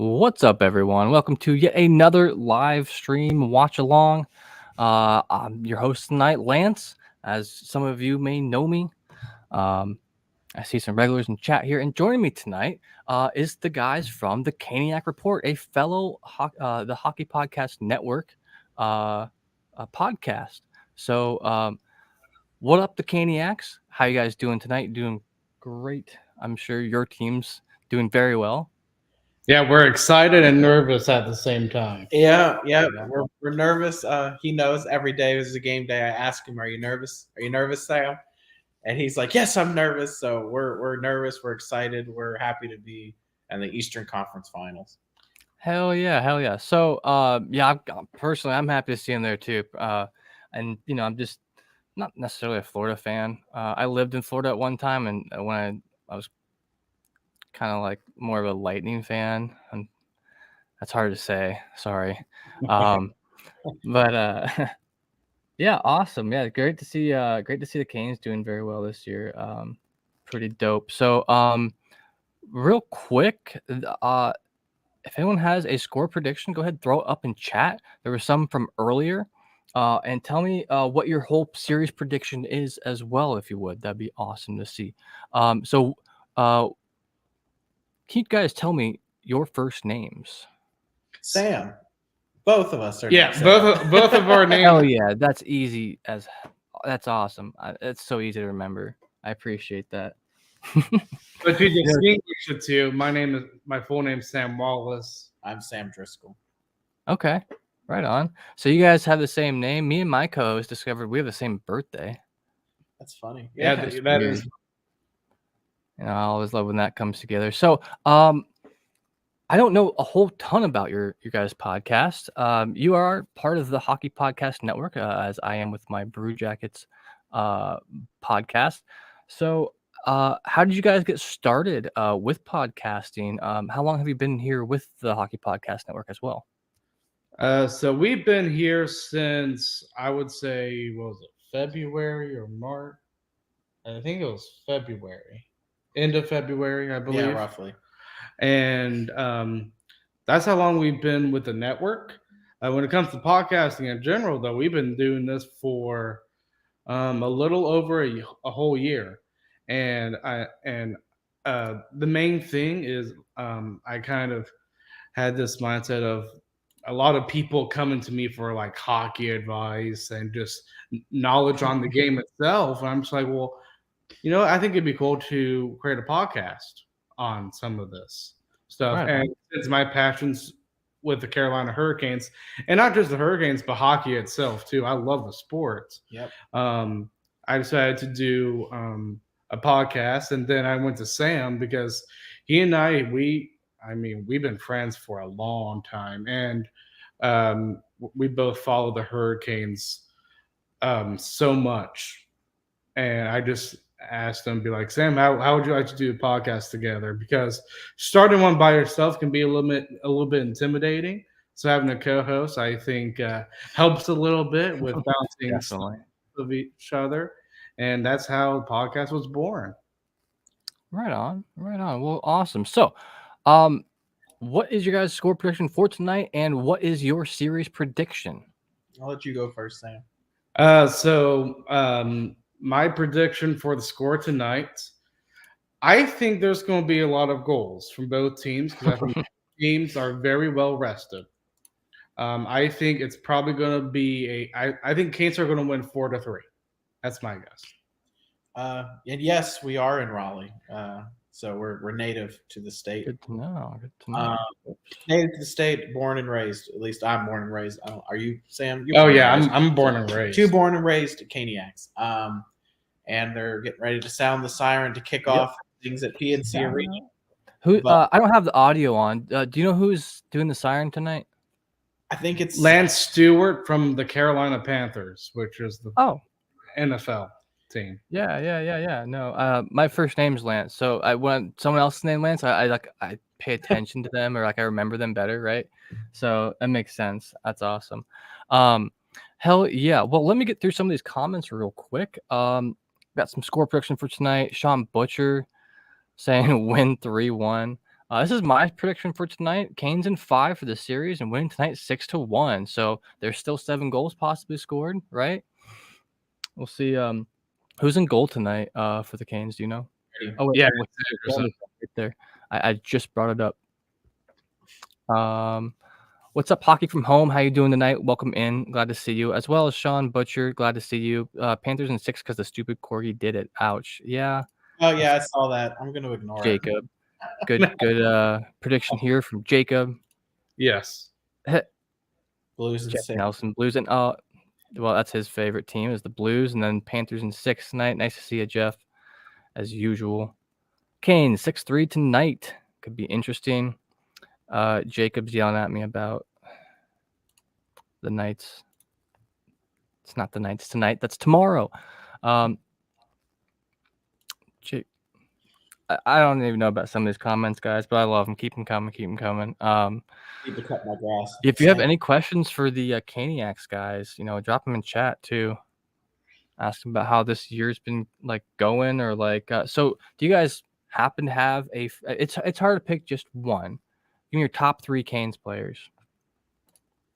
What's up, everyone? Welcome to yet another live stream watch along. I'm your host tonight, Lance. As some of you may know me, I see some regulars in chat here, and joining me tonight is the guys from the Caniac Report, a fellow the Hockey Podcast Network podcast. So, what up, the Caniacs? How you guys doing tonight? Doing great. I'm sure your team's doing very well. Yeah, we're excited and nervous at the same time. Yeah. We're nervous. He knows every day is a game day. I ask him, "Are you nervous? Are you nervous, Sam?" And he's like, "Yes, I'm nervous." So we're nervous. We're excited. We're happy to be in the Eastern Conference Finals. Hell yeah. So, I'm happy to see him there too. And I'm just not necessarily a Florida fan. I lived in Florida at one time, and when I was kind of like more of a Lightning fan, and that's hard to say. Sorry. But yeah, awesome. Yeah, great to see the Canes doing very well this year. Pretty dope. So, real quick, if anyone has a score prediction, go ahead and throw it up in chat. There was some from earlier. And tell me what your whole series prediction is as well, if you would. That'd be awesome to see. So can you guys tell me your first names? Sam, both of us are. Yeah, Sam. both of our names. Oh yeah, that's easy as. That's awesome. It's so easy to remember. I appreciate that. But to distinguish the two, my full name is Sam Wallace. I'm Sam Driscoll. Okay, right on. So you guys have the same name. Me and my co-host discovered we have the same birthday. That's funny. Yeah, That's that weird. is. I always love when that comes together. So, I don't know a whole ton about your guys' podcast. You are part of the Hockey Podcast Network, as I am with my Brew Jackets podcast. So, how did you guys get started with podcasting? How long have you been here with the Hockey Podcast Network as well? So we've been here since, I would say, what was it, February or March? I think it was February. End of February, I believe. Yeah, roughly. And that's how long we've been with the network. When it comes to podcasting in general, though, we've been doing this for a little over a whole year. And the main thing is I kind of had this mindset of a lot of people coming to me for like hockey advice and just knowledge on the game itself. And I'm just like, well, I think it'd be cool to create a podcast on some of this stuff. Right. And it's my passions with the Carolina Hurricanes, and not just the Hurricanes, but hockey itself too. I love the sport. Yep. I decided to do a podcast, and then I went to Sam because he and we've been friends for a long time, and we both follow the Hurricanes so much. And I just asked him, be like, Sam, how would you like to do a podcast together? Because starting one by yourself can be a little bit intimidating. So having a co-host, I think, helps a little bit with bouncing stuff of each other. And that's how the podcast was born. Right on. Well, awesome. So, what is your guys' score prediction for tonight, and what is your series prediction? I'll let you go first, Sam. My prediction for the score tonight, I think there's going to be a lot of goals from both teams because I think teams are very well rested. I think it's probably going to be I think Canes are going to win 4-3. That's my guess. And yes, we are in Raleigh. So we're native to the state. Good to know. Native to the state, born and raised. At least I'm born and raised. Are you, Sam? I'm born and raised. Two born and raised Caniacs. And they're getting ready to sound the siren to kick off things at PNC Arena. I don't have the audio on. Do you know who's doing the siren tonight? I think it's Lance Stewart from the Carolina Panthers, which is the NFL team. Yeah. No, my first name's Lance. So when someone else's name Lance, I pay attention to them, or I remember them better, right? So that makes sense. That's awesome. Hell yeah. Well, let me get through some of these comments real quick. Got some score prediction for tonight. Sean Butcher saying win 3-1. This is my prediction for tonight. Canes in 5 for the series and winning tonight 6-1. So there's still 7 goals possibly scored, right? We'll see. Who's in goal tonight for the Canes? Do you know? Oh, wait, Yeah, wait, it's right there. I just brought it up. What's up, Hockey from Home? How you doing tonight? Welcome in. Glad to see you. As well as Sean Butcher. Glad to see you. Panthers in 6 because the stupid corgi did it. Ouch. Yeah. Oh yeah, I saw that. I'm gonna ignore it. Jacob. Good prediction here from Jacob. yes. Blues and Jeff 6. Nelson. Blues and well, that's his favorite team is the Blues, and then Panthers in 6 tonight. Nice to see you, Jeff, as usual. Canes 6-3 tonight. Could be interesting. Jacob's yelling at me about the Knights. It's not the Knights tonight. That's tomorrow. Jake, I don't even know about some of these comments, guys, but I love them. Keep them coming. Keep them coming. Need to cut my grass. If you have any questions for the Caniacs guys, drop them in chat too. Ask them about how this year's been like going, or like. So, do you guys happen to have a? It's hard to pick just one. Give me your top 3 Canes players.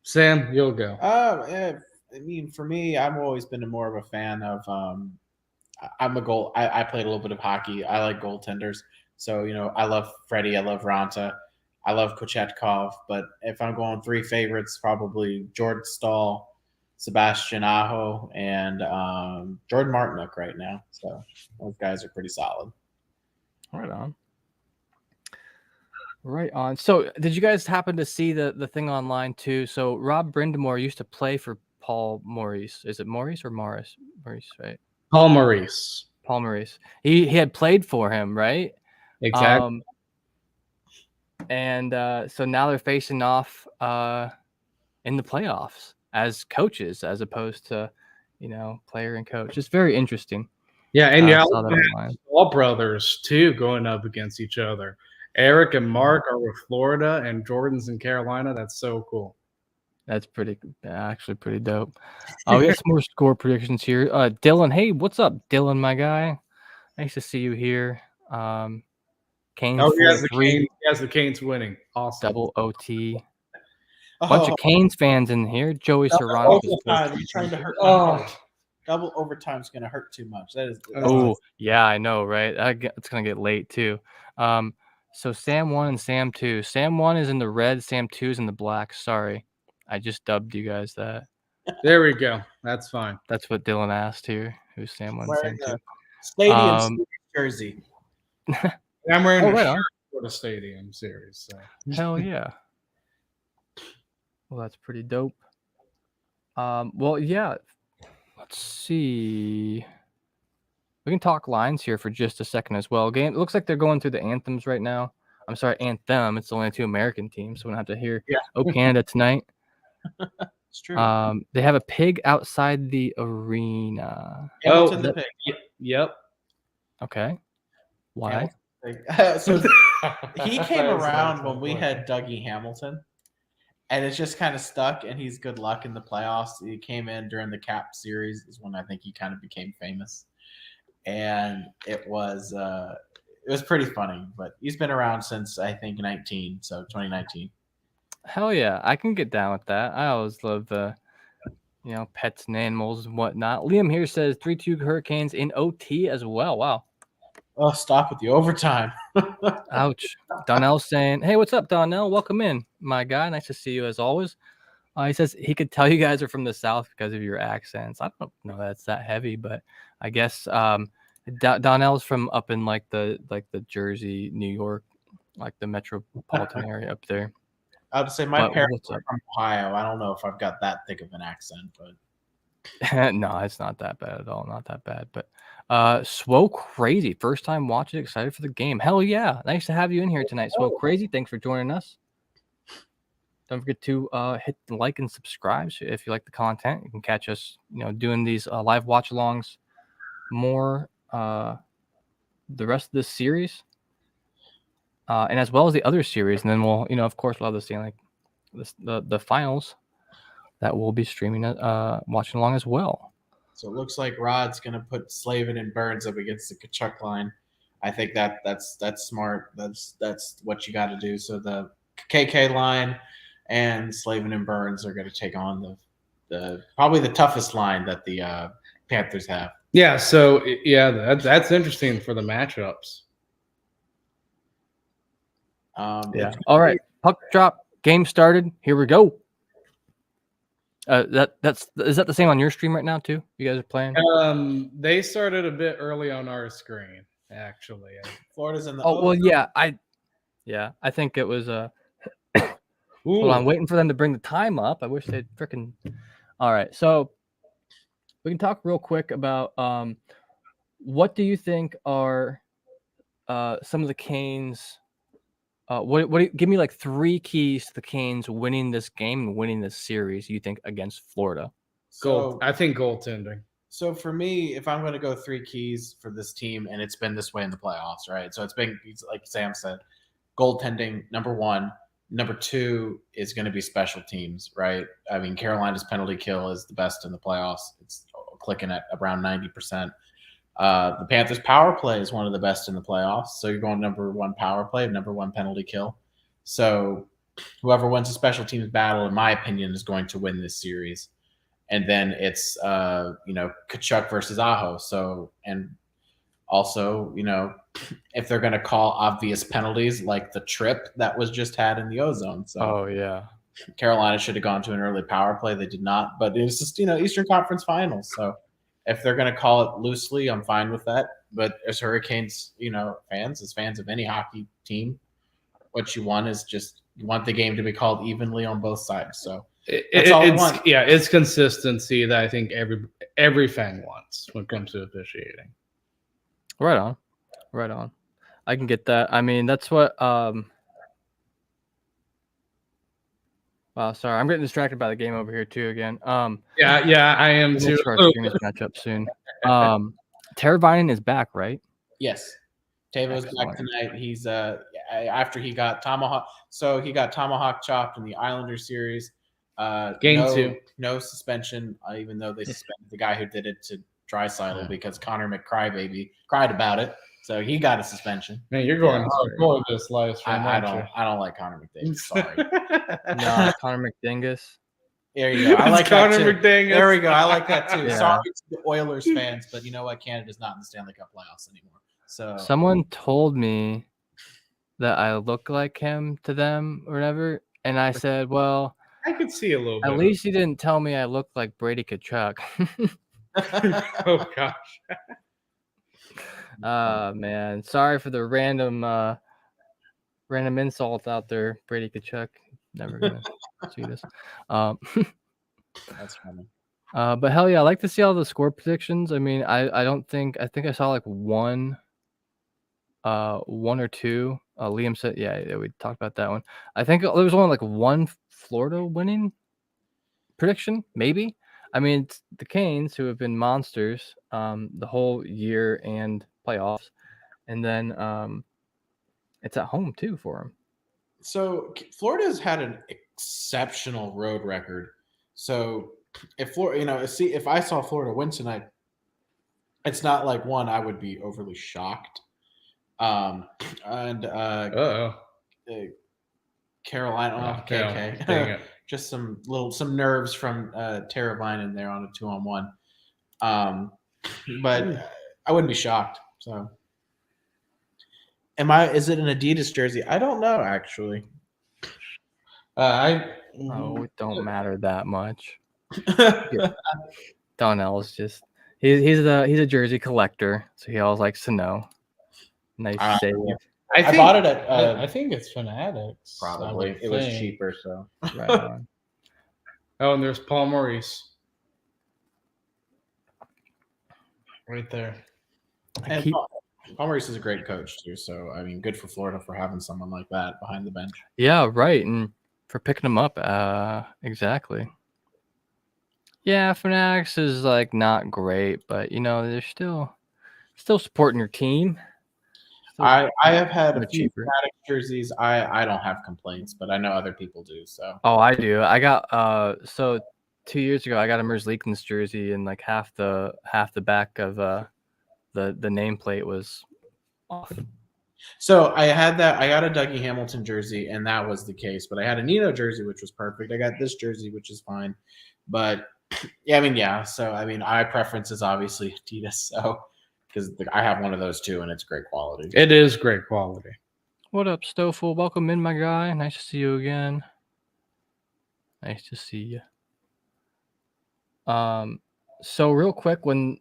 Sam, you'll go. I mean, for me, I've always been more of a fan of. I'm a goal. I played a little bit of hockey. I like goaltenders. So I love Freddie. I love Ranta. I love Kochetkov. But if I'm going 3 favorites, probably Jordan Stahl, Sebastian Aho, and Jordan Martinook right now. So those guys are pretty solid. Right on. Right on. So, did you guys happen to see the thing online too? So, Rob Brindamore used to play for Paul Maurice. Is it Maurice or Morris? Maurice, right? Paul Maurice. Paul Maurice. He had played for him, right? Exactly. So now they're facing off in the playoffs as coaches, as opposed to player and coach. It's very interesting. Yeah, and I saw that online. all brothers too going up against each other. Eric and Mark are with Florida, and Jordan's in Carolina. That's so cool. That's actually pretty dope. We got some more score predictions here. Dylan, hey, what's up, Dylan, my guy? Nice to see you here. Canes he has the Canes winning. Awesome. Double OT. Bunch of Canes fans in here. Joey Serrano. Trying to hurt. Double overtime's gonna hurt too much. Yeah, I know, right? It's gonna get late too. So Sam 1 and Sam 2. Sam 1 is in the red. Sam 2 is in the black. Sorry, I just dubbed you guys that. There we go. That's fine. That's what Dylan asked here. Who's Sam 1 and Sam 2? Stadium jersey. I'm wearing a shirt for the Stadium series. So. Hell yeah. Well, that's pretty dope. Well, yeah. Let's see. We can talk lines here for just a second as well. It looks like they're going through the anthems right now. I'm sorry, anthem. It's only 2 American teams, so we don't have to hear "Oh Canada" tonight. It's true. They have a pig outside the arena. Hamilton the pig. Yep. Okay. Why? So he came around when we had Dougie Hamilton, and it's just kind of stuck. And he's good luck in the playoffs. He came in during the Cap series, is when I think he kind of became famous, and it was pretty funny. But he's been around since I think 2019. Hell yeah, I can get down with that. I always love the, pets and animals and whatnot. Liam here says 3-2 Hurricanes in OT as well. Wow. Oh, stop with the overtime. Ouch. Donnell saying, hey, what's up, Donnell? Welcome in, my guy. Nice to see you as always. He says he could tell you guys are from the South because of your accents. I don't know that's that heavy, but I guess Donnell's from up in like the Jersey, New York, like the metropolitan area up there. I would say my parents are from Ohio. I don't know if I've got that thick of an accent, but no, it's not that bad at all. Not that bad. But Swo Crazy, first time watching, excited for the game. Hell yeah. Nice to have you in here tonight, Swo Crazy. Thanks for joining us. Don't forget to hit the like and subscribe if you like the content. You can catch us, doing these live watch-alongs more the rest of this series. And as well as the other series, and then we'll, of course, we'll have the finals that we'll be streaming, watching along as well. So it looks like Rod's going to put Slavin and Burns up against the Kachuk line. I think that's smart. That's what you got to do. So the KK line and Slavin and Burns are going to take on the probably the toughest line that the Panthers have. Yeah, so that's interesting for the matchups. Yeah. All right. Puck drop. Game started. Here we go. Is that the same on your stream right now too? You guys are playing? They started a bit early on our screen, actually. Florida's in the. Oh well, yeah. I think it was. Hold on, waiting for them to bring the time up. I wish they'd freaking. All right, so we can talk real quick about what do you think are some of the Canes. Give me like 3 keys to the Canes winning this game and winning this series, you think, against Florida? I think goaltending. So for me, if I'm going to go 3 keys for this team, and it's been this way in the playoffs, right? So it's been, like Sam said, goaltending, number 1. Number 2 is going to be special teams, right? I mean, Carolina's penalty kill is the best in the playoffs. It's clicking at around 90%. The Panthers' power play is one of the best in the playoffs. So you're going number 1 power play, number 1 penalty kill. So whoever wins a special teams battle, in my opinion, is going to win this series. And then it's Tkachuk versus Aho. So, and also, if they're going to call obvious penalties like the trip that was just had in the ozone. So Carolina should have gone to an early power play. They did not, but it was just, Eastern Conference Finals. So if they're going to call it loosely, I'm fine with that. But as Hurricanes, fans, as fans of any hockey team, what you want is just, you want the game to be called evenly on both sides. So that's all I want. Yeah, it's consistency that I think every fan wants when it comes to officiating. Right on. I can get that. I mean, that's what. Wow, sorry, I'm getting distracted by the game over here too again. Yeah, I am too. This matchup soon. Teravainen is back, right? Yes, Tavo's back tonight. He's after he got tomahawk. So he got tomahawk chopped in the Islanders series. Game 2, no suspension, even though they suspended the guy who did it to Draisaitl because Connor McCrybaby cried about it, so he got a suspension. Man, you're going hardcore this last round. I don't like Connor McDavid. Sorry. No, Connor McDingus. There you go. I like Connor that too. McDingus. There we go. I like that too. Yeah. Sorry to the Oilers fans, but you know what? Canada's not in the Stanley Cup playoffs anymore. So someone told me that I look like him to them or whatever, and I said, "Well, I could see a little bit. At least he didn't tell me I looked like Brady Tkachuk." Oh gosh. Man, sorry for the random insult out there, Brady Tkachuk. Never gonna see this. That's funny. But hell yeah, I like to see all the score predictions. I mean, I think I saw like one or two. Liam said, yeah, we talked about that one. I think there was only like one Florida winning prediction, maybe. I mean, it's the Canes, who have been monsters the whole year and playoffs, and then it's at home too for them. So Florida's had an exceptional road record. So if Florida, if I saw Florida win tonight, it's not like one I would be overly shocked. Carolina, okay. Just some nerves from Teravainen in there on a 2-on-1. But I wouldn't be shocked. So is it an Adidas jersey? I don't know actually. It don't matter that much. Donnell's just he's a jersey collector, so he always likes to know. Nice save. I bought it at I think it's Fanatics. Probably it was cheaper, so right on. Oh, and there's Paul Maurice right there. And Paul Maurice is a great coach too, so I mean, good for Florida for having someone like that behind the bench. Yeah, right, and for picking him up. Exactly. Yeah, Fanatics is like not great, but they're still supporting your team. I have had a few Fanatics jerseys. I don't have complaints, but I know other people do. So I do. I got so 2 years ago I got a Merzlikins jersey, and like half the back of the nameplate was off. So I got a Dougie Hamilton jersey, and that was the case. But I had a Nino jersey, which was perfect. I got this jersey, which is fine. But yeah. So my preference is obviously Adidas. So because I have one of those too, and it's great quality. It is great quality. What up, Stofel? Welcome in, my guy. Nice to see you again. Nice to see you. So real quick, when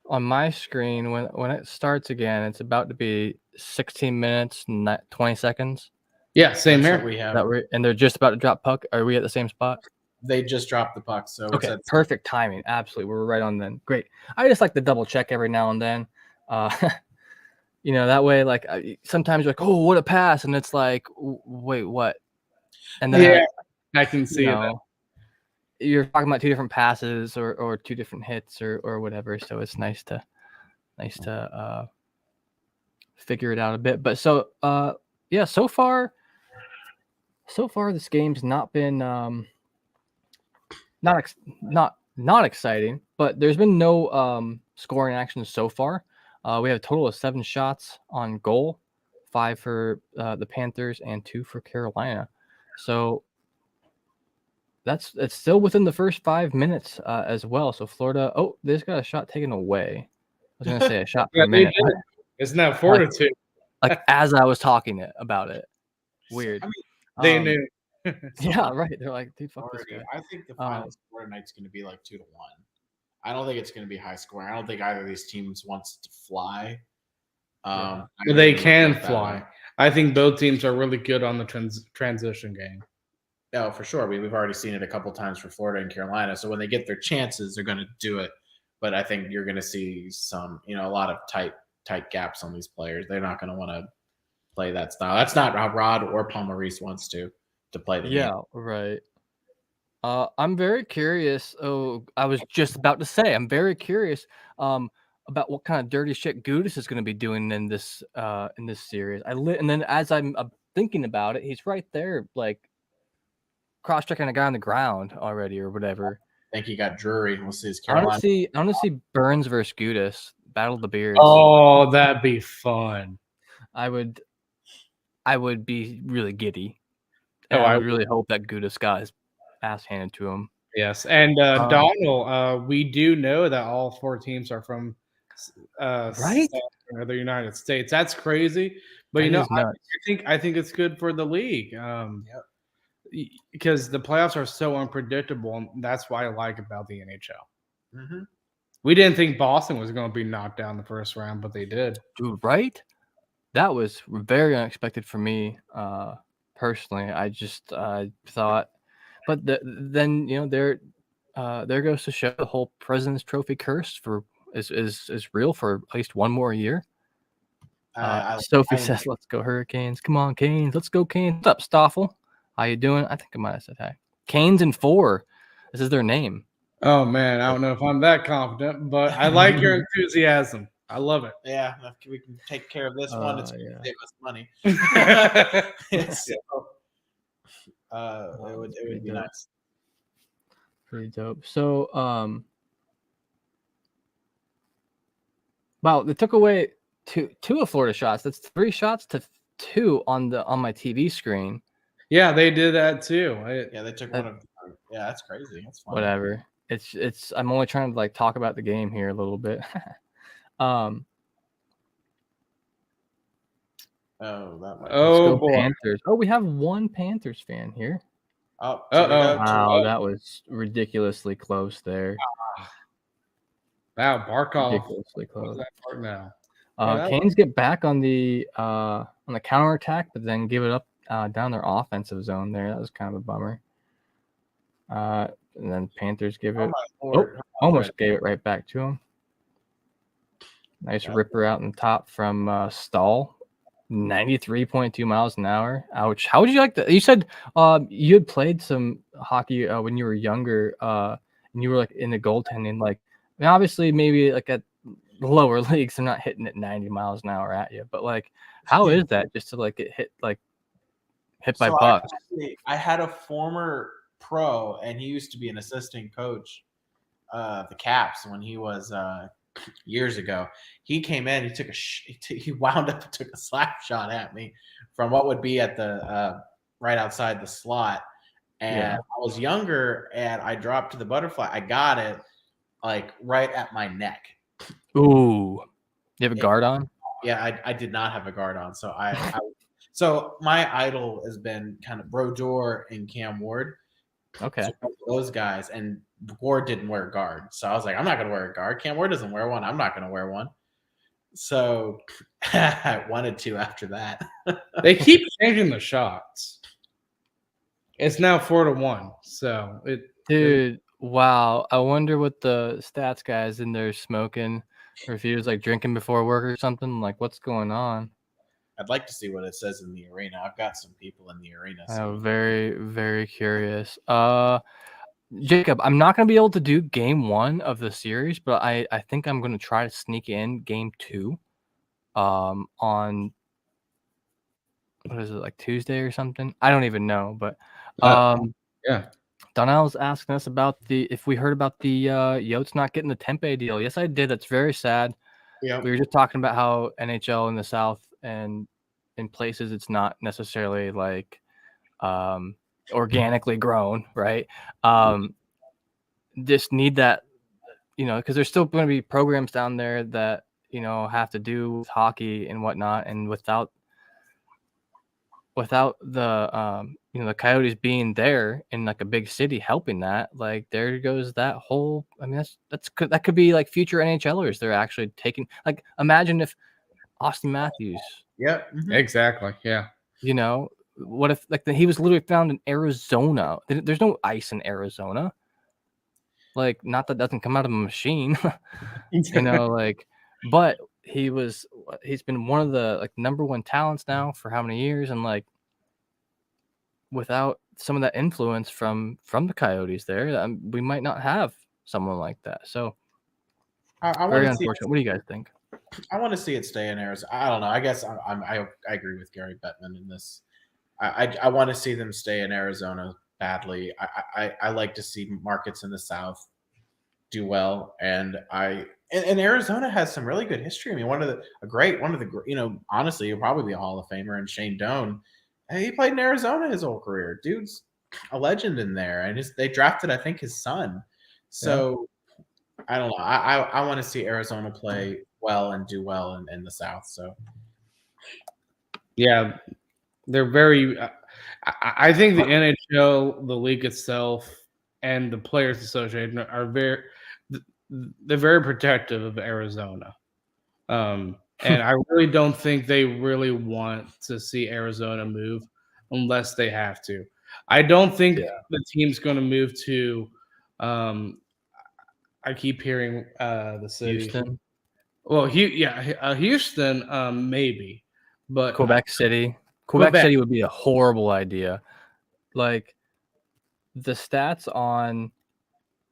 on my screen, when it starts again, it's about to be 16 minutes and 20 seconds. Yeah, same That's here. what we have. And they're just about to drop puck. Are we at the same spot? They just dropped the puck, so Okay, perfect timing. Absolutely, we're right on then. Great. I just like to double check every now and then. That way, like sometimes you're like, oh, what a pass, and it's like, wait, what? And then I can see it. You're talking about two different passes or two different hits or whatever. So it's nice to figure it out a bit. But so so far this game's not been not exciting, but there's been no scoring action so far. We have a total of 7 shots on goal, 5 for the Panthers and 2 for Carolina. So it's still within the first 5 minutes as well. So Florida, they just got a shot taken away. I was gonna say a shot per minute. It's not fortitude. Like as I was talking about it. Weird. They knew. Yeah, right. They're like, dude, fuck this guy. I think the final score tonight's going to be like 2-1. I don't think it's going to be high scoring. I don't think either of these teams wants to fly. They can fly. I think both teams are really good on the transition game. No, for sure. We've already seen it a couple times for Florida and Carolina. So when they get their chances, they're going to do it. But I think you're going to see some, a lot of tight gaps on these players. They're not going to want to play that style. That's not how Rod or Palmareese wants to play the game. Yeah, right. I'm very curious. Oh, I was just about to say, I'm very curious about what kind of dirty shit Gudis is going to be doing in this series. And then as I'm thinking about it, he's right there, like cross-checking a guy on the ground already or whatever. I think he got Drury. We'll see his Carolina. I want to see Burns versus Gudis, Battle of the Beards. Oh, that'd be fun. I would be really giddy. I really hope that Gudis got his ass handed to him. Yes, and Donald, we do know that all 4 teams are from right or the United States. That's crazy, but I think it's good for the league. Because the playoffs are so unpredictable, and that's what I like about the NHL. Mm-hmm. We didn't think Boston was going to be knocked down the first round, but they did. Dude, right? That was very unexpected for me. Personally, I just thought, but then there goes to show the whole President's Trophy curse is real for at least one more year. Sophie says, "Let's go Hurricanes! Come on, Canes! Let's go Canes!" What's up, Stoffel? How you doing? I think I might have said hi. Canes in 4. This is their name. Oh man, I don't know if I'm that confident, but I like your enthusiasm. I love it. Yeah, if we can take care of this one, it's going to save us money. It would be nice. Pretty dope. So, wow, they took away two of Florida shots. That's 3 shots to 2 on my TV screen. Yeah, they did that too. They took one of. Yeah, that's crazy. That's fun. Whatever. It's. I'm only trying to like talk about the game here a little bit. Oh, boy. Panthers. Oh, we have one Panthers fan here. Oh, wow, that was ridiculously close there. Wow, Barkov. Ridiculously close. Now. Canes get back on the counterattack, but then give it up down their offensive zone there. That was kind of a bummer. And then Panthers give it. Almost gave it right back to them. Nice ripper out in the top from Stahl. 93.2 miles an hour. Ouch. How would you like that? You said you had played some hockey when you were younger, and you were like in the goaltending. Like, obviously, maybe like at lower leagues, they're not hitting it 90 miles an hour at you. But like, how is that just to like get hit by pucks? I had a former pro, and he used to be an assistant coach, the Caps when he was years ago. He came in, he wound up and took a slap shot at me from what would be at the right outside the slot. And Yeah. I was younger, and I dropped to the butterfly. I got it like right at my neck. Ooh. You have a guard on? Yeah, I did not have a guard on, so so my idol has been kind of Brodeur and Cam Ward. Okay. So those guys, and Ward didn't wear a guard, so I was like, I'm not gonna wear a guard. Cam Ward doesn't wear one. I'm not gonna wear one. So I wanted to after that. They keep changing the shots. It's now 4-1. So Dude, wow. I wonder what the stats guy's in there smoking, or if he was like drinking before work or something. Like, what's going on? I'd like to see what it says in the arena. I've got some people in the arena. So. I'm very, very curious. Jacob, I'm not going to be able to do game 1 of the series, but I think I'm going to try to sneak in game 2 on, what is it, like Tuesday or something? I don't even know, but yeah. Donnell's asking us about if we heard about the Yotes not getting the Tempe deal. Yes, I did. That's very sad. Yeah. We were just talking about how NHL in the South and in places it's not necessarily like organically grown, right? Just need that, because there's still going to be programs down there that, have to do with hockey and whatnot. And without the, the Coyotes being there in like a big city helping that, like there goes that whole, I mean, that could be like future NHLers. They're actually taking, like, imagine if Austin Matthews. Yeah, exactly. Yeah. What if like he was literally found in Arizona? There's no ice in Arizona. Like, not that doesn't come out of a machine, but he's been one of the like number 1 talents now for how many years, and like without some of that influence from the Coyotes there, we might not have someone like that. So I very unfortunate. What do you guys think? I want to see it stay in Arizona. I don't know. I guess I agree with Gary Bettman in this. I want to see them stay in Arizona badly. I like to see markets in the South do well, and Arizona has some really good history. I mean, honestly, he'll probably be a Hall of Famer. And Shane Doan, he played in Arizona his whole career. Dude's a legend in there, and they drafted, I think, his son. So I don't know. I want to see Arizona play well and do well in the South. So yeah, they're very. I think the NHL, the league itself, and the Players Association are they're very protective of Arizona. And I really don't think they really want to see Arizona move unless they have to. I don't think the team's going to move to. I keep hearing the city. Houston. Well, Houston, maybe, but Quebec City. Quebec City would be a horrible idea. Like, the stats on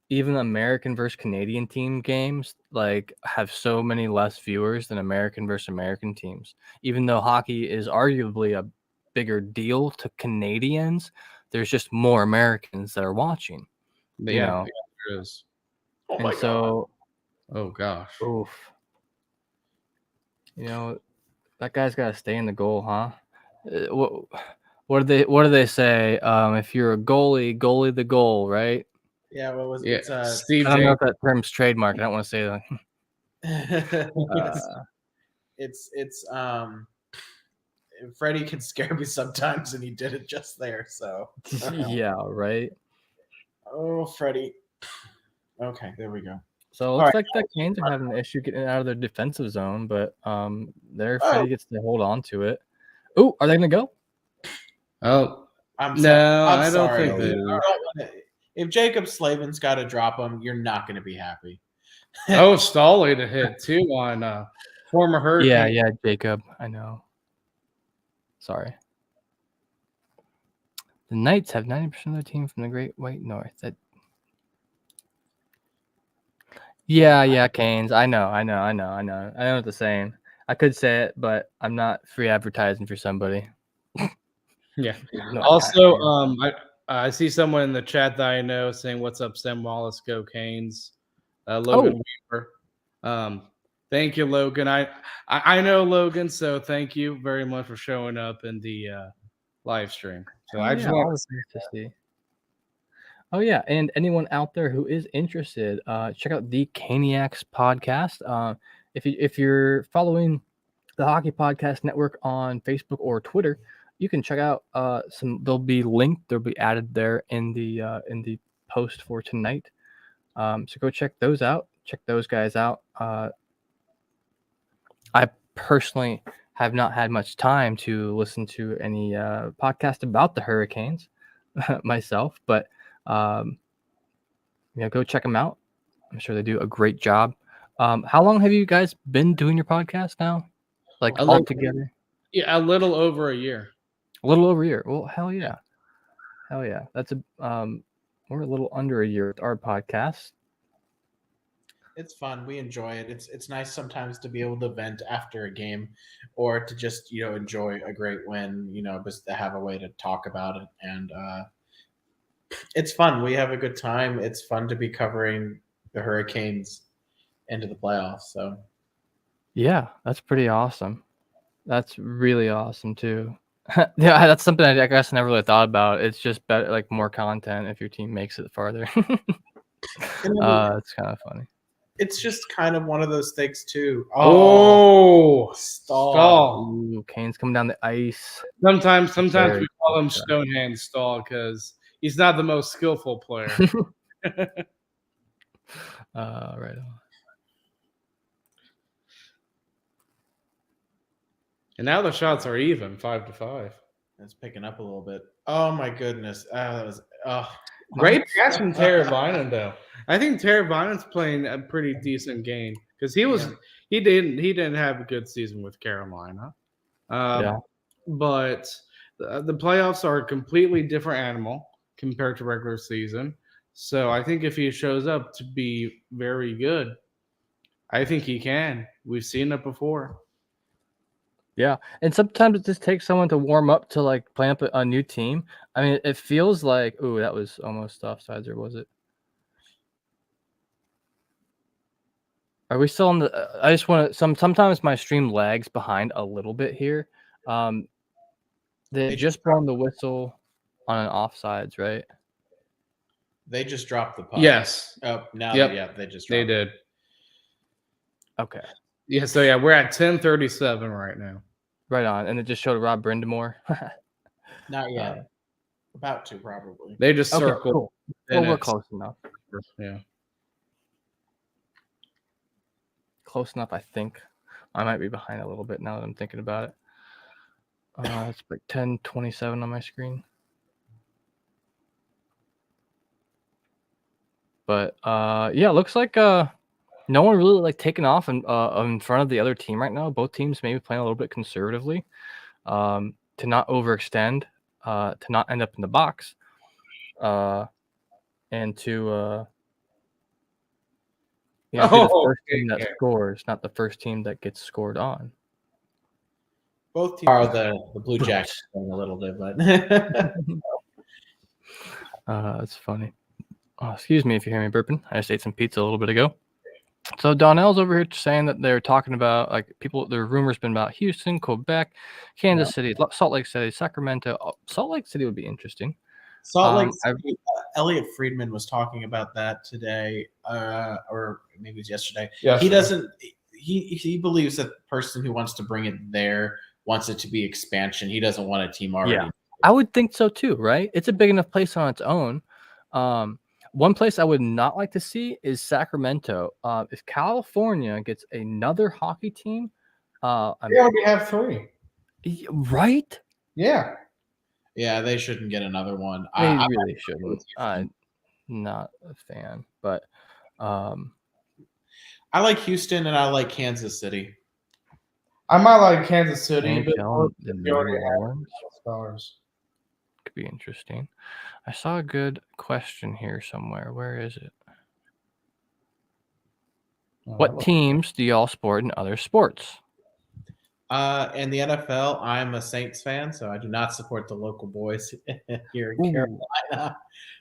even American versus Canadian team games like have so many less viewers than American versus American teams. Even though hockey is arguably a bigger deal to Canadians, there's just more Americans that are watching. Yeah, there is. Oh and so, oh gosh, oof. That guy's got to stay in the goal, huh? What do they say? If you're a goalie the goal, right? Yeah, what was it? Steve. I don't know if that term's trademark. I don't want to say that. It's Freddie can scare me sometimes, and he did it just there. So yeah, right. Oh, Freddie. Okay, there we go. So it looks like the Canes are having an issue getting out of their defensive zone, but Freddie gets to hold on to it. Oh, are they going to go? Oh, I don't think they do. If Jacob Slavin's got to drop him, you're not going to be happy. Stolly to hit too on former Hurricane. Yeah, Jacob. I know. Sorry. The Knights have 90% of their team from the Great White North. Yeah, Canes. I know what they're saying. I could say it, but I'm not free advertising for somebody. Yeah. Also, I see someone in the chat that I know saying, "What's up, Sam Wallace? Go Canes." Logan Weaver. Thank you, Logan. I know Logan, so thank you very much for showing up in the live stream. So I just want always nice to see. Oh yeah, and anyone out there who is interested, check out the Caniacs podcast. If you're following the Hockey Podcast Network on Facebook or Twitter, you can check out some. They'll be linked. They'll be added there in the post for tonight. So go check those out. Check those guys out. I personally have not had much time to listen to any podcast about the Hurricanes myself, but go check them out. I'm sure they do a great job. How long have you guys been doing your podcast now? Like all together? Yeah, a little over a year. A little over a year. Well, hell yeah. Hell yeah. That's we're a little under a year with our podcast. It's fun. We enjoy it. It's nice sometimes to be able to vent after a game, or to just enjoy a great win. Just to have a way to talk about it, and it's fun. We have a good time. It's fun to be covering the Hurricanes into the playoffs. So yeah, that's pretty awesome. That's really awesome too. Yeah, that's something I guess I never really thought about. It's just better, like more content if your team makes it farther. It's kind of funny. It's just kind of one of those things too. Oh, Stall. Ooh, Kane's coming down the ice. Sometimes we call him Stonehand Stall because he's not the most skillful player. Right on. And now the shots are even, 5-5. It's picking up a little bit. Oh my goodness! That was great pass from Teravainen, though. I think Teravainen's playing a pretty decent game because he didn't have a good season with Carolina. But the playoffs are a completely different animal compared to regular season. So I think if he shows up to be very good, I think he can. We've seen it before. Yeah, and sometimes it just takes someone to warm up to like plan up a new team. I mean, it feels like that was almost offsides, or was it? Are we still on the? I just want to. Sometimes my stream lags behind a little bit here. They just blown the whistle on an offsides, right? They just dropped the puck. Yes. Oh, now they just dropped they did. Okay. Yeah, so we're at 10:37 right now. Right on, and it just showed Rob Brindamore. Not yet. About to, probably. They just circled. Cool. Well, we're close enough. Yeah. Close enough, I think. I might be behind a little bit now that I'm thinking about it. It's like 10:27 on my screen. But it looks like no one really like taking off in front of the other team right now. Both teams maybe playing a little bit conservatively, to not overextend, to not end up in the box, and to be the first team that scores, not the first team that gets scored on. Both teams are the Blue Jackets a little bit, but that's funny. Oh, excuse me if you hear me burping. I just ate some pizza a little bit ago. So Donnell's over here saying that they're talking about like people. There are rumors been about Houston, Quebec, Kansas City, Salt Lake City, Sacramento. Salt Lake City would be interesting. Salt Lake City. Elliot Friedman was talking about that today, or maybe it was yesterday. He doesn't. He believes that the person who wants to bring it there wants it to be expansion. He doesn't want a team already. Yeah, I would think so too. Right? It's a big enough place on its own. One place I would not like to see is Sacramento. If California gets another hockey team, they already have 3. Right? Yeah. Yeah, they shouldn't get another one. They really shouldn't. I'm not a fan, but I like Houston and I like Kansas City. I might like Kansas City, but they already have stars. Could be interesting. I saw a good question here somewhere. Where is it? What teams do y'all support in other sports? In the NFL, I'm a Saints fan, so I do not support the local boys here in Carolina.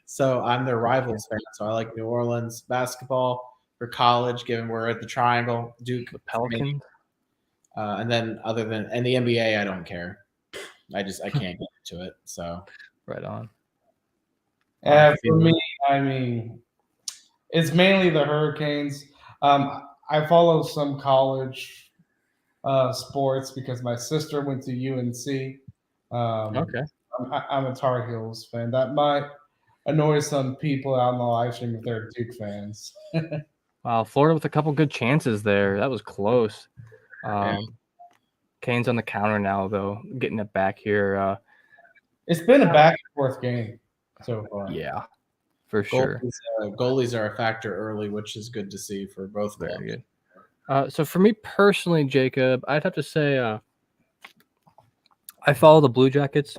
So I'm their rivals fan. So I like New Orleans basketball, for college, given we're at the Triangle, Duke, The Pelicans. and then and the NBA, I don't care. I can't get into it. So Right on. For me, I mean, it's mainly the Hurricanes. I follow some college sports because my sister went to UNC. Okay. I'm a Tar Heels fan. That might annoy some people out on the live stream if they're Duke fans. Wow, Florida with a couple good chances there. That was close. Canes on the counter now, though, getting it back here. It's been a back and forth game so far. Yeah, for sure. Goalies are a factor early, which is good to see for both clubs. Very good. So for me personally, Jacob, I'd have to say I follow the Blue Jackets,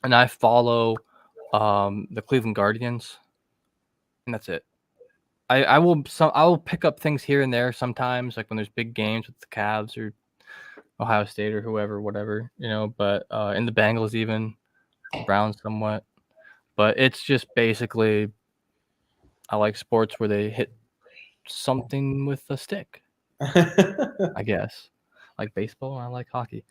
and I follow the Cleveland Guardians, and that's it. I will pick up things here and there sometimes, like when there's big games with the Cavs or Ohio State or whoever, whatever, but in the Bengals even, Browns somewhat. But it's just basically I like sports where they hit something with a stick, I guess. Like baseball, I like hockey.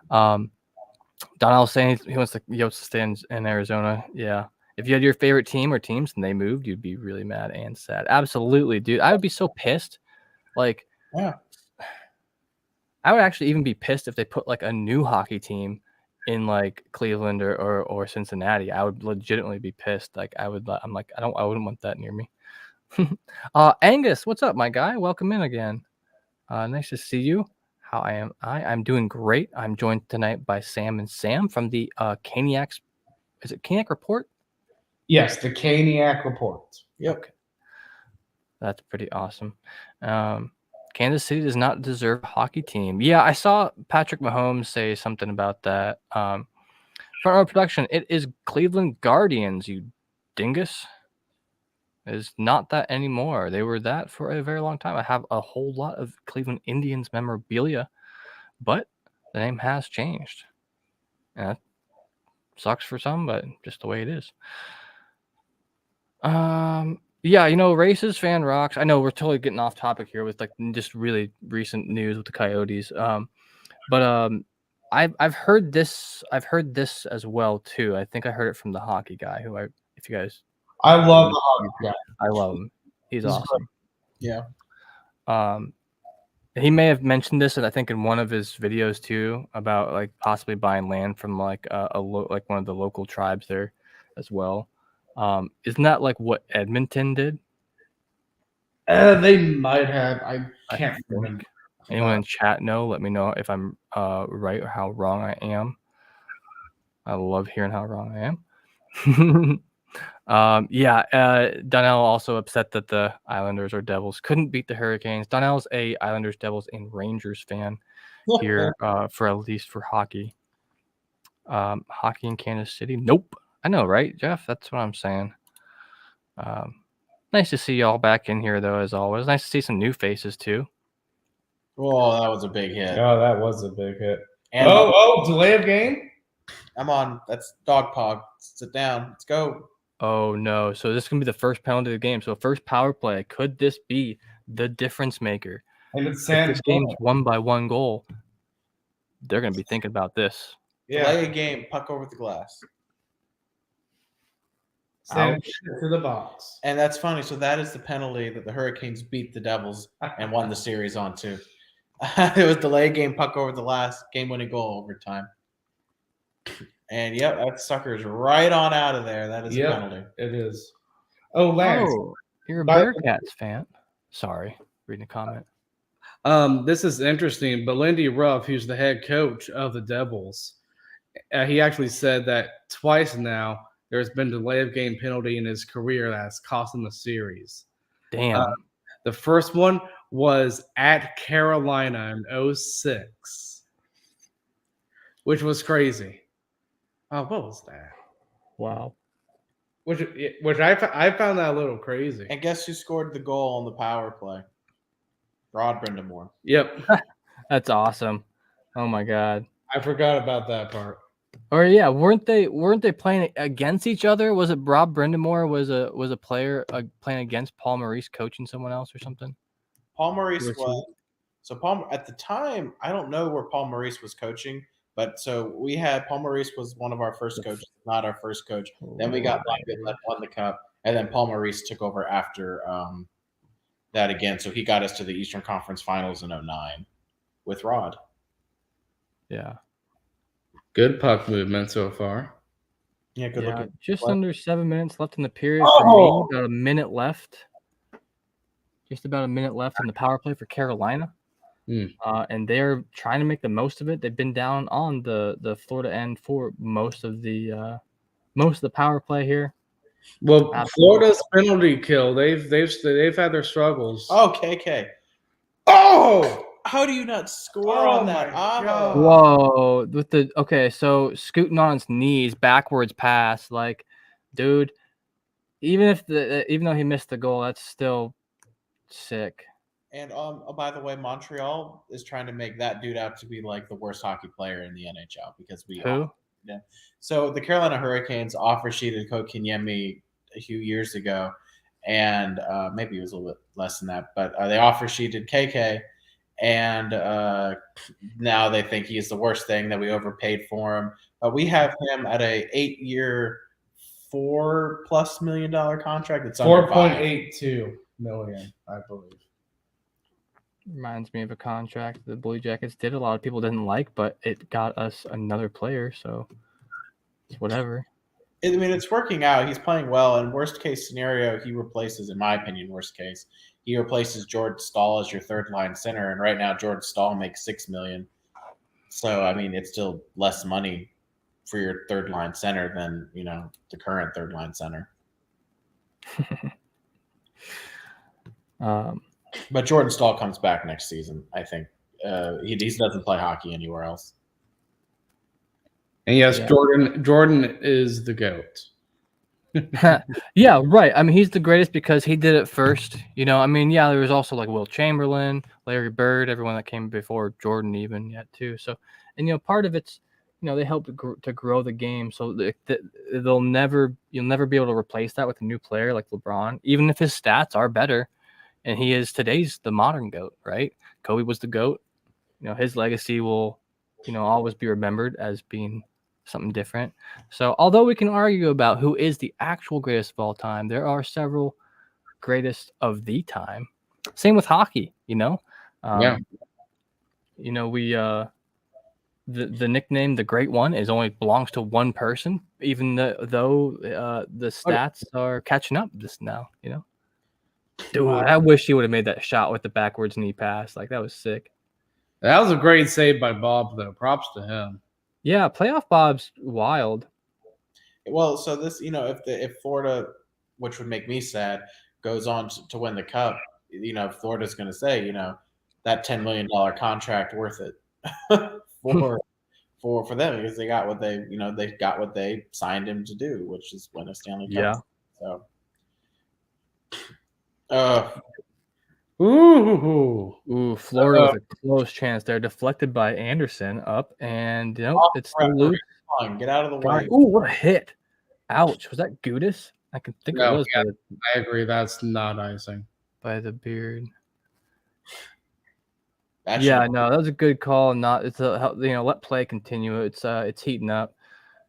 Donnell saying he wants to stay in Arizona. Yeah. If you had your favorite team or teams and they moved, you'd be really mad and sad. Absolutely, dude. I would be so pissed. Like, yeah. I would actually even be pissed if they put like a new hockey team in like Cleveland or Cincinnati. I would legitimately be pissed. Like I wouldn't want that near me. Angus, what's up, my guy? Welcome in again. Nice to see you. How I am? I'm doing great. I'm joined tonight by Sam and Sam from the Caniacs. Is it Caniac Report? Yes, the Caniac Report. Yep. Okay. That's pretty awesome. Kansas City does not deserve a hockey team. Yeah, I saw Patrick Mahomes say something about that. Front row production, it is Cleveland Guardians, you dingus. It is not that anymore. They were that for a very long time. I have a whole lot of Cleveland Indians memorabilia, but the name has changed. And that sucks for some, but just the way it is. Yeah, races fan rocks. I know we're totally getting off topic here with like just really recent news with the Coyotes. But I've heard this as well too. I think I heard it from the hockey guy if you guys I love the hockey guy. I love him. He's awesome. Great. Yeah. He may have mentioned this, and I think in one of his videos too, about like possibly buying land from like like one of the local tribes there as well. Isn't that like what Edmonton did? They might have. I can't remember. Anyone in chat know? Let me know if I'm right or how wrong I am. I love hearing how wrong I am. Donnell also upset that the Islanders or Devils couldn't beat the Hurricanes. Donnell's a Islanders, Devils, and Rangers fan here for at least for hockey. Hockey in Kansas City? Nope. I know, right, Jeff? That's what I'm saying. Nice to see y'all back in here, though, as always. Nice to see some new faces, too. Oh, that was a big hit. Oh, that was a big hit. And delay of game? I'm on. That's Dog Pog. Sit down. Let's go. Oh, no. So this is going to be the first penalty of the game. So first power play. Could this be the difference maker? And it's if this game's won by one goal, they're going to be thinking about this. Delay a game. Puck over the glass. Send it to the box. And that's funny. So that is the penalty that the Hurricanes beat the Devils and won the series on too. It was delay game, puck over the last game-winning goal overtime. And yep, that sucker's right on out of there. That is a penalty. It is. Oh, Lance. Oh, you're a Bearcats fan. Sorry, reading a comment. This is interesting. But Lindy Ruff, who's the head coach of the Devils, he actually said that twice now there's been delay of game penalty in his career that's cost him the series. Damn. The first one was at Carolina in 2006, which was crazy. Oh, what was that? Wow. Which I found that a little crazy. And guess who scored the goal on the power play? Rod Brindamore. Yep. That's awesome. Oh, my God. I forgot about that part. Or yeah, weren't they playing against each other? Was it Rob Brindamore was a player playing against Paul Maurice coaching someone else or something? Paul Maurice Was he- was so Paul at the time. I don't know where Paul Maurice was coaching, but so we had Paul Maurice was one of our first coaches, not our first coach. Then we got Blackwood that won the cup, and then Paul Maurice took over after that again. So he got us to the Eastern Conference Finals in 09 with Rod. Yeah. Good puck movement so far. Yeah, good looking. Just play. under 7 minutes left in the period for me. About a minute left. Just about a minute left in the power play for Carolina. And they're trying to make the most of it. They've been down on the Florida end for most of the power play here. Well, Absolutely. Florida's penalty kill. They've had their struggles. Oh, KK. Oh! How do you not score Oh on that? my God. Whoa! So scooting on his knees, backwards pass, like, dude. Even though he missed the goal, that's still sick. And oh, by the way, Montreal is trying to make that dude out to be like the worst hockey player in the NHL because we Who? Yeah. So the Carolina Hurricanes offer sheeted Kotkaniemi a few years ago, and maybe it was a little bit less than that, but they offer sheeted KK, and now they think he is the worst thing that we overpaid for him. We have him at a 8-year, $4+ million contract. It's under 4.82 million, I believe. Reminds me of a contract the Blue Jackets did. A lot of people didn't like, but it got us another player, so it's whatever. I mean, it's working out. He's playing well. And worst case scenario, he replaces, in my opinion, worst case, he replaces Jordan Stahl as your third line center. And right now, Jordan Stahl makes $6 million. So I mean, it's still less money for your third line center than the current third line center. But Jordan Stahl comes back next season. I think he doesn't play hockey anywhere else. And yes, Jordan is the GOAT. Yeah, right. I mean, he's the greatest because he did it first. I mean, yeah, there was also like Will Chamberlain, Larry Bird, everyone that came before Jordan even yet too. So, and part of it's, they helped to grow the game. So you'll never be able to replace that with a new player like LeBron, even if his stats are better. And he is today's the modern GOAT, right? Kobe was the GOAT. His legacy will, always be remembered as being something different. So although we can argue about who is the actual greatest of all time, there are several greatest of the time. Same with hockey, Yeah. We the nickname the Great One is only belongs to one person, even though the stats are catching up just now, Dude, I wish he would have made that shot with the backwards knee pass. Like, that was sick. That was a great save by Bob, though. Props to him. Yeah, playoff Bob's wild. Well, so this, if Florida, which would make me sad, goes on to win the cup, Florida's going to say, that $10 million contract worth it for them because they got what they signed him to do, which is win a Stanley Cup. Yeah. So. Florida with a close chance there, deflected by Anderson up, and it's still loose. Get out of the way. Ooh, what a hit! Ouch! Was that Gudis? I can think it was. Yeah, I agree. That's not icing by the beard. Yeah, no, that was a good call. Not it's let play continue. It's heating up.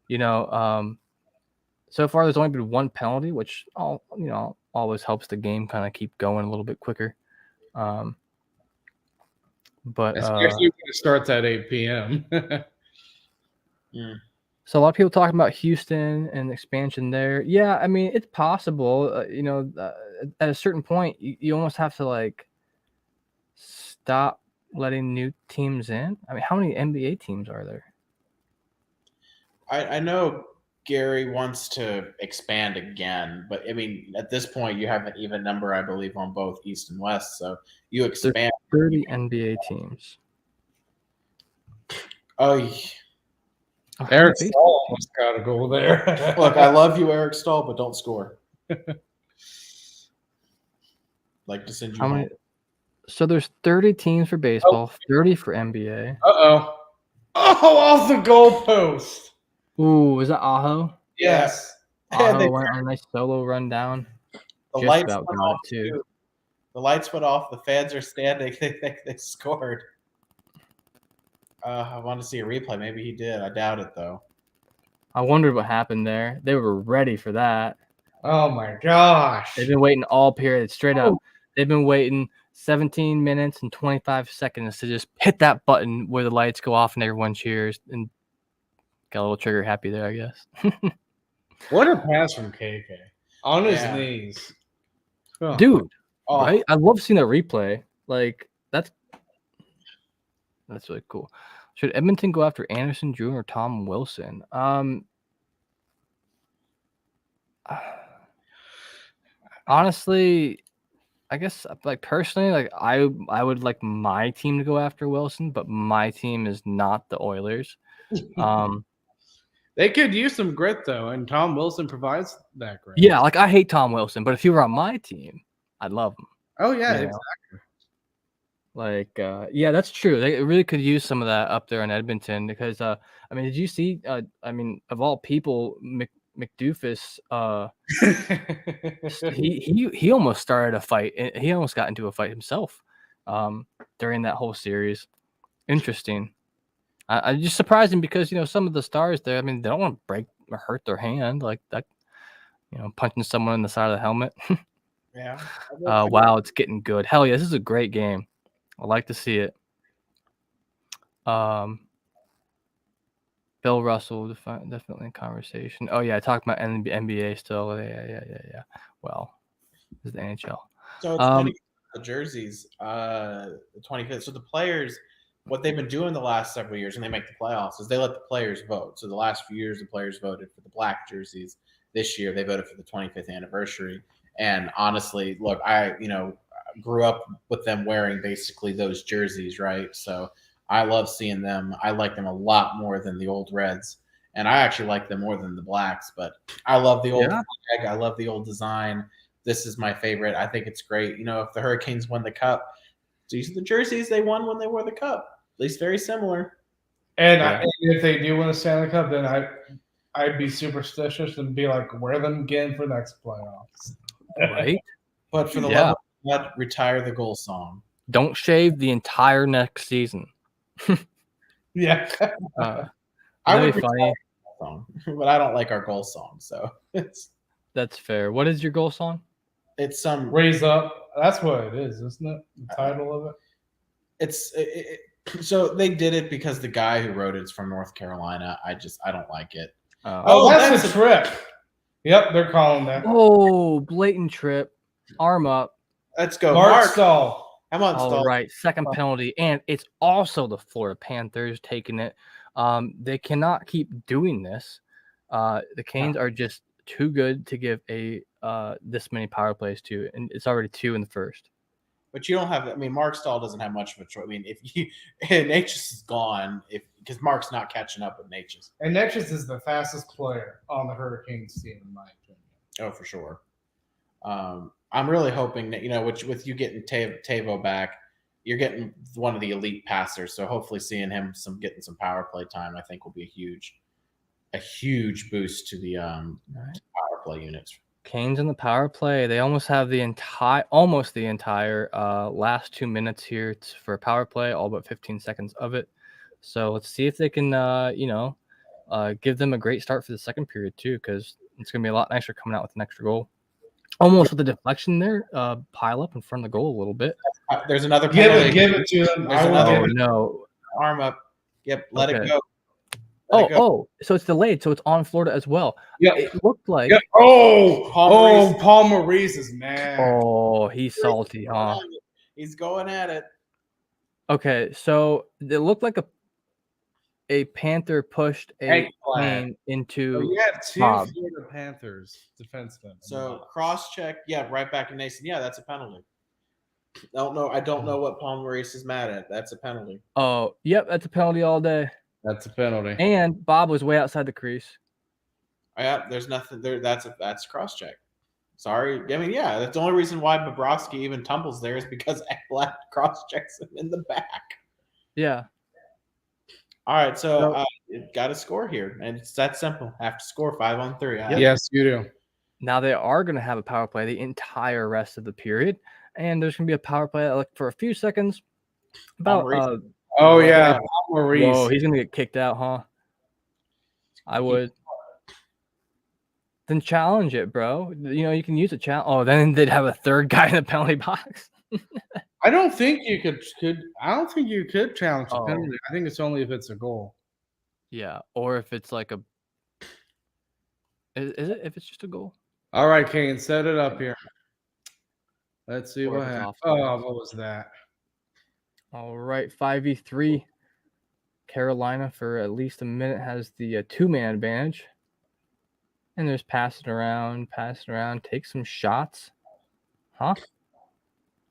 So far there's only been one penalty, which always helps the game kind of keep going a little bit quicker. But especially when it starts at 8 p.m. Yeah. So a lot of people talking about Houston and expansion there. Yeah, I mean it's possible. At a certain point, you almost have to stop letting new teams in. I mean, how many NBA teams are there? I know Gary wants to expand again, but I mean, at this point, you have an even number, I believe, on both East and West. So you expand. There's 30 NBA teams. Eric Stahl almost got a goal there. Look, I love you, Eric Stahl, but don't score. Like to send you home. So there's 30 teams for baseball, 30 for NBA. Oh, off the goalpost. Ooh, was that Aho? Yes. Aho went on a nice solo run down. The Just lights about went got it off too. too. The lights went off. The fans are standing. They think they scored. I want to see a replay. Maybe he did. I doubt it though. I wondered what happened there. They were ready for that. Oh my gosh. They've been waiting all period, straight Oh. up. They've been waiting 17 minutes and 25 seconds to just hit that button where the lights go off and everyone cheers and got a little trigger happy there, I guess. What a pass from KK. On his Yeah. knees. Oh. Dude, Oh, right? I love seeing that replay. Like, that's really cool. Should Edmonton go after Anderson, Drew, or Tom Wilson? Honestly, I guess like personally, like I would like my team to go after Wilson, but my team is not the Oilers. They could use some grit though, and Tom Wilson provides that grit. Yeah, like I hate Tom Wilson, but if he were on my team, I'd love him. Oh yeah, You know? Like, yeah, that's true. They really could use some of that up there in Edmonton because, I mean, did you see? I mean, of all people, McDoofus, he almost started a fight. He almost got into a fight himself, during that whole series. Interesting. I just surprising because some of the stars there. I mean, they don't want to break or hurt their hand like that. Punching someone in the side of the helmet. yeah. Wow, it's getting good. Hell yeah, this is a great game. I like to see it. Bill Russell, definitely in conversation. Oh yeah, I talked about NBA still. Yeah. Well, this is the NHL. So it's funny, the jerseys, the 25th. So the players, what they've been doing the last several years when they make the playoffs is they let the players vote. So the last few years, the players voted for the black jerseys. This year, they voted for the 25th anniversary. And honestly, look, I grew up with them wearing basically those jerseys, right? So I love seeing them. I like them a lot more than the old Reds. And I actually like them more than the Blacks, but I love the old flag. I love the old design. This is my favorite. I think it's great. If the Hurricanes won the cup, these are the jerseys they won when they wore the cup. At least very similar. And if they do win the Stanley Cup, then I'd be superstitious and be like, wear them again for next playoffs. Right? But for the love of God, retire the goal song. Don't shave the entire next season. Yeah. I would be funny. Song, but I don't like our goal song, so that's fair. What is your goal song? It's some Raise Up. That's what it is, isn't it? The title of it. So they did it because the guy who wrote it's from North Carolina. I don't like it. That's a trip. Yep, they're calling that. Oh, blatant trip. Arm up. Let's go. Mark Stahl. I'm on Stahl. All right, second penalty, and it's also the Florida Panthers taking it. They cannot keep doing this. The Canes are just too good to give this many power plays to, and it's already 2 in the first. But you don't have. I mean, Mark Stahl doesn't have much of a choice. I mean, if Natchez is gone, because Mark's not catching up with Natchez. And Natchez is the fastest player on the Hurricanes team, in my opinion. Oh, for sure. I'm really hoping that with you getting Tavo back, you're getting one of the elite passers. So hopefully, seeing him getting some power play time, I think will be a huge boost to the power play units. Canes in the power play. They almost have the entire last 2 minutes here for power play, all but 15 seconds of it. So let's see if they can, give them a great start for the second period too, because it's going to be a lot nicer coming out with an extra goal. Almost with the deflection there, pile up in front of the goal a little bit. There's another penalty. Give it to them. No. Arm up. Yep, let it go. So it's delayed, so it's on Florida as well. Yeah, it looked like. Yeah. Paul Maurice is mad. Oh, he's salty, huh? He's going at it. Okay, so it looked like a Panther pushed a plane into. You had 2 Florida Panthers defensemen. So cross check, right back in Nason. Yeah, that's a penalty. I don't know what Paul Maurice is mad at. That's a penalty. Oh, yep, that's a penalty all day. That's a penalty. And Bob was way outside the crease. Yeah, there's nothing there. That's cross check. Sorry. I mean, that's the only reason why Bobrovsky even tumbles there is because Ekblad cross checks him in the back. Yeah. All right. So got to score here, and it's that simple. Have to score 5-on-3. Yes, you do. Now they are going to have a power play the entire rest of the period, and there's going to be a power play for a few seconds. About Oh Yeah. yeah, Maurice. whoa, he's going to get kicked out, huh? I would. Then challenge it, bro. You know, you can use a challenge. Oh, then they'd have a third guy in the penalty box. I don't think you could. I don't think you could challenge the Oh. penalty. I think it's only if it's a goal. Yeah, or if it's like a. Is it if it's just a goal? All right, Kane, set it up here. Let's see Or what if it's happened. offside. Oh, what was that? All right, 5v3. Carolina for at least a minute has the 2-man advantage. And there's passing around, take some shots. Huh?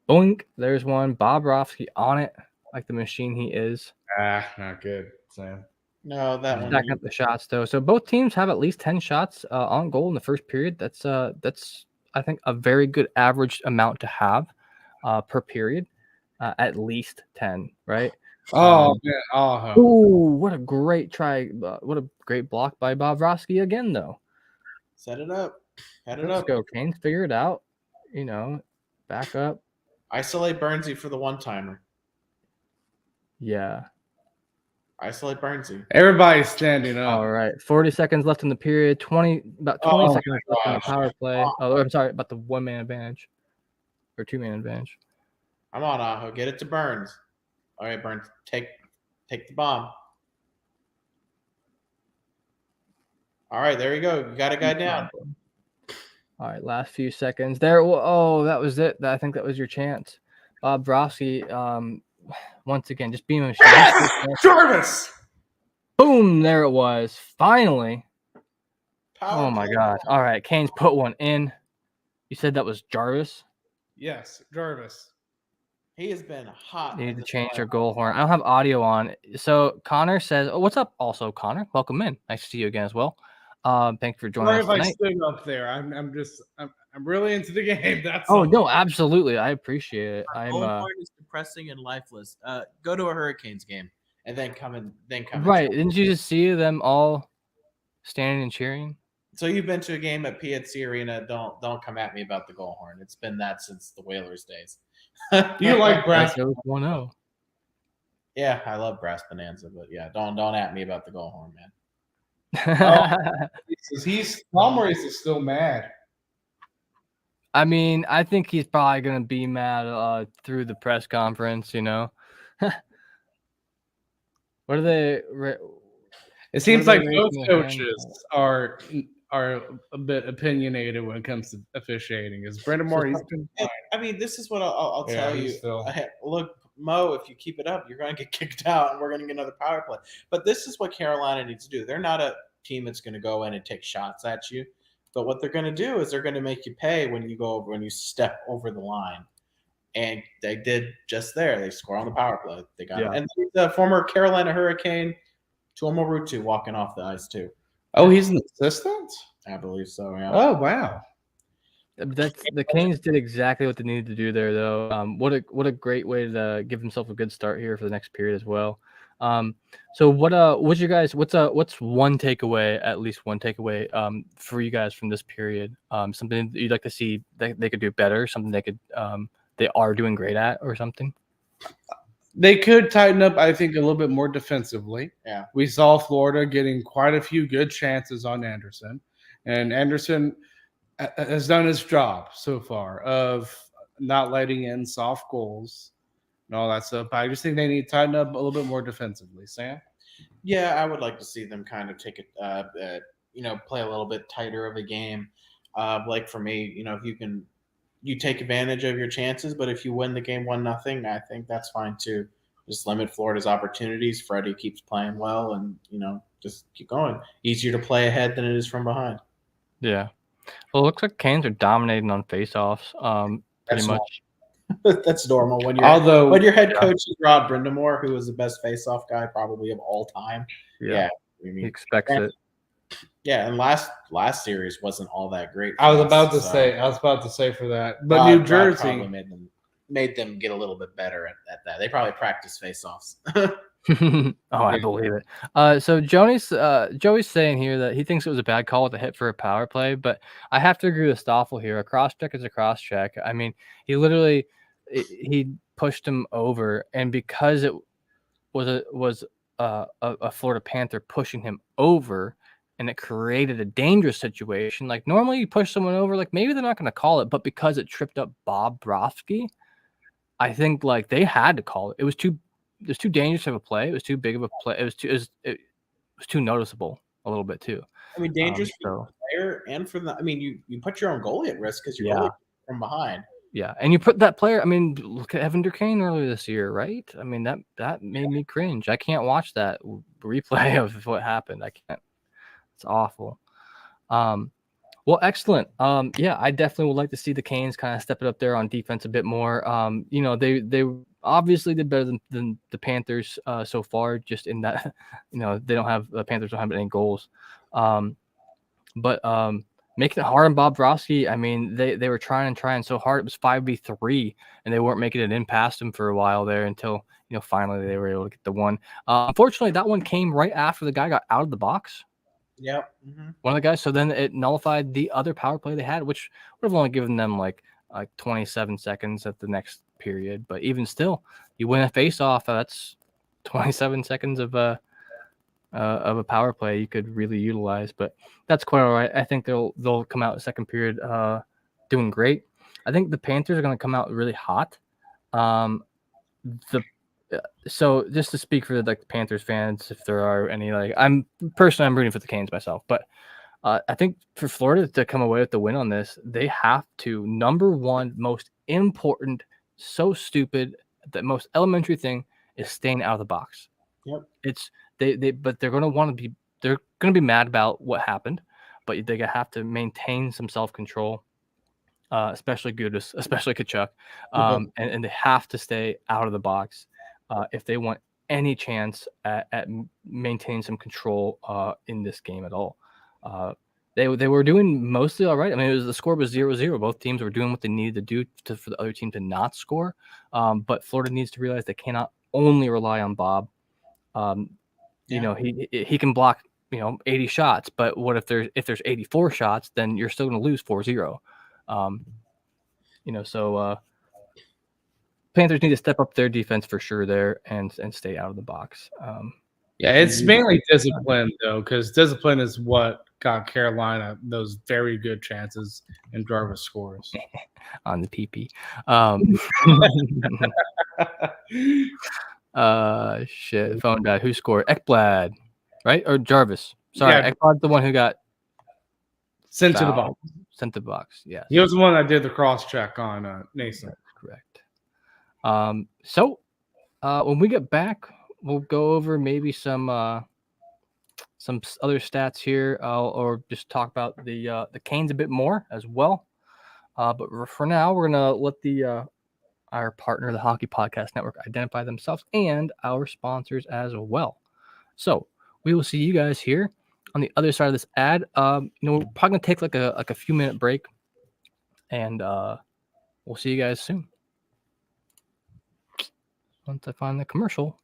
Boink. There's one. Bobrovsky on it like the machine he is. Not good, Sam. No, that one. Stacking up the shots, though. So both teams have at least 10 shots on goal in the first period. That's I think, a very good average amount to have per period. At least 10, right? Oh, man. Ooh, what a great try. What a great block by Bobrovsky again, though. Set it up. Head it Let's up. go, Canes. Figure it out. You know, back up. Isolate Burnsy for the one-timer. Yeah. Isolate Burnsy. Everybody's standing up. All right. 40 seconds left in the period. About 20 Oh, seconds left in the gosh. power play. Oh, I'm sorry, about the 1-man advantage or 2-man advantage. Come on, Aho. Get it to Burns. All right, Burns. Take the bomb. All right, there you go. You got a guy down. All right, last few seconds. There. Oh, that was it. I think that was your chance. Bobrovsky, once again, just being a Yes! Jarvis! Boom, there it was. Finally. Power Oh, my play. God. All right, Canes put one in. You said that was Jarvis? Yes, Jarvis. He has been hot. You need in to this change your playoff. goal horn. I don't have audio on. So Connor says, "Oh, what's up?" Also, Connor, welcome in. Nice to see you again as well. Thanks for joining Sorry us if I tonight. stood up there. I'm really into the game. That's Oh all. no, absolutely. I appreciate it. I'm Goal horn is depressing and lifeless. Go to a Hurricanes game and then come and right. and Didn't you just see them all standing and cheering? So you've been to a game at PNC Arena. Don't come at me about the goal horn. It's been that since the Whalers days. You like brass? It was 1-0. Yeah, I love Brass Bonanza, but yeah, don't at me about the goal horn, man. Paul Maurice is still mad. I mean, I think he's probably gonna be mad through the press conference. You know, what are they? It seems What are like they both raising their hand coaches are a bit opinionated when it comes to officiating. Is Brendan Moore? He's been I mean, this is what I'll Yeah, tell he's you. still- Look, Mo, if you keep it up, you're going to get kicked out, and we're going to get another power play. But this is what Carolina needs to do. They're not a team that's going to go in and take shots at you. But what they're going to do is they're going to make you pay when you step over the line. And they did just there. They score on the power play. They got it. And the former Carolina Hurricane, Tuomo Ruutu, walking off the ice too. Oh, he's an assistant? I believe so, yeah. Oh, wow. The Canes did exactly what they needed to do there, though. What a great way to give himself a good start here for the next period as well. So what's one takeaway, at least one takeaway, for you guys from this period? Something that you'd like to see that they could do better, something they are doing great at, or something. They could tighten up, I think, a little bit more defensively. Yeah. We saw Florida getting quite a few good chances on Anderson, and Anderson has done his job so far of not letting in soft goals and all that stuff. I just think they need to tighten up a little bit more defensively. Sam? Yeah, I would like to see them kind of take it, play a little bit tighter of a game. Like for me, if you take advantage of your chances, but if you win the game 1-0, I think that's fine too. Just limit Florida's opportunities. Freddie keeps playing well, and just keep going. Easier to play ahead than it is from behind. Yeah. Well, it looks like Canes are dominating on faceoffs. Pretty That's much. That's normal when your head coach is Rod Brindamore, who is the best face-off guy probably of all time. Yeah. I mean, He expects it. Yeah, and last series wasn't all that great. I was about to say for that, but Rod New Jersey probably made them get a little bit better at that. They probably practice face-offs. I believe it. So Joey's saying here that he thinks it was a bad call with a hit for a power play, but I have to agree with Stoffel here. A cross check is a cross check. I mean, he literally he pushed him over, and because it was a Florida Panther pushing him over, and it created a dangerous situation. Like normally you push someone over, like maybe they're not going to call it, but because it tripped up Bob Brofsky, I think like they had to call it. It was too dangerous of a play. It was too big of a play. It was too noticeable a little bit too. I mean, dangerous for the player and for the. I mean, you put your own goalie at risk because your goalie from behind. Yeah, and you put that player. I mean, look at Evander Kane earlier this year, right? I mean that made me cringe. I can't watch that replay of what happened. I can't. It's awful. Well, excellent. Yeah, I definitely would like to see the Canes kind of step it up there on defense a bit more. They obviously did better than the Panthers so far, just in that, the Panthers don't have any goals. But making it hard on Bob Brofsky, I mean, they were trying so hard. It was 5v3, and they weren't making it in past him for a while there until, finally they were able to get the one. Unfortunately, that one came right after the guy got out of the box. Yep. Mm-hmm. One of the guys. So then it nullified the other power play they had, which would have only given them like 27 seconds at the next period. But even still, you win a face-off. That's 27 seconds of a power play you could really utilize. But that's quite all right. I think they'll come out second period doing great. I think the Panthers are going to come out really hot. So just to speak for the Panthers fans, if there are any, I'm rooting for the Canes myself, but I think for Florida to come away with the win on this, they have to, number one, most important, so stupid, the most elementary thing is staying out of the box. Yep. It's but they're going to be mad about what happened, but they have to maintain some self-control. Especially Gudis, especially Kachuk, and they have to stay out of the box if they want any chance at maintaining some control in this game at all. They were doing mostly all right. I mean, the score was 0-0. Both teams were doing what they needed to do for the other team to not score. But Florida needs to realize they cannot only rely on Bob. He can block 80 shots, but what if there's 84 shots? Then you're still going to lose 4-0. So Panthers need to step up their defense for sure there and stay out of the box. It's mainly discipline though, because discipline is what got Carolina those very good chances and Jarvis scores on the PP. Shit, phone died. Who scored? Ekblad, right? Or Jarvis? Sorry, Ekblad's the one who got sent to the box. Sent to the box. Yeah, he was the one that did the cross check on Nason. That's correct. So when we get back, we'll go over maybe some other stats here, or just talk about the Canes a bit more as well. But for now, we're gonna let our partner, the Hockey Podcast Network, identify themselves and our sponsors as well. So we will see you guys here on the other side of this ad. We're probably gonna take like a few minute break, and we'll see you guys soon. Once I find the commercial.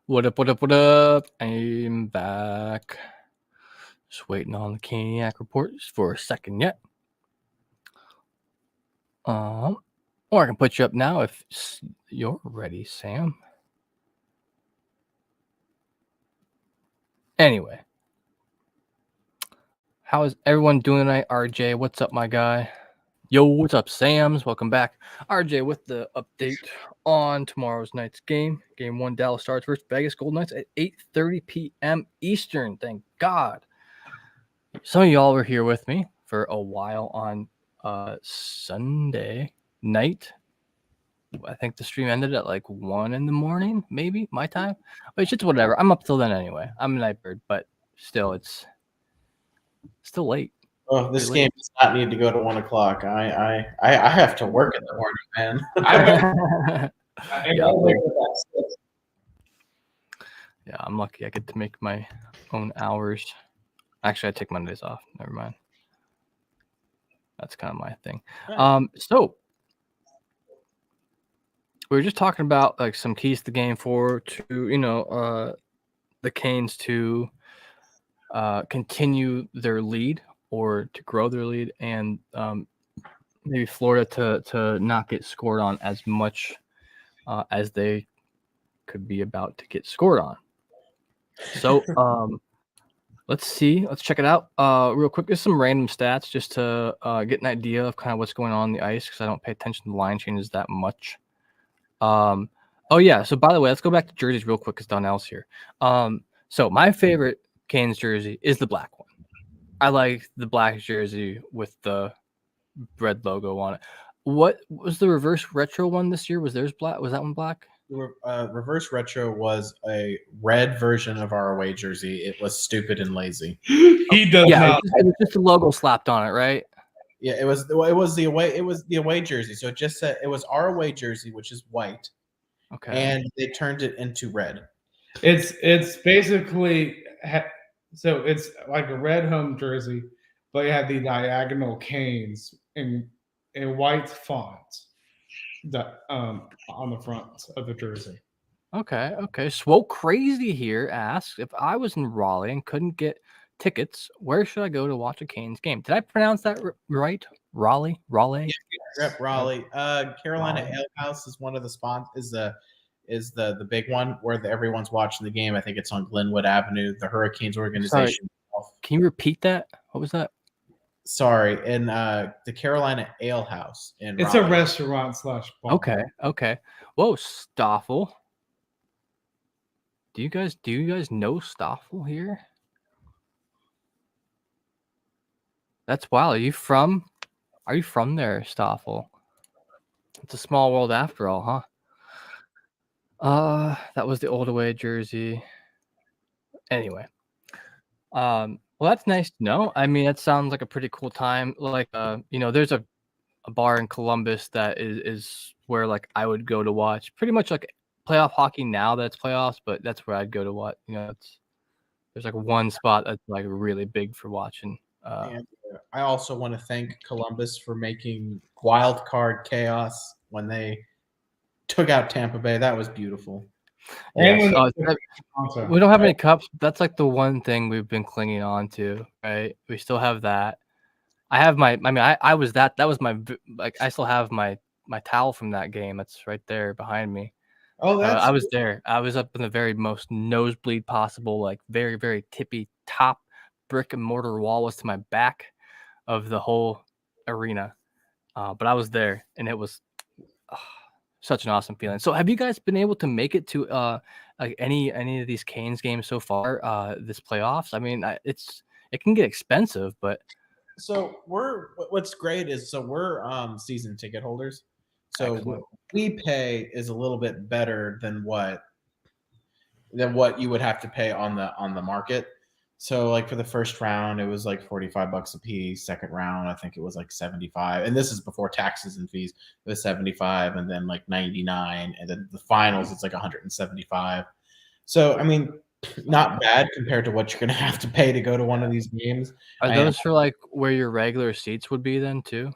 What up, what up, what up? I'm back. Just waiting on the Caniac report for a second yet. Or I can put you up now if you're ready, Sam. Anyway. How is everyone doing tonight? RJ, what's up, my guy? Yo, what's up, Sams? Welcome back. RJ with the update on tomorrow's night's game. Game 1, Dallas Stars versus Vegas Golden Knights at 8:30 p.m. Eastern. Thank God. Some of y'all were here with me for a while on Sunday night. I think the stream ended at like 1 in the morning, maybe, my time. But it's just whatever. I'm up till then anyway. I'm a night bird, but still, it's still late. Oh, this game does not need to go to 1 o'clock. I have to work in the morning, man. Yeah, I'm lucky. I get to make my own hours. Actually, I take Mondays off. Never mind. That's kind of my thing. So we were just talking about like some keys to the game to the Canes to continue their lead or to grow their lead, and maybe Florida to not get scored on as much as they could be about to get scored on. So let's see. Let's check it out real quick. There's some random stats just to get an idea of kind of what's going on the ice, because I don't pay attention to the line changes that much. Oh, yeah. So, by the way, let's go back to jerseys real quick because Donnell's here. So my favorite Canes jersey is the black one. I like the black jersey with the red logo on it. What was the reverse retro one this year? Was theirs black? Was that one black? Reverse retro was a red version of our away jersey. It was stupid and lazy. He does not. It was just a logo slapped on it, right? Yeah, it was the away jersey. So it just said it was our away jersey, which is white. Okay. And they turned it into red. It's basically so it's like a red home jersey, but you have the diagonal Canes in white font that on the front of the jersey. Okay. Swoke Crazy here asks, if I was in Raleigh and couldn't get tickets, where should I go to watch a Canes game? Did I pronounce that right? Raleigh? Yeah, Raleigh. Carolina Ale House is one of the is the big one where everyone's watching the game. I think it's on Glenwood Avenue, the Hurricanes organization. Sorry. Can you repeat that? What was that? Sorry, in the Carolina Ale House in It's Raleigh. a restaurant / bar. Okay. Whoa, Stoffel. Do you guys know Stoffel here? That's wild. Are you from there, Stoffel? It's a small world after all, huh? That was the old away jersey. Anyway. Well, that's nice to know. I mean, that sounds like a pretty cool time. Like, there's a bar in Columbus that is where like I would go to watch pretty much like playoff hockey now that it's playoffs, but that's where I'd go to watch. There's like one spot that's like really big for watching. And I also want to thank Columbus for making wild card chaos when they took out Tampa Bay. That was beautiful. Yeah, we don't have any cups. That's like the one thing we've been clinging on to, right? We still have that. I have I was that was my, like, I still have my towel from that game. That's right there behind me. Oh, I was there. I was up in the very most nosebleed possible, like very, very tippy top brick and mortar wall was to my back of the whole arena. But I was there, and it was such an awesome feeling. So have you guys been able to make it to like any of these Canes games so far this playoffs? I mean, it can get expensive, but so what's great is we're season ticket holders. So Excellent. what we pay is a little bit better than what you would have to pay on the market. So like for the first round, it was like $45 a piece. Second round, I think it was like 75. And this is before taxes and fees. It was 75 and then like 99. And then the finals, it's like 175. So, I mean, not bad compared to what you're going to have to pay to go to one of these games. Are those for like where your regular seats would be then too?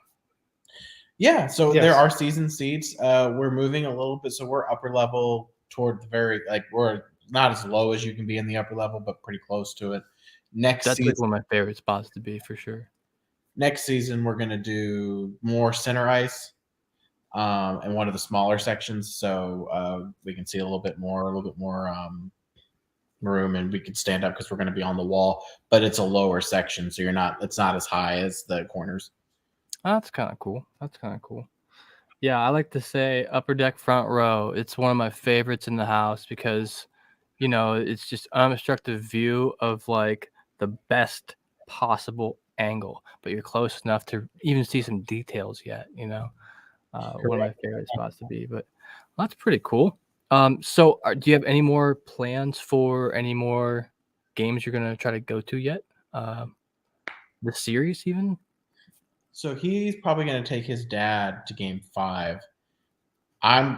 Yeah. So Yes. There are season seats. We're moving a little bit. So we're upper level toward the very, like we're not as low as you can be in the upper level, but pretty close to it. Next That's season, like one of my favorite spots to be for sure. next season we're gonna do more center ice, in one of the smaller sections, so we can see a little bit more room, and we can stand up because we're going to be on the wall. But it's a lower section, so it's not as high as the corners. That's kind of cool. Yeah, I like to say upper deck front row. It's one of my favorites in the house because, it's just unobstructed view of like the best possible angle, but you're close enough to even see some details yet, one of my favorite spots to be. But that's pretty cool. So do you have any more plans for any more games you're gonna try to go to yet? The series even? So he's probably going to take his dad to Game 5.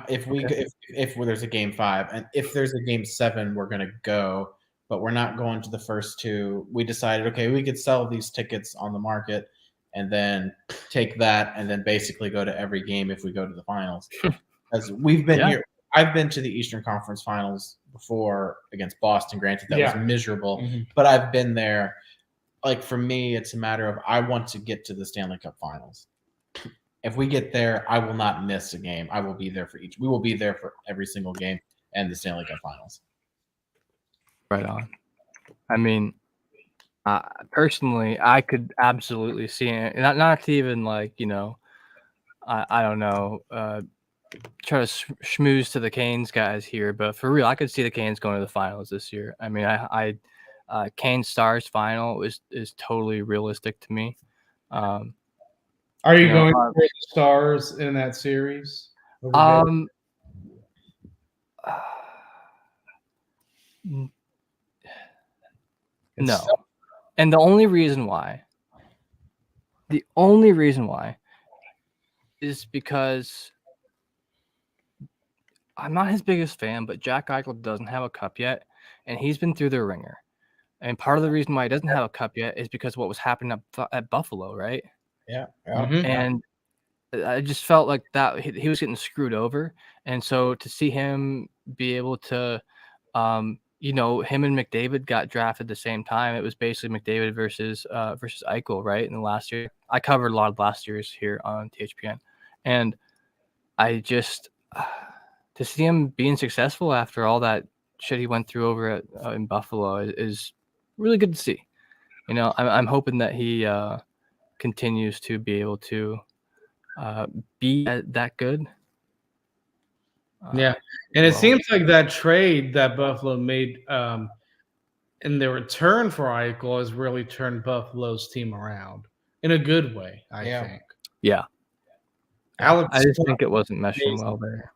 If there's a Game 5, and if there's a Game 7, we're going to go, but we're not going to the first two. We decided, okay, we could sell these tickets on the market and then take that and then basically go to every game if we go to the finals. Because we've been here. I've been to the Eastern Conference Finals before against Boston. Granted, that was miserable, but I've been there. Like, for me, it's a matter of I want to get to the Stanley Cup Finals. If we get there, I will not miss a game. I will be there for each. We will be there for every single game and the Stanley Cup Finals. Right on. I mean, personally, I could absolutely see it. Not to even like, I don't know, try to schmooze to the Canes guys here, but for real, I could see the Canes going to the finals this year. I mean, Canes Stars final is totally realistic to me. Are you going for the Stars in that series? No. And the only reason why is because I'm not his biggest fan, but Jack Eichel doesn't have a cup yet, and he's been through the ringer. And part of the reason why he doesn't have a cup yet is because of what was happening at Buffalo, right? Yeah. And I just felt like that he was getting screwed over. And so to see him be able to, him and McDavid got drafted at the same time. It was basically McDavid versus Eichel, right? In the last year, I covered a lot of last year's here on THPN, and I just to see him being successful after all that shit he went through over in Buffalo is really good to see. I'm hoping that he continues to be able to be that good. And it seems like that trade that Buffalo made in the return for Eichel has really turned Buffalo's team around in a good way, I think. Yeah. Alex, I just think it wasn't meshing well there.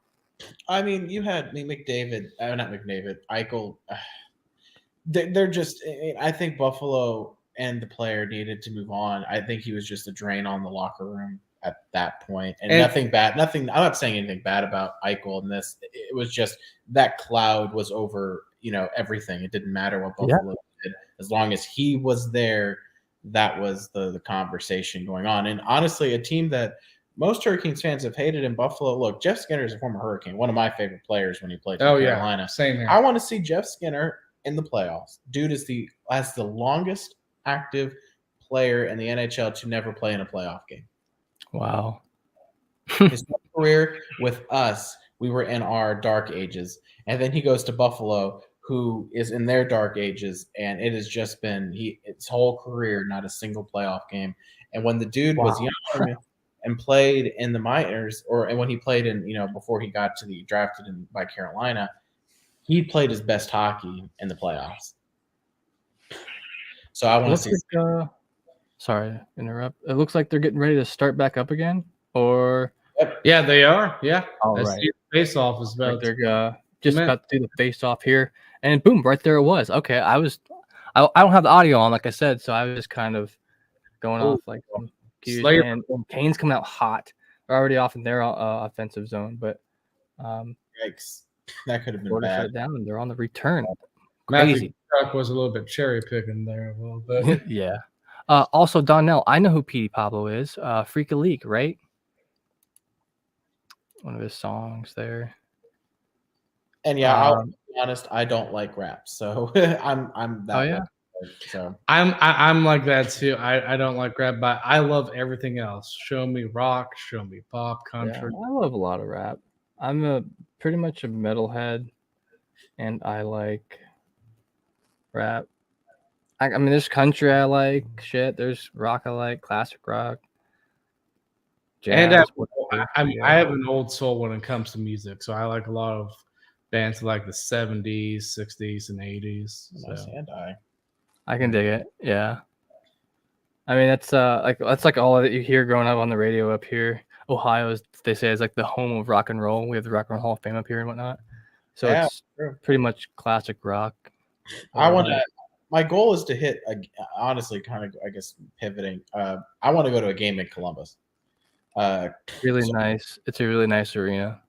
I mean, you had Eichel. They're just. I think Buffalo and the player needed to move on. I think he was just a drain on the locker room at that point, and nothing bad. Nothing. I'm not saying anything bad about Eichel in this. It was just that cloud was over. Everything. It didn't matter what Buffalo did, as long as he was there. That was the conversation going on. And honestly, a team that most Hurricanes fans have hated in Buffalo. Look, Jeff Skinner is a former Hurricane, one of my favorite players when he played for Carolina. Same here. I want to see Jeff Skinner in the playoffs. Dude has the longest active player in the NHL to never play in a playoff game. Wow. His career with us, we were in our dark ages. And then he goes to Buffalo, who is in their dark ages, and it has just been his whole career, not a single playoff game. And when the dude was young and played in the minors, and when he played in, before he got to the drafted by Carolina, he played his best hockey in the playoffs. So I want to see. Sorry to interrupt. It looks like they're getting ready to start back up again, or yeah, they are. Yeah, all right. Face off is about. They're just about to do the face off here, and boom, right there it was. Okay, I don't have the audio on, like I said, so I was just kind of going off like some cues. And Canes coming out hot. They're already off in their offensive zone, but yikes. That could have been bad. Shut down, and they're on the return. Crazy. Truck was a little bit cherry picking there a little bit. Yeah. Also, Donnell, I know who Petey Pablo is. Freak a Leak, right? One of his songs there. And be honest, I don't like rap, so I'm that Oh, yeah? way. So I'm like that too. I don't like rap, but I love everything else. Show me rock, show me pop, Yeah, country. I love a lot of rap. I'm pretty much a metalhead, and I like rap. I mean, there's country I like, shit. There's rock I like, classic rock, And jazz, whatever. I have an old soul when it comes to music, so I like a lot of bands like the 70s, 60s, and 80s. nice So. and I can dig it. Yeah. I mean, that's like all that you hear growing up on the radio up here. Ohio is, they say, is like the home of rock and roll. We have the Rock and Roll Hall of Fame up here and whatnot. So Yeah, it's true. pretty much classic rock. I want to. My goal is to hit. Honestly, kind of, I guess, pivoting. I want to go to a game in Columbus. Really nice. It's a really nice arena.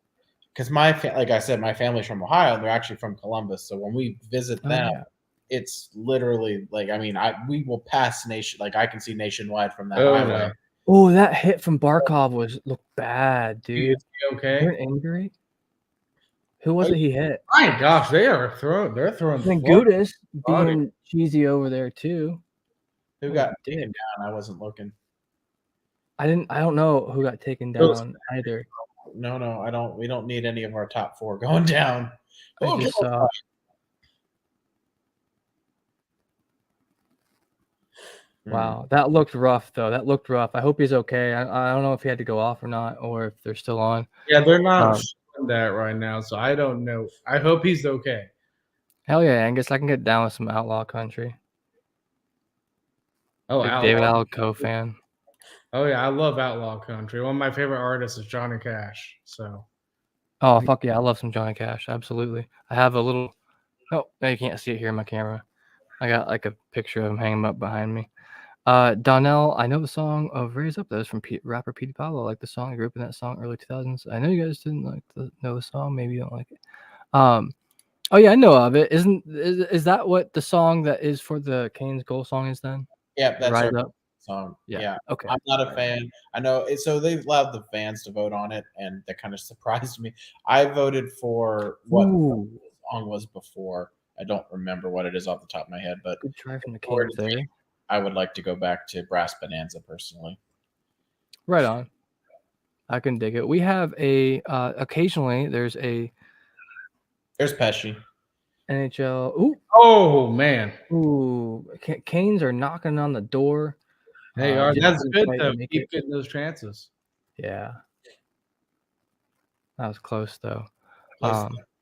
Because like I said, my family's from Ohio. And they're actually from Columbus. So when we visit them, it's literally like, I mean, we will pass nation. Like I can see nationwide from that highway. No. Oh, that hit from Barkov looked bad, dude. Is he okay? Is there an injury? Who was it he hit? My gosh, they're throwing. And Gudis being cheesy over there too. Who got taken down? I wasn't looking. I don't know who got taken down either. No, I don't. We don't need any of our top 4 going down. I just saw. Wow, that looked rough though. That looked rough. I hope he's okay. I don't know if he had to go off or not, or if they're still on. Yeah, they're not showing that right now, so I don't know. I hope he's okay. Hell yeah, Angus! I can get down with some outlaw country. Oh, Big David Alco fan. Oh yeah, I love outlaw country. One of my favorite artists is Johnny Cash. So. Oh fuck yeah, I love some Johnny Cash. Absolutely. I have a little. Oh, no, you can't see it here in my camera. I got like a picture of him hanging up behind me. Donnell, I know the song of Raise Up. That was from rapper Petey Pablo. I like the song. I grew up in that song early 2000s. I know you guys didn't know the song. Maybe you don't like it. Oh yeah, I know of it. Is that what the song that is for the Canes goal song is then? Yeah, that's Rise our Up song. Yeah. Okay. I'm not a fan. I know. So they've allowed the fans to vote on it, and that kind of surprised me. I voted for what the song was before. I don't remember what it is off the top of my head, but good try from the Canes there. I would like to go back to Brass Bonanza personally. Right on. I can dig it. We have a occasionally there's Pesci. NHL. Ooh. Oh man. Ooh. Canes are knocking on the door. Hey, that's good though. Keep getting those chances. Yeah. That was close though.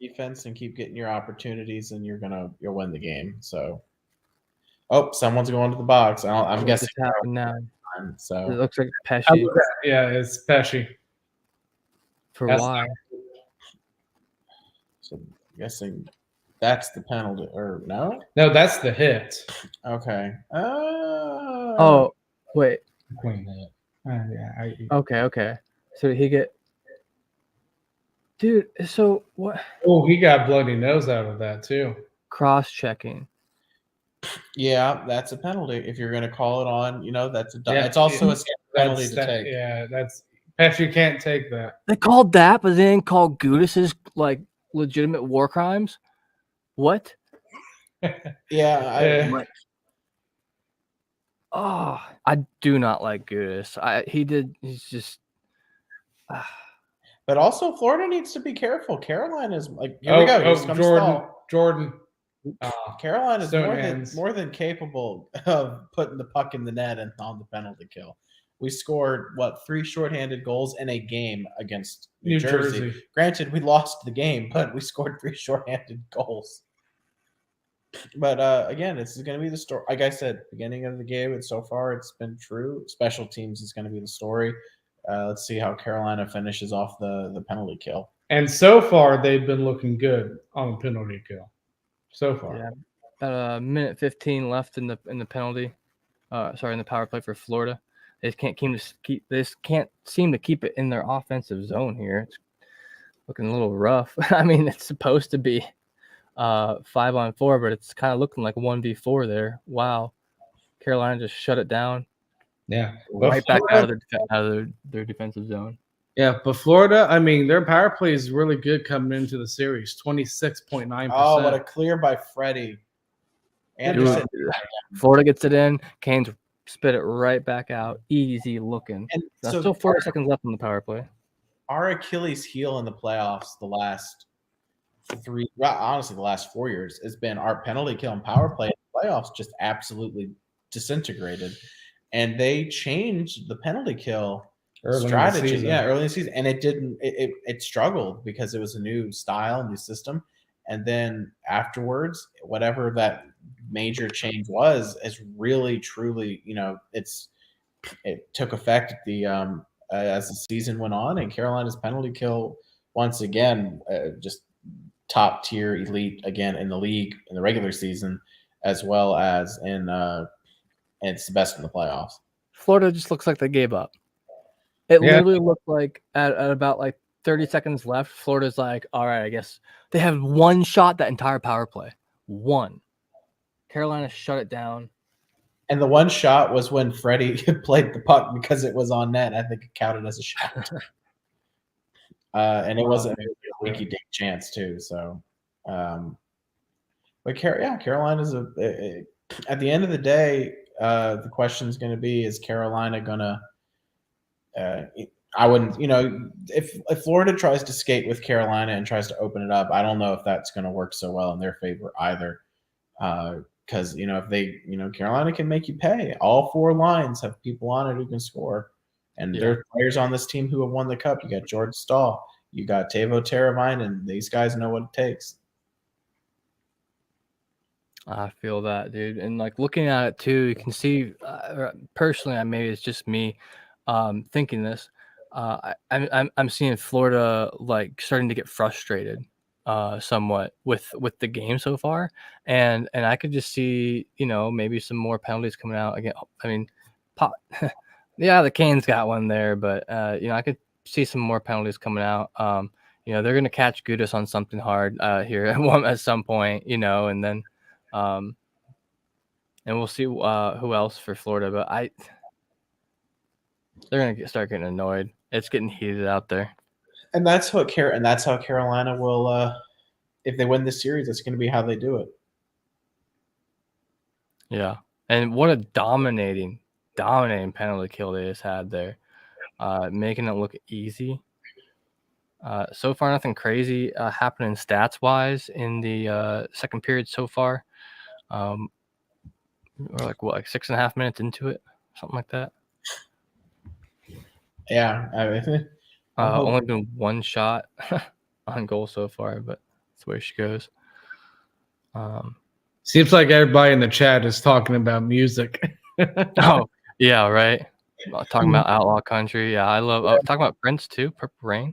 Defense and keep getting your opportunities, and you'll win the game. So. Oh, someone's going to the box. I'm guessing now. So it looks like Pesci. Yeah, it's Pesci. Why? So I'm guessing that's the penalty, or no? No, that's the hit. Okay. Oh, wait. Clean hit. Yeah. Okay. So he get. Dude, so what? Oh, he got bloody nose out of that too. Cross-checking. Yeah, that's a penalty. If you're going to call it on, that's it's also a penalty to take. Yeah, that's Pesci can't take that. They called that, but they didn't call Gudis's like legitimate war crimes. What? Yeah. I do not like Gudis. He's just. But also, Florida needs to be careful. Carolina is like, here we go. Jordan. Carolina is more than capable of putting the puck in the net and on the penalty kill. We scored 3 shorthanded goals in a game against New Jersey. Granted, we lost the game, but we scored 3 shorthanded goals. But again, this is going to be the story. Like I said, beginning of the game, and so far it's been true. Special teams is going to be the story. Let's see how Carolina finishes off the penalty kill. And so far, they've been looking good on the penalty kill. So far, yeah. About a minute 15 left in the penalty. In the power play for Florida. They can't seem to keep it in their offensive zone here. It's looking a little rough. I mean, it's supposed to be 5-on-4, but it's kind of looking like 1v4 there. Wow, Carolina just shut it down. Yeah, right back out of their defensive zone. Yeah, but Florida, I mean, their power play is really good coming into the series, 26.9%. Oh, what a clear by Freddie. Anderson. Florida gets it in. Canes spit it right back out. Easy looking. And That's so still 40 seconds left on the power play. our Achilles heel in the playoffs the last honestly, the last 4 years has been our penalty kill and power play in the playoffs just absolutely disintegrated. And they changed the penalty kill strategy, early in the season, and it struggled because it was a new style, new system, and then afterwards, whatever that major change was, is really truly, it took effect at the as the season went on, and Carolina's penalty kill once again just top tier elite again in the league in the regular season, as well as in it's the best in the playoffs. Florida just looks like they gave up. It literally looked like at about like 30 seconds left, Florida's like, all right, I guess they have one shot that entire power play. One. Carolina shut it down. And the one shot was when Freddie played the puck because it was on net. I think it counted as a shot. And it wasn't a leaky dink chance too. So, but Carolina's at the end of the day, the question is going to be: is Carolina going to? I wouldn't, if Florida tries to skate with Carolina and tries to open it up, I don't know if that's going to work so well in their favor either. Because if they, Carolina can make you pay. All four lines have people on it who can score, and there are players on this team who have won the cup. You got George Stahl, you got Teuvo Teravainen, and these guys know what it takes. I feel that, dude, and like looking at it too, you can see. Personally, maybe it's just me thinking this. I'm seeing Florida like starting to get frustrated. Somewhat with the game so far, and I could just see maybe some more penalties coming out again. I mean, the Canes got one there, but I could see some more penalties coming out. They're gonna catch Gudis on something hard here at some point, and then and we'll see who else for Florida. But they're gonna start getting annoyed. It's getting heated out there. And that's how Carolina will, if they win this series, that's going to be how they do it. Yeah, and what a dominating penalty kill they just had there, making it look easy. So far, nothing crazy happening stats-wise in the second period so far. We're like 6.5 minutes into it, something like that. Yeah, only been one shot on goal so far, but that's where she goes. Seems like everybody in the chat is talking about music. Oh, yeah, right. Talking about Outlaw Country. Yeah, I love talking about Prince too. Purple Rain.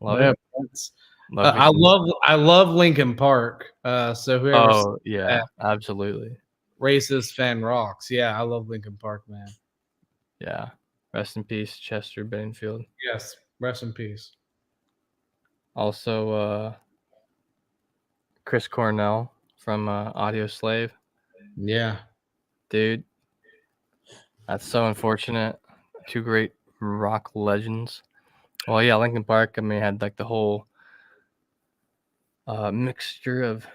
Love it. Prince. I love Linkin Park. So whoever absolutely. Racist fan rocks. Yeah, I love Linkin Park, man. Yeah. Rest in peace, Chester Benningfield. Yes, rest in peace. Also, Chris Cornell from Audio Slave. Yeah. Dude, that's so unfortunate. Two great rock legends. Well, yeah, Linkin Park, had like the whole mixture of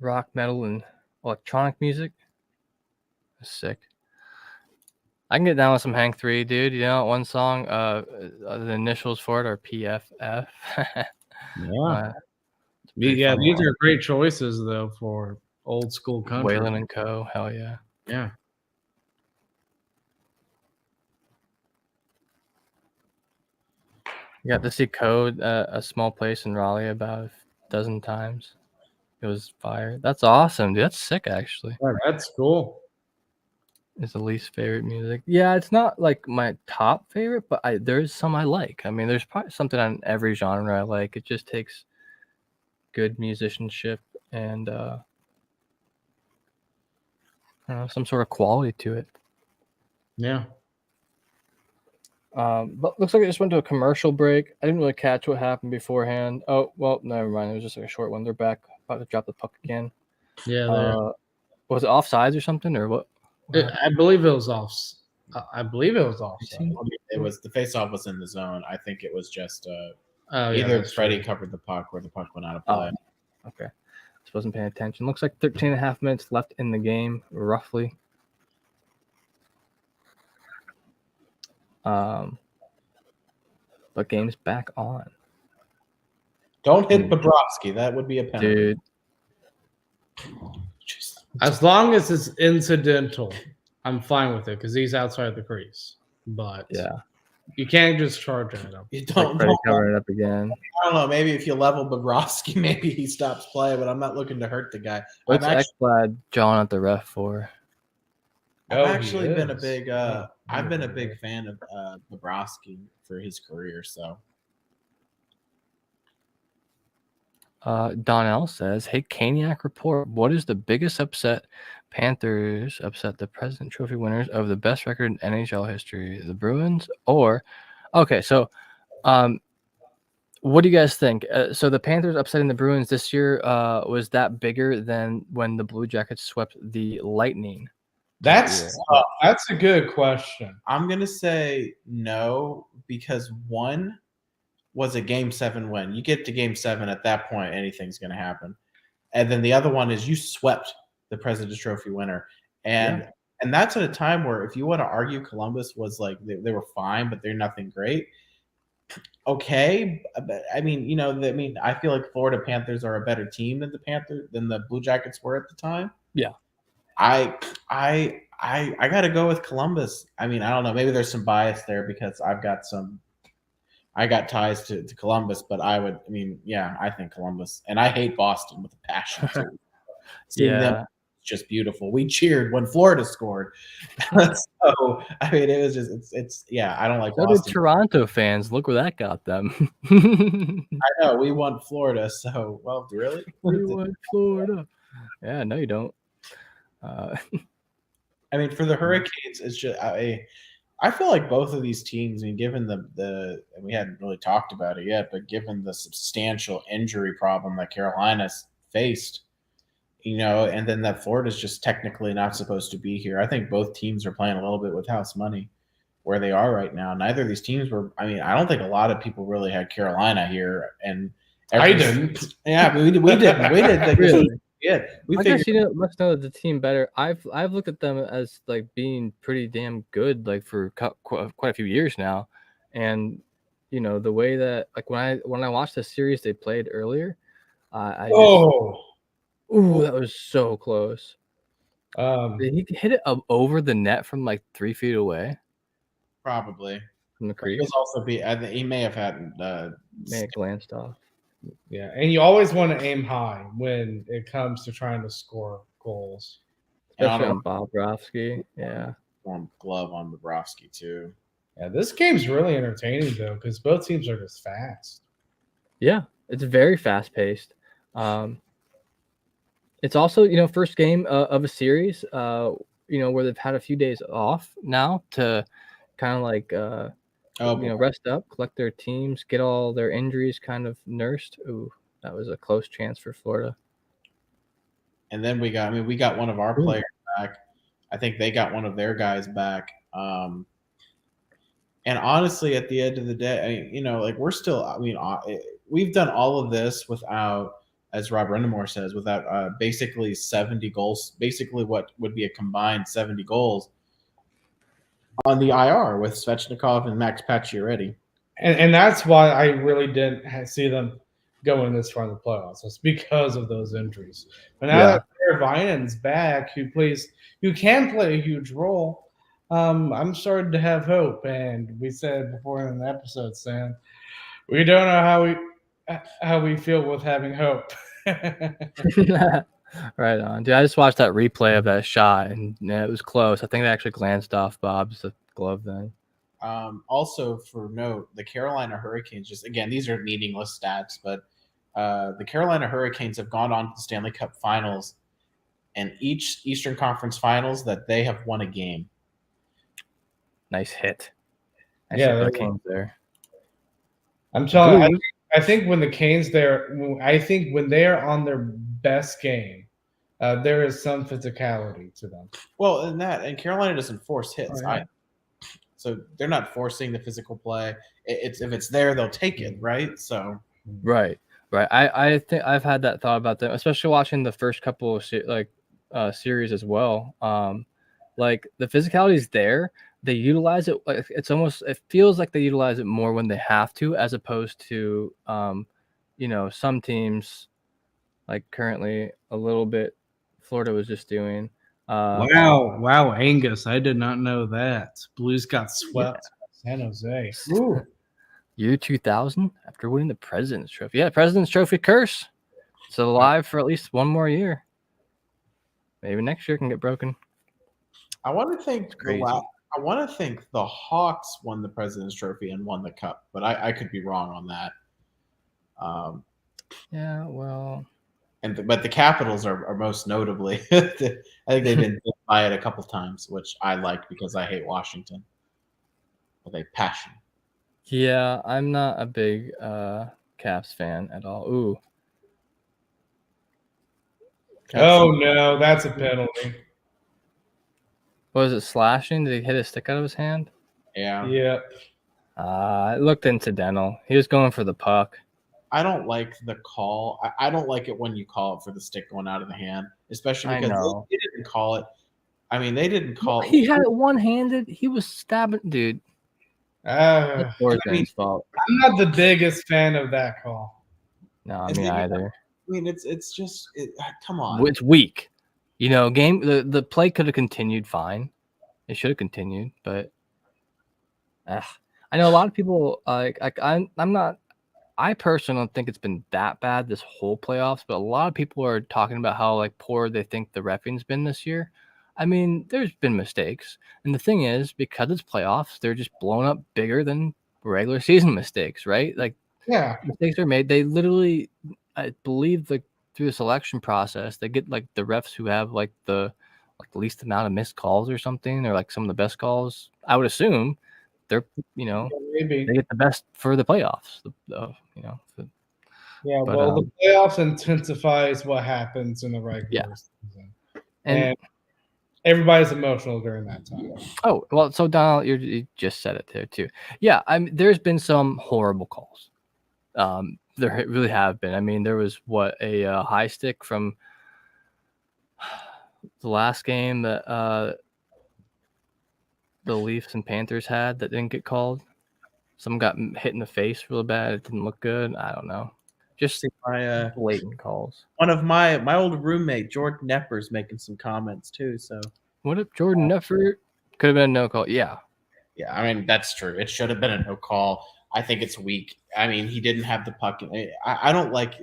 rock, metal, and electronic music. Sick. I can get down with some Hank 3, dude. One song, the initials for it are PFF. Yeah, these are great choices, though, for old school country. Waylon and Co. Hell yeah. Yeah. You got to see Code, a small place in Raleigh, about a dozen times. It was fire. That's awesome, dude. That's sick, actually. Yeah, that's cool. It's the least favorite music. Yeah, it's not like my top favorite, but there's some I like. There's probably something on every genre I like. It just takes good musicianship and some sort of quality to it. Yeah. But looks like I just went to a commercial break. I didn't really catch what happened beforehand. Oh, well, never mind. It was just like a short one. They're back, about to drop the puck again. Yeah. Was it offsides or something, or what? I believe it was off. I believe it was offside. It was the faceoff was in the zone. I think it was just Yeah, either that's Freddie true. covered the puck or the puck went out of play. Okay. Just wasn't paying attention. Looks like 13 and a half minutes left in the game, roughly. But game's back on. Don't hit Bobrovsky. That would be a penalty. Dude. As long as it's incidental, I'm fine with it because he's outside the crease. But Yeah. you can't just charge at him. You Like Freddie covering it up again. I don't know. Maybe if you level Bobrovsky, maybe he stops play. But I'm not looking to hurt the guy. What's Ekblad jawing at the ref for? I've actually been a big. I've been a big fan of Bobrovsky for his career. So. Donnell says, "Hey, Caniac report. What is the biggest upset? Panthers upset the President Trophy winners of the best record in NHL history, the Bruins, or okay? So, what do you guys think? So the Panthers upsetting the Bruins this year, was that bigger than when the Blue Jackets swept the Lightning? That's a good question. I'm gonna say no because one was a Game 7 win. You get to Game 7 at that point, anything's gonna happen. And then the other one is you swept the President's Trophy winner, and that's at a time where if you want to argue Columbus was like they were fine, but they're nothing great. Okay, but I mean, I feel like Florida Panthers are a better team than the Blue Jackets were at the time. Yeah, I got to go with Columbus. I mean, I don't know. Maybe there's some bias there because I got ties to Columbus, but I think Columbus, and I hate Boston with a passion. So seeing them just beautiful. We cheered when Florida scored. So I mean, it was just I don't like. So Boston. did Toronto fans. Look where that got them. I know we won Florida, so well, really, we won Florida. Yeah, no, you don't. I mean, for the Hurricanes, it's just I feel like both of these teams. I mean, given and we hadn't really talked about it yet, but given the substantial injury problem that Carolina's faced. And then that Florida's just technically not supposed to be here. I think both teams are playing a little bit with house money where they are right now. Neither of these teams were. I mean, I don't think a lot of people really had Carolina here, and I didn't. Yeah, we didn't. We did. Really? Yeah, I guess you must know the team better. I've looked at them as like being pretty damn good, like for quite a few years now, and the way that like when I watched the series they played earlier, Ooh, that was so close. Did he hit it over the net from like 3 feet away? Probably from the crease. I think he may have had may have glanced off. Yeah, and you always want to aim high when it comes to trying to score goals, especially on Bobrovsky. Yeah, glove on Bobrovsky too. Yeah, this game's really entertaining though because both teams are just fast. Yeah, it's very fast paced. It's also, first game of a series, where they've had a few days off now to kind of like, rest up, collect their teams, get all their injuries kind of nursed. Ooh, that was a close chance for Florida. And then we got one of our players back. I think they got one of their guys back. And honestly, at the end of the day, we're still, we've done all of this without, as Rob Rendemore says, without basically 70 goals, basically what would be a combined 70 goals on the IR with Svechnikov and Max Pacioretty. And that's why I really didn't see them going this far in the playoffs. It's because of those injuries. But now that Vinan's back, who can play a huge role, I'm starting to have hope. And we said before in the episode, Sam, we don't know how we feel with having hope. Right on, dude. I just watched that replay of that shot, and it was close. I think they actually glanced off Bob's glove then. Also, for note, the Carolina Hurricanes, just again, these are meaningless stats, but the Carolina Hurricanes have gone on to the Stanley Cup Finals, and each Eastern Conference Finals that they have won a game. Nice hit. The Canes there. I'm telling you, I think when the Canes when they are on their best game, there is some physicality to them. Well, and Carolina doesn't force hits. So they're not forcing the physical play. It's if it's there, they'll take it, right? So Right. I think I've had that thought about them, especially watching the first couple of series as well. Like the physicality is there. They utilize it. Like it feels like they utilize it more when they have to, as opposed to, some teams like currently a little bit. Florida was just doing. Wow, Angus! I did not know that. Blues got swept by San Jose. Ooh. Year 2000 after winning the President's Trophy. Yeah, President's Trophy curse. It's alive for at least one more year. Maybe next year can get broken. I want to think Crazy. I want to think the Hawks won the President's Trophy and won the Cup, but I could be wrong on that. Yeah, well, But the Capitals are most notably. I think they've been hit by it a couple times, which I like because I hate Washington with a passion. yeah, I'm not a big Caps fan at all. Ooh. Oh no, that's a penalty. Was it slashing? Did he hit a stick out of his hand? Yeah. Yep. It looked incidental. He was going for the puck. I don't like the call. I don't like it when you call it for the stick going out of the hand, especially because they didn't call it. I mean, they didn't call it. He had it one-handed. He was stabbing, dude. That's Forsman's fault. I'm not the biggest fan of that call. No, me either. I mean, it's just come on. It's weak. The play could have continued fine. It should have continued, but I know a lot of people I'm not. I personally don't think it's been that bad this whole playoffs, but a lot of people are talking about how like poor they think the reffing's been this year. I mean, there's been mistakes, and the thing is, because it's playoffs, they're just blown up bigger than regular season mistakes, right? Like, yeah, mistakes are made. They literally, I believe, through the selection process, they get like the refs who have like the least amount of missed calls or something. They're like some of the best calls. I would assume they're maybe they get the best for the playoffs. Yeah, well, the playoffs intensifies what happens in the regular season, and everybody's emotional during that time. Oh, well, so Donald, you just said it there too. Yeah, there's been some horrible calls. There really have been. I mean, there was a high stick from the last game that the Leafs and Panthers had that didn't get called. Someone got hit in the face real bad. It didn't look good. I don't know. Just my blatant calls. One of my old roommate, Jordan Nepper's making some comments too. So what if Jordan Nepper could have been a no call? Yeah. Yeah, I mean, that's true. It should have been a no call. I think it's weak. I mean, he didn't have the puck. I don't like.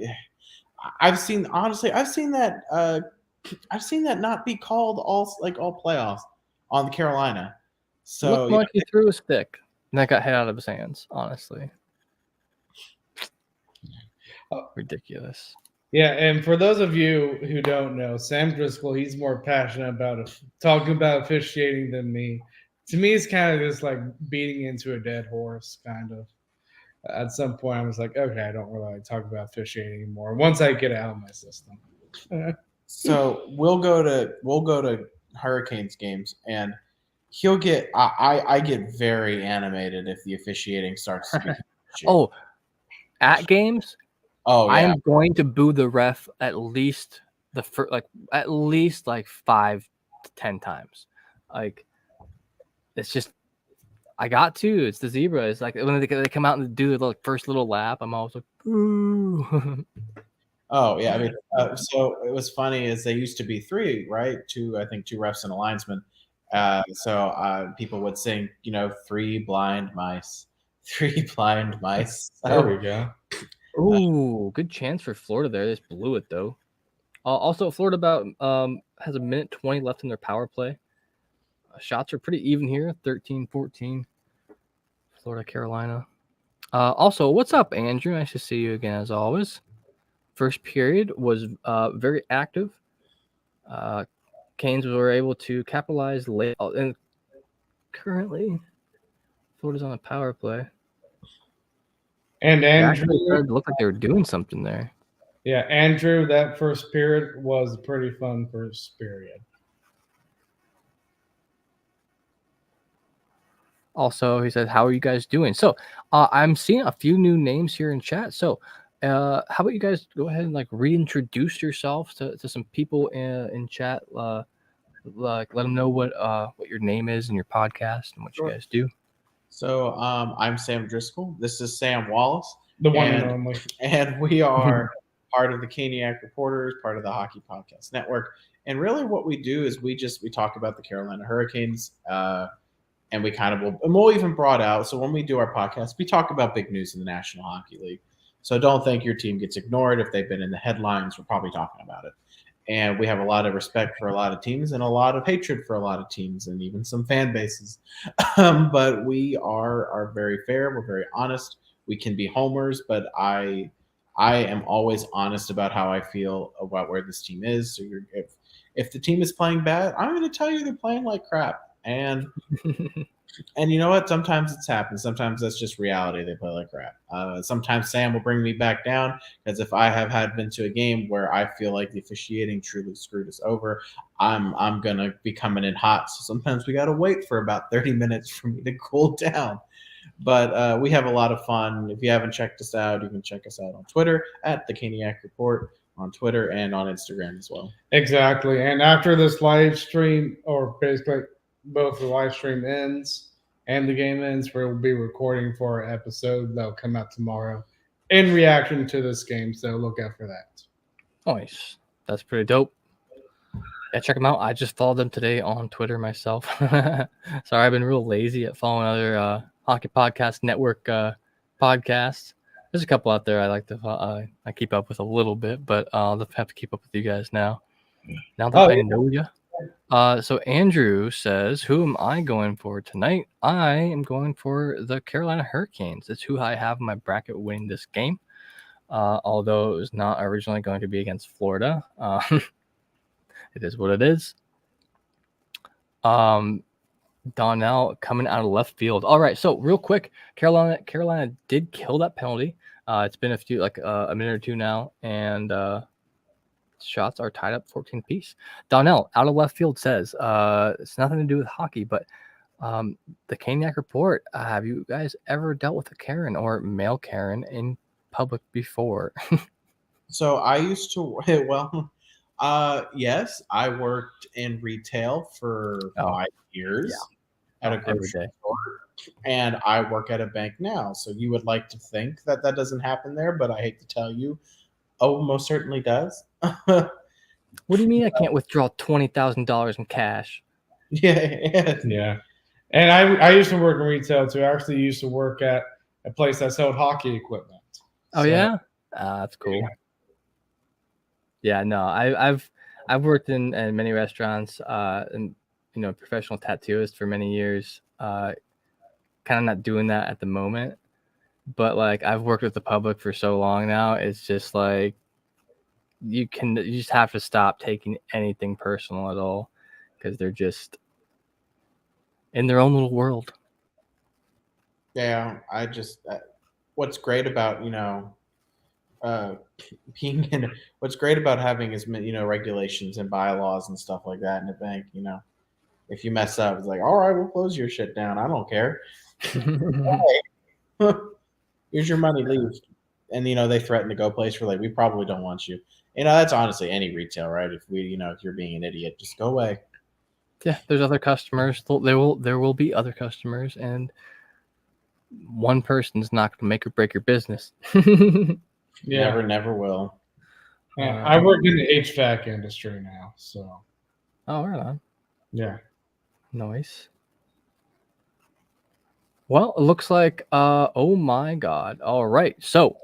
I've seen that. I've seen that not be called all playoffs on Carolina. So looked like he threw a stick and that got hit out of his hands. Honestly, ridiculous. Yeah, and for those of you who don't know, Sam Driscoll, he's more passionate about talking about officiating than me. To me, it's kind of just like beating into a dead horse, kind of. At some point, I was like, okay, I don't really talk about officiating anymore. Once I get it out of my system. So we'll go to Hurricanes games, and he'll get. I get very animated if the officiating starts to be. At games. Oh, yeah. I'm going to boo the ref at least at least 5 to 10 times. Like, it's just I got to. It's the zebra. It's like when they come out and do the first little lap. I'm always like, boo. Oh yeah, I mean, so it was funny is they used to be 3, right? 2, I think 2 refs and a linesman. So people would sing, 3 blind mice, 3 blind mice. There we go. Ooh, good chance for Florida there. They just blew it though. Also, Florida has a minute 20 left in their power play. Shots are pretty even here, 13-14. Florida, Carolina. Also, what's up, Andrew? Nice to see you again as always. First period was very active. Canes were able to capitalize late, and currently Florida's on a power play. And Andrew started to look like they were doing something there. Yeah, Andrew, that first period was a pretty fun first period. Also, he said, "How are you guys doing?" So, I'm seeing a few new names here in chat. So, how about you guys go ahead and like reintroduce yourselves to some people in chat? Like, let them know what your name is and your podcast and what you guys do. So I'm Sam Driscoll. This is Sam Wallace. The one and only. And we are part of the Caniac Reporters, part of the Hockey Podcast Network. And really what we do is we talk about the Carolina Hurricanes, and we kind of we'll even broad out. So when we do our podcast, we talk about big news in the National Hockey League. So don't think your team gets ignored. If they've been in the headlines, we're probably talking about it. And we have a lot of respect for a lot of teams and a lot of hatred for a lot of teams and even some fan bases. But we are very fair. We're very honest. We can be homers, but I am always honest about how I feel about where this team is. So if the team is playing bad, I'm going to tell you they're playing like crap. And you know what? Sometimes it's happened. Sometimes that's just reality. They play like crap. Sometimes Sam will bring me back down because if I have been to a game where I feel like the officiating truly screwed us over, I'm gonna be coming in hot. So sometimes we gotta wait for about 30 minutes for me to cool down. But we have a lot of fun. If you haven't checked us out, you can check us out on Twitter at the Caniac Report on Twitter and on Instagram as well. Exactly. And after this live stream, or basically both the live stream ends and the game ends, we'll be recording for an episode that'll come out tomorrow in reaction to this game. So look out for that. Nice. That's pretty dope. Yeah, check them out. I just followed them today on Twitter myself. Sorry, I've been real lazy at following other Hockey Podcast Network podcasts. There's a couple out there I like to I keep up with a little bit, but I'll have to keep up with you guys now. Now that I know you. So Andrew says, "Who am I going for tonight? I am going for the Carolina Hurricanes. It's who I have in my bracket winning this game. Although it was not originally going to be against Florida. It is what it is." Donnell coming out of left field. All right, so real quick, Carolina did kill that penalty. It's been a minute or two now, and shots are tied up 14 apiece. Donnell out of left field says, "It's nothing to do with hockey, but the Caniac Report. Have you guys ever dealt with a Karen or male Karen in public before?" So I used to yes, I worked in retail for 5 years at a grocery store, and I work at a bank now. So you would like to think that doesn't happen there, but I hate to tell you, most certainly does. What do you mean I can't withdraw $20,000 in cash? Yeah. And I used to work in retail too. I actually used to work at a place that sold hockey equipment. Oh, yeah? That's cool. Yeah, no, I've worked in many restaurants and professional tattooist for many years. Kind of not doing that at the moment, but like I've worked with the public for so long now. It's just like you just have to stop taking anything personal at all because they're just in their own little world. Yeah, what's great about what's great about having is regulations and bylaws and stuff like that in a bank. If you mess up, it's like, all right, we'll close your shit down. I don't care. Here's your money, leave. And they threaten to go place for like, we probably don't want you. That's honestly any retail, right? If if you're being an idiot, just go away. Yeah, there's other customers. There will be other customers, and one person's not going to make or break your business. Yeah. Never will. Yeah, I work in the HVAC industry now, so. Oh, right on. Yeah. Nice. Well, it looks like, oh my God. All right. So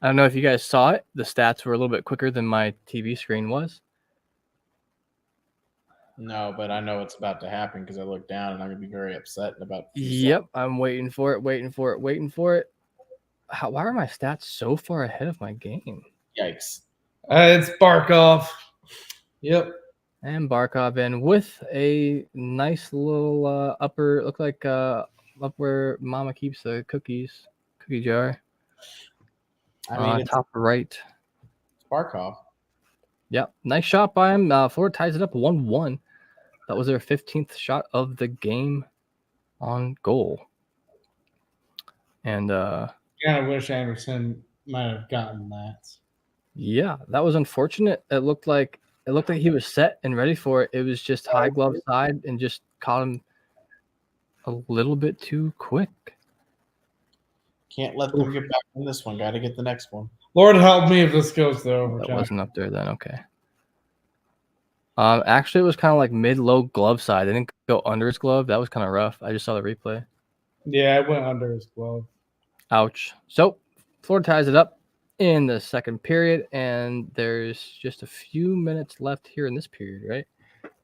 I don't know if you guys saw it. The stats were a little bit quicker than my TV screen was. No, but I know what's about to happen because I look down and I'm going to be very upset about. Yep. I'm waiting for it. Why are my stats so far ahead of my game? Yikes. It's Barkov. Yep. And Barkov in with a nice little upper, look like up where Mama keeps the cookie jar. I mean, top right. It's Barkov. Yep. Nice shot by him. Florida ties it up 1-1. That was their 15th shot of the game. on goal. And Kind of wish Anderson might have gotten that. yeah, that was unfortunate. It looked like he was set and ready for it. It was just high glove side and just caught him a little bit too quick. Can't let them get back on this one. Got to get the next one. Lord help me if this goes to overtime. That wasn't up there then. Okay. Actually, it was kind of like mid-low glove side. They didn't go under his glove. That was kind of rough. I just saw the replay. Yeah, it went under his glove. Ouch. So Florida ties it up in the second period, and there's just a few minutes left here in this period, right?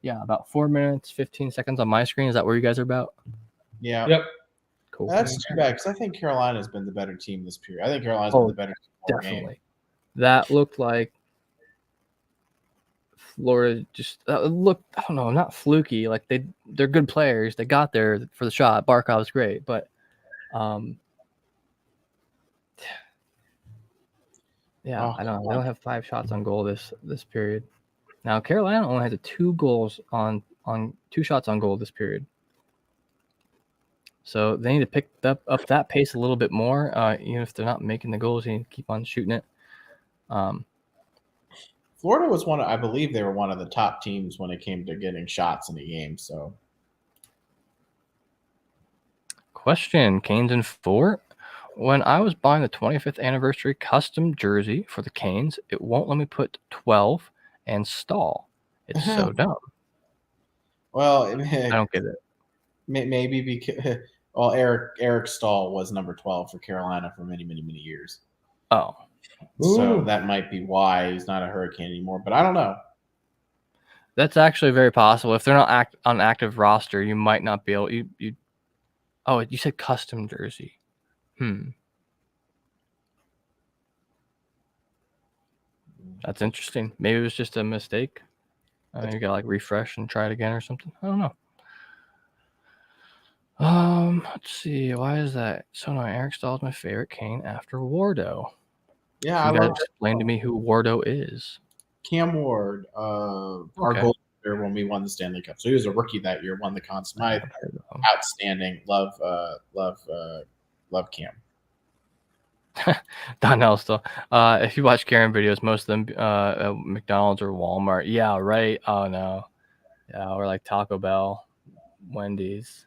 Yeah, about 4 minutes, 15 seconds on my screen. Is that where you guys are about? Yeah. Yep. Cool. That's too bad because I think Carolina's been the better team this period. I think Carolina's been the better team all Definitely. game. That looked like Florida just looked, I don't know, not fluky. Like they're good players. They got there for the shot. Barkov's great, but yeah, I don't know. They don't have 5 shots on goal this period. Now Carolina only has 2 goals on 2 shots on goal this period. So they need to pick up that pace a little bit more. Even if they're not making the goals, they need to keep on shooting it. Florida was I believe they were one of the top teams when it came to getting shots in a game. So, question: Canes in 4. When I was buying the 25th anniversary custom jersey for the Canes, it won't let me put 12 and stall. It's so dumb. Well, I don't get it. Maybe because Eric Stahl was number 12 for Carolina for many years. Oh. So that might be why he's not a Hurricane anymore, but I don't know. That's actually very possible. If they're not on active roster, you might not be able. You said custom jersey. That's interesting. Maybe it was just a mistake. You gotta like refresh and try it again or something. I don't know. Let's see. Why is that? So no, Eric Stahl is my favorite Kane after Wardo. Yeah, you guys explain to me who Wardo is. Cam Ward, our goalkeeper when we won the Stanley Cup. So he was a rookie that year, won the Conn Smythe. Outstanding. Love Cam. Donnell still. If you watch Karen videos, most of them at McDonald's or Walmart. Yeah, right. Oh no. Yeah, or like Taco Bell, Wendy's.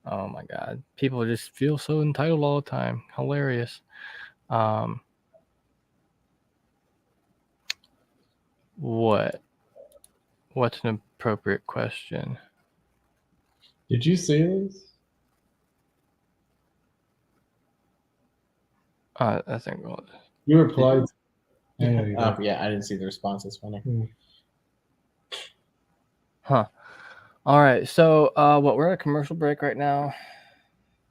Oh my God. People just feel so entitled all the time. Hilarious. What's an appropriate question? Did you see this? I think you replied. Yeah, I didn't see the response. That's funny. Huh. All right. So we're at a commercial break right now.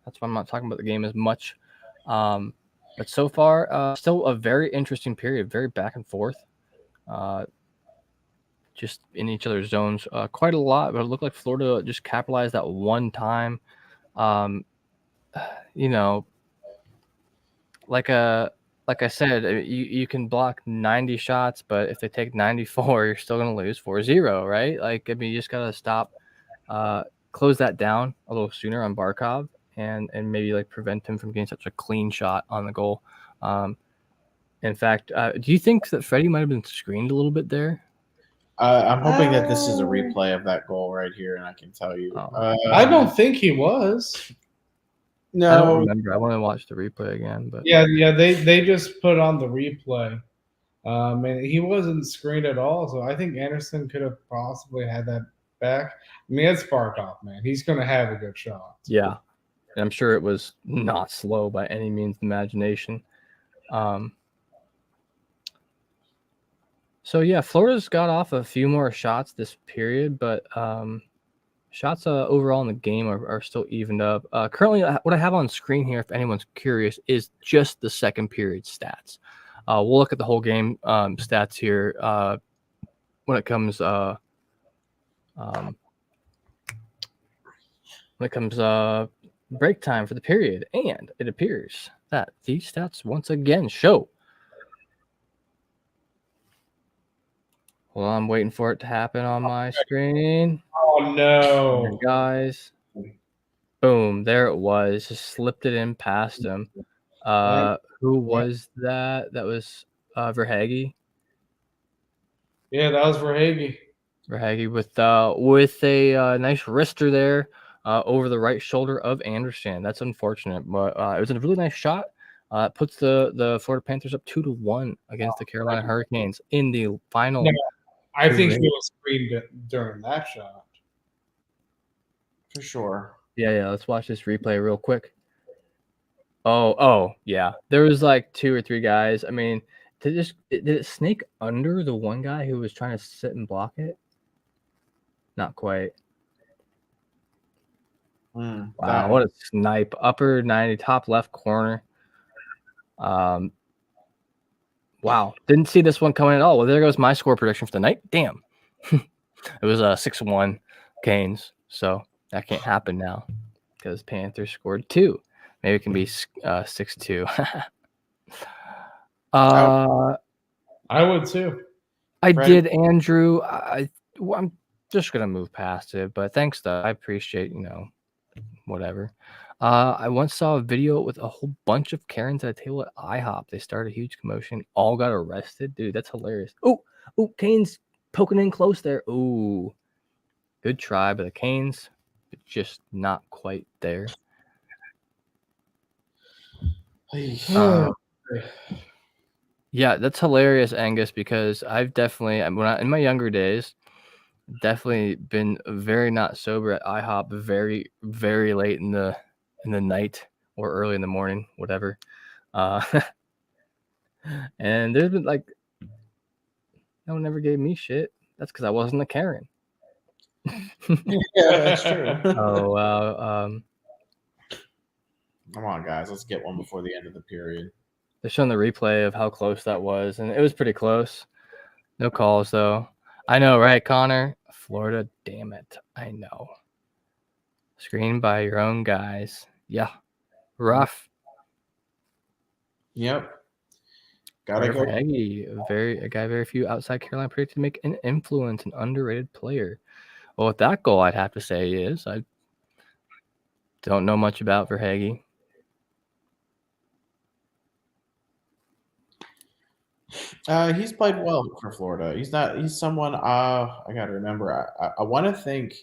That's why I'm not talking about the game as much. But so far, still a very interesting period, very back and forth. Just in each other's zones quite a lot, but it looked like Florida just capitalized that one time. Like I said, you can block 90 shots, but if they take 94, you're still going to lose 4-0, right? Like, I mean, you just got to stop, close that down a little sooner on Barkov and maybe like prevent him from getting such a clean shot on the goal. In fact, do you think that Freddie might have been screened a little bit there? I'm hoping that this is a replay of that goal right here, and I can tell you. I don't think he was. No, I don't remember. I want to watch the replay again, but yeah, they just put on the replay, and he wasn't screened at all. So I think Anderson could have possibly had that back. I mean, it's Barkov, man. He's going to have a good shot. Yeah, and I'm sure it was not slow by any means of the imagination. So yeah, Florida's got off a few more shots this period, but shots overall in the game are still evened up. Currently, what I have on screen here, if anyone's curious, is just the second period stats. We'll look at the whole game stats here when it comes break time for the period, and it appears that these stats once again show. Well, I'm waiting for it to happen on my screen. Oh no, guys! Boom, there it was. Just slipped it in past him. Who was that? That was Verhaeghe. Yeah, that was Verhaeghe. Verhaeghe with a nice wrister there over the right shoulder of Anderson. That's unfortunate, but it was a really nice shot. It puts the Florida Panthers up 2-1 against the Carolina Hurricanes in the final. No, I think he period. was screened during that shot. For sure. Yeah. Let's watch this replay real quick. Oh, yeah. There was like 2 or 3 guys. I mean, did it snake under the one guy who was trying to sit and block it? Not quite. Wow, what a snipe. Upper 90, top left corner. Wow. Didn't see this one coming at all. Well, there goes my score prediction for the night. Damn. It was 6-1 Canes. So that can't happen now because Panthers scored 2. Maybe it can be 6-2. I would too. Did, Andrew. I'm just gonna move past it, but thanks though. I appreciate, whatever. I once saw a video with a whole bunch of Karens at a table at IHOP. They started a huge commotion, all got arrested. Dude, that's hilarious. Oh, Canes poking in close there. Oh, good try by the Canes, but just not quite there. Yeah, that's hilarious, Angus, because I've definitely, in my younger days, definitely been very not sober at IHOP very, very late in the night or early in the morning, whatever. And there's been like, no one ever gave me shit. That's because I wasn't a Karen. Yeah, that's true. Oh, wow. Come on, guys. Let's get one before the end of the period. They're showing the replay of how close that was, and it was pretty close. No calls, though. I know, right, Connor? Florida, damn it. I know. Screened by your own guys. Yeah. Rough. Yep. Gotta go. A guy very few outside Carolina predicted to make an influence, an underrated player. Well, with that goal, I'd have to say is I don't know much about Verhaeghe. He's played well for Florida. He's someone I gotta remember. I want to think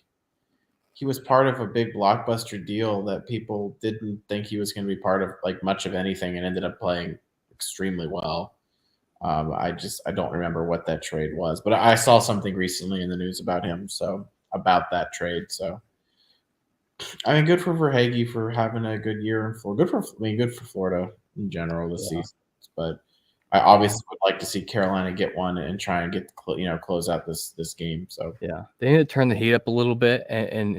he was part of a big blockbuster deal that people didn't think he was going to be part of like much of anything and ended up playing extremely well. I don't remember what that trade was, but I saw something recently in the news about him. So about that trade. So I mean, good for Verhaeghe for having a good year in Florida. Good for Florida in general this season. But I obviously would like to see Carolina get one and try and get close out this game. So yeah, they need to turn the heat up a little bit and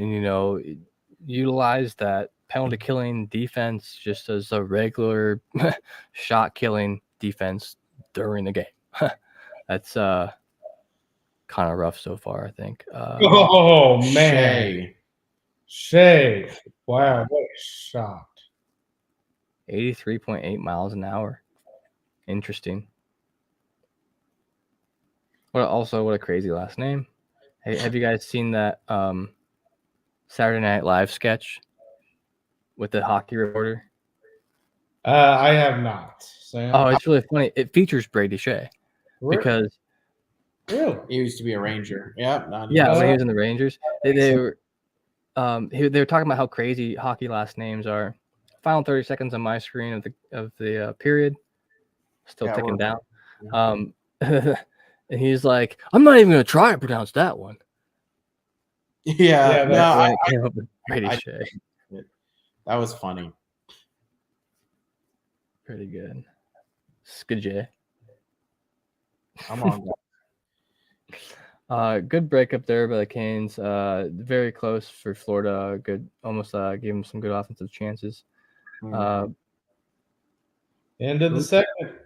utilize that penalty killing defense just as a regular shot killing defense during the game. That's kind of rough so far, I think. Oh man, Shea! Wow, what a shot! 83.8 miles an hour. Interesting. What a crazy last name. Hey, have you guys seen that Saturday Night Live sketch with the hockey reporter? I have not. Sam? Oh, it's really funny. It features Brady Shea because really? He used to be a Ranger. Yep. when he was in the Rangers, they were talking about how crazy hockey last names are. Final 30 seconds on my screen of the period, still ticking down. And he's like, "I'm not even gonna try to pronounce that one." Yeah, I came up with Brady Shea. That was funny. Pretty good. Skajay. Come on, guys. Good breakup there by the Canes. Very close for Florida. Good, almost gave them some good offensive chances. End of the second.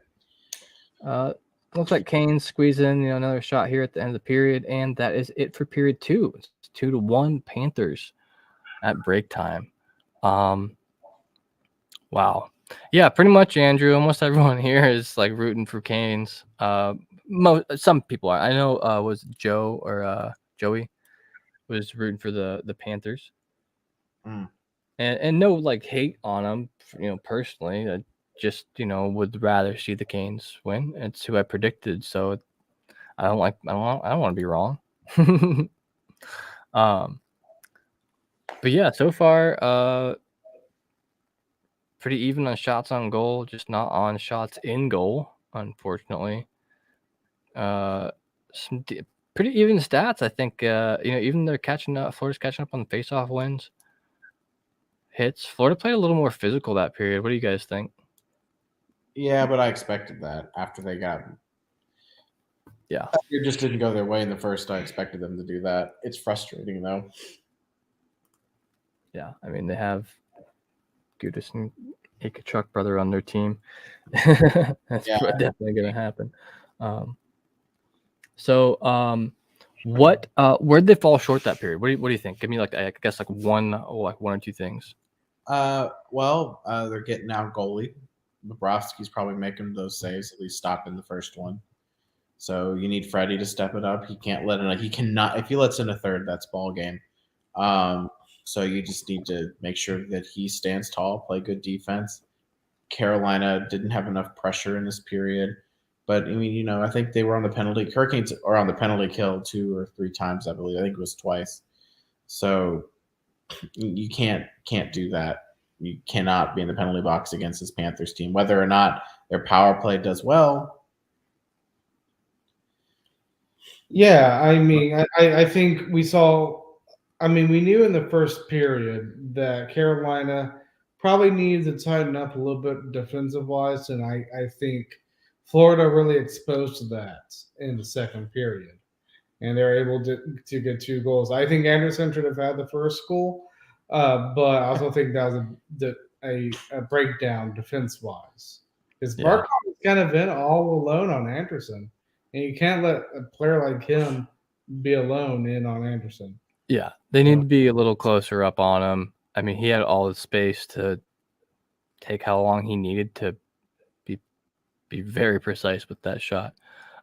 Looks like Canes squeeze in another shot here at the end of the period, and that is it for period 2. It's 2-1 Panthers at break time. Wow. Yeah, pretty much, Andrew. Almost everyone here is like rooting for Canes. Some people are. I know was Joey was rooting for the Panthers. And no like hate on them, personally. I just would rather see the Canes win. It's who I predicted, so I don't want to be wrong. But yeah, so far, pretty even on shots on goal, just not on shots in goal, unfortunately. Pretty even stats, I think. Even they're catching up. Florida's catching up on the faceoff wins, hits. Florida played a little more physical that period. What do you guys think? Yeah, but I expected that after they got. Yeah, It just didn't go their way in the first. I expected them to do that. It's frustrating though. yeah. I mean, they have Gudis and Ikachuk brother on their team. That's definitely gonna happen. Where'd they fall short that period? What do you think? Give me I guess one or two things. They're getting out goalie. Bobrovsky's probably making those saves, at least stopping the first one. So you need Freddie to step it up. He can't let it. He cannot. If he lets in a third, that's ball game. So you just need to make sure that he stands tall, play good defense. Carolina didn't have enough pressure in this period. But, I mean, I think they were on the penalty. Hurricanes are on the penalty kill 2 or 3 times, I believe. I think it was twice. So you can't do that. You cannot be in the penalty box against this Panthers team. Whether or not their power play does well. Yeah, I mean, I think we saw – I mean, we knew in the first period that Carolina probably needed to tighten up a little bit defensive-wise, and I think Florida really exposed that in the second period, and they're able to get 2 goals. I think Anderson should have had the first goal, but I also think that was a breakdown defense-wise. Because Barkov was kind of in all alone on Anderson, and you can't let a player like him be alone in on Anderson. Yeah, they need to be a little closer up on him. I mean, he had all the space to take how long he needed to be very precise with that shot.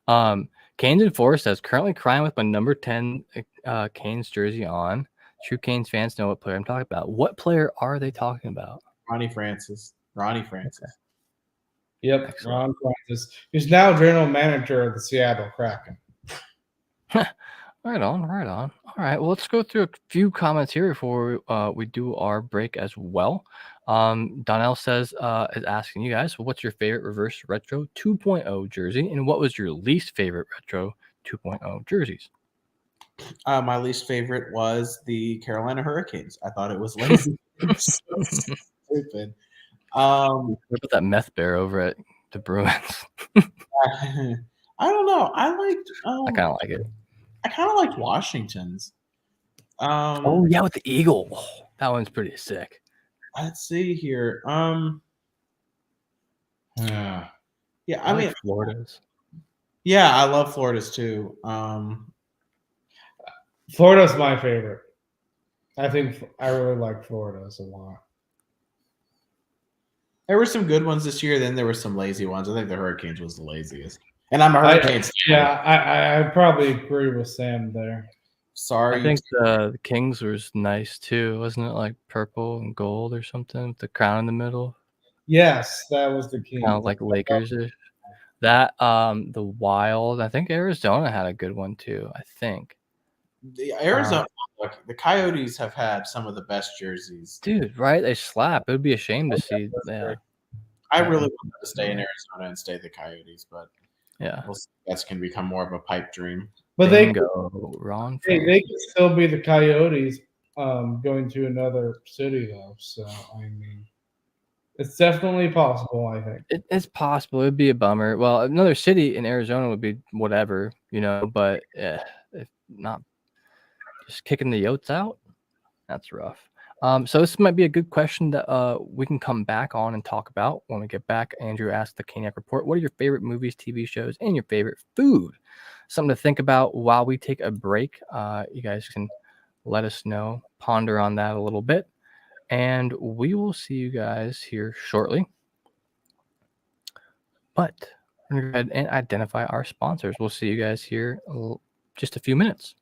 Canes and Forest says, currently crying with my number 10 Canes jersey on. True Canes fans know what player I'm talking about. What player are they talking about? Ronnie Francis. Yep, Excellent. Ron Francis, who's now general manager of the Seattle Kraken. Right on. All right, well, let's go through a few comments here before we do our break as well. Donnell says, is asking you guys, what's your favorite reverse retro 2.0 jersey, and what was your least favorite retro 2.0 jerseys? My least favorite was the Carolina Hurricanes. I thought it was lazy. So stupid. What about that meth bear over at the Bruins? I don't know. I kind of like it. I kind of liked Washington's. Oh yeah, with the eagle. Oh, that one's pretty sick. Let's see here. Yeah, I mean Florida's. Yeah, I love Florida's too. Florida's my favorite. I think I really like Florida's a lot. There were some good ones this year. Then there were some lazy ones. I think the Hurricanes was the laziest. And I'm a Hurricanes fan. I probably agree with Sam there. Sorry. I think the Kings was nice too. Wasn't it like purple and gold or something with the crown in the middle? Yes, that was the Kings. Kind of like Lakers. That the Wild. I think Arizona had a good one too. I think. The Arizona, the Coyotes have had some of the best jerseys. Dude, right? They slap. It would be a shame to see. Yeah. I really want them to stay in Arizona and stay the Coyotes, but yeah, we'll see. That's going to become more of a pipe dream. But they could still be the Coyotes going to another city though. So I mean, it's definitely possible. I think it's possible. It'd be a bummer. Well, another city in Arizona would be whatever, but if not, just kicking the Yotes out, that's rough. So this might be a good question that we can come back on and talk about when we get back. Andrew asked the Caniac Report, what are your favorite movies, TV shows, and your favorite food? Something to think about while we take a break. You guys can let us know, ponder on that a little bit, and we will see you guys here shortly. But we're going to go ahead and identify our sponsors. We'll see you guys here in just a few minutes.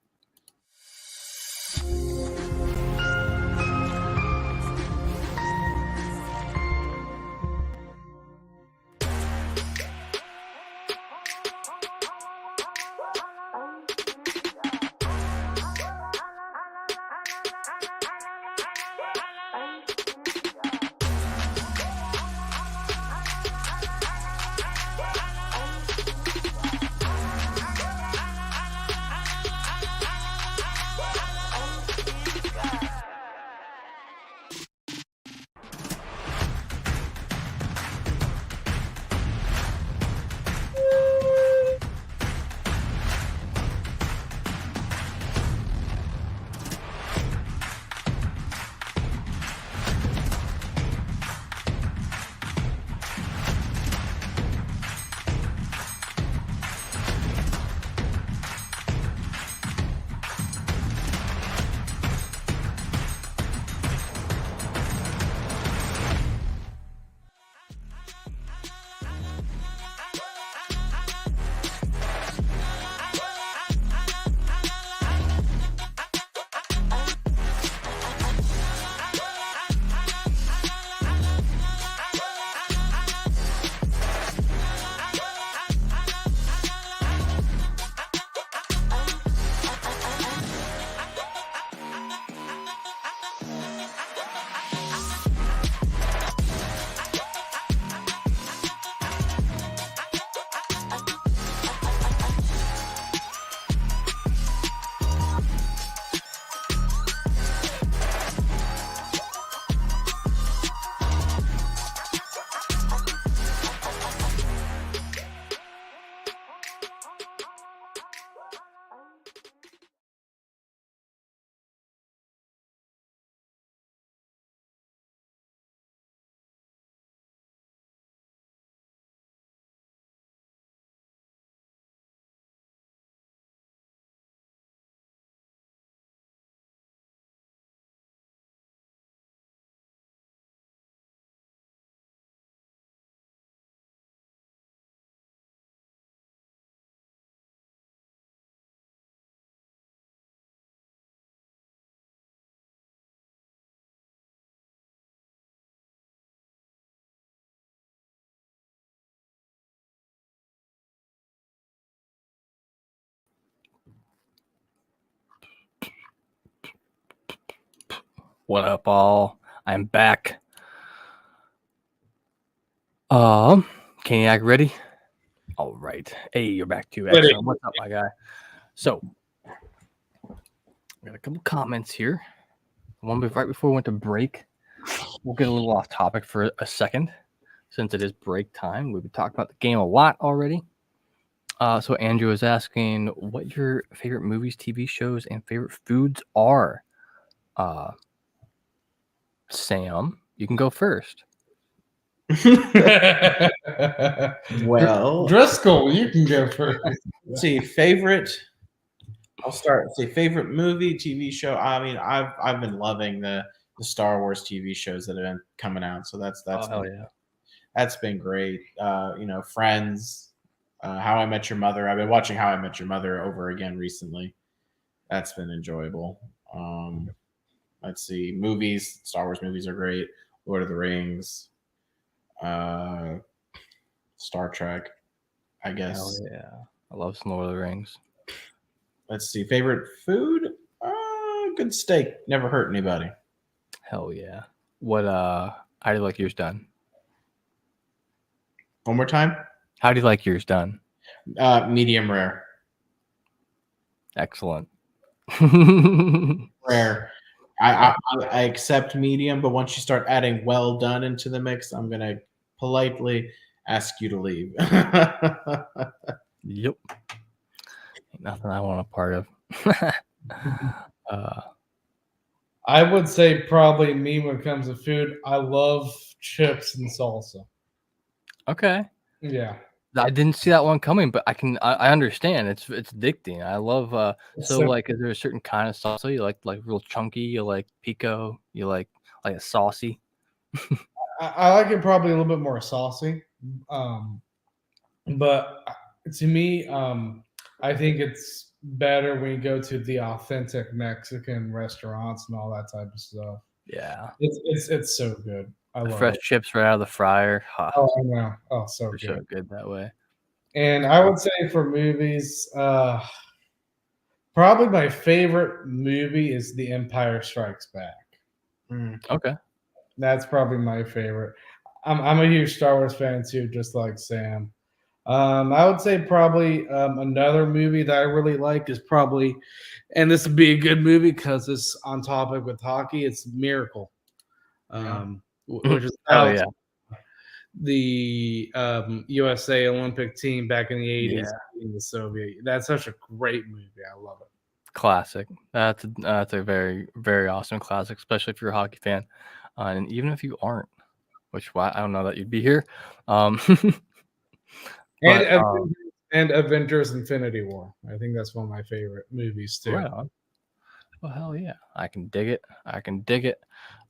What up, all? I'm back. Caniac ready? All right. Hey, you're back too. Ready. Excellent. What's up, my guy? So, we got a couple comments here. Right before we went to break. We'll get a little off topic for a second, since it is break time. We've been talking about the game a lot already. So Andrew is asking what your favorite movies, TV shows, and favorite foods are. Sam, you can go first. Well, Driscoll, you can go first. let's see, favorite. I'll start. Let's see, favorite movie, TV show. I mean, I've been loving the Star Wars TV shows that have been coming out. So that's hell yeah. that's been great. Friends, How I Met Your Mother. I've been watching How I Met Your Mother over again recently. That's been enjoyable. Let's see, movies. Star Wars movies are great. Lord of the Rings, Star Trek, I guess. Hell yeah. I love some Lord of the Rings. Let's see, favorite food. Good steak. Never hurt anybody. Hell yeah. What how do you like yours done? One more time. How do you like yours done? Medium rare. Excellent. Rare. I accept medium, but once you start adding well done into the mix, I'm gonna politely ask you to leave. Yep. Ain't nothing I want a part of. I would say probably me when it comes to food. I love chips and salsa. Okay. Yeah. I didn't see that one coming, but I understand. It's addicting. I love so like is there a certain kind of salsa you like real chunky, you like pico, you like a saucy? I like it probably a little bit more saucy. But to me, I think it's better when you go to the authentic Mexican restaurants and all that type of stuff. Yeah. It's so good. I The love fresh it. chips right out of the fryer. Ha, Oh, I know. Oh, so they're good. so good that way. And I would say for movies, probably my favorite movie is The Empire Strikes Back. Okay. That's probably my favorite. I'm a huge Star Wars fan too, just like Sam. I would say probably another movie that I really like is probably, and this would be a good movie because it's on topic with hockey. It's Miracle, which is Oh about yeah. the USA Olympic team back in the 80s in the Soviet. That's such a great movie. I love it. Classic. That's a very, very awesome classic, especially if you're a hockey fan. And even if you aren't, which I don't know that you'd be here. And Avengers Infinity War. I think that's one of my favorite movies too. Right on. Well, hell yeah. I can dig it.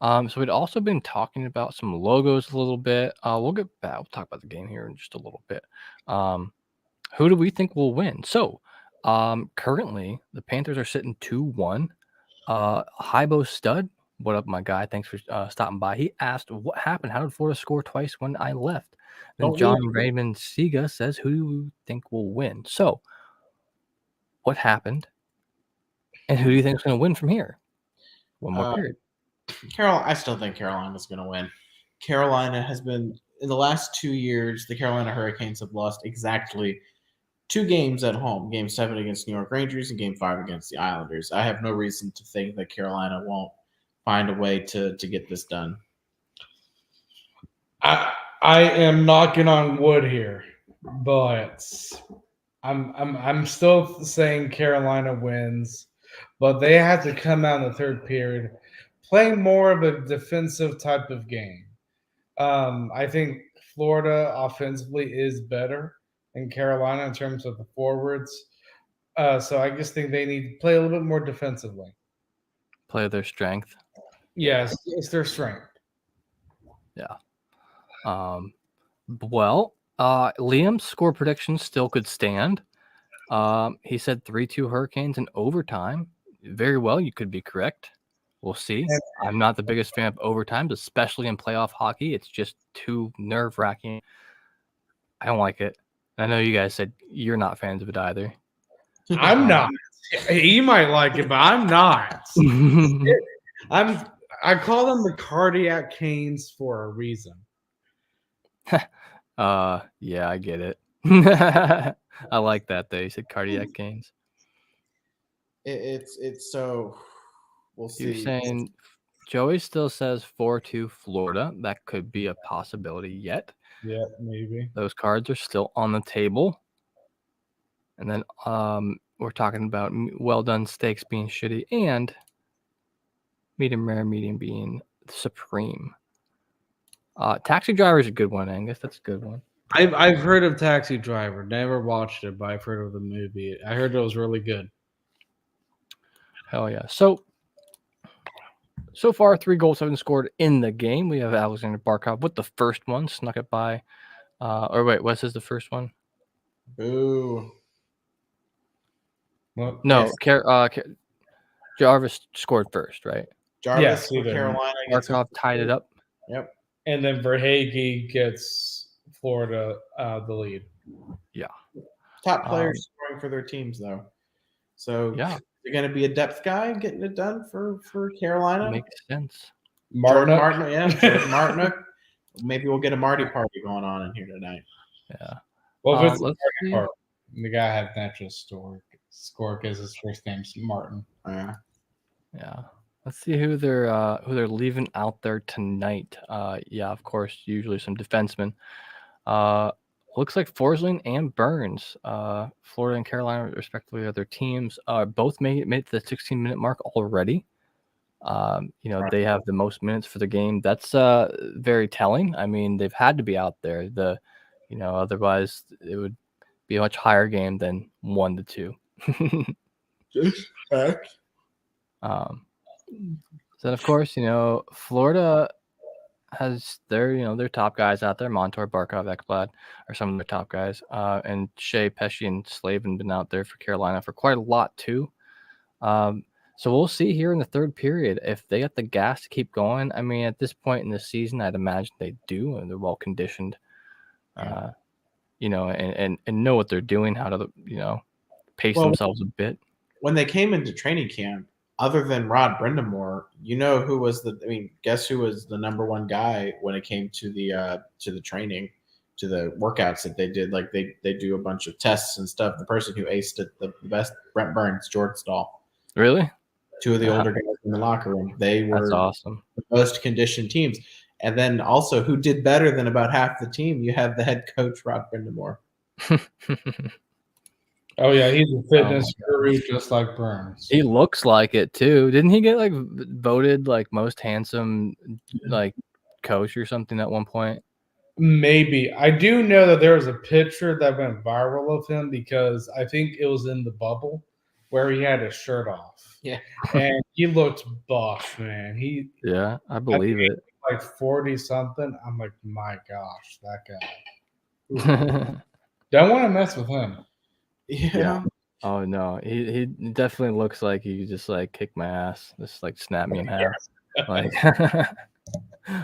So we'd also been talking about some logos a little bit. We'll get back. We'll talk about the game here in just a little bit. Who do we think will win? So currently the Panthers are sitting 2-1. Hybo Stud, what up, my guy? Thanks for stopping by. He asked, what happened? How did Florida score twice when I left? Then John Raymond Siga says, who do you think will win? So what happened? And who do you think is going to win from here? One more period. I still think Carolina's going to win. Carolina has been, in the last 2 years, the Carolina Hurricanes have lost exactly 2 games at home. Game 7 against New York Rangers and Game 5 against the Islanders. I have no reason to think that Carolina won't find a way to get this done. I am knocking on wood here, but I'm still saying Carolina wins, but they have to come out in the third period, playing more of a defensive type of game. I think Florida offensively is better than Carolina in terms of the forwards. So I just think they need to play a little bit more defensively. Play their strength. Yes, it's their strength. Yeah. Liam's score prediction still could stand. He said 3-2 Hurricanes in overtime. Very well, you could be correct. We'll see. I'm not the biggest fan of overtimes, especially in playoff hockey. It's just too nerve-wracking. I don't like it. I know you guys said you're not fans of it either. I'm not. He might like it, but I'm not. I call them the cardiac canes for a reason. Yeah, I get it. I like that though. You said cardiac gains. It's so we'll You're see. saying Joey still says 4-2 Florida. That could be a possibility yet. Yeah, maybe. Those cards are still on the table. And then we're talking about well done steaks being shitty and medium rare, medium being supreme. Taxi Driver is a good one, Angus. That's a good one. I've heard of Taxi Driver. Never watched it, but I've heard of the movie. I heard it was really good. Hell yeah. So far, 3 goals have been scored in the game. We have Alexander Barkov with the first one, snuck it by. Or wait, was this the first one? Boo. Well, No, Yes. Jarvis scored first, right? Jarvis Yes, he for did. Carolina gets Barkov tied it up. Yep. and then Verhage gets Florida the lead. Top players scoring for their teams though. So Yeah. they're going to be a depth guy getting it done for Carolina. Makes sense. Jordan Martin. Martin, yeah, Jordan Martin. Maybe we'll get a Marty party going on in here tonight. Yeah. Well, if it's Let's see. Martin, the guy had natural score because his first name's Martin. Yeah. Yeah. Let's see who they're leaving out there tonight. Yeah, of course, usually some defensemen. Looks like Forsling and Burns, Florida and Carolina, respectively, are their teams. Both made it to the 16-minute mark already. Right. They have the most minutes for the game. That's very telling. I mean, they've had to be out there. Otherwise it would be a much higher game than 1-2. Then of course, Florida has their top guys out there. Montour, Barkov, Ekblad are some of their top guys. And Shea, Pesci, and Slavin been out there for Carolina for quite a lot too. So we'll see here in the third period if they got the gas to keep going. I mean, at this point in the season, I'd imagine they do, and they're well conditioned. And know what they're doing, how to pace themselves a bit. When they came into training camp, other than Rod Brindamore, who was guess who was the number one guy when it came to the training, to the workouts that they did? Like they do a bunch of tests and stuff. The person who aced it the best, Brent Burns, Jordan Stahl. Really? Two of the older guys in the locker room. They were That's awesome. The most conditioned teams. And then also, who did better than about half the team? You have the head coach, Rod Brindamore. Oh yeah, he's a fitness guru just like Burns. He looks like it too. Didn't he get voted most handsome coach or something at one point? Maybe. I do know that there was a picture that went viral of him because I think it was in the bubble where he had his shirt off. Yeah. And he looked buff, man. Yeah, I believe it. Like 40 something. I'm like, my gosh, that guy. Don't want to mess with him. Yeah. Oh no, he definitely looks like he could just kick my ass, just snap me in half,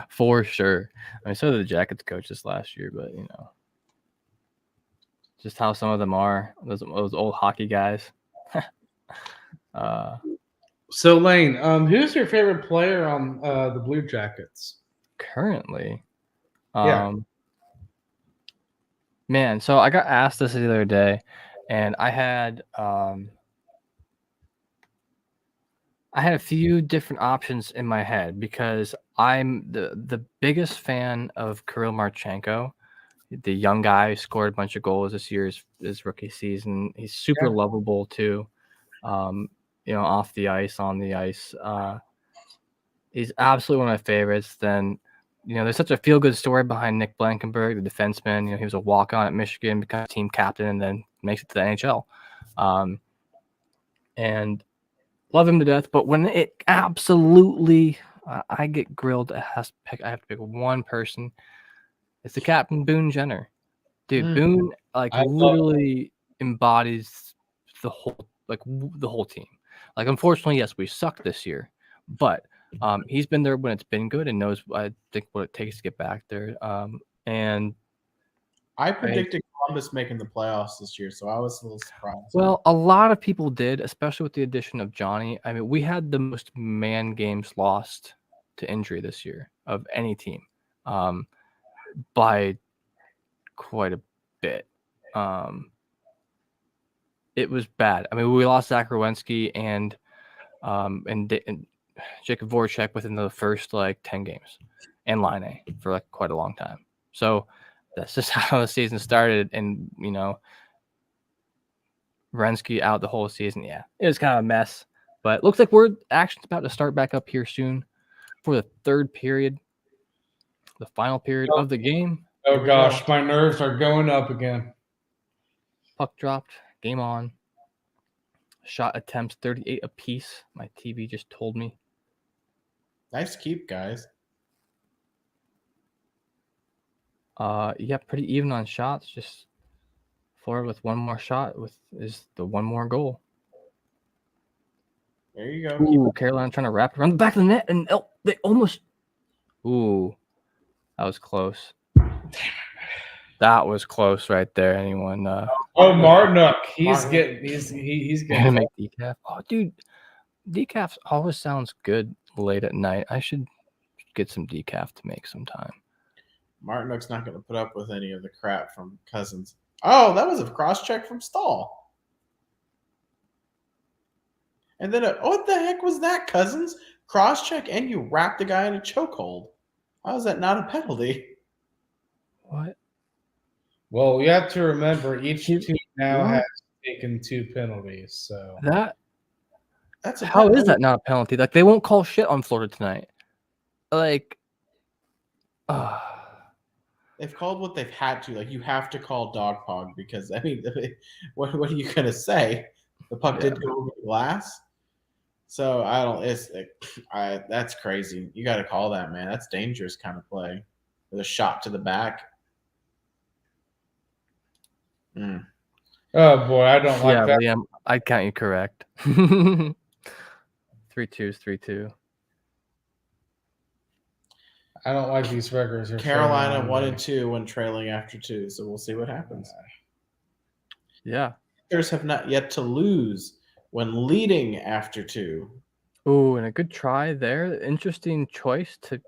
for sure. I mean, so did the Jackets coach this last year, but just how some of them are, those old hockey guys. So Lane, who's your favorite player on the Blue Jackets currently? Yeah. Man, so I got asked this the other day, and I had a few different options in my head because I'm the biggest fan of Kirill Marchenko, the young guy who scored a bunch of goals this year, his rookie season. He's super lovable too. Off the ice, on the ice. He's absolutely one of my favorites. Then, there's such a feel-good story behind Nick Blankenburg, the defenseman. He was a walk-on at Michigan, becomes team captain, and then makes it to the NHL. And love him to death. But when it absolutely, I get grilled, I have to pick one person. It's the captain, Boone Jenner. Dude, Boone literally embodies the whole team. Unfortunately, yes, we sucked this year, but he's been there when it's been good and knows, I think, what it takes to get back there. And I predicted Columbus making the playoffs this year, so I was a little surprised. Well, a lot of people did, especially with the addition of Johnny. I mean, we had the most man games lost to injury this year of any team, by quite a bit. It was bad. I mean, we lost Zach Rowensky and Jacob Voracek within the first 10 games, and Line for quite a long time. So that's just how the season started, and Rensky out the whole season. Yeah, it was kind of a mess, but it looks like action's about to start back up here soon for the third period, the final period of the game. Oh gosh, my nerves are going up again. Puck dropped, game on. Shot attempts 38 apiece. My TV just told me. Nice keep, guys. Yeah, pretty even on shots. Just Florida with one more shot is the one more goal. There you go. Ooh, Carolina trying to wrap it around the back of the net, and they almost. Ooh, that was close. That was close right there. Anyone? Martinook, he's Martinook. getting Gonna make decaf. Oh, dude, decaf always sounds good late at night. I should get some decaf to make sometime. Martinook's not going to put up with any of the crap from Cousins. Oh, that was a cross check from Stahl. And then, what the heck was that, Cousins? Cross check, and you wrapped the guy in a chokehold. How is that not a penalty? What? Well, you have to remember each team now has taken 2 penalties. So That's a how is that not a penalty? They won't call shit on Florida tonight. They've called what they've had to. You have to call dog pog because what are you gonna say? The puck did go over the glass. So I don't. That's crazy. You got to call that, man. That's dangerous kind of play with a shot to the back. Oh boy, I don't like that. Liam, I'd count you correct. 3-2 is 3-2. I don't like these records. Carolina 1-2 when trailing after 2, so we'll see what happens. Yeah. Panthers have not yet to lose when leading after 2. Ooh, and a good try there. Interesting choice to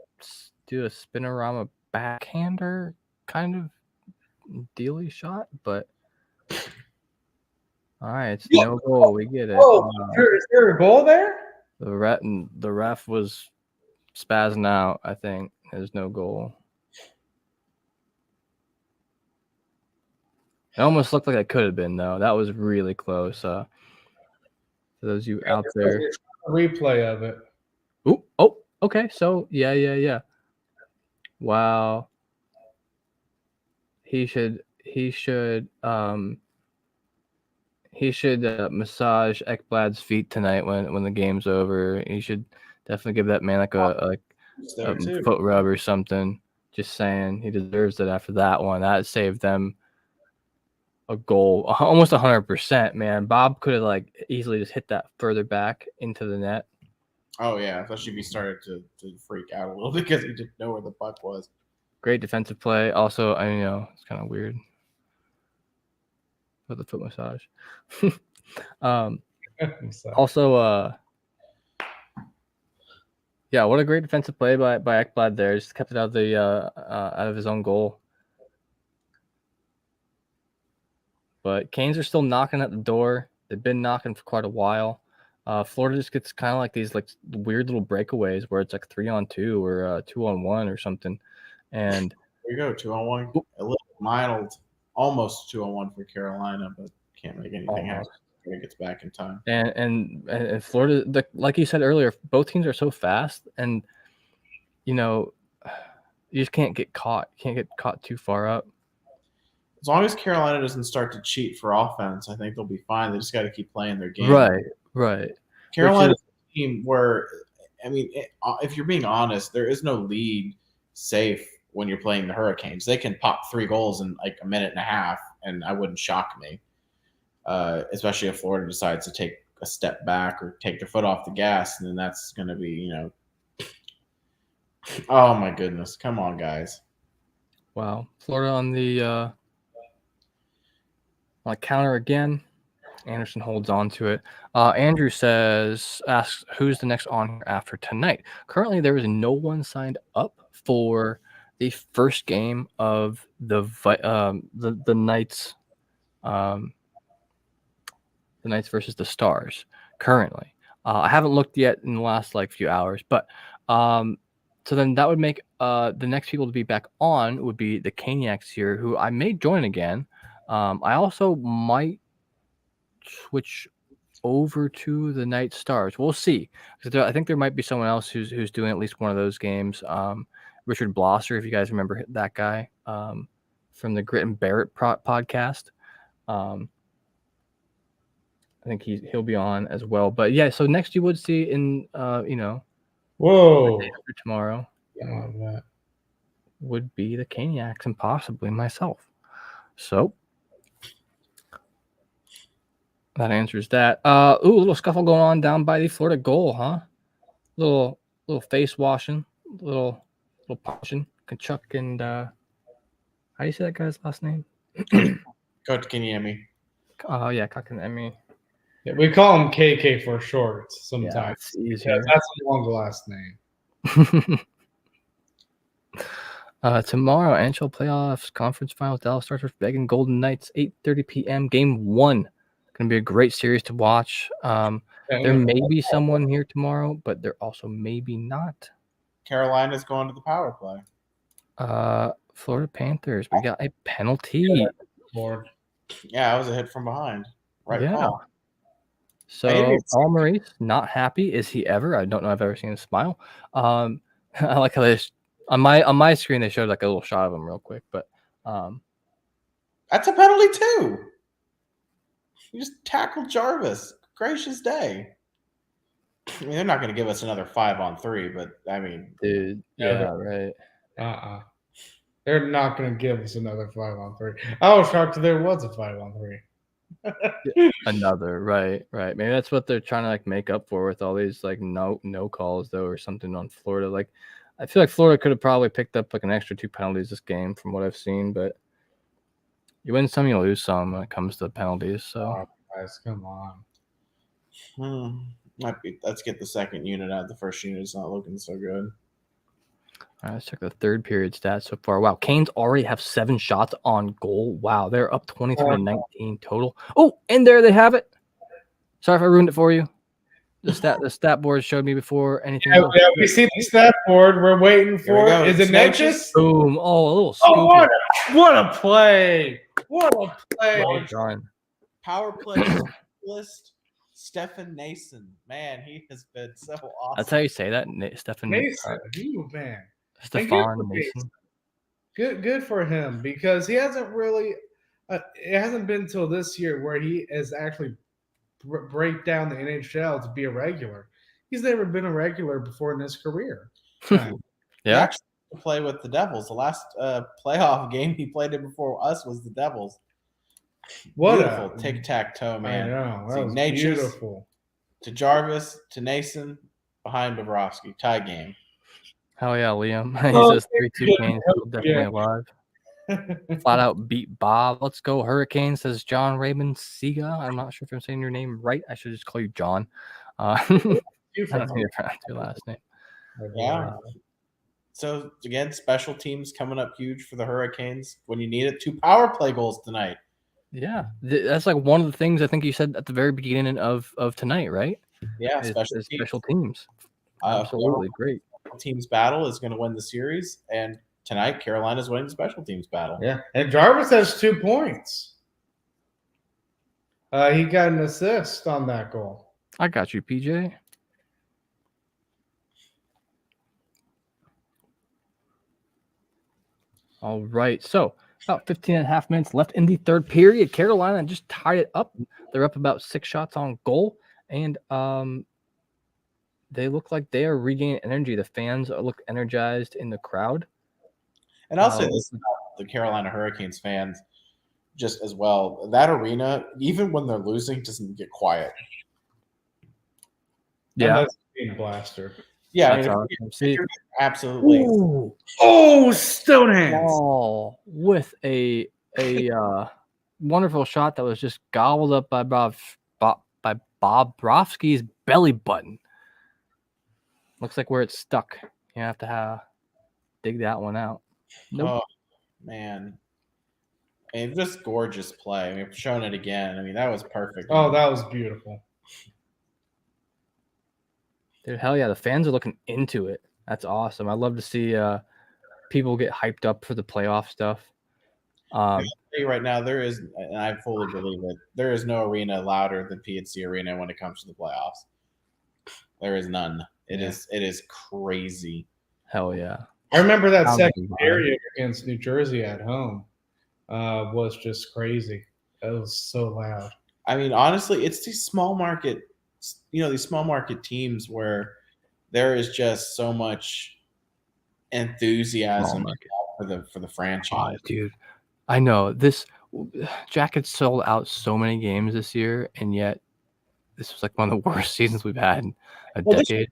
do a spinorama backhander kind of dealy shot, but all right, it's no goal. We get it. Oh, is there a goal there? The ref was spazzing out. I think there's no goal. It almost looked like it could have been though. That was really close. For those of you out there, a replay of it. Ooh, oh, okay. So yeah. Wow. He should massage Ekblad's feet tonight when the game's over. He should definitely give that man a foot rub or something. Just saying, he deserves it after that one. That saved them a goal, almost 100%. Man, Bob could have easily just hit that further back into the net. Oh yeah, especially if he started to freak out a little because he didn't know where the puck was. Great defensive play. Also, it's kind of weird with the foot massage. Also, yeah, what a great defensive play by Ekblad there. Just kept it out of his own goal. But Canes are still knocking at the door. They've been knocking for quite a while. Florida just gets kind of these weird little breakaways where it's 3-on-2 or 2-on-1 or something. And there you go, 2-on-1. A little mild, almost 2-on-1 for Carolina, but can't make anything happen. It gets back in time. And Florida, like you said earlier, both teams are so fast, and you just can't get caught. Can't get caught too far up. As long as Carolina doesn't start to cheat for offense, I think they'll be fine. They just got to keep playing their game. Right. Carolina's a team where, if you're being honest, there is no lead safe when you're playing the Hurricanes. They can pop 3 goals in a minute and a half, and I wouldn't shock me. Especially if Florida decides to take a step back or take their foot off the gas, and then that's going to be, oh my goodness. Come on, guys. Wow. Florida on the counter again. Anderson holds on to it. Andrew asks, who's the next on here after tonight? Currently, there is no one signed up for the first game of the Knights, the Knights versus the Stars. Currently, I haven't looked yet in the last few hours, but so then that would make the next people to be back on would be the Caniacs here, who I may join again. I also might switch over to the Night Stars. We'll see. I think there might be someone else who's doing at least one of those games. Richard Blosser, if you guys remember that guy from the Grit and Barrett podcast. I think he'll be on as well. But yeah, so next you would see in Whoa. after tomorrow would be the Caniacs and possibly myself. So that answers that. A little scuffle going on down by the Florida goal, huh? Little face washing, little punching. Kachuk and how do you say that guy's last name? Coach Kanyemi. Oh yeah, Kakaniemi. Yeah, we call him KK for short sometimes. Yeah, it's easier. That's a long last name. Tomorrow, NHL playoffs, conference finals, Dallas Stars versus Vegas Golden Knights, 8:30 p.m. Game 1. Going to be a great series to watch. There may be someone here tomorrow, but there also maybe not. Carolina's going to the power play. Florida Panthers. We got a penalty. Lord. Yeah, it was a hit from behind. Right call. So Paul Maurice, not happy. Is he ever? I don't know if I've ever seen him smile. I like how they on my screen they showed a little shot of him real quick, but that's a penalty too. You just tackled Jarvis. Gracious day. I mean, they're not going to give us another 5-on-3, but I mean, dude, yeah, right. They're not going to give us another 5-on-3. I was shocked there was a 5-on-3. Another, right. Maybe that's what they're trying to make up for with all these no calls though, or something on Florida. I feel like Florida could have probably picked up an extra 2 penalties this game from what I've seen, but you win some, you lose some when it comes to penalties. So, guys, come on. Let's get the second unit out. The first unit is not looking so good. All right, let's check the third period stats so far. Wow, Canes already have 7 shots on goal. Wow, they're up 23-19 total. Oh, and there they have it. Sorry if I ruined it for you. The stat board showed me before anything else. Yeah, we see the stat board. We're waiting for it. Is it Natchez? Boom. Oh, a little scoop. Oh, what a play. What a play. Well done. Power play list. Stefan Nason. Man, he has been so awesome. That's how you say that, Stefan Nason. Man. Stefan Nason. Good for him, because he hasn't really it hasn't been until this year where he has actually break down the NHL to be a regular. He's never been a regular before in his career. Yeah. He actually play with the Devils. The last playoff game he played in before us was the Devils. What beautiful tic-tac-toe, man. I know. That was beautiful. To Jarvis, to Nason, behind Bobrovsky. Tie game. Hell yeah, Liam. He says 3-2 Canes definitely alive. Flat out beat Bob. Let's go Hurricane, says John Raymond Siga. I'm not sure if I'm saying your name right. I should just call you John. I don't think you're pronounce your last name. Yeah. So again, special teams coming up huge for the Hurricanes when you need it. 2 power play goals tonight. Yeah, that's one of the things I think you said at the very beginning of tonight, right? Yeah, special teams. Absolutely great. Teams battle is going to win the series, and tonight Carolina's winning the special teams battle. Yeah, and Jarvis has 2 points. He got an assist on that goal. I got you, PJ. All right, so about 15 and a half minutes left in the third period. Carolina just tied it up. They're up about 6 shots on goal, and they look like they are regaining energy. The fans look energized in the crowd. And I'll say this about the Carolina Hurricanes fans just as well. That arena, even when they're losing, doesn't get quiet. Yeah. That's being blaster. Yeah, that's awesome. Absolutely. Ooh. Oh, Stonehand. Oh, with a wonderful shot that was just gobbled up by Bobrovsky's belly button. Looks like where it's stuck. You have to dig that one out. Nope. Oh man, I mean, just gorgeous play. I mean, showing it again. I mean, that was perfect. Oh, that was beautiful. Dude, hell yeah, the fans are looking into it. That's awesome. I love to see people get hyped up for the playoff stuff. I'll tell you right now, there is, and I fully believe it, there is no arena louder than PNC Arena when it comes to the playoffs. There is none. It is crazy. Hell yeah. I remember that Sounds like second a vibe. period against New Jersey at home was just crazy. That was so loud. I mean, honestly, it's these small market, these small market teams where there is just so much enthusiasm for the franchise. Oh, dude, I know this Jackets sold out so many games this year, and yet this was like one of the worst seasons we've had in a decade.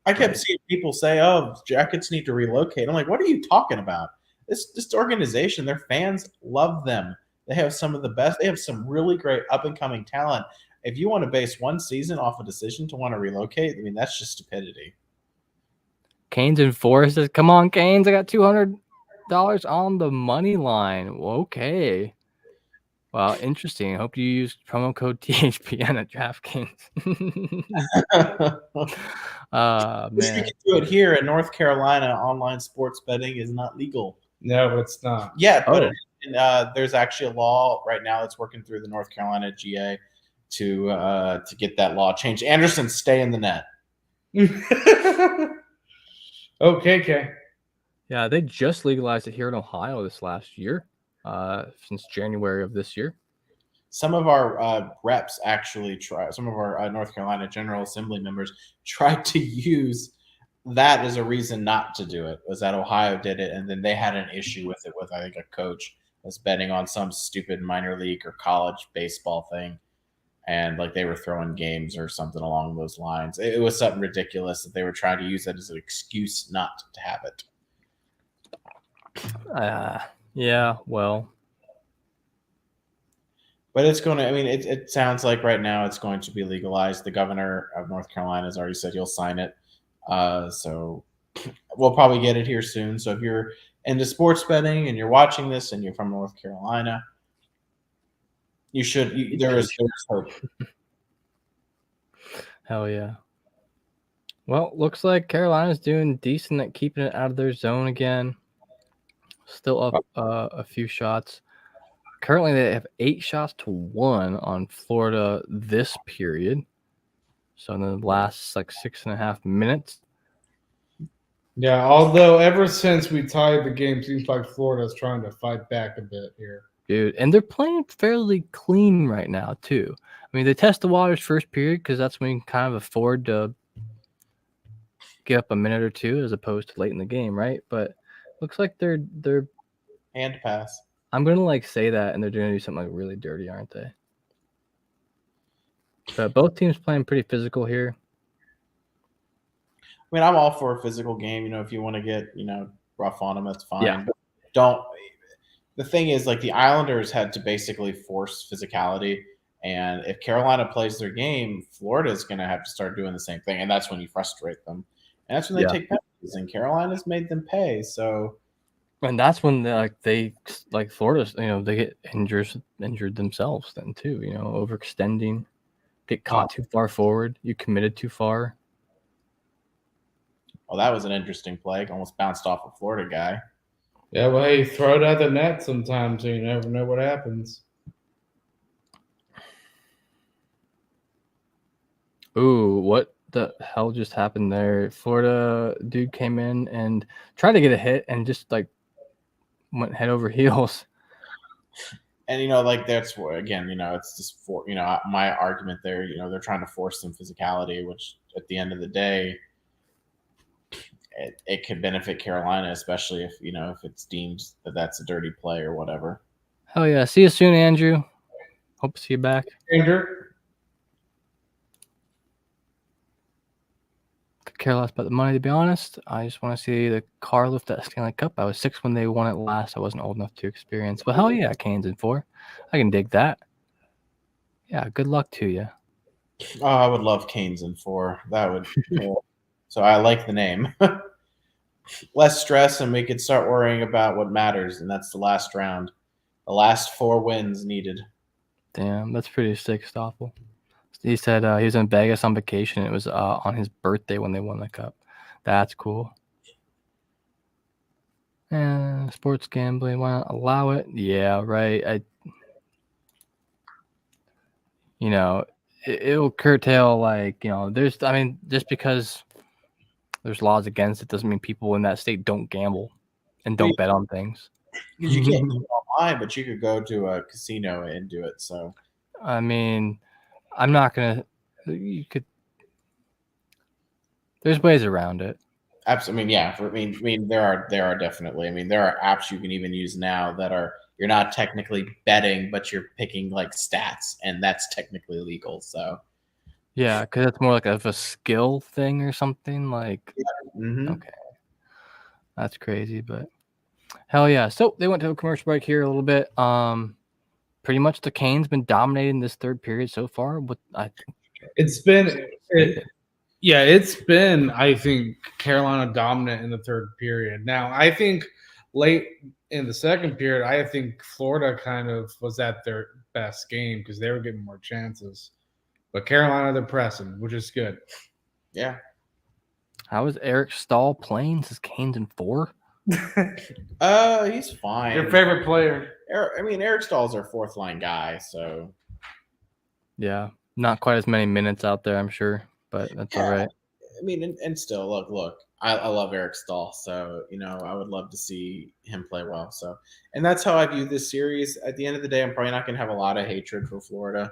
I kept seeing people say, "Oh, Jackets need to relocate." I'm like, "What are you talking about? This organization, their fans love them. They have some of the best. They have some really great up and coming talent. If you want to base one season off a decision to want to relocate, I mean, that's just stupidity." Canes and Forrest says, "Come on, Canes! I got $200 on the money line." Okay. Well, interesting. I hope you use promo code THPN at DraftKings. We Man. can do it here in North Carolina. Online sports betting is not legal. No, it's not. Yeah, but there's actually a law right now that's working through the North Carolina GA to get that law changed. Anderson, stay in the net. Okay. Yeah, they just legalized it here in Ohio this last year, since January of this year. Some of our reps actually some of our North Carolina General Assembly members tried to use that as a reason not to do it, was that Ohio did it, and then they had an issue with it with, I think, a coach was betting on some stupid minor league or college baseball thing, and like they were throwing games or something along those lines. It was something ridiculous that they were trying to use that as an excuse not to have it. Yeah, well. But it's going to, I mean, it sounds like right now it's going to be legalized. The governor of North Carolina has already said he'll sign it. So we'll probably get it here soon. So if you're into sports betting and you're watching this and you're from North Carolina, there is hope. Hell yeah. Well, looks like Carolina's doing decent at keeping it out of their zone again. Still up a few shots. Currently, they have 8 shots to 1 on Florida this period. So in the last 6.5 minutes. Yeah, although ever since we tied the game, seems like Florida's trying to fight back a bit here. Dude, and they're playing fairly clean right now, too. I mean, they test the waters first period because that's when you can kind of afford to get up a minute or two as opposed to late in the game, right? But looks like they're hand pass. I'm gonna say that, and they're going to do something really dirty, aren't they? But both teams playing pretty physical here. I mean, I'm all for a physical game. If you want to get rough on them, that's fine. Yeah. But don't. The thing is, the Islanders had to basically force physicality, and if Carolina plays their game, Florida's going to have to start doing the same thing, and that's when you frustrate them, and that's when they take penalties. And Carolina's made them pay, so. And that's when Florida's, they get injured themselves then too, overextending, get caught too far forward, you committed too far. Well, that was an interesting play. Almost bounced off a Florida guy. Yeah, well, hey, throw it at the net sometimes, so you never know what happens. Ooh, what the hell just happened there? Florida dude came in and tried to get a hit and just went head over heels. And that's where, again, it's just my argument there. They're trying to force some physicality, which at the end of the day, it could benefit Carolina, especially if it's deemed that that's a dirty play or whatever. Hell yeah! See you soon, Andrew. Hope to see you back. Andrew. Could care less about the money, to be honest. I just want to see the car lift that Stanley Cup. I was 6 when they won it last. I wasn't old enough to experience. But hell yeah, Canes in 4. I can dig that. Yeah, good luck to you. Oh, I would love Canes in 4. That would. So I like the name. Less stress, and we could start worrying about what matters, and that's the last round. The last 4 wins needed. Damn, that's pretty sick, Stoffel. He said he was in Vegas on vacation. It was on his birthday when they won the cup. That's cool. And sports gambling, why not allow it? Yeah, right. It'll curtail, like, just because there's laws against it doesn't mean people in that state don't gamble and don't bet on things. Because you can't do it online, but you could go to a casino and do it. So, I mean, I'm not gonna. You could. There's ways around it. absolutely. Yeah. There are definitely. There are apps you can even use now that you're not technically betting, but you're picking like stats, and that's technically legal. So, Yeah, because it's more like of a skill thing or something. Like, okay, that's crazy, but hell yeah. So they went to a commercial break here a little bit. Pretty much the Canes been dominating this third period so far. It's been, I think, Carolina dominant in the third period. Now, I think late in the second period, I think Florida kind of was at their best game because they were getting more chances. But Carolina, they're pressing, which is good. Yeah. How is Eric Stahl playing? Says Canes in 4. He's fine. Your favorite player? Eric Stahl's our 4th line guy, so yeah, not quite as many minutes out there, I'm sure, but that's all right. And still, look, I love Eric Stahl, so I would love to see him play well. So, and that's how I view this series. At the end of the day, I'm probably not going to have a lot of hatred for Florida.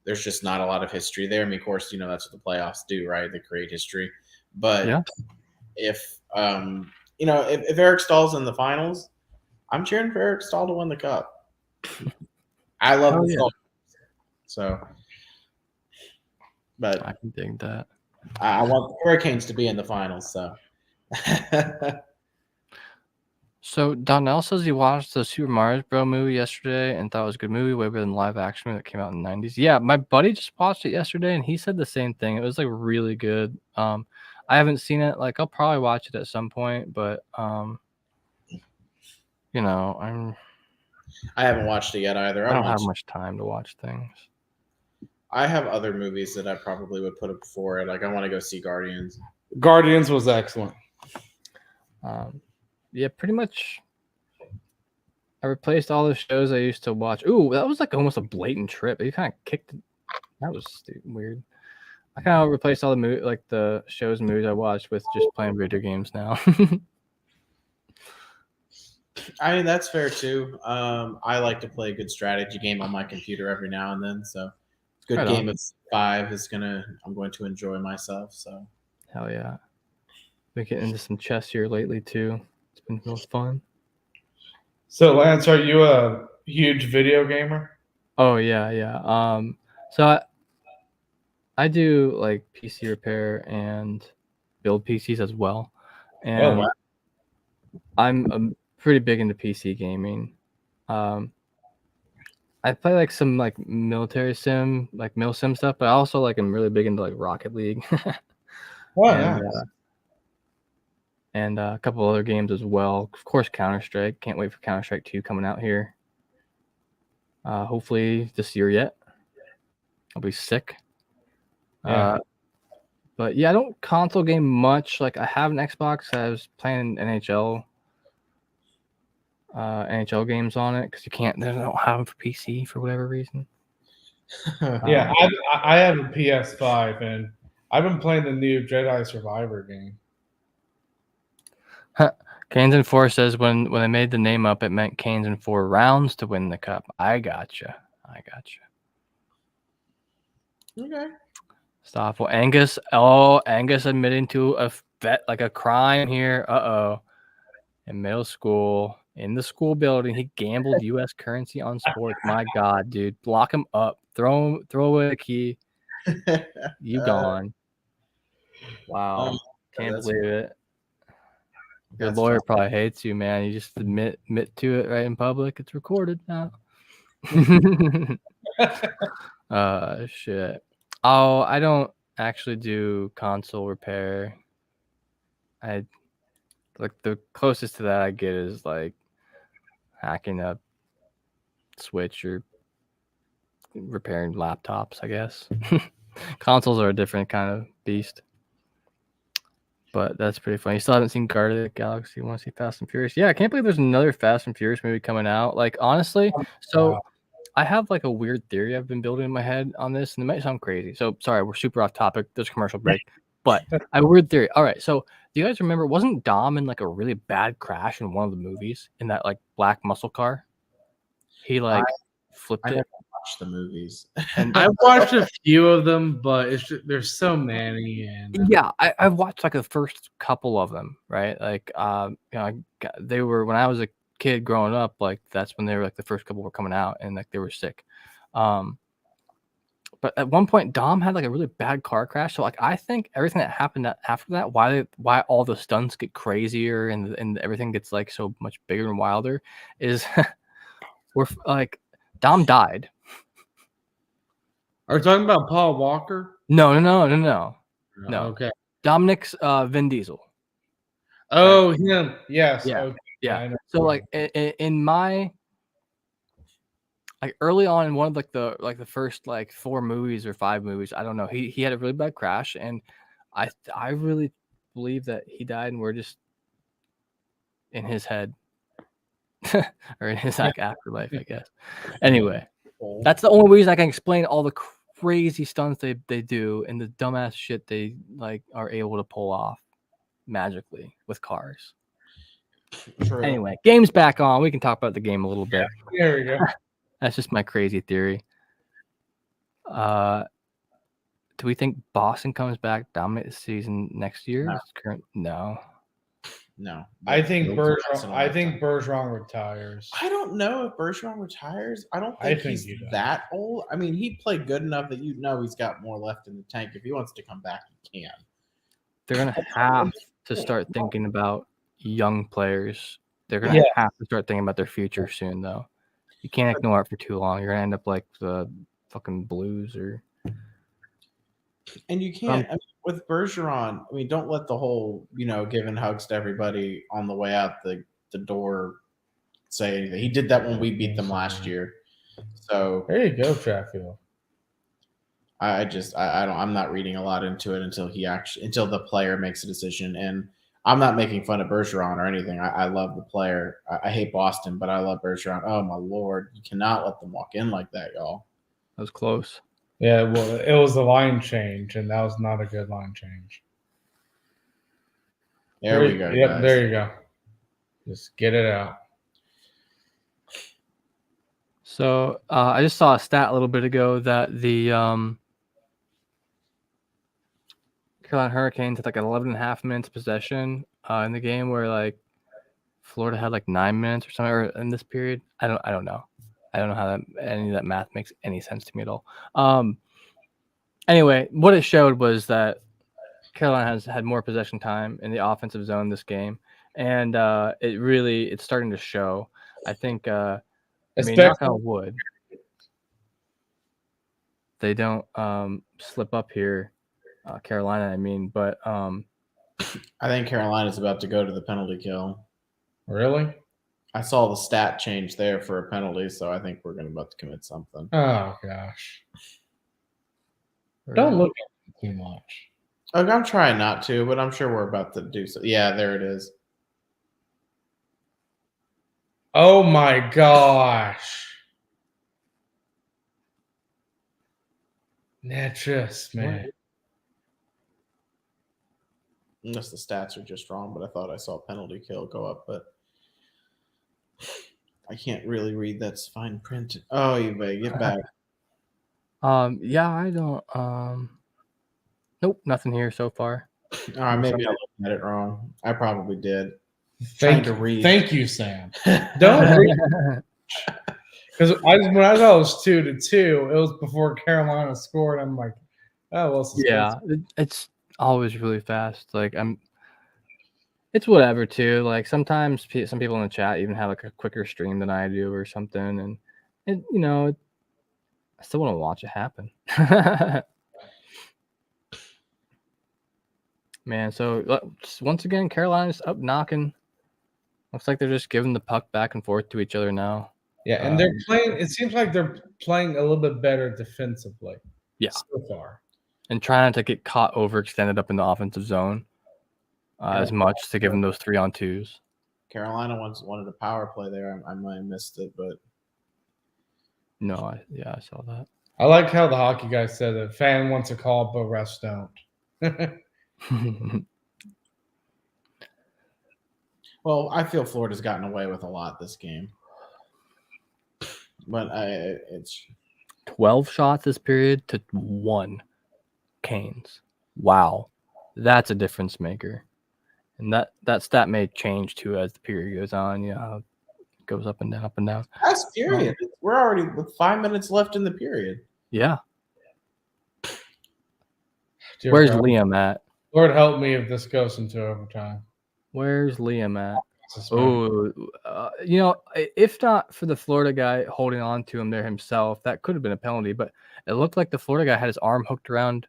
There's just not a lot of history there. Of course, that's what the playoffs do, right? They create history. But yeah. if Eric Stahl's in the finals, I'm cheering for Eric Stahl to win the cup. I love the Stahl. So, but I can dig that. I want the Hurricanes to be in the finals. So, so Donnell says he watched the Super Mario Bros. Movie yesterday and thought it was a good movie, way better than live action that came out in the 90s. Yeah, my buddy just watched it yesterday and he said the same thing. It was like really good. I haven't seen it. Like, I'll probably watch it at some point, but I haven't watched it yet either. I don't have much time to watch things. I have other movies that I probably would put up before it. Like, I want to go see Guardians. Guardians was excellent. Yeah, pretty much. I replaced all the shows I used to watch. Ooh, that was like almost a blatant trip. You kind of kicked it. That was weird. I kind of replaced all the shows and movies I watched with just playing video games now. That's fair too. I like to play a good strategy game on my computer every now and then. So, good game of 5 I'm going to enjoy myself. So, hell yeah. Been getting into some chess here lately too. It's been real fun. So, Lance, are you a huge video gamer? Oh yeah. So I do like PC repair and build PCs as well, and wow. I'm pretty big into PC gaming. I play like some like military sim, like mil sim stuff, but I also I'm really big into like Rocket League. And a couple other games as well. Of course, Counter-Strike. Can't wait for Counter-Strike 2 coming out here. Hopefully this year yet. I'll be sick. Yeah. But yeah, I don't console game much. Like, I have an Xbox. I was playing NHL games on it because they don't have them for PC for whatever reason. Yeah, I have a PS5 and I've been playing the new Jedi Survivor game. Canes in 4 says when they made the name up, it meant Canes in 4 rounds to win the cup. I gotcha. okay. Stop. Well, Angus. Oh, Angus admitting to a crime here. In middle school, in the school building, he gambled U.S. currency on sports. My God, dude, lock him up. Throw away the key. You gone. Wow. Can't That's- believe it. Your That's lawyer fun. probably hates you, man. You just admit to it right in public. It's recorded now. Shit. Oh, I don't actually do console repair. I like the closest to that I get is like hacking a switch or repairing laptops, I guess. Consoles are a different kind of beast. But that's pretty funny. You still haven't seen Guardians of the Galaxy. You want to see Fast and Furious? Yeah, I can't believe there's another Fast and Furious movie coming out. Like, honestly, so I have like a weird theory I've been building in my head on this, and it might sound crazy. So sorry, we're super off topic. There's a commercial break. But I have a weird theory. All right, so do you guys remember, wasn't Dom in like a really bad crash in one of the movies in that like black muscle car? He like flipped I it. never watched the movies. And I've watched a few of them, but it's just, there's so many. And yeah, I've watched like the first couple of them, right? Like, they were when I was a kid growing up. Like, that's when they were like the first couple were coming out, and like they were sick. But at one point, Dom had like a really bad car crash. So like, I think everything that happened after that, why all the stunts get crazier and everything gets like so much bigger and wilder, is like Dom died. are you talking about Paul Walker? No. No. Okay. Dominic's Vin Diesel. Oh, him. Yes. Yeah. Okay. Yeah. I know. So like in my like early on in one of like the first like 4 movies or 5 movies, I don't know, he had a really bad crash, and I really believe that he died and we're just in his head or in his like afterlife, I guess. Anyway, that's the only reason I can explain all the crazy stunts they do and the dumbass shit they like are able to pull off magically with cars. True. Anyway, game's back on. We can talk about the game a little bit. There we go. That's just my crazy theory. Do we think Boston comes back, dominate the season next year? No. No. I think Nope. Bergeron retires. I don't know if Bergeron retires. I don't I think think he's he does. that old. I mean, he played good enough that he's got more left in the tank. If he wants to come back, he can. They're gonna have to start thinking about young players. They're gonna have to start thinking about their future soon, though. You can't ignore it for too long. You're gonna end up like the fucking Blues or. And you can't I mean, with Bergeron. I mean, don't let the whole giving hugs to everybody on the way out the door say anything. He did that when we beat them last year. So There you go, Chatfield. I'm not reading a lot into it until the player makes a decision. And I'm not making fun of Bergeron or anything. I love the player. I hate Boston, but I love Bergeron. Oh my Lord, you cannot let them walk in like that, y'all. That was close. Yeah, well, it was the line change, and that was not a good line change. There we go. Yep, guys. there you go. Just get it out. So I just saw a stat a little bit ago that the Carolina Hurricanes had like 11 and a half minutes possession in the game, where like Florida had like 9 minutes or something or in this period. I don't know. I don't know how any of that math makes any sense to me at all. Anyway, what it showed was that Carolina has had more possession time in the offensive zone this game, and it's starting to show. I think, I mean, knock on wood, they don't slip up here, Carolina. I mean, but I think Carolina's about to go to the penalty kill. Really? I saw the stat change there for a penalty, so I think we're about to commit something. Oh gosh! Don't look at it too much. Okay, I'm trying not to, but I'm sure we're about to do so. Yeah, there it is. Oh my gosh! Netris, man. Unless the stats are just wrong, but I thought I saw a penalty kill go up, but I can't really read that fine print. Oh, you better get back. Yeah, I don't. Nope, nothing here so far. All right, maybe I looked at it wrong. I probably did. Trying to read. Thank you, Sam. Don't read. Because when I saw it was 2-2, it was before Carolina scored. I'm like, oh well. Yeah, it's always really fast. Like It's whatever too. Like sometimes some people in the chat even have like a quicker stream than I do or something, and I still want to watch it happen. Man, so once again, Carolina's up knocking. Looks like they're just giving the puck back and forth to each other now. Yeah, and they're playing. It seems like they're playing a little bit better defensively. Yeah, so far, and trying not to get caught overextended up in the offensive zone as much to give them those 3-on-2s. Carolina once wanted a power play there. I might have missed it, but no, I saw that. I like how the hockey guy said that fan wants a call, but refs don't. Well, I feel Florida's gotten away with a lot this game, but it's 12 shots this period to 1 Canes. Wow, that's a difference maker, and that stat may change too as the period goes on. Yeah, it goes up and down, up and down. Last period. We're already with 5 minutes left in the period. Yeah. Where's Liam at? Lord help me if this goes into overtime. Where's Liam at? Oh, if not for the Florida guy holding on to him there himself, that could have been a penalty. But it looked like the Florida guy had his arm hooked around.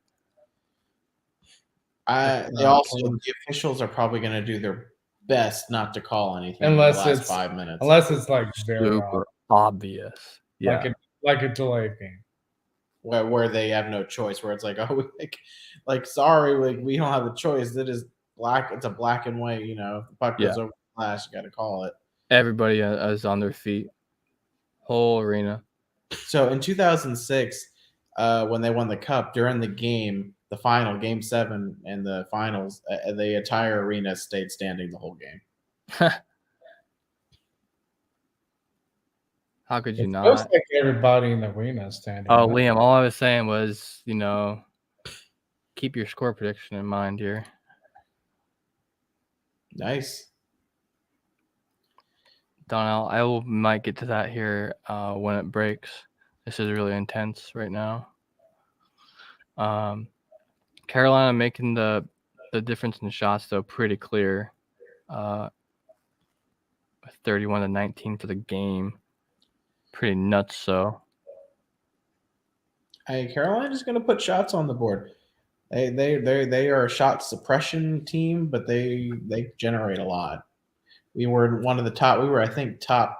The officials are probably going to do their best not to call anything unless in the last it's 5 minutes. Unless it's like very super obvious. Yeah, like a delay game. Where they have no choice, where it's like, oh, sorry, we don't have a choice. That is black. It's a black and white. If the puck goes over the flash, you got to call it. Everybody is on their feet. Whole arena. So in 2006, when they won the cup during the game, the final game 7 and the finals, the entire arena stayed standing the whole game. How could you not? It looks like everybody in the arena is standing. Oh, Liam, all I was saying was, keep your score prediction in mind here. Nice. Donnell, might get to that here when it breaks. This is really intense right now. Carolina making the difference in shots, though, pretty clear. 31-19 for the game. Pretty nuts, so. Hey, Carolina's going to put shots on the board. They are a shot suppression team, but they generate a lot. We were one of the top. We were, I think, top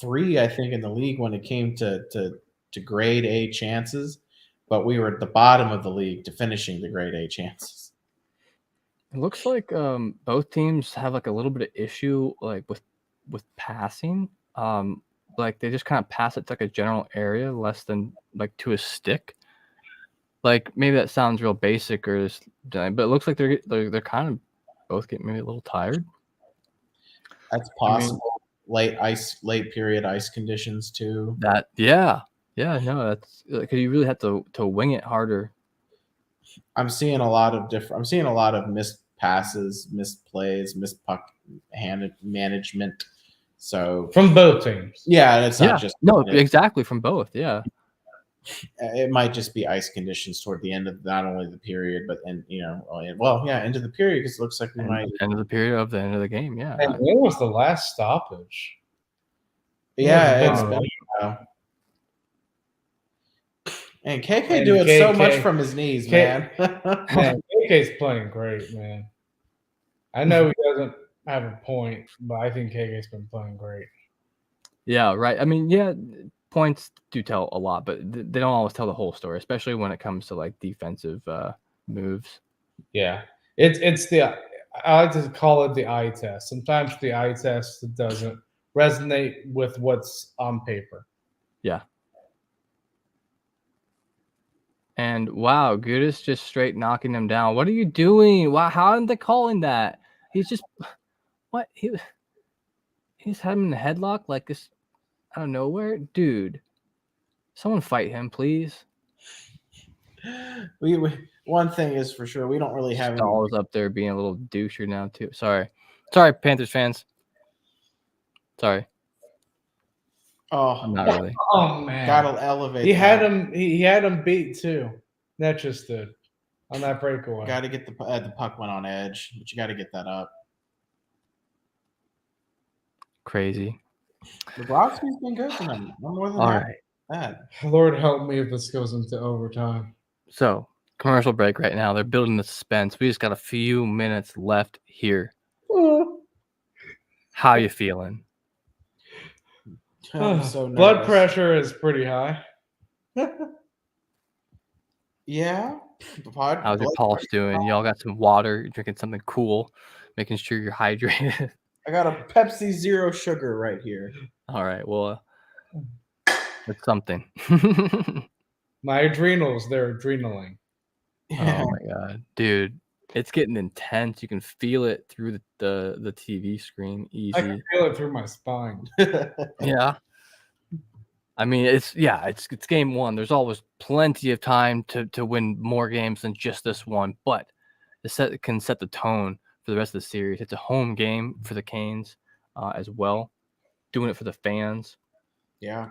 3, I think, in the league when it came to grade A chances, but we were at the bottom of the league to finishing the grade A chances. It looks like both teams have like a little bit of issue like with passing. Like they just kind of pass it to like a general area less than like to a stick. Like maybe that sounds real basic but it looks like they're kind of both getting maybe a little tired. That's possible. Late period ice conditions too. That's like you really have to wing it harder. I'm seeing a lot of missed passes, missed plays, missed puck hand management. So from both teams. Yeah, it's not just exactly from both. Yeah. It might just be ice conditions toward the end of not only the period, but end of the period, because it looks like we might end of the period of the end of the game. Yeah. And when was the last stoppage? Yeah, it's been a while. And KK doing so much from his knees, man. Man, KK's playing great, man. I know he doesn't have a point, but I think KK's been playing great. Yeah, right. I mean, yeah, points do tell a lot, but they don't always tell the whole story, especially when it comes to like defensive moves. Yeah, it's the I like to call it the eye test. Sometimes the eye test doesn't resonate with what's on paper. Yeah. And wow, Gudis just straight knocking him down. What are you doing? Wow, how aren't they calling that? He's just what he's had him in the headlock like this out of nowhere, dude. Someone fight him, please. We one thing is for sure, we don't really have Stahl's up there being a little doucher now too. Sorry, Panthers fans. Sorry. Oh, not really. Oh man, gotta elevate. He had him beat too. That just did. on that breakaway. Got to get the puck went on edge, but you got to get that up. Crazy. Bobrovsky's been good tonight. No more than All that. right. Bad. Lord help me if this goes into overtime. So, commercial break right now. They're building the suspense. We just got a few minutes left here. How you feeling? I'm so Blood nervous. pressure is pretty high. Yeah. How's your pulse doing? Y'all got some water? You're drinking something cool, making sure you're hydrated. I got a Pepsi Zero Sugar right here. All right. Well, it's something. My adrenals, they're adrenaline. Yeah. Oh my god, dude, it's getting intense. You can feel it through the TV screen. I Easy. can feel it through my spine. Yeah. I mean, it's game one. There's always plenty of time to win more games than just this one, but it can set the tone for the rest of the series. It's a home game for the Canes as well, doing it for the fans. Yeah.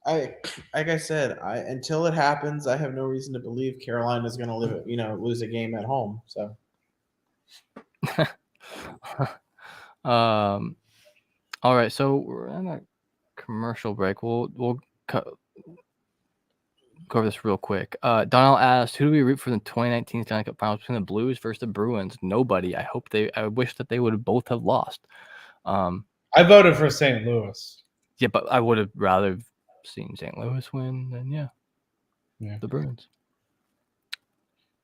Like I said, until it happens, I have no reason to believe Carolina's going to lose a game at home. So, All right, so we're on a commercial break. We'll go over this real quick. Donald asked, "Who do we root for in the 2019 Stanley Cup Finals between the Blues versus the Bruins?" Nobody. I wish that they would both have lost. I voted for St. Louis. Yeah, but I would have rather seen St. Louis win than the Bruins,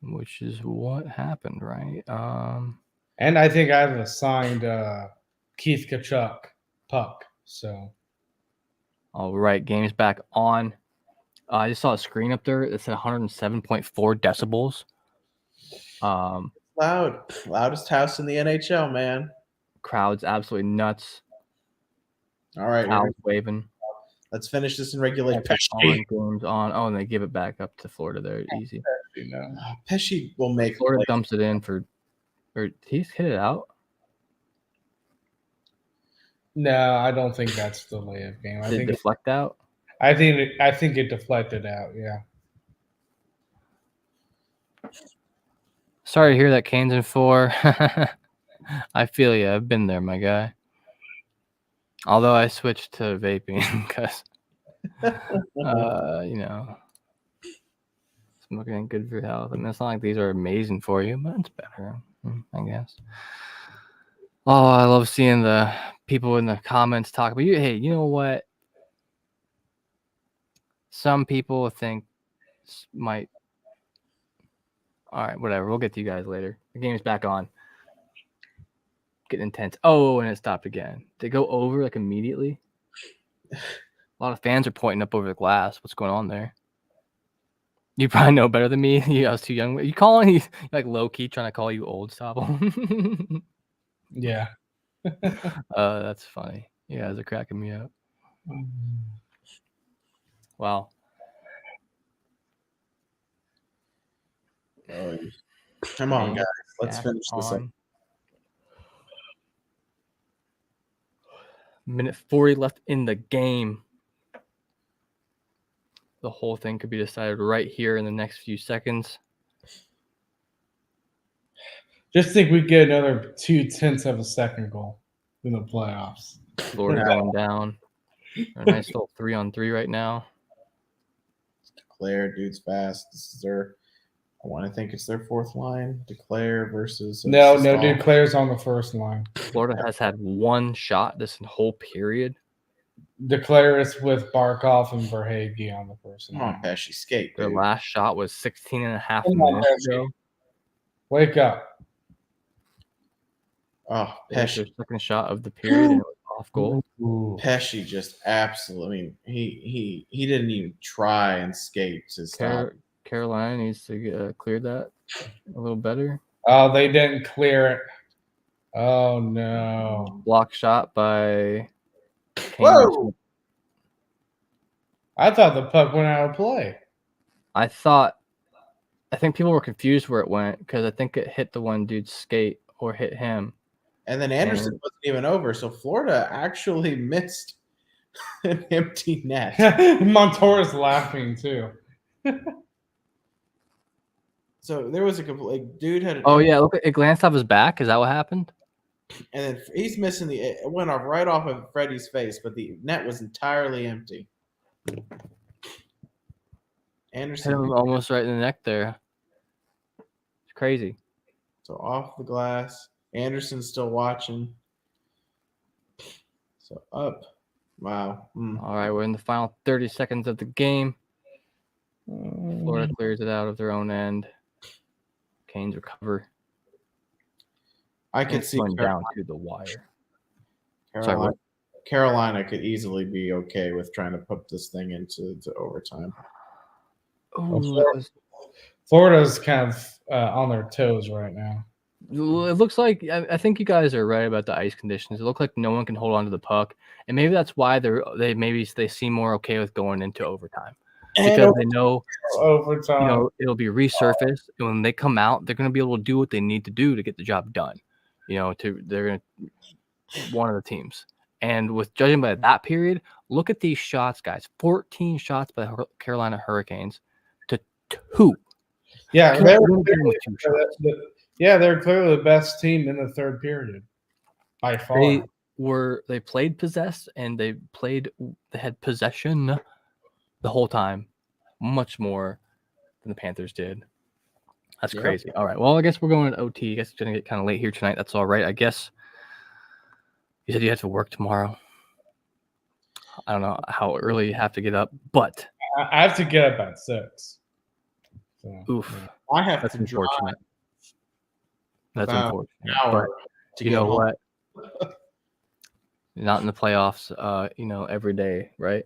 which is what happened, right? And I think I've assigned Keith Kachuk puck. So, all right, game's back on. I just saw a screen up there that said 107.4 decibels. loudest house in the NHL, man. Crowd's absolutely nuts. All right, Owls waving. let's finish this in regulation. Games on. Oh, and they give it back up to Florida there. Easy. Pesci will make Florida dumps it in for, or he's hit it out. No, I don't think that's the lay of game. Did it deflect out? I think it deflected out. Yeah. Sorry to hear that, Canes in 4. I feel you. I've been there, my guy. Although I switched to vaping because, smoking ain't good for your health. I mean, it's not like these are amazing for you, but it's better, I guess. Oh, I love seeing the people in the comments talk about you. Hey, you know what? Some people think might. All right, whatever. We'll get to you guys later. The game's back on. Getting intense. Oh, and it stopped again. Did it go over like immediately? A lot of fans are pointing up over the glass. What's going on there? You probably know better than me. I was too young. You calling? He's like low key trying to call you old, stop him. Yeah. That's funny. You guys are cracking me up. Wow. Come on, guys. Let's finish this up. Minute 40 left in the game. The whole thing could be decided right here in the next few seconds. Just think we get another 0.2 of a second goal in the playoffs. Florida going down. A nice little 3-on-3 right now. Declare, dude's fast. This is their. I want to think it's their fourth line. Declare versus. No, Declare's on the first line. Florida has had one shot this whole period. Declare is with Barkov and Verhage on the first line. Come on, Pesci, skate. Their Dude. last shot was 16 and a half Come on, minutes Pesci. ago. Wake up. Oh, Their Pesci. second shot of the period and it was off goal. Pesci just absolutely. I mean, he didn't even try and skate to stop. Carolina needs to clear that a little better. Oh, they didn't clear it. Oh, no. Block shot by Whoa! I thought the puck went out of play. I think people were confused where it went because I think it hit the one dude's skate or hit him. And then Anderson wasn't even over, so Florida actually missed an empty net. Montour's laughing, too. So there was a complete dude had an Oh yeah, look, it glanced off his back. Is that what happened? and then he's missing it went off right off of Freddie's face, but the net was entirely empty. Hit Anderson him almost right in the neck there. It's crazy. so off the glass. Anderson's still watching. So up. Wow. All right, we're in the final 30 seconds of the game. Florida clears it out of their own end. Canes recover. I could see going down to the wire. Carolina could easily be okay with trying to put this thing into overtime. Florida's kind of on their toes right now. It looks like I think you guys are right about the ice conditions. It looks like no one can hold on to the puck, and maybe that's why they seem more okay with going into overtime because they know overtime. It'll be resurfaced, and when they come out, they're going to be able to do what they need to do to get the job done. They're going to one of the teams, and with judging by that period, look at these shots, guys. 14 shots by the Carolina Hurricanes to 2. Yeah, they're clearly the best team in the third period by far. They played possessed and they had possession the whole time, much more than the Panthers did. That's crazy. All right. Well, I guess we're going to OT. I guess it's going to get kind of late here tonight. That's all right. I guess you said you have to work tomorrow. I don't know how early you have to get up, but I have to get up at 6. So, oof. Yeah. I have That's to unfortunate. That's unfortunate. But you know what? Not in the playoffs, every day, right?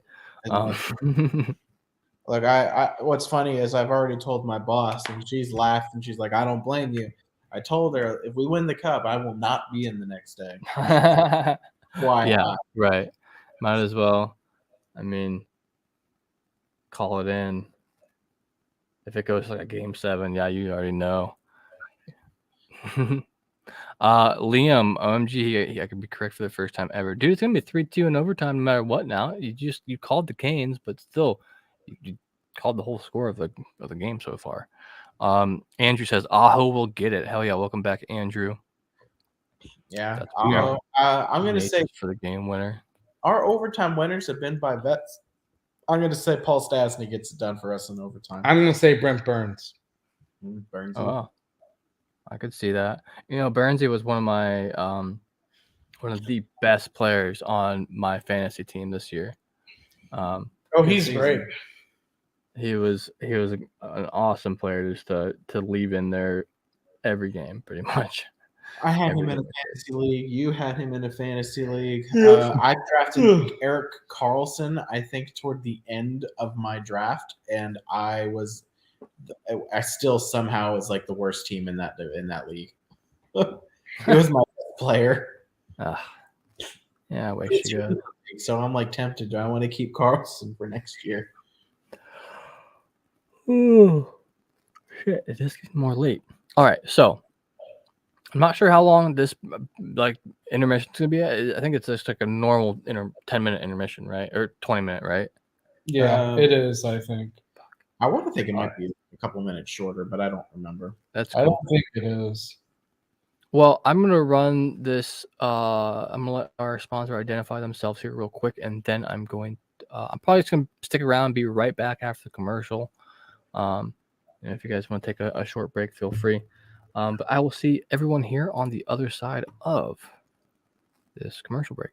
Like I what's funny is I've already told my boss, and she's laughed, and she's like, "I don't blame you." I told her if we win the cup, I will not be in the next day. Why? Yeah, not? right. Might as well. I mean, call it in. If it goes like a game 7, yeah, you already know. Liam, OMG, I could be correct for the first time ever. Dude, it's gonna be 3-2 in overtime no matter what now. You called the Canes, but still you called the whole score of the game so far. Andrew says Aho will get it. Hell yeah, welcome back, Andrew. Yeah. I'm gonna say for the game winner. Our overtime winners have been by vets. I'm gonna say Paul Stastny gets it done for us in overtime. I'm gonna say Brent Burns. Burns. Oh. I could see that. Burnsy was one of the best players on my fantasy team this year. He's great. He was an awesome player just to leave in there every game, pretty much. I had him in a fantasy league. You had him in a fantasy league. I drafted Erik Karlsson, I think, toward the end of my draft, and I still somehow was like the worst team in that league. It was my best player. Yeah, way she goes. So I'm like tempted. Do I want to keep Karlsson for next year? Ooh, shit! It is getting more late. All right, so I'm not sure how long this intermission is gonna be. I think it's just like a normal 10-minute intermission, right? Or 20-minute, right? Yeah, it is. I think. I want to think it might be a couple minutes shorter, but I don't remember. That's cool. I don't think it is. Well, I'm going to run this. I'm going to let our sponsor identify themselves here real quick, and then I'm probably just going to stick around and be right back after the commercial. And if you guys want to take a short break, feel free. But I will see everyone here on the other side of this commercial break.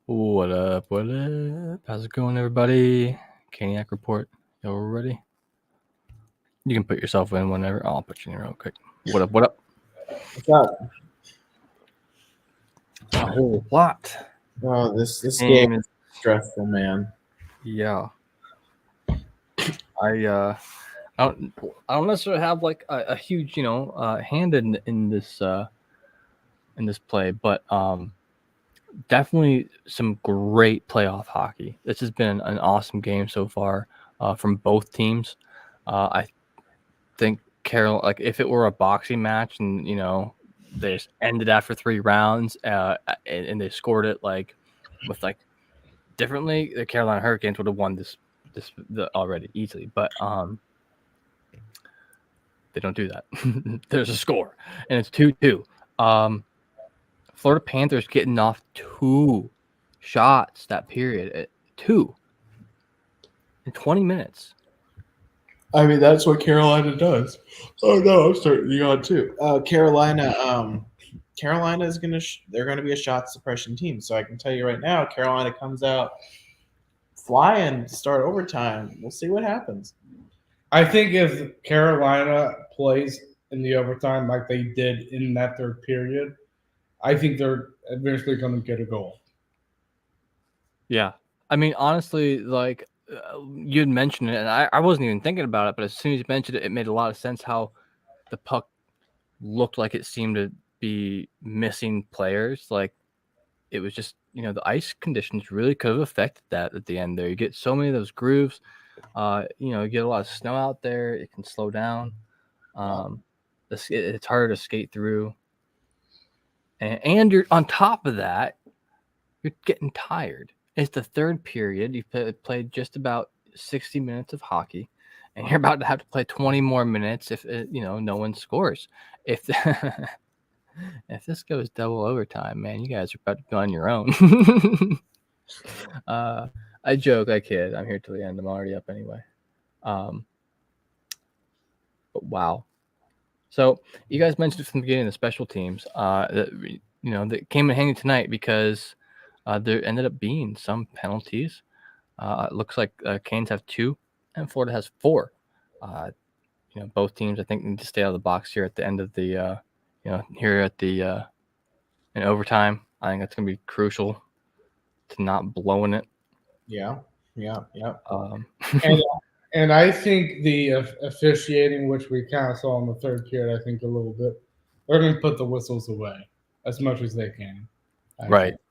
What up? What up? How's it going, everybody? Caniac Report. Yo, we're ready. You can put yourself in whenever. I'll put you in real quick. What up? What up? What's up? A whole lot. Oh, this Game game is is stressful, man. yeah. I don't necessarily have like a huge hand in this play, but definitely some great playoff hockey. This has been an awesome game so far from both teams. I think Carol, like if it were a boxing match and they just ended after 3 rounds and they scored it like with like differently, the Carolina Hurricanes would have won this already easily, but they don't do that. There's a score and it's 2-2. Florida Panthers getting off 2 shots that period at 2 in 20 minutes. I mean, that's what Carolina does. Oh no, I'm starting to yawn too. Carolina is they're gonna be a shot suppression team. So I can tell you right now, Carolina comes out flying to start overtime. We'll see what happens. I think if Carolina plays in the overtime like they did in that third period, I think they're eventually going to get a goal. Yeah. I mean, honestly, like you had mentioned it, and I wasn't even thinking about it, but as soon as you mentioned it, it made a lot of sense how the puck looked like it seemed to be missing players. Like it was just, the ice conditions really could have affected that at the end there. You get so many of those grooves. You get a lot of snow out there. It can slow down. It's harder to skate through. And you're on top of that, you're getting tired. It's the third period. You've played just about 60 minutes of hockey, and you're about to have to play 20 more minutes if no one scores. If if this goes double overtime, man, you guys are about to be on your own. I joke, I kid. I'm here till the end. I'm already up anyway. But wow. So you guys mentioned from the beginning the special teams that came in handy tonight because there ended up being some penalties. It looks like Canes have 2 and Florida has 4. Both teams I think need to stay out of the box here at the end of the here at the in overtime. I think that's going to be crucial to not blowing it. Yeah. And I think the officiating, which we kind of saw in the third period, I think a little bit, they're going to put the whistles away as much as they can. I Right. think.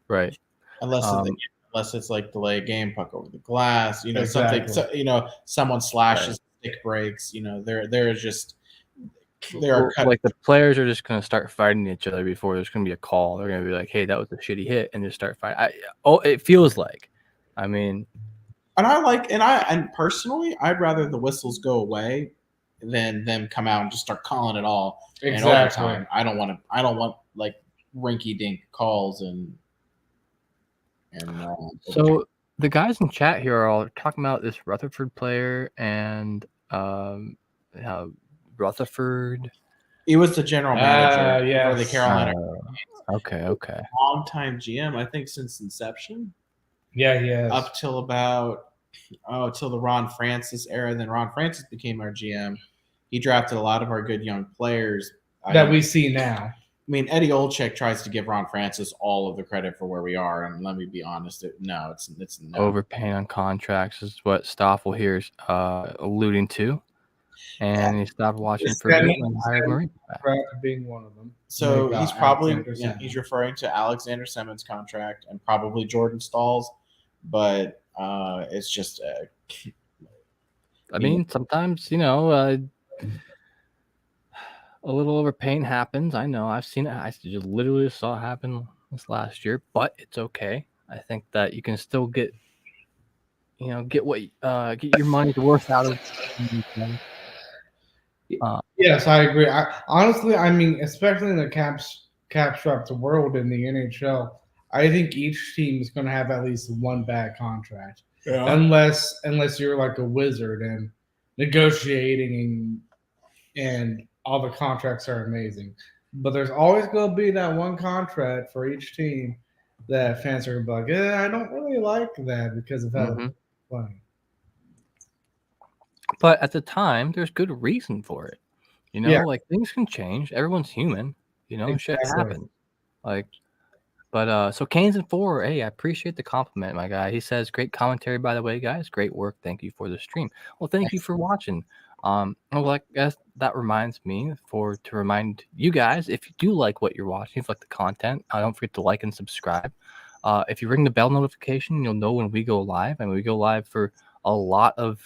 Right. Unless it's like delay a game, puck over the glass, Exactly. something. Someone slashes, stick breaks. They're just like the players are just going to start fighting each other before there's going to be a call. They're going to be like, "Hey, that was a shitty hit," and just start fighting. It feels like. I mean, and personally, I'd rather the whistles go away than them come out and just start calling it all in overtime. I don't want like rinky dink calls and. So the guys in chat here are all talking about this Rutherford player and Rutherford. He was the general manager for the yes. Carolina. Okay. Long-time GM, I think, since inception. Yeah, he is. Up till about till the Ron Francis era. Then Ron Francis became our GM. He drafted a lot of our good young players that we see now. I mean, Eddie Olczyk tries to give Ron Francis all of the credit for where we are, and let me be honest, it's no. Overpaying on contracts is what Stoffel here is alluding to, and he stopped watching for a bit and hired Marie. Being one of them. So he's probably he's referring to Alexander Semin's contract and probably Jordan Stahl's, but it's just. I mean, sometimes a little overpaying happens. I know. I've seen it. I just literally saw it happen this last year, but it's okay. I think that you can still get get your money's worth out of yes, I agree. Honestly, I mean, especially in the cap-strapped world in the NHL, I think each team is going to have at least one bad contract, unless you're like a wizard and negotiating and all the contracts are amazing. But there's always going to be that one contract for each team that fans are like, I don't really like that because of how they're playing. But at the time, there's good reason for it. You know, Yeah. like things can change. Everyone's human. You know, shit Exactly. happens. Like, but so Canes in 4. Hey, I appreciate the compliment, my guy. He says, great commentary, by the way, guys. Great work. Thank you for the stream. Well, thank you for watching. Well, that reminds me to remind you guys, if you do like what you're watching, if you like the content, don't forget to like and subscribe. If you ring the bell notification, you'll know when we go live. And we go live for a lot of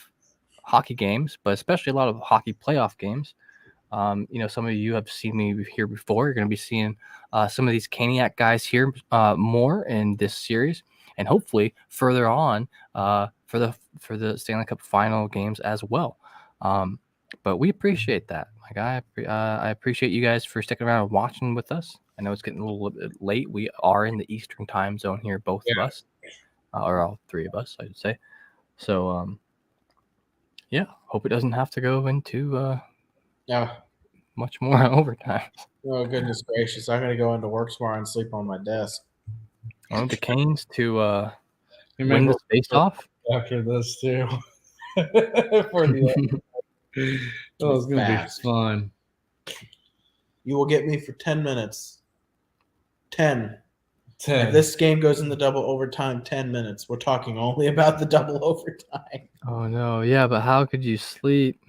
hockey games, but especially a lot of hockey playoff games. You know, some of you have seen me here before. You're going to be seeing some of these Caniac guys here more in this series, and hopefully further on for the Stanley Cup final games as well. But we appreciate that, my guy. I appreciate you guys for sticking around and watching with us. I know it's getting a little bit late. We are in the Eastern time zone here, both of us, or all three of us, I should say. So, yeah, hope it doesn't have to go into much more overtime. Oh, goodness gracious. I'm going to go into work tomorrow and sleep on my desk. I want the Canes to You win may this face-off. after this too. For the oh, it's gonna Fast. be fun. You will get me for 10 minutes. 10. 10. If this game goes in the double overtime, 10 minutes. We're talking only about the double overtime. Oh no, yeah, but how could you sleep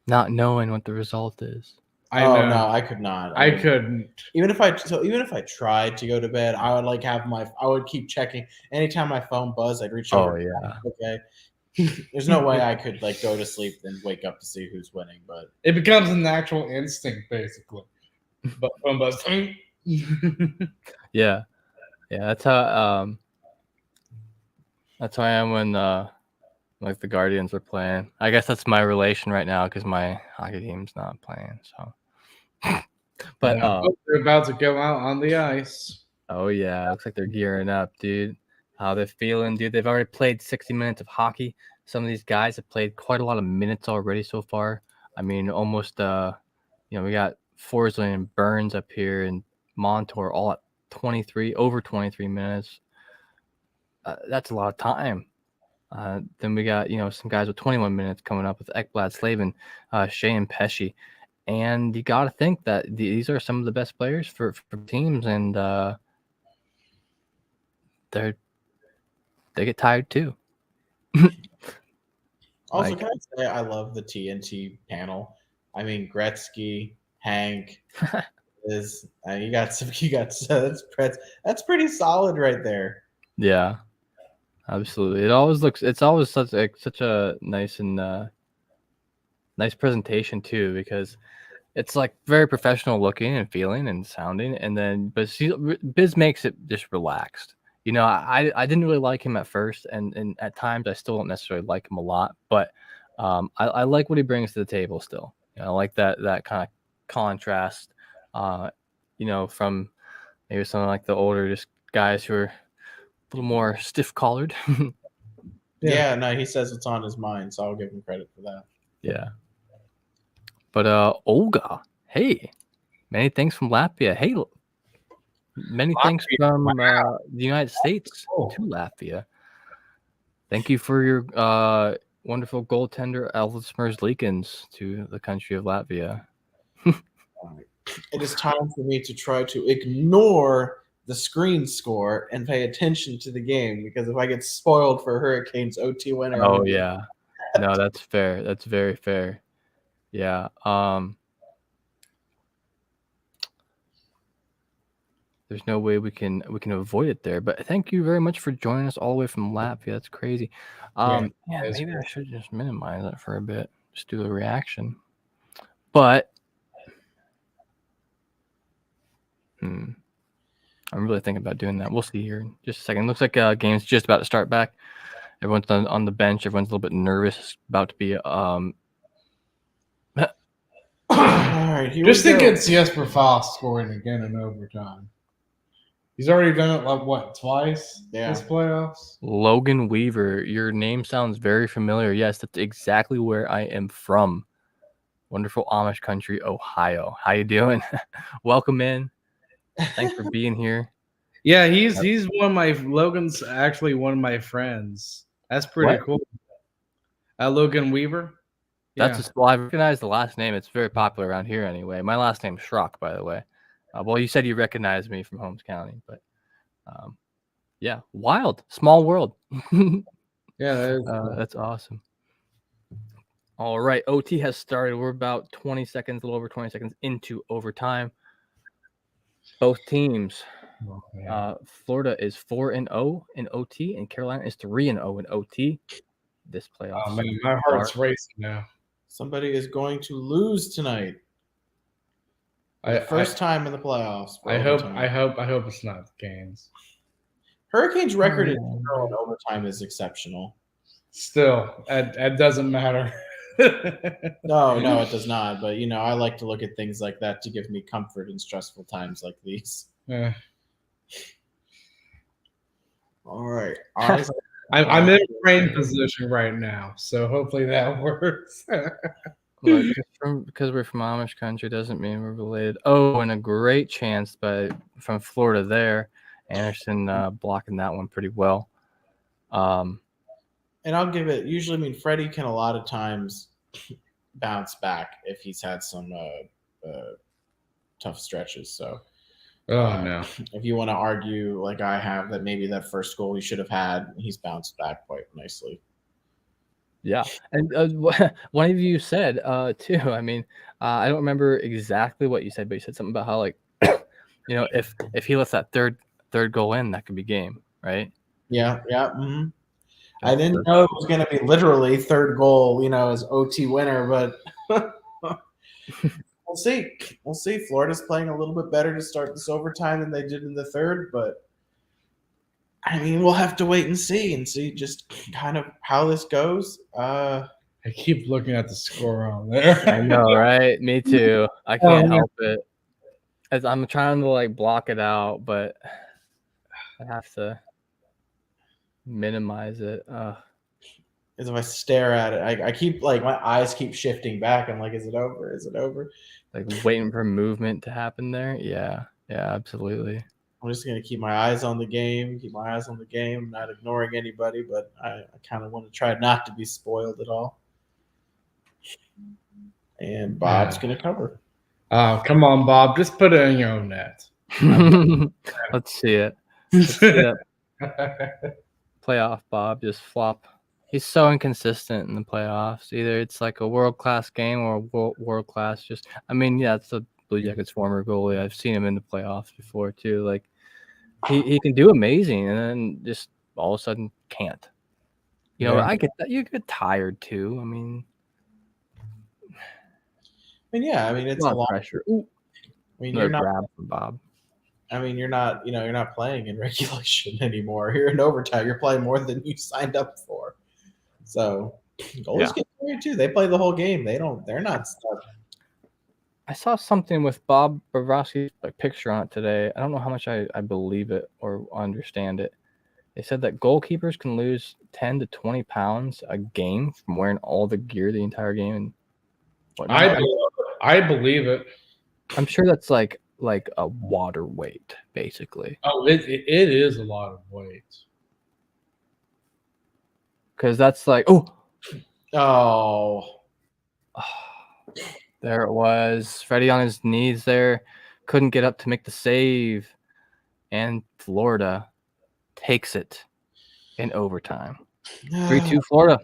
not knowing what the result is? I know. No, I could not. I couldn't. Even if I tried to go to bed, I would I would keep checking. Anytime my phone buzzed, I'd reach over. Oh yeah. Okay. There's no way I could go to sleep and wake up to see who's winning, but it becomes a natural instinct, basically. But phone buzz. Yeah. That's how I am when like the Guardians are playing. I guess that's my relation right now because my hockey team's not playing. So, but they're about to go out on the ice. Oh yeah, looks like they're gearing up, dude. How they're feeling, dude. They've already played 60 minutes of hockey. Some of these guys have played quite a lot of minutes already so far. I mean, almost we got Forsling and Burns up here and Montour all at over 23 minutes. That's a lot of time. Then we got, some guys with 21 minutes coming up with Ekblad, Slavin, Shea, and Pesci. And you got to think that these are some of the best players for teams, and they get tired too. also, can I say I love the TNT panel? I mean, Gretzky, Hank, that's pretty solid right there. Yeah, absolutely. It's always such a nice and nice presentation too, because it's like very professional looking and feeling and sounding, and then Biz makes it just relaxed. I didn't really like him at first, and at times I still don't necessarily like him a lot, but I like what he brings to the table still. I like that kind of contrast, from maybe some like the older just guys who are a little more stiff-collared. Yeah, no, he says it's on his mind, so I'll give him credit for that. Yeah. But Olga, hey, many thanks from Latvia. Hey, many thanks from the United States to Latvia. Thank you for your wonderful goaltender, Elvis Merzlikins, to the country of Latvia. It is time for me to try to ignore the screen score and pay attention to the game, because if I get spoiled for Hurricanes OT winner. Oh, yeah. No, that's fair. That's very fair. Yeah. There's no way we can avoid it there. But thank you very much for joining us all the way from Latvia. That's crazy. Maybe I should just minimize it for a bit. Just do a reaction. But I'm really thinking about doing that. We'll see here in just a second. Looks like game's just about to start back. Everyone's on the bench. Everyone's a little bit nervous. It's about to be All right, just think it's Jesper Fast scoring again in overtime. He's already done it twice this playoffs? Logan Weaver, your name sounds very familiar. Yes, that's exactly where I am from. Wonderful Amish country, Ohio. How you doing? Welcome in. Thanks for being here. Yeah, he's one of my Logan's actually one of my friends. That's pretty What? cool. Logan Weaver. Well, I recognize the last name. It's very popular around here anyway. My last name's Schrock, by the way. Well, you said you recognized me from Holmes County, but yeah, wild, small world. Yeah, That's awesome. All right, OT has started. We're about 20 seconds, a little over 20 seconds into overtime. Both teams. Florida is 4-0 in OT, and Carolina is 3-0 in OT. This playoff. Oh man, my heart's racing now. Somebody is going to lose tonight. For the first time in the playoffs. I hope it's not the Canes. Hurricanes' record in overtime is exceptional. Still, that doesn't matter. No, it does not. But I like to look at things like that to give me comfort in stressful times like these. Yeah. All right. I'm in brain position right now, so hopefully that works. Look, because we're from Amish country doesn't mean we're related. Oh, and a great chance from Florida there. Anderson blocking that one pretty well. And I'll give it. Usually, Freddie can a lot of times bounce back if he's had some tough stretches. So, no. If you want to argue like I have that maybe that first goal he should have had, he's bounced back quite nicely. Yeah, and one of you said too. I mean, I don't remember exactly what you said, but you said something about how if he lets that third goal in, that could be game, right? Yeah. Mm-hmm. I didn't know it was going to be literally third goal, as OT winner, but we'll see. We'll see. Florida's playing a little bit better to start this overtime than they did in the third, but we'll have to wait and see just kind of how this goes. I keep looking at the score on there. I know, right? Me too. I can't help it. As I'm trying to block it out, but I have to minimize it. As if I stare at it, I keep my eyes keep shifting back. I'm like, is it over? Is it over? Like waiting for movement to happen there. Yeah, absolutely. I'm just gonna keep my eyes on the game. Not ignoring anybody, but I kind of want to try not to be spoiled at all. And Bob's gonna cover. Oh, come on, Bob! Just put it in your own net. Let's see it. Playoff Bob just flop. He's so inconsistent in the playoffs. Either it's like a world-class game or world-class it's the Blue Jackets former goalie. I've seen him in the playoffs before too. Like he can do amazing and then just all of a sudden can't. I get that. You get tired too. It's a lot of pressure. Ooh. You're not grab from Bob. You're not, you're not playing in regulation anymore. You're in overtime. You're playing more than you signed up for. So goalies get tired too. They play the whole game. They're not stuck. I saw something with Bob Bobrovsky's picture on it today. I don't know how much I believe it or understand it. They said that goalkeepers can lose 10 to 20 pounds a game from wearing all the gear the entire game and whatnot. I believe it. I'm sure that's like a water weight, basically. Oh, it is a lot of weight. Because that's there it was. Freddie on his knees there. Couldn't get up to make the save. And Florida takes it in overtime. 3-2 Florida.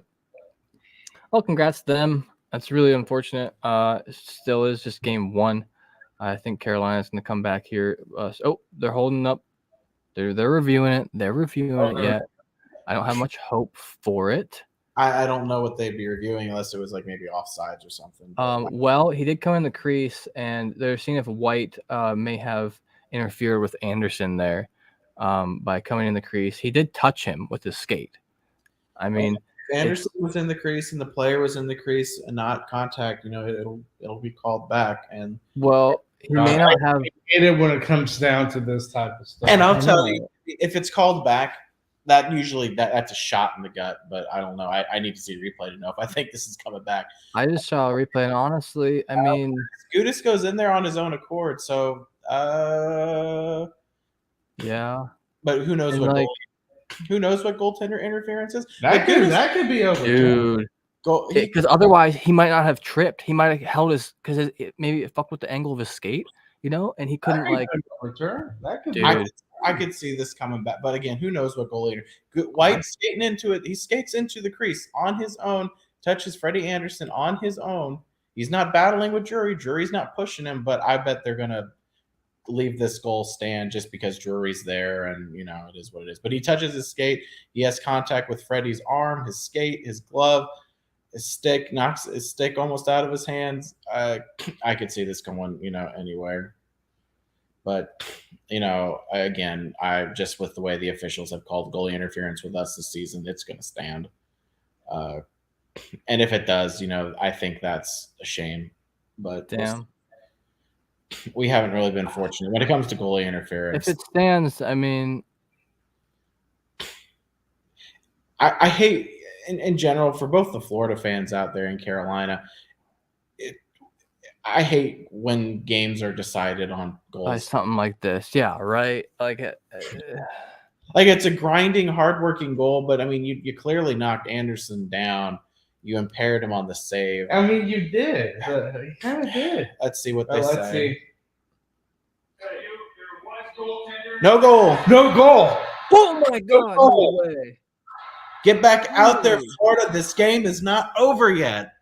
Well, congrats to them. That's really unfortunate. It still is just game one. I think Carolina's going to come back here. They're holding up. They're reviewing it. They're reviewing it yet. I don't have much hope for it. I don't know what they'd be reviewing unless it was maybe offsides or something. Well, he did come in the crease, and they're seeing if White may have interfered with Anderson there by coming in the crease. He did touch him with his skate. If Anderson was in the crease and the player was in the crease and not contact, it'll be called back. And he may not have. I hate it when it comes down to this type of stuff. And I'll tell you, if it's called back, that usually that's a shot in the gut. But I don't know. I need to see a replay to know if I think this is coming back. I just saw a replay, and honestly, Gudis goes in there on his own accord. So Yeah. But who knows And, what like, who knows what goaltender interference is? That could be overturned. dude. Because otherwise, he might not have tripped. He might have held his because maybe it fucked with the angle of his skate, and he couldn't overturn. That could dude. I could see this coming back, but again, who knows what goalie? White skating into it. He skates into the crease on his own, touches Freddie Anderson on his own. He's not battling with Drury. Drury's not pushing him, but I bet they're gonna leave this goal stand just because Drury's there, and it is what it is. But he touches his skate. He has contact with Freddie's arm, his skate, his glove, his stick, knocks his stick almost out of his hands. I could see this going, anywhere. But, again, I just with the way the officials have called goalie interference with us this season, it's going to stand. And if it does, I think that's a shame. But Damn. we haven't really been fortunate when it comes to goalie interference. If it stands, I mean, I hate, in general, for both the Florida fans out there in Carolina, I hate when games are decided on goals. by something like this. Yeah, right. Like it's a grinding, hardworking goal, but I mean, you clearly knocked Anderson down. You impaired him on the save. I mean, you did. But you kind of did. Let's see what they say. Let's see. No goal. No goal. oh my god! No way. Get back out there, Florida. This game is not over yet.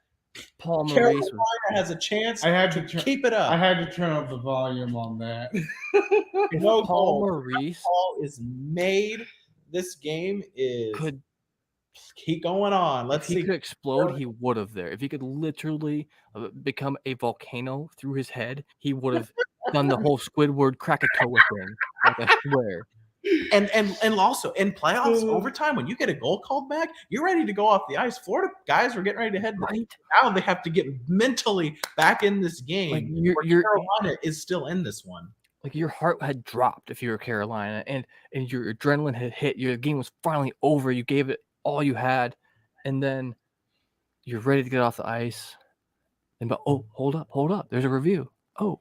Paul Maurice Carolina has a chance to keep it up. I had to turn up the volume on that. No Paul goal. Maurice Ball is made. This game could keep going on. Let's if he see. could explode, he would have there. If he could literally become a volcano through his head, he would have done the whole Squidward Krakatoa thing. Like I swear. And also in playoffs, overtime, when you get a goal called back, you're ready to go off the ice. Florida guys are getting ready to head right. Now they have to get mentally back in this game. Like Carolina is still in this one. Like your heart had dropped if you were Carolina, and your adrenaline had hit. Your game was finally over. You gave it all you had, and then you're ready to get off the ice. And hold up. There's a review. Oh.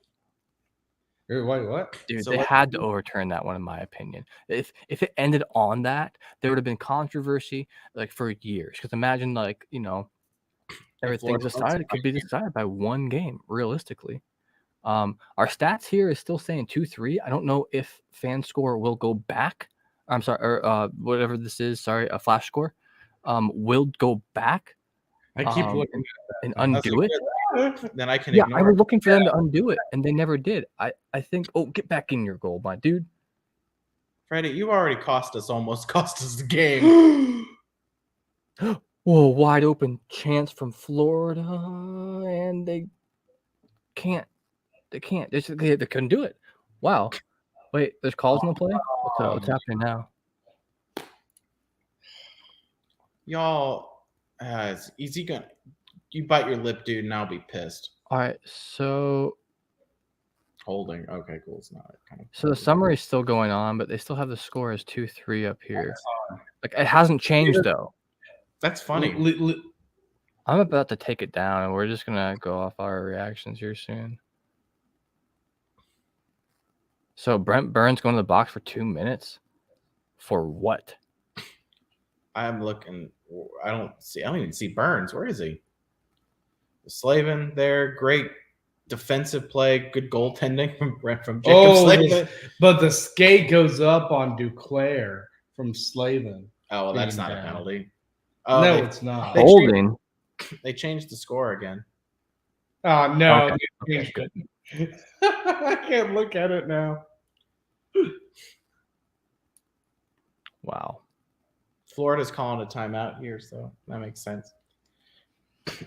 Wait, what? Dude, they had to overturn that one, in my opinion. If it ended on that, there would have been controversy like for years. Because imagine, everything's decided. It could be decided by one game, realistically. Our stats here is still saying 2-3. I don't know if fan score will go back. I'm sorry, or whatever this is. Sorry, a flash score. Will go back. I keep looking at that and undo it. Then I can. Yeah, I was looking for them to undo it, and they never did. I think. Oh, get back in your goal, my dude. Freddie, you already almost cost us the game. Whoa, wide open chance from Florida, and they can't. They can't. They couldn't do it. Wow. Wait, there's calls in the play? What's happening now? Y'all, is he gonna? You bite your lip, dude, and I'll be pissed. All right, so holding. Okay, cool. It's not kind of. So the summary is still going on, but they still have the score as 2-3 up here. Like it hasn't changed though. That's funny. I'm about to take it down, and we're just gonna go off our reactions here soon. So Brent Burns going to the box for 2 minutes. For what? I'm looking. I don't even see Burns. Where is he? Slavin there. Great defensive play. Good goaltending from Jacob Slavin. But the skate goes up on Duclair from Slavin. Oh, well, that's not a penalty. Oh, no, it's not. Holding. They changed the score again. Oh, no. Okay, good. I can't look at it now. Wow. Florida's calling a timeout here, so that makes sense.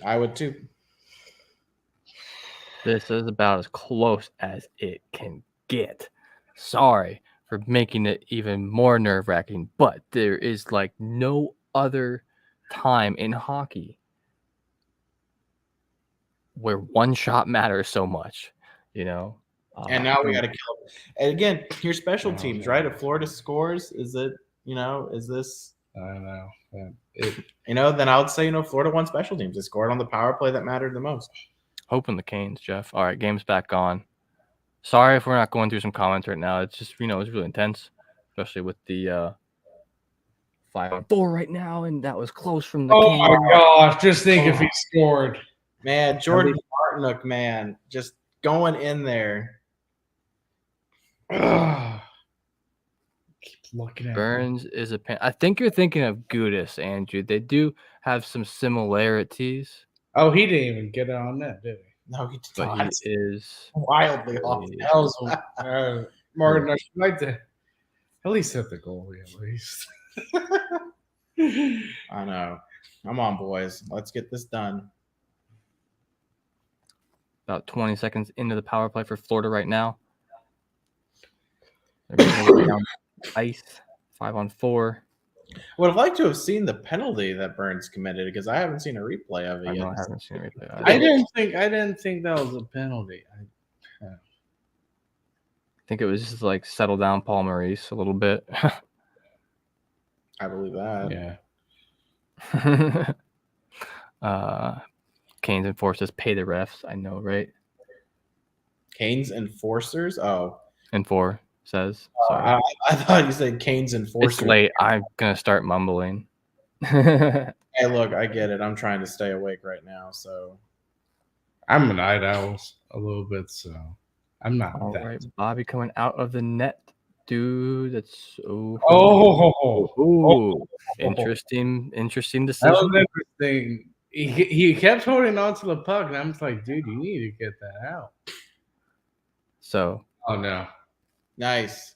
I would too. This is about as close as it can get. Sorry for making it even more nerve-wracking, but there is like no other time in hockey where one shot matters so much, And now we got to kill it. And again, your special teams, right? If Florida scores, is it, is this? I don't know. Then I would say, Florida won special teams. They scored on the power play that mattered the most. Hoping the Canes, Jeff. All right, game's back on. Sorry if we're not going through some comments right now. It's just, it's really intense. especially with the 5-on-4 right now, and that was close from the Oh Canes. my gosh! Just think if he scored. Man, Jordan Martinook, man, just going in there. Ugh. Keep looking at Burns is a I think you're thinking of Gudis, Andrew. They do have some similarities, Oh, he didn't even get it on that, did he? No, he did but not. he is Wildly off. That was Martin. I should like to at least hit the goalie. At least. I know. Come on, boys. Let's get this done. about 20 seconds into the power play for Florida right now. They're going down ice, 5-on-4. Would have liked to have seen the penalty that Burns committed because I haven't seen a replay of it I yet. know I haven't seen it replay. I didn't think that was a penalty. I think it was just like settle down Paul Maurice a little bit. I believe that. Yeah. Canes enforcers pay the refs. I know, right? Canes enforcers? Oh. And 4 says. Sorry. I thought you said Canes enforcers. It's late. I'm going to start mumbling. Hey, look, I get it. I'm trying to stay awake right now, so. I'm a night owl a little bit, so I'm not All that. right, Bobby coming out of the net. Dude, that's interesting decision. That was interesting. He kept holding on to the puck, and I'm just like, dude, you need to get that out. So, oh no, nice.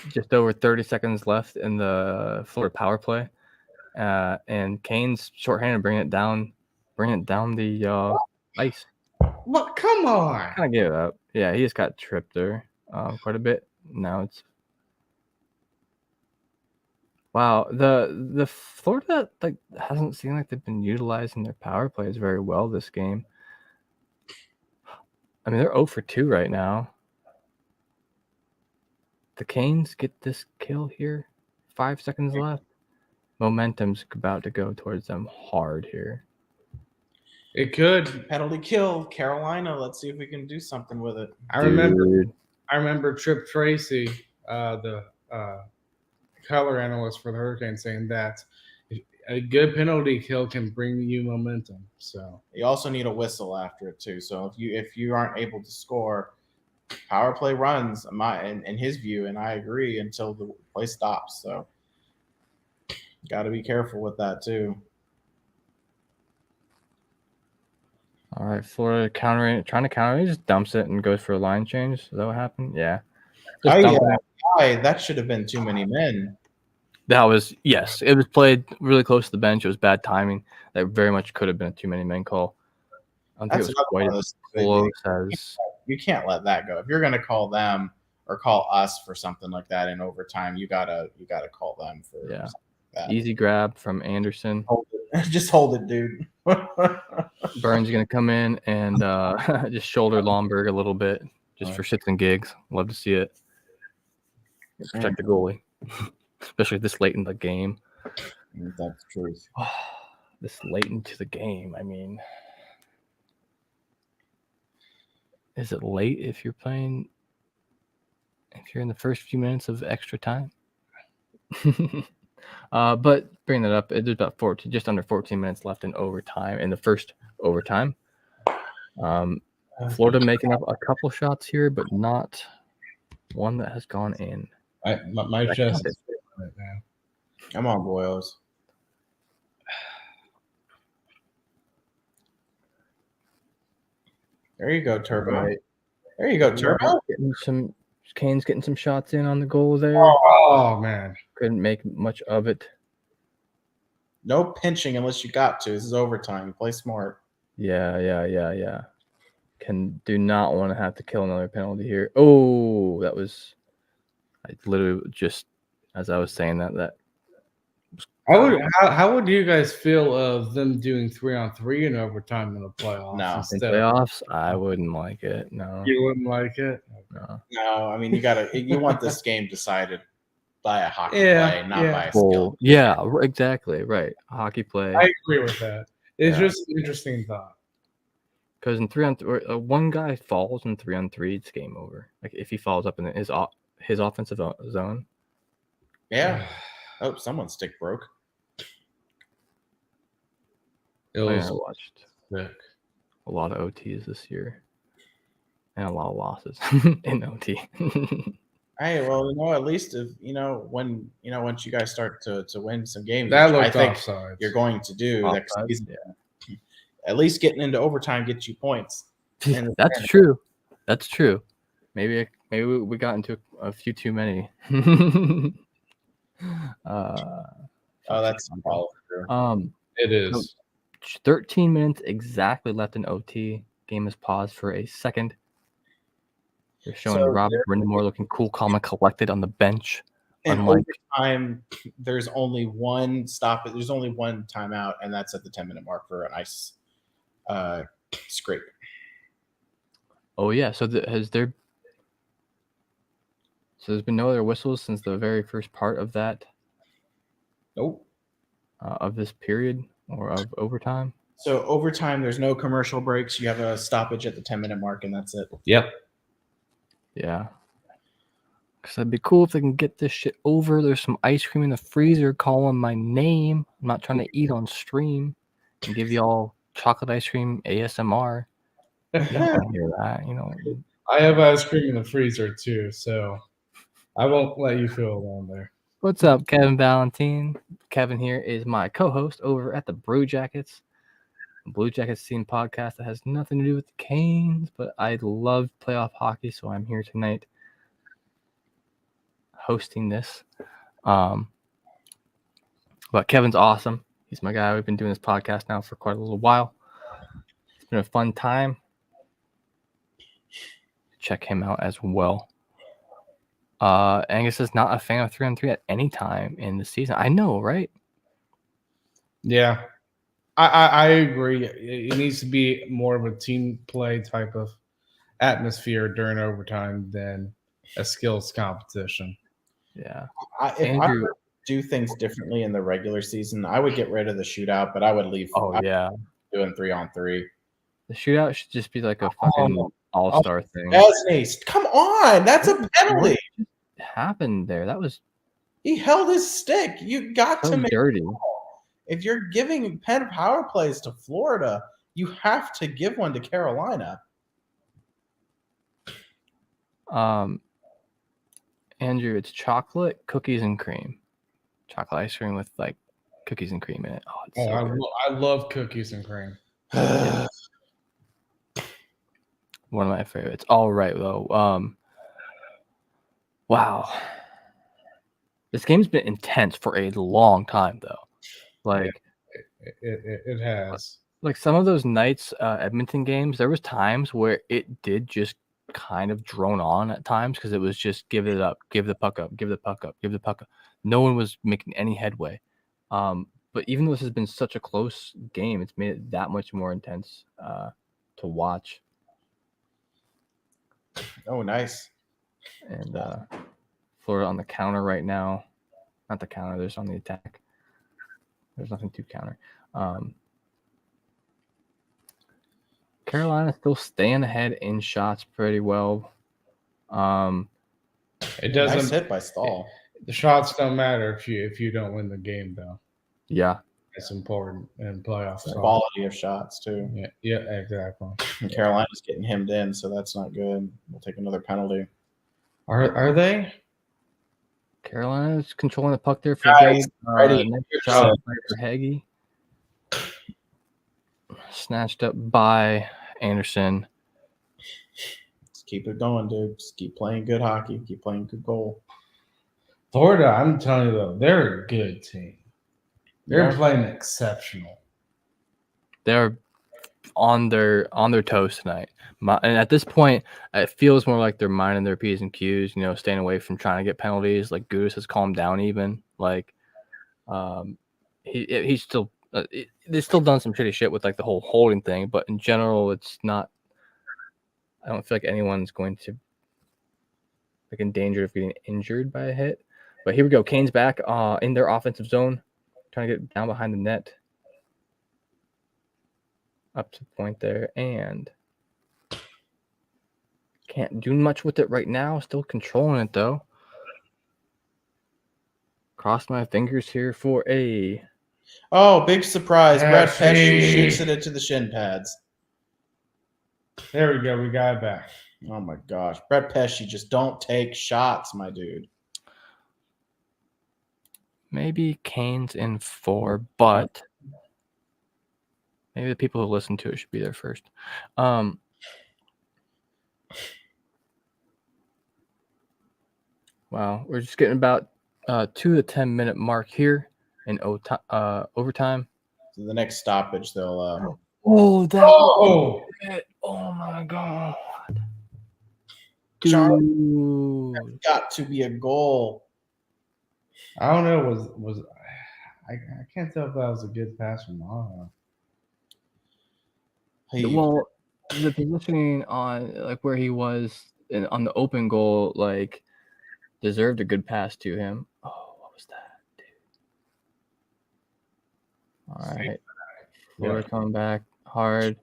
Just over 30 seconds left in the Florida power play, and Canes shorthanded, bring it down the ice. What? Come on! Kind of gave it up. Yeah, he just got tripped there quite a bit. Now it's wow. The Florida hasn't seemed like they've been utilizing their power plays very well this game. I mean, they're 0 for 2 right now. The Canes get this kill here. 5 seconds left. Momentum's about to go towards them hard here. It could. Penalty kill, Carolina. Let's see if we can do something with it. I remember Trip Tracy, the color analyst for the Hurricanes, saying that a good penalty kill can bring you momentum. So you also need a whistle after it too. So if you aren't able to score, power play runs in his view, and I agree, until the play stops. So got to be careful with that too. All right, Florida trying to counter. He just dumps it and goes for a line change. Is that what happened? Yeah. That should have been too many men. That was, yes. It was played really close to the bench. It was bad timing. That very much could have been a too many men call. I don't think it was quite as close as. You can't let that go. If you're going to call them or call us for something like that in overtime, you gotta call them for something like that. Easy grab from Anderson. Just hold it, dude. Burns is going to come in and just shoulder Lomberg a little bit, just for shits and gigs. Love to see it. Protect the goalie, especially this late in the game. That's true. This late into the game, I mean, is it late if you're in the first few minutes of extra time? But bringing that up, there's about just under 14 minutes left in overtime, in the first overtime. Florida making up a couple shots here, but not one that has gone in. My chest is right now. Come on, boys. There you go, Turbo. Right. There you go, Turbo. Canes getting some shots in on the goal there. Oh man. Couldn't make much of it. No pinching unless you got to. This is overtime. Play smart. Yeah. Do not want to have to kill another penalty here. Oh, that was. I literally just, as I was saying that. How would you guys feel of them doing 3-on-3 in overtime in the playoffs? No, in playoffs, I wouldn't like it. No, you wouldn't like it. No. I mean, you want this game decided by a hockey play, not by a skill. Yeah, exactly right. A hockey play. I agree with that. It's just an interesting thought. Because in 3-on-3, one guy falls in 3-on-3, it's game over. Like if he falls up in his offensive zone, Yeah. Oh, someone's stick broke. It I was watched sick. a lot of OTs this year and a lot of losses in OT. Hey, well, at least if when once you guys start to win some games, That which I looked think offsides. you're going to do next Offsides, season, at least getting into overtime gets you points. And That's true. That's true. Maybe we got into a few too many. that's all true. It is. 13 minutes exactly left in OT. Game is paused for a second. They're showing So Robert Brindamore looking cool, calm, and collected on the bench. In Unlike overtime, there's only one stop. There's only one timeout, and that's at the 10-minute mark for an ice scrape. oh yeah, so there's been no other whistles since the very first part of that Nope. Of this period or of overtime. So overtime, there's no commercial breaks. You have a stoppage at the 10-minute mark, and that's it. Yep. Yeah. Because that'd be cool if they can get this shit over. There's some ice cream in the freezer calling my name. I'm not trying to eat on stream and give y'all chocolate ice cream ASMR. You don't want to hear that, I have ice cream in the freezer too, so I won't let you feel alone there. What's up, Kevin Valentine? Kevin here is my co-host over at the Brew Jackets, Blue Jackets team podcast that has nothing to do with the Canes, but I love playoff hockey, so I'm here tonight hosting this. But Kevin's awesome. He's my guy. We've been doing this podcast now for quite a little while. It's been a fun time. Check him out as well. Angus is not a fan of 3-on-3 at any time in the season. I know, right? Yeah. I agree. It needs to be more of a team play type of atmosphere during overtime than a skills competition. Yeah. If I were to do things differently in the regular season, I would get rid of the shootout, but I would leave. Yeah. Doing 3-on-3. The shootout should just be like a fucking all-star thing. Esney, come on, that's a penalty. What happened there? That was. He held his stick. You got to make dirty. If you're giving pen power plays to Florida, you have to give one to Carolina. Andrew, it's chocolate, cookies, and cream. Chocolate ice cream with like cookies and cream in it. Oh, it's so good. I love cookies and cream. One of my favorites. All right, though. Wow. This game's been intense for a long time, though. Like, it has. Like some of those nights, Edmonton games, there was times where it did just kind of drone on at times because it was just give it up, give the puck up, give the puck up, give the puck up. No one was making any headway. But even though this has been such a close game, it's made it that much more intense to watch. Oh, nice. And Florida on the counter right now. Not the counter, there's on the attack. There's nothing to counter. Carolina still staying ahead in shots pretty well. It doesn't nice hit by Stahl. The shots don't matter if you don't win the game, though. Yeah, it's important in playoffs. Quality of shots too. Yeah, exactly. And Carolina's getting hemmed in, so that's not good. We'll take another penalty. Are they? Carolina's controlling the puck there for Nice shot for Hagee. Snatched up by Anderson. Just keep it going, dude. Just keep playing good hockey. Keep playing good goal. Florida, I'm telling you though, they're a good team. They're playing exceptional. They're on their toes tonight. And at this point, it feels more like they're minding their P's and Q's, staying away from trying to get penalties. Like Gudis has calmed down even. Like he's still they've still done some shitty shit with like the whole holding thing, but in general, it's not. I don't feel like anyone's going to like in danger of getting injured by a hit. But here we go. Kane's back in their offensive zone, trying to get down behind the net. Up to the point there, and can't do much with it right now. Still controlling it though. cross my fingers here for a. Oh, big surprise. Brett Pesci. Pesci shoots it into the shin pads. There we go. We got it back. Oh my gosh. Brett Pesci, just don't take shots, my dude. Maybe Canes in 4, but maybe the people who listen to it should be there first. Wow, we're just getting about 2 to 10 minute mark here in overtime. So the next stoppage, they'll. Oh, that! Oh, Oh my god, Charlie, dude! got to be a goal. I don't know. Was I can't tell if that was a good pass or not. Well, the positioning on like where he was on the open goal, like deserved a good pass to him. Oh, what was that, dude? All right, we're coming back hard.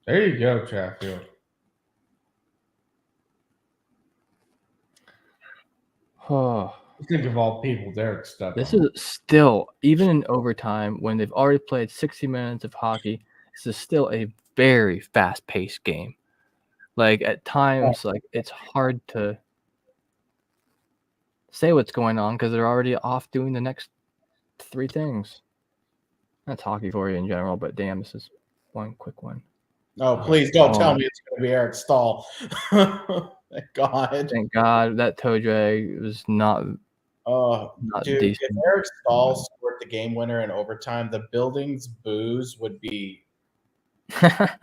There you go, Chatfield. Oh, Think of all people Derek stuck this on. is still, even in overtime, when they've already played 60 minutes of hockey, this is still a very fast-paced game. Like, at times, like, it's hard to say what's going on because they're already off doing the next 3 things. That's hockey for you in general, but damn, this is one quick one. Oh, please don't tell me it's going to be Eric Stahl. Thank God. Thank God that toe drag was not Dude, decent. if Eric Stahl scored the game winner in overtime, the building's boos would be. I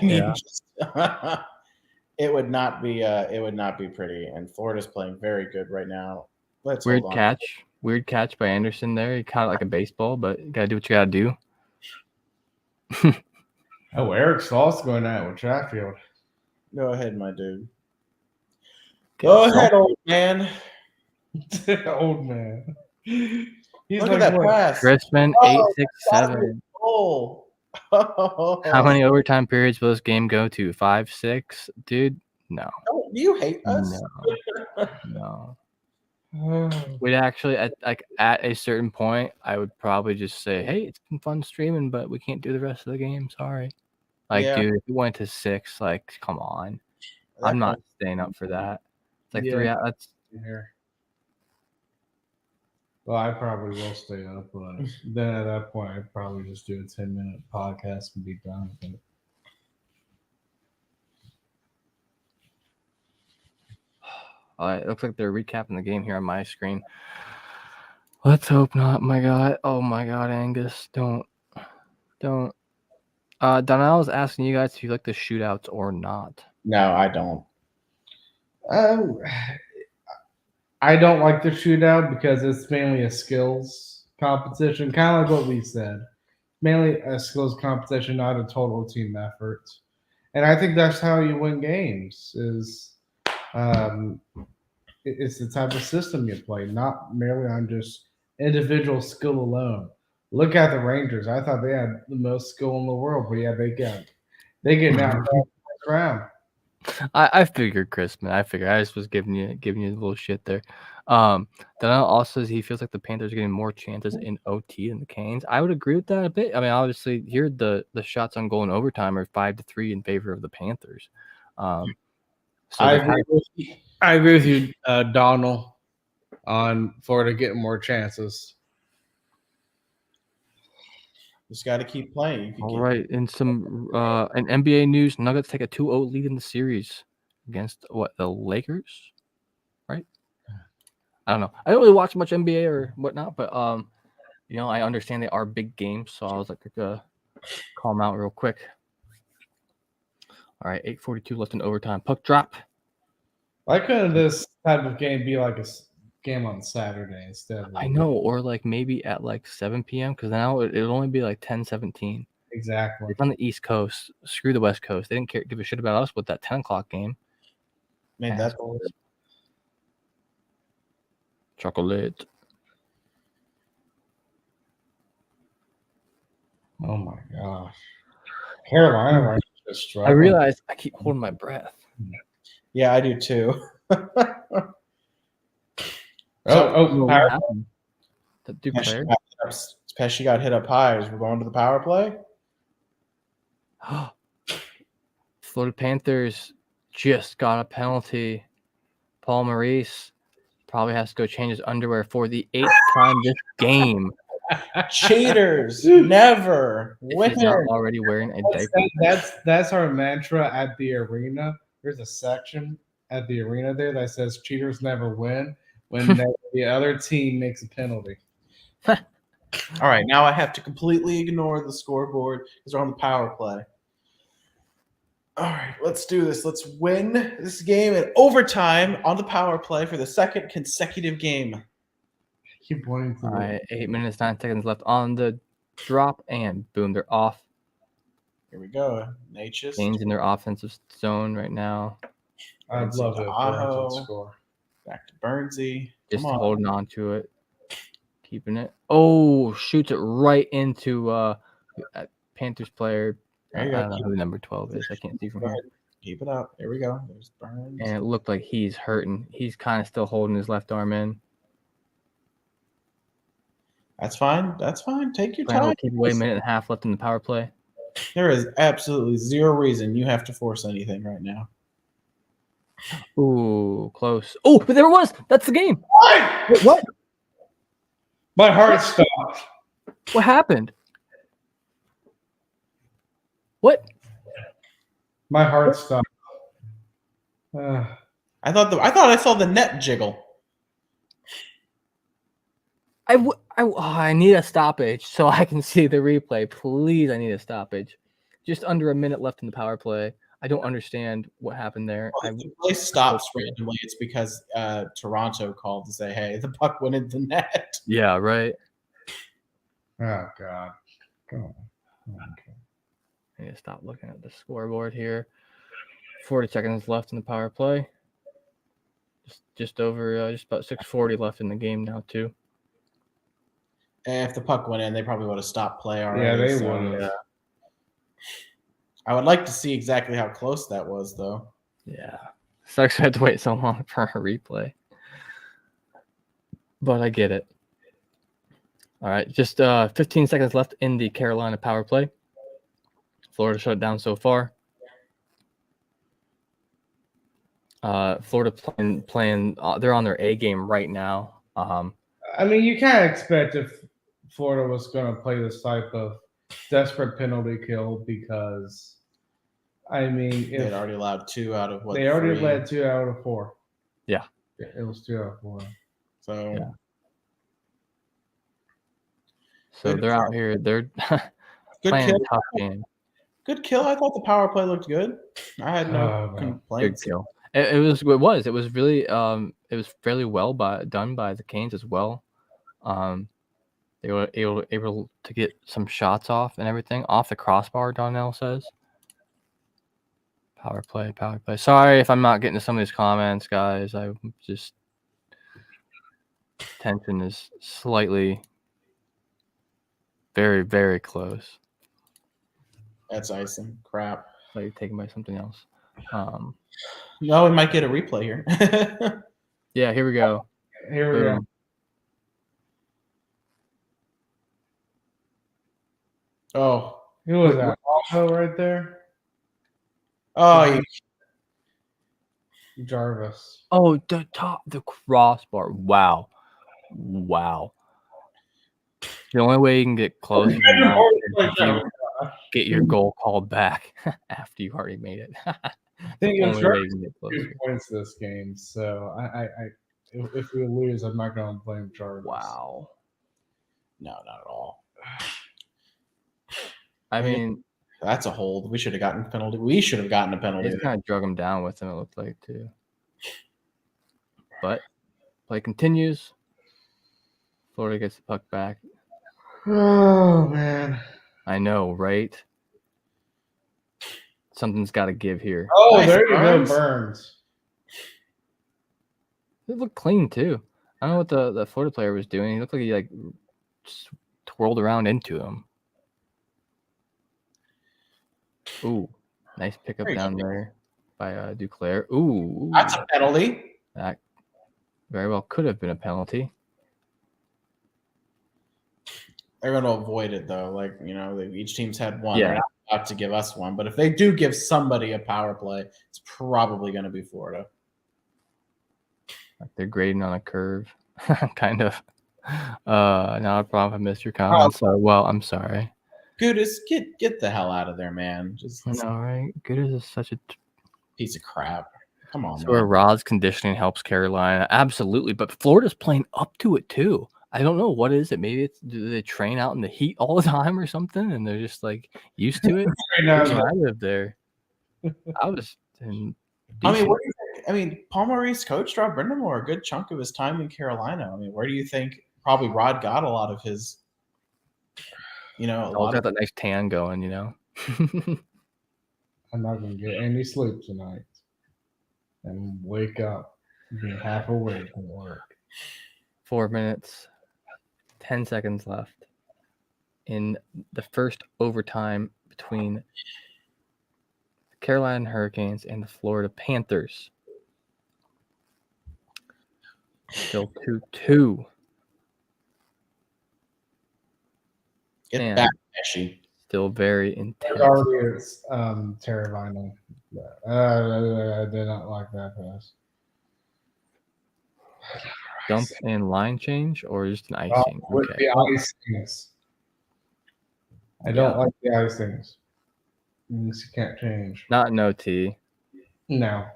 mean, it would not be. It would not be pretty. And Florida's playing very good right now. Let's Weird hold on. catch. Weird catch by Anderson there. He caught it like a baseball, but you gotta do what you gotta do. Oh, Eric Stahl's going at it with Chatfield. Go ahead, my dude. Okay, Go ahead, old man. Old man. He's Look at that pass. Crispin, Oh, 8-6-7. Oh. How many overtime periods will this game go to? 5, 6? Dude, no. Oh, you hate us? No. We'd actually at a certain point, I would probably just say, "Hey, it's been fun streaming, but we can't do the rest of the game. Sorry." Like, dude, if we went to 6, like, come on. I'm not staying up for that. It's like 3 hours. That's here. Well, I probably will stay up, but then at that point, I'd probably just do a 10-minute podcast and be done with it. all right. It looks like they're recapping the game here on my screen. Let's hope not. My God. Oh my God, Angus, don't. Donnell was asking you guys if you like the shootouts or not. No, I don't. I don't like the shootout because it's mainly a skills competition, kind of like what we said. Mainly a skills competition, not a total team effort. And I think that's how you win games. It's the type of system you play, not merely on just individual skill alone. Look at the Rangers. I thought they had the most skill in the world, but yeah, they get knocked out in the first round. I figured, Crispin. I just was giving you a little shit there. Donnell also says he feels like the Panthers are getting more chances in OT than the Canes. I would agree with that a bit. I mean, obviously, here the shots on goal in overtime are 5-3 in favor of the Panthers. So I agree with you, Donald, on Florida getting more chances. Just got to keep playing. All right, in some in NBA news, Nuggets take a 2-0 lead in the series against the Lakers, right? I don't know. I don't really watch much NBA or whatnot, but I understand they are big games, so I was like, call them out real quick. All right, 8:42 left in overtime. Puck drop. Why couldn't this type of game be like a game on Saturday instead? I know, or like maybe at like 7 p.m. because now it'll only be like 10:17. Exactly. It's on the East Coast. Screw the West Coast. They didn't give a shit about us with that 10 o'clock game. Man, that's chocolate. Oh my gosh. Carolina right just struggling. I realize I keep holding my breath. Yeah, I do too. What happened? The Duclair? Pesci got hit up high. We're going to the power play. Florida Panthers just got a penalty. Paul Maurice probably has to go change his underwear for the 8th time this game. Cheaters never If he's not win. already wearing a diaper. That's our mantra at the arena. There's a section at the arena there that says cheaters never win when the other team makes a penalty. All right, now I have to completely ignore the scoreboard because we're on the power play. All right, let's do this. Let's win this game in overtime on the power play for the second consecutive game. Keep pointing to All right, 8 minutes, 9 seconds left on the drop, and boom, they're off. Here we go. Natchez. Canes in their offensive zone right now. I'd love it if Aho. Burns would score. Back to Burnsy. Just Come on. holding on to it. Keeping it. Oh, shoots it right into Panthers player. There you I go. don't know who number 12 is. I can't see from Go here. ahead. Keep it up. There we go. There's Burns. And it looked like he's hurting. He's kind of still holding his left arm in. That's fine. That's fine. Take your Plan will time. keep away, 1.5 minutes left in the power play. There is absolutely zero reason you have to force anything right now. Ooh, close. Oh, but there it was. That's the game. Wait, what? My heart stopped. What happened? What? My heart stopped. I thought I saw the net jiggle. I need a stoppage so I can see the replay. Please, I need a stoppage. Just under a minute left in the power play. I don't understand what happened there. Well, if the play stops randomly, it's because Toronto called to say, hey, the puck went into the net. Yeah, right. Oh, God. Come on. Okay. I need to stop looking at the scoreboard here. 40 seconds left in the power play. Just over, just about 6:40 left in the game now, too. And if the puck went in, they probably would have stopped play already. Yeah, they so, would have. I would like to see exactly how close that was, though. Yeah. Sucks I had to wait so long for a replay. But I get it. All right, just 15 seconds left in the Carolina power play. Florida shut down so far. Florida playing they're on their A game right now. I mean, you kind of expect if Florida was going to play this type of desperate penalty kill because, I mean, They'd already allowed 2 out of what? they already 3? led 2 out of 4. Yeah. It was 2 out of 4. So, Yeah. So they're out here. They're good playing kill. a tough game. Good kill. I thought the power play looked good. I had no man. complaints. Good kill. It was really it was fairly well done by the Canes as well. They were able to get some shots off and everything off the crossbar. Donnell says. Power play. Sorry if I'm not getting to some of these comments, guys. I just tension is slightly very, very close. That's icing. Crap. Like taken by something else. No, we might get a replay here. Yeah, here we go. Here we go. Boom. Oh. Who was that? Aho right there? Oh, Jarvis. Oh, the crossbar. Wow. The only way you can get closer than that is if you get your goal called back after you already made it. Think The it's only way you can get 2 closer. points this game, so if we lose, I'm not going to blame Jarvis. Wow. no, not at all. I mean, That's a hold. We should have gotten a penalty. We should have gotten a penalty. they kind of drug him down with him, it looked like, too. But play continues. Florida gets the puck back. Oh, man. I know, right? Something's got to give here. Oh, Nice there you Burns. go, Burns. It looked clean, too. I don't know what the Florida player was doing. He looked like he, just twirled around into him. Ooh, nice pickup There you down go. there by Duclair. Ooh. That's a penalty. That very well could have been a penalty. They're going to avoid it though. Like, each team's had one. Yeah. They're not about to give us one. But if they do give somebody a power play, it's probably going to be Florida. Like they're grading on a curve, kind of. Not a problem. I missed your comments. Well, I'm sorry. Goodis, get the hell out of there, man. Just I know, right? Goodis is such a piece of crap. Come on, where man. Rod's conditioning helps Carolina. Absolutely. But Florida's playing up to it too. I don't know what is it. Maybe do they train out in the heat all the time or something, and they're just like used to it. I lived there. I was in. I mean, what do you think? I mean, Paul Maurice coached Rod Brindamore a good chunk of his time in Carolina. I mean, where do you think probably Rod got a lot of his? Got that nice tan going. I'm not gonna get any sleep tonight, and wake up being half awake from work. 4 minutes, 10 seconds left in the first overtime between the Carolina Hurricanes and the Florida Panthers. Still 2-2. Get back, Pesci. Still very intense. It's terrifying. I did not like that pass. Dump and line change or just an icing? With the icings. I don't like the icings. You can't change. Not an OT. No.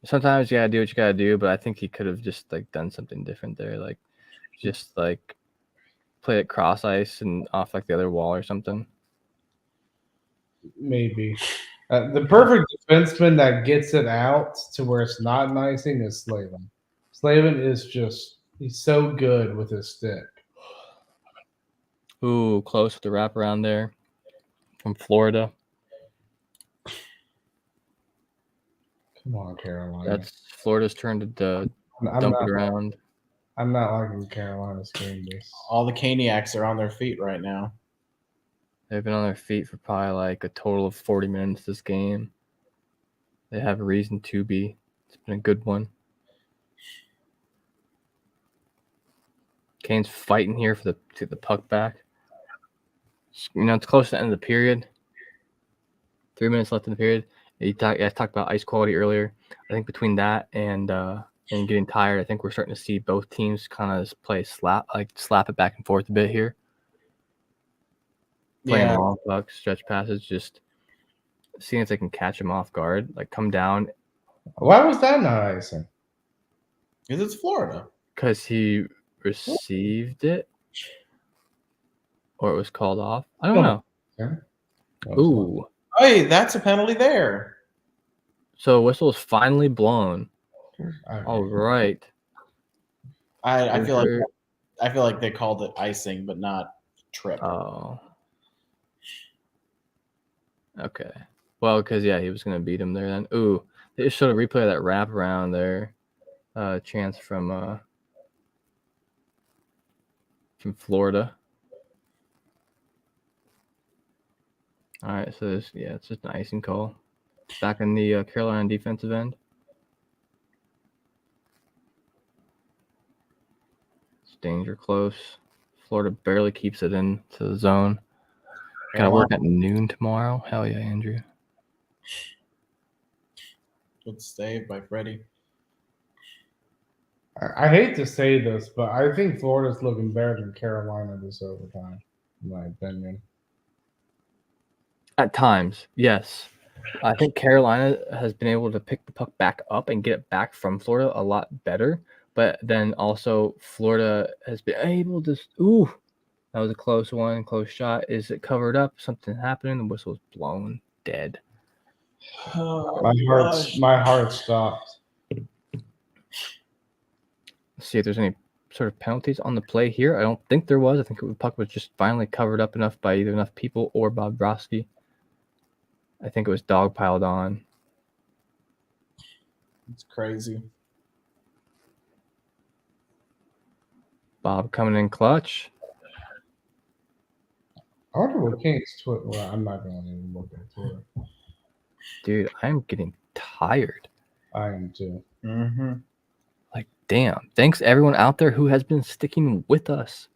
Sometimes you gotta do what you gotta do, but I think he could have just done something different there, just play it cross ice and off the other wall or something. Maybe. The perfect defenseman that gets it out to where it's not an icing is Slavin. Slavin is he's so good with his stick. Ooh, close with the wraparound there from Florida. Come on, Carolina. That's Florida's turn to dump it around. I'm not liking Carolina's game. All the Caniacs are on their feet right now. They've been on their feet for probably a total of 40 minutes this game. They have a reason to be. It's been a good one. Kane's fighting here to the puck back. It's close to the end of the period. 3 minutes left in the period. I talked about ice quality earlier. I think between that and getting tired, I think we're starting to see both teams kind of play slap it back and forth a bit here. Playing long pucks, stretch passes, just seeing if they can catch him off guard, come down. Why was that not icing? Because it's Florida. Because he received it, or it was called off. I don't know. Yeah. Ooh. Hey, that's a penalty there. So whistle is finally blown. All right. I feel like they called it icing, but not trip. Oh. Okay. Well, because he was gonna beat him there then. Ooh, they just showed a replay of that wraparound there. Chance from Florida. All right, so it's just an icing call. Back in the Carolina defensive end. It's danger close. Florida barely keeps it into the zone. Gotta work at noon tomorrow. Hell yeah, Andrew. Good save by Freddie. I hate to say this, but I think Florida's looking better than Carolina this overtime, in my opinion. At times, yes. I think Carolina has been able to pick the puck back up and get it back from Florida a lot better. But then also Florida has been able to that was a close one, close shot. Is it covered up? Something happening? The whistle's blown. Dead. Oh, my heart stopped. Let's see if there's any sort of penalties on the play here. I don't think there was. I think the puck was just finally covered up enough by either enough people or Bob Broski. I think it was dogpiled on. It's crazy. Bob coming in clutch. I wonder what Kane's Twitter. Well, I'm not going to even look at Twitter. Dude, I'm getting tired. I am too. Mm-hmm. Like, damn. Thanks everyone out there who has been sticking with us.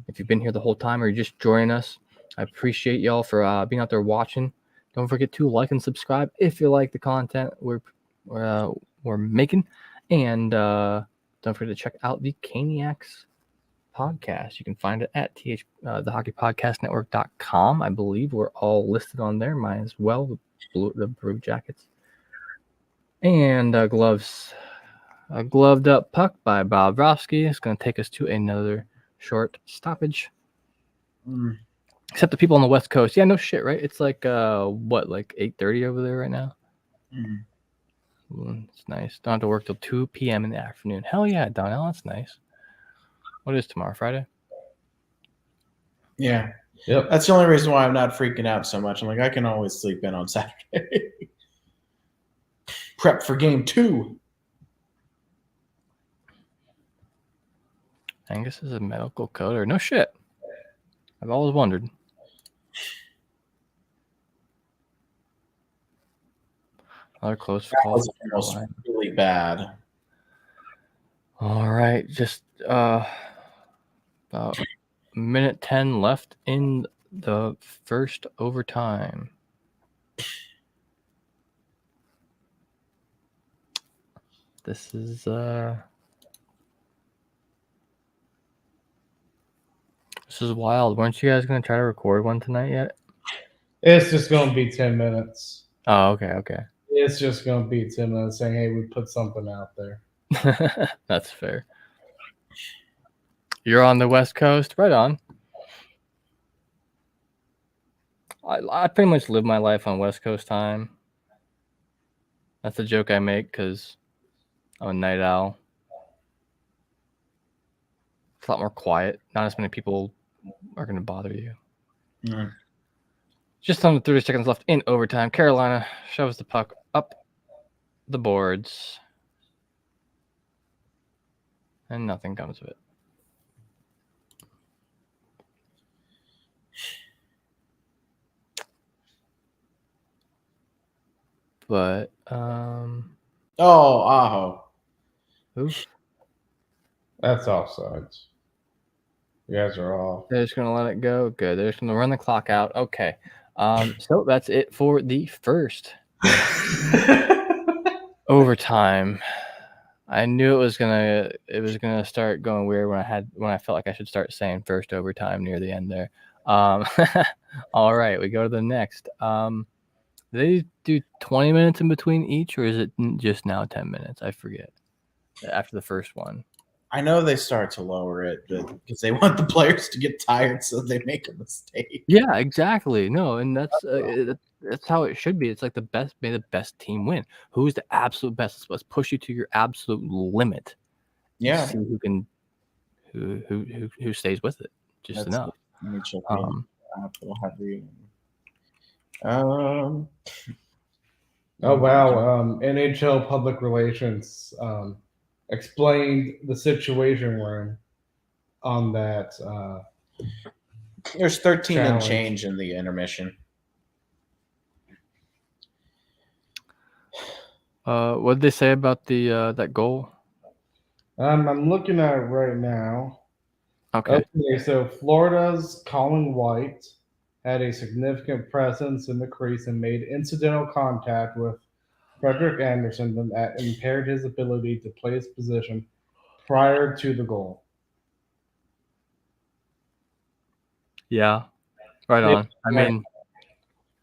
If you've been here the whole time or you're just joining us, I appreciate y'all for being out there watching. Don't forget to like and subscribe if you like the content we're making. And don't forget to check out the Caniacs podcast. You can find it at thehockeypodcastnetwork.com. I believe we're all listed on there. Mine as well, the Brew Jackets. And gloves. A gloved up puck by Bobrovsky is going to take us to another short stoppage. Except the people on the West Coast. Yeah, no shit, right? It's like, like 8:30 over there right now? It's nice. Don't have to work till 2 p.m. in the afternoon. Hell yeah, Donnell, that's nice. What is tomorrow, Friday? Yeah. Yep. That's the only reason why I'm not freaking out so much. I'm like, I can always sleep in on Saturday. Prep for game 2. Angus is a medical coder. No shit. I've always wondered. Another close call. That was really bad. All right, just about minute 10 left in the first overtime. This is wild. Weren't you guys gonna try to record one tonight yet? It's just going to be 10 minutes. Oh, okay. It's just going to be 10 minutes saying, hey, we put something out there. That's fair. You're on the West Coast, right on. I pretty much live my life on West Coast time. That's a joke I make because I'm a night owl. It's a lot more quiet. Not as many people are going to bother you. Mm. Just under 30 seconds left in overtime. Carolina shoves the puck up the boards. And nothing comes of it. But, Aho. oof. That's offsides. You guys are off. They're just going to let it go. Good. They're just going to run the clock out. Okay. So that's it for the first overtime. I knew it was gonna start going weird when I felt like I should start saying first overtime near the end there. All right, we go to the next. They do 20 minutes in between each, or is it just now 10 minutes? I forget. After the first one. I know they start to lower it because they want the players to get tired so they make a mistake. Yeah, exactly. No, and that's how it should be. It's like may the best team win. Who's the absolute best? Let's push you to your absolute limit. Yeah. See who stays with it. Just enough. Let me check. Oh, wow. NHL Public Relations explained the situation we're in on that. There's 13 challenge. and change in the intermission. What did they say about the that goal? I'm looking at it right now. Okay, So Florida's Colin White had a significant presence in the crease and made incidental contact with Frederick Anderson that impaired his ability to play his position prior to the goal. yeah, right on. I mean,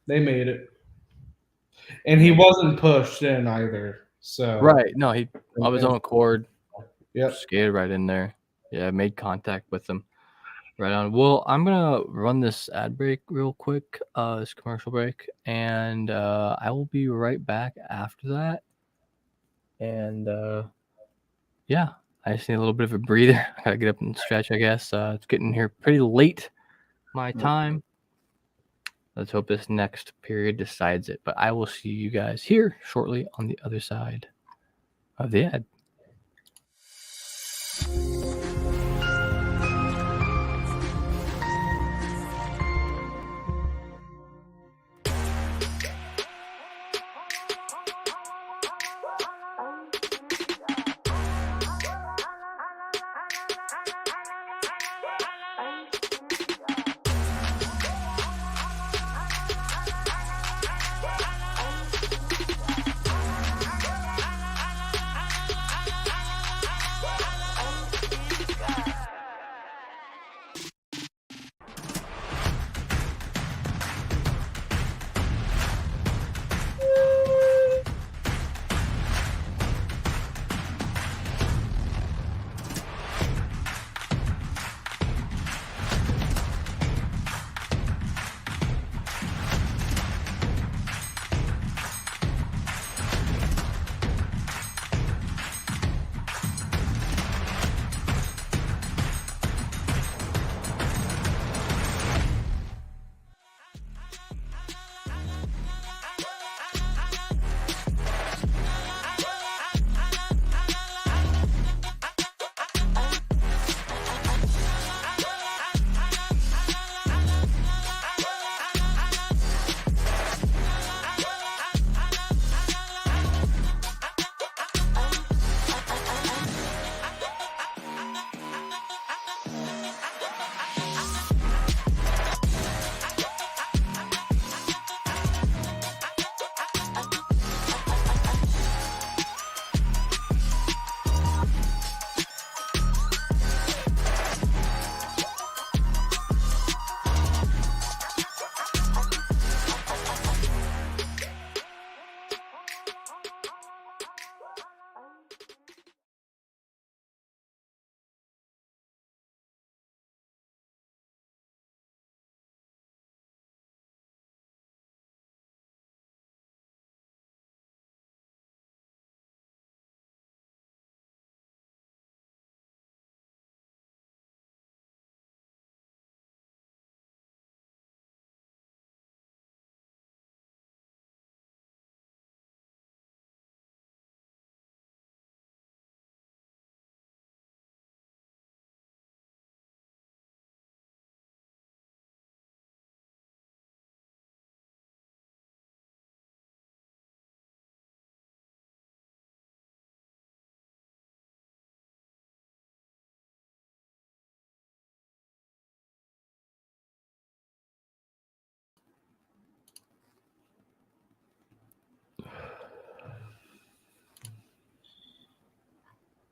they made it, and he wasn't pushed in either. So right? No, he of his own accord. Yep. Skated right in there. Yeah, made contact with him. Right on. Well, I'm gonna run this ad break real quick, this commercial break, and I will be right back after that. And yeah, I just need a little bit of a breather. I gotta get up and stretch, I guess. It's getting here pretty late my time. Let's hope this next period decides it. But I will see you guys here shortly on the other side of the ad.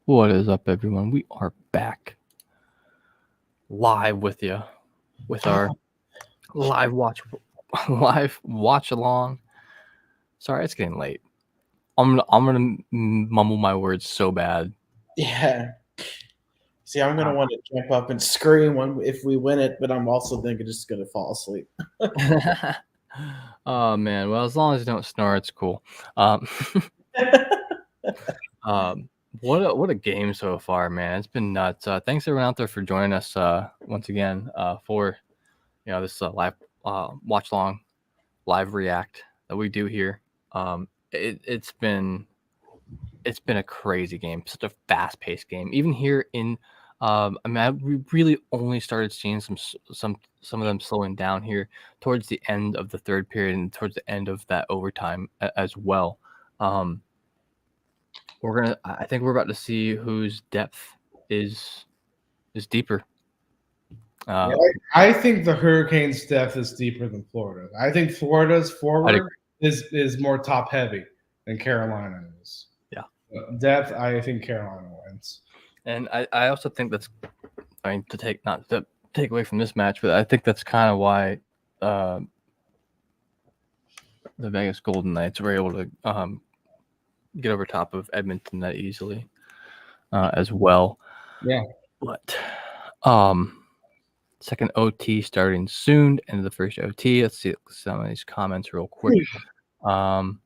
What is up, everyone? We are back live with you with our live watch along. Sorry, it's getting late. I'm gonna mumble my words so bad. Yeah. See, I'm gonna want to jump up and scream if we win it, but I'm also thinking just gonna fall asleep. Oh man, well, as long as you don't snore, it's cool. What a game so far, man! It's been nuts. Thanks everyone out there for joining us once again for this live watch long live react that we do here. It's been a crazy game, such a fast paced game. Even here in we really only started seeing some of them slowing down here towards the end of the third period and towards the end of that overtime as well. I think we're about to see whose depth is deeper. I think the Hurricanes' depth is deeper than Florida's. I think Florida's forward is more top heavy than Carolina is. Yeah. Depth, I think Carolina wins. And I also think that's, not to take away from this match, but I think that's kind of why the Vegas Golden Knights were able to get over top of Edmonton that easily as well. Yeah. But second OT starting soon, end of the first OT. Let's see some of these comments real quick. Me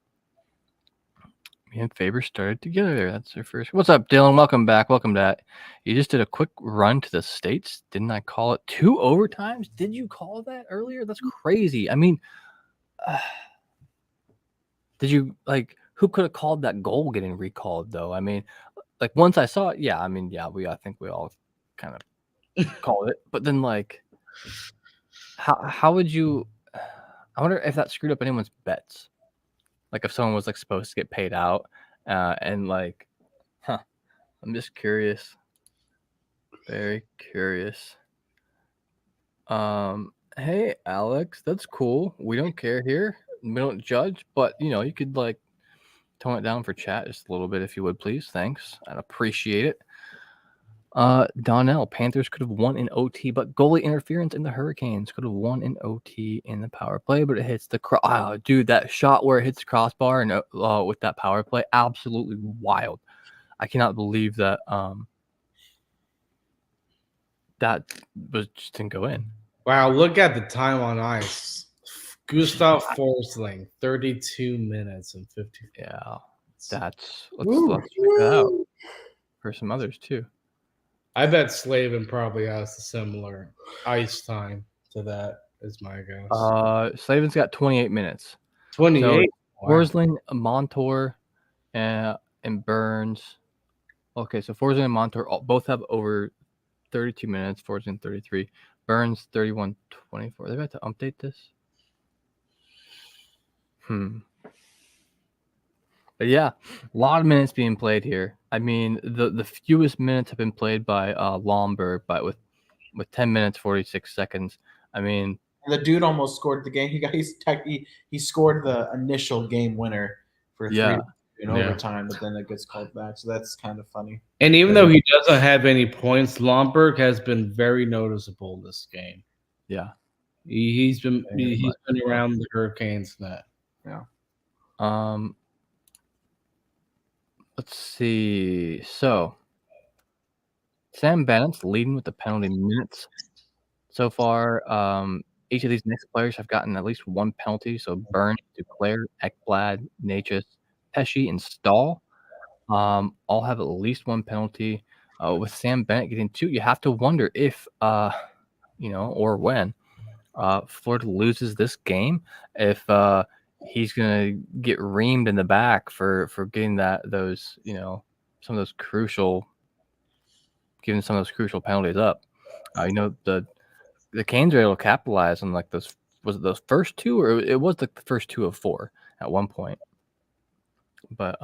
and Faber started together there. That's their first. What's up, Dylan? Welcome back. Welcome to. You just did a quick run to the States. Didn't I call it 2 overtimes? Did you call that earlier? That's crazy. I mean, did you who could have called that goal getting recalled though? I mean, once I saw it, yeah. I mean, yeah. I think we all kind of called it, but then how would you? I wonder if that screwed up anyone's bets. If someone was supposed to get paid out, and I'm just curious, very curious. Hey Alex, that's cool. We don't care here. We don't judge, but you could tone it down for chat just a little bit if you would, please. Thanks, I'd appreciate it. Donnell, Panthers could have won in OT, but goalie interference in the Hurricanes could have won in OT in the power play, but it hits the dude, that shot where it hits the crossbar and with that power play, absolutely wild. I cannot believe that that just didn't go in. Wow, look at the time on ice. Gustav Forsling, 32 minutes and 50. Yeah, let's check that out for some others too. I bet Slavin probably has a similar ice time to that, is my guess. Slavin's got 28 minutes. 28. So, Forsling, Montour, and Burns. Okay, so Forsling and Montour both have over 32 minutes. Forsling 33. Burns 31-24. They about to update this? But yeah, a lot of minutes being played here. I mean, the fewest minutes have been played by Lomberg, but with 10 minutes 46 seconds. I mean, the dude almost scored the game. He scored the initial game winner for 3 in overtime, but then it gets called back. So that's kind of funny. And even though he doesn't have any points, Lomberg has been very noticeable this game. Yeah, he's been around the Hurricanes net. Yeah. Let's see. So, Sam Bennett's leading with the penalty minutes so far. Each of these next players have gotten at least one penalty. So, Burns, Duclair, Ekblad, Natchez, Pesce, and Stahl all have at least one penalty. With Sam Bennett getting 2, you have to wonder if, or when Florida loses this game, if he's gonna get reamed in the back for getting those some of those crucial penalties up. The Canes are able to capitalize on those. Was it those first 2, or it was the first 2 of 4 at one point? But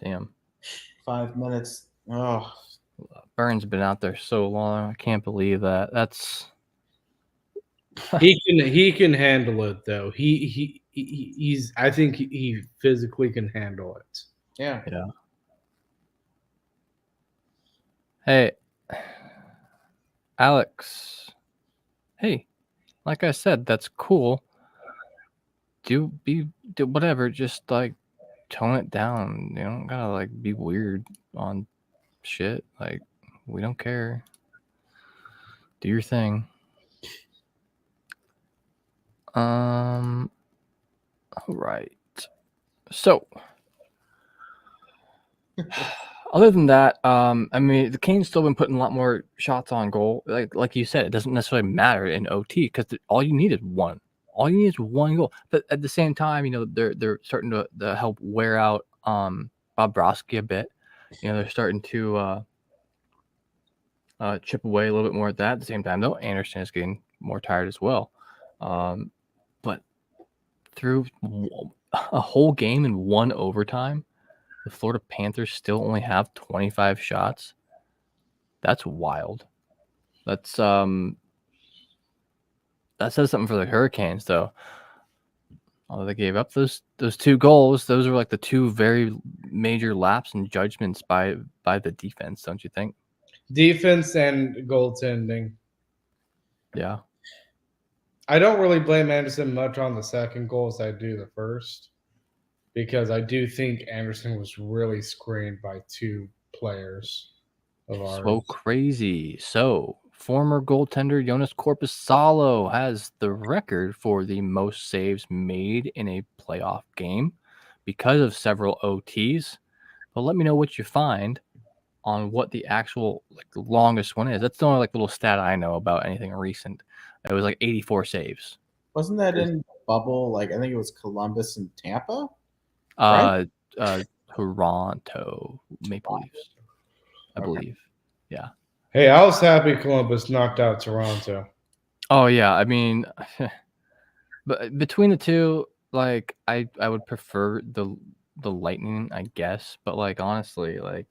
damn, 5 minutes. Oh, Burns been out there so long. I can't believe that. That's he can handle it though. He's I think he physically can handle it. Yeah. Hey, Alex. Hey, like I said, that's cool. Do whatever. Just like tone it down. You don't gotta like be weird on shit. Like we don't care. Do your thing. All right. So, other than that, I mean, the Canes still been putting a lot more shots on goal. Like you said, it doesn't necessarily matter in OT because all you need is one. All you need is one goal. But at the same time, you know, they're starting to help wear out Bobrovsky a bit. You know, they're starting to chip away a little bit more at that. At the same time, though, Anderson is getting more tired as well. But through a whole game in one overtime, the Florida Panthers still only have 25 shots. That's wild. That says something for the Hurricanes, though. Although they gave up those 2 goals, those were like the 2 very major laps and judgments by the defense, don't you think? Defense and goaltending. Yeah. I don't really blame Anderson much on the second goal as I do the first, because I do think Anderson was really screened by 2 players of ours. So crazy. So, former goaltender Jonas Korpisalo has the record for the most saves made in a playoff game because of several OTs. But let me know what you find on what the actual longest one is. That's the only little stat I know about anything recent. It was 84 saves. Wasn't that in bubble? Like I think it was Columbus and Tampa. Right? Toronto Maple Leafs, I believe. Yeah. Hey, I was happy Columbus knocked out Toronto. Oh yeah, I mean, but between the two, I would prefer the Lightning, I guess. But honestly, I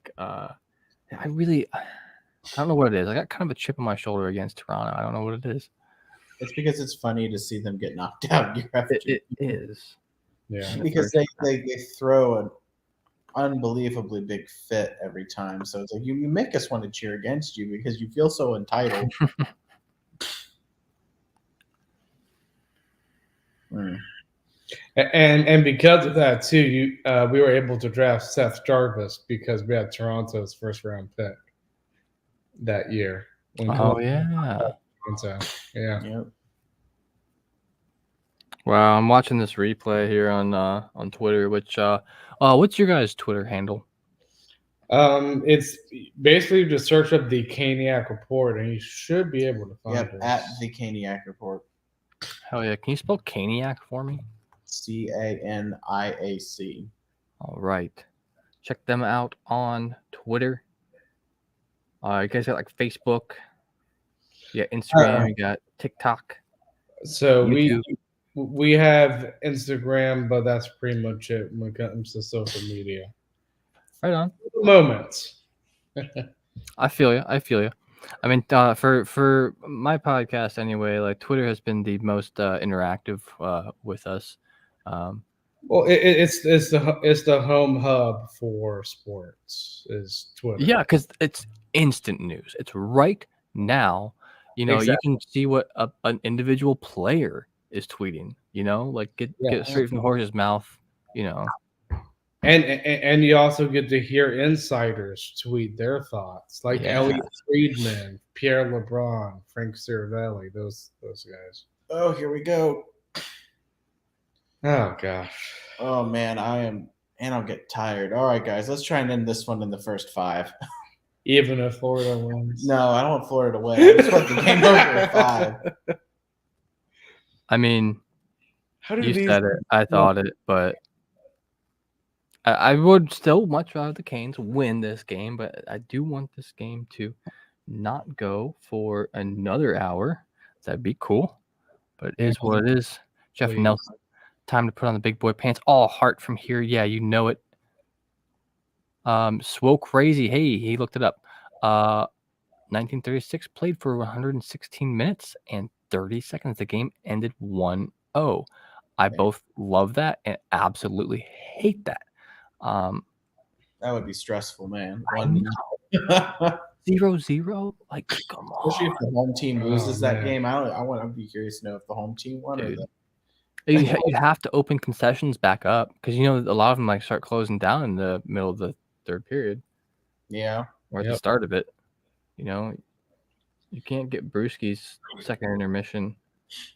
don't know what it is. I got kind of a chip on my shoulder against Toronto. I don't know what it is. It's because it's funny to see them get knocked out year after year. It is. Yeah. Because they throw an unbelievably big fit every time. So it's like you make us want to cheer against you because you feel so entitled. And because of that too, we were able to draft Seth Jarvis because we had Toronto's first round pick that year. Oh yeah. Yeah. Yep. Wow, I'm watching this replay here on Twitter. Which what's your guys' Twitter handle? It's basically just search up the Caniac Report, and you should be able to find it. At the Caniac Report. Hell yeah! Can you spell Caniac for me? CANIAC. All right, check them out on Twitter. You guys got Facebook, you got Instagram, you got TikTok. So YouTube. we have Instagram, but that's pretty much it when it comes to social media. Right on. Moments. I feel you. I mean, for my podcast anyway, Twitter has been the most interactive with us. Well, it's the home hub for sports is Twitter. Yeah, because it's instant news. It's right now. You know, Exactly. you can see what an individual player is tweeting. You know, get straight from the horse's mouth. You know, and you also get to hear insiders tweet their thoughts, like Elliot Friedman, Pierre LeBrun, Frank Cervelli, those guys. Oh, here we go. Oh gosh. Oh man, I'll get tired. All right, guys, let's try and end this one in the first 5. Even if Florida wins. No, I don't want Florida to win. I just want the game over at 5. I mean, you said it. I thought it, but I would still much rather the Canes win this game. But I do want this game to not go for another hour. That'd be cool. But it is what it is. Jeff Nelson, time to put on the big boy pants. All heart from here. Yeah, you know it. Swole Crazy. Hey, he looked it up. 1936 played for 116 minutes and 30 seconds. The game ended 1-0. I both love that and absolutely hate that. That would be stressful, man. I know. 0-0. Like, come Especially on, if the home team Oh, loses that man. game. I'd be curious to know if the home team won or dude. the. You have to open concessions back up because a lot of them like start closing down in the middle of the third period Yeah. or at the Yep. start of it. You can't get Brewski's second intermission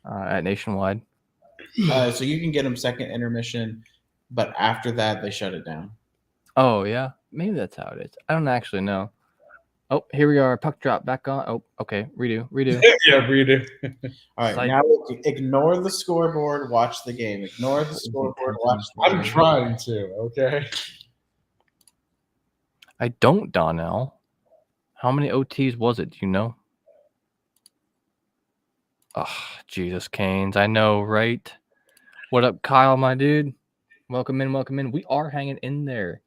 at Nationwide. So you can get them second intermission, but after that they shut it down. Oh yeah, maybe that's how it is. I don't actually know. Oh, here we are. Puck drop back on. Oh, okay. Redo. Yeah, redo. All right, Psych. now ignore the scoreboard. Watch the game. Ignore the scoreboard. Watch. I'm trying to. Okay. I don't, Donnell. How many OTs was it? Do you know? Oh, Jesus Canes. I know, right? What up, Kyle, my dude? Welcome in. We are hanging in there.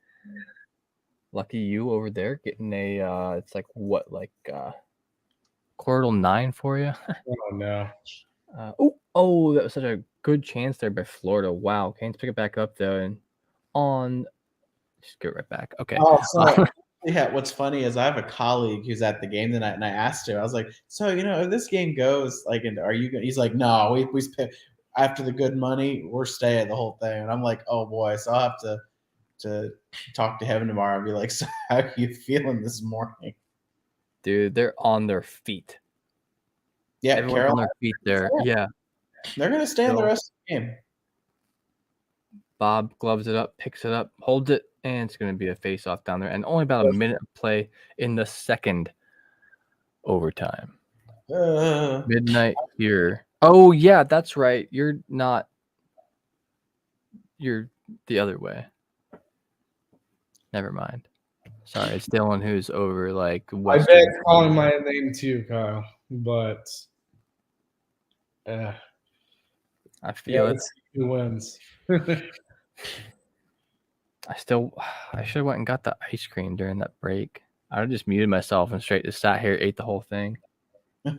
Lucky you over there getting a, it's like what, like quarter 9 for you? Oh, no. Oh, that was such a good chance there by Florida. Wow. Canes pick it back up, though, and just get right back. Okay. Oh, so yeah. What's funny is I have a colleague who's at the game tonight, and I asked him. I was like, "So if this game goes like, and are you going?" He's like, "No, we after the good money, we're staying the whole thing." And I'm like, "Oh boy," so I'll have to talk to him tomorrow and be like, "So how are you feeling this morning?" Dude, they're on their feet. Yeah, Everyone's on their feet there. Yeah. They're gonna stay on the rest of the game. Bob gloves it up, picks it up, holds it, and it's going to be a face-off down there. And only about a minute of play in the second overtime. Midnight here. Oh, yeah, that's right. You're the other way. Never mind. Sorry, it's Dylan who's over like I Western. bet calling my name too, Kyle, but I feel it. Who wins? I should have went and got the ice cream during that break. I would have just muted myself and straight just sat here, ate the whole thing. I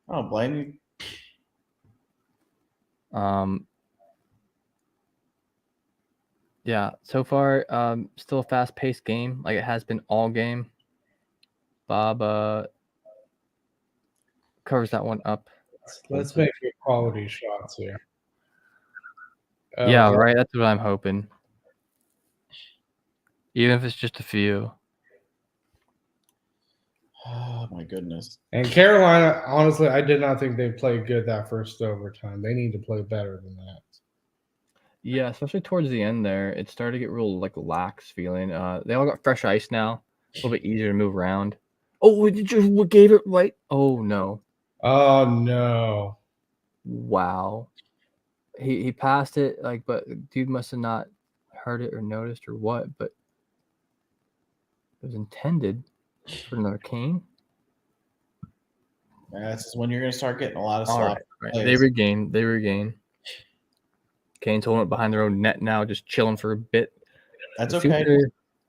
don't blame you. Yeah, so far, still a fast-paced game, like it has been all game. Bob covers that one up. Let's make good quality shots here. Yeah, right. That's what I'm hoping. Even if it's just a few. Oh my goodness. And Carolina, honestly, I did not think they played good that first overtime. They need to play better than that. Yeah, especially towards the end there, it started to get real like lax feeling. They all got fresh ice now, a little bit easier to move around. Oh, did you gave it right? Oh no! Oh no! Wow, he passed it but dude must have not heard it or noticed or what, but it was intended for another Kane. That's when you're gonna start getting a lot of sloppy plays. They regain. Kane's holding it behind their own net now, just chilling for a bit. That's okay.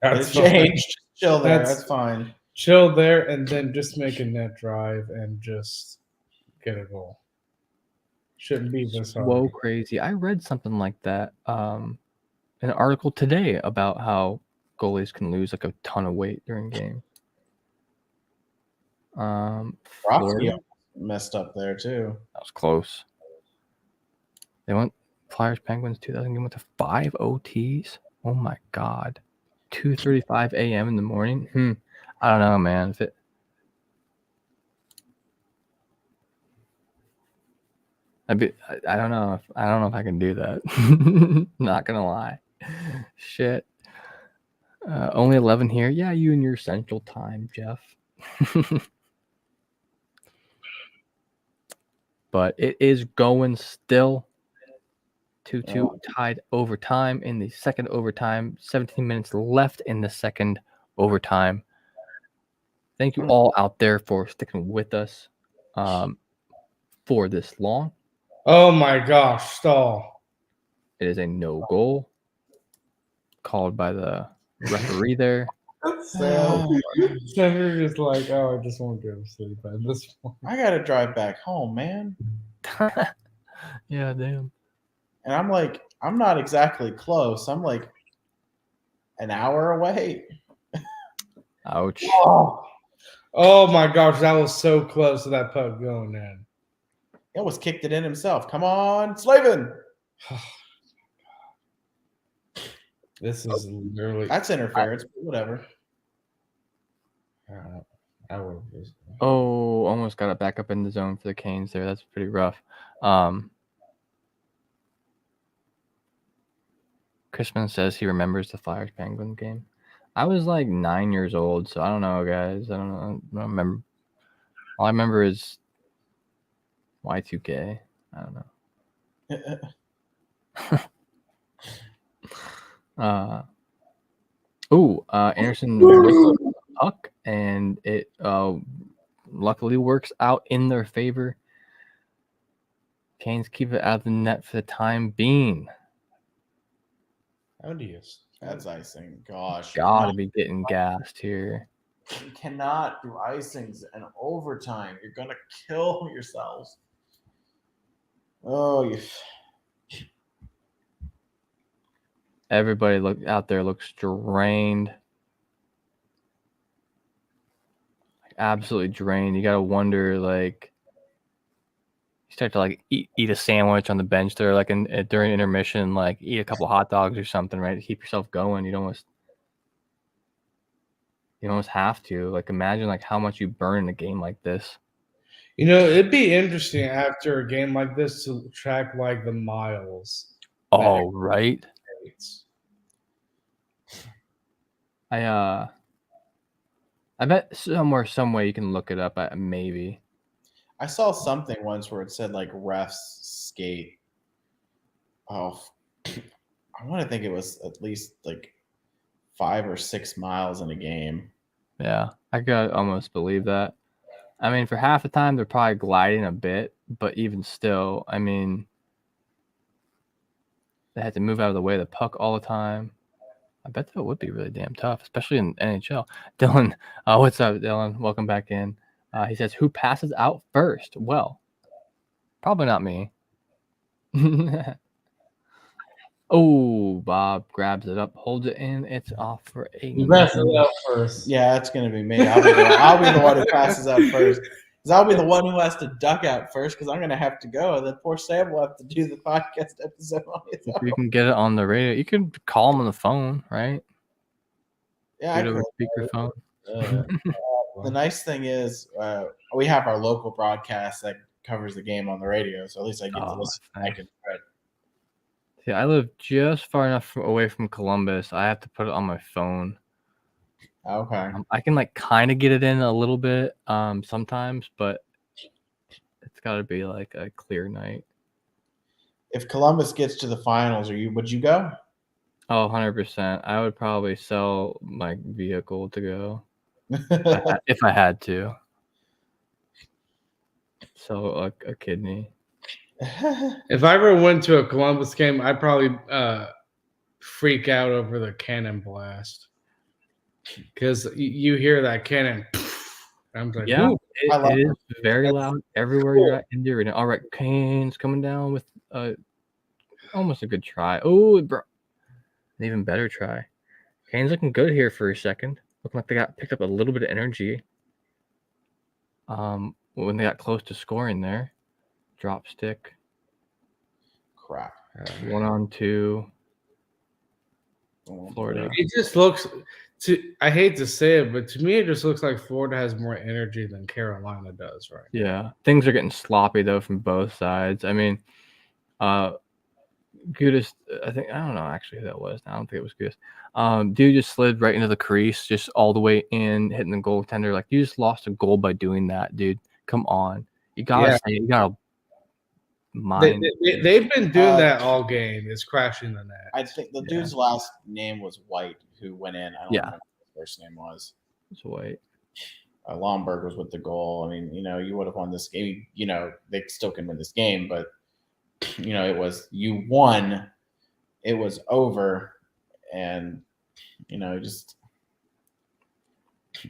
That's changed. Chill there. That's fine. Chill there, and then just make a net drive and just get a goal. Shouldn't be this hard. Whoa, crazy! I read something like that. An article today about how goalies can lose like a ton of weight during game. Florida messed up there too. That was close. They went Flyers Penguins 2000 game went to 5 OTs. Oh my god, 2:35 a.m. in the morning. I don't know, man. I don't know if I can do that. Not gonna lie. Shit. Only 11 here. Yeah, you and your Central Time, Jeff. But it is going still. 2-2 tied overtime in the second overtime. 17 minutes left in the second overtime. Thank you all out there for sticking with us for this long. Oh my gosh, stall. It is a no goal called by the referee there. Senator is like, I just want to go to sleep at this point. I gotta drive back home, man. Yeah, damn. And I'm like, I'm not exactly close. I'm like an hour away. Ouch. Oh my gosh, that was so close to that puck going in. He almost kicked it in himself. Come on, Slavin. This is literally. That's interference, but whatever. I would have. Oh, almost got it back up in the zone for the Canes there. That's pretty rough. Crispin says he remembers the Flyers Penguin game. I was like 9 years old, so I don't know, guys. I don't remember. All I remember is Y2K. I don't know. Anderson whistled the puck, and it luckily works out in their favor. Canes keep it out of the net for the time being. That's icing. Gosh. Gotta be getting gassed here. You cannot do icings in overtime. You're going to kill yourselves. Oh, Everybody out there looks drained. Absolutely drained. You gotta wonder, like, you start to like eat a sandwich on the bench there, like during intermission, like eat a couple hot dogs or something, right? To keep yourself going. You almost have to. Like, imagine like how much you burn in a game like this. You know, it'd be interesting after a game like this to track like the miles. Oh, right. I bet some way you can look it up. Maybe. I saw something once where it said like refs skate. Oh, I want to think it was at least like 5 or 6 miles in a game. Yeah, I could almost believe that. I mean, for half the time they're probably gliding a bit, but even still, I mean, they had to move out of the way of the puck all the time. I bet that would be really damn tough, especially in NHL. Dylan, what's up, Dylan? Welcome back in. He says, who passes out first? Well, probably not me. Oh, Bob grabs it up, holds it in. It's off for a. You pass it out first. Yeah, it's going to be me. I'll be the one who passes out first. Because I'll be the one who has to duck out first because I'm going to have to go. And then poor Sam will have to do the podcast episode on his own. You can get it on the radio. You can call him on the phone, right? Yeah, Get over speakerphone. The nice thing is we have our local broadcast that covers the game on the radio. So at least I get to listen. Nice. I can read. Yeah, I live just far enough away from Columbus. I have to put it on my phone. Okay. I can like kind of get it in a little bit sometimes, but it's got to be like a clear night. If Columbus gets to the finals, would you go? Oh, 100%. I would probably sell my vehicle to go if I had to. Sell a kidney. If I ever went to a Columbus game, I'd probably freak out over the cannon blast because you hear that cannon. I'm like, yeah, it is very That's loud everywhere you're at in the arena. All right, Canes coming down with almost a good try. Oh, bro, an even better try. Canes looking good here for a second. Looking like they got picked up a little bit of energy. When they got close to scoring there. Drop stick. Crap. 1-on-2. Florida. It just looks. I hate to say it, but to me, it just looks like Florida has more energy than Carolina does right now. Yeah, things are getting sloppy though from both sides. I mean, Gudis, I don't know actually who that was. I don't think it was Gudis. Dude just slid right into the crease, just all the way in, hitting the goaltender. Like, you just lost a goal by doing that, dude. Come on, you gotta mind. They've been doing that all game. Is crashing the net. I think the dude's last name was White, who went in. I don't remember what his first name was. It's White. Lomberg was with the goal. I mean, you would have won this game. They still can win this game, but it was you won. It was over, and just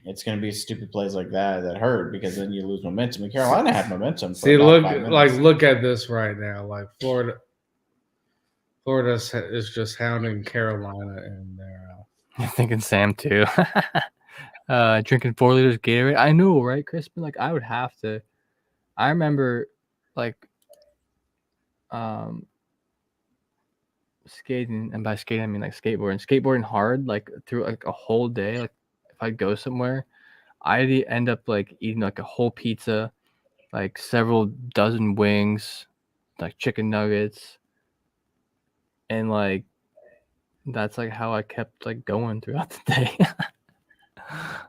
it's going to be stupid plays like that hurt because then you lose momentum. And Carolina had momentum. See, look at this right now. Like Florida is just hounding Carolina in there. I'm thinking Sam too. Drinking 4 liters of Gatorade. I know, right, Crispin? Like I would have to. I remember, like, skating, and by skating I mean like skateboarding hard, like through like a whole day. Like if I go somewhere, I'd end up like eating like a whole pizza, like several dozen wings, like chicken nuggets, and like that's like how I kept like going throughout the day.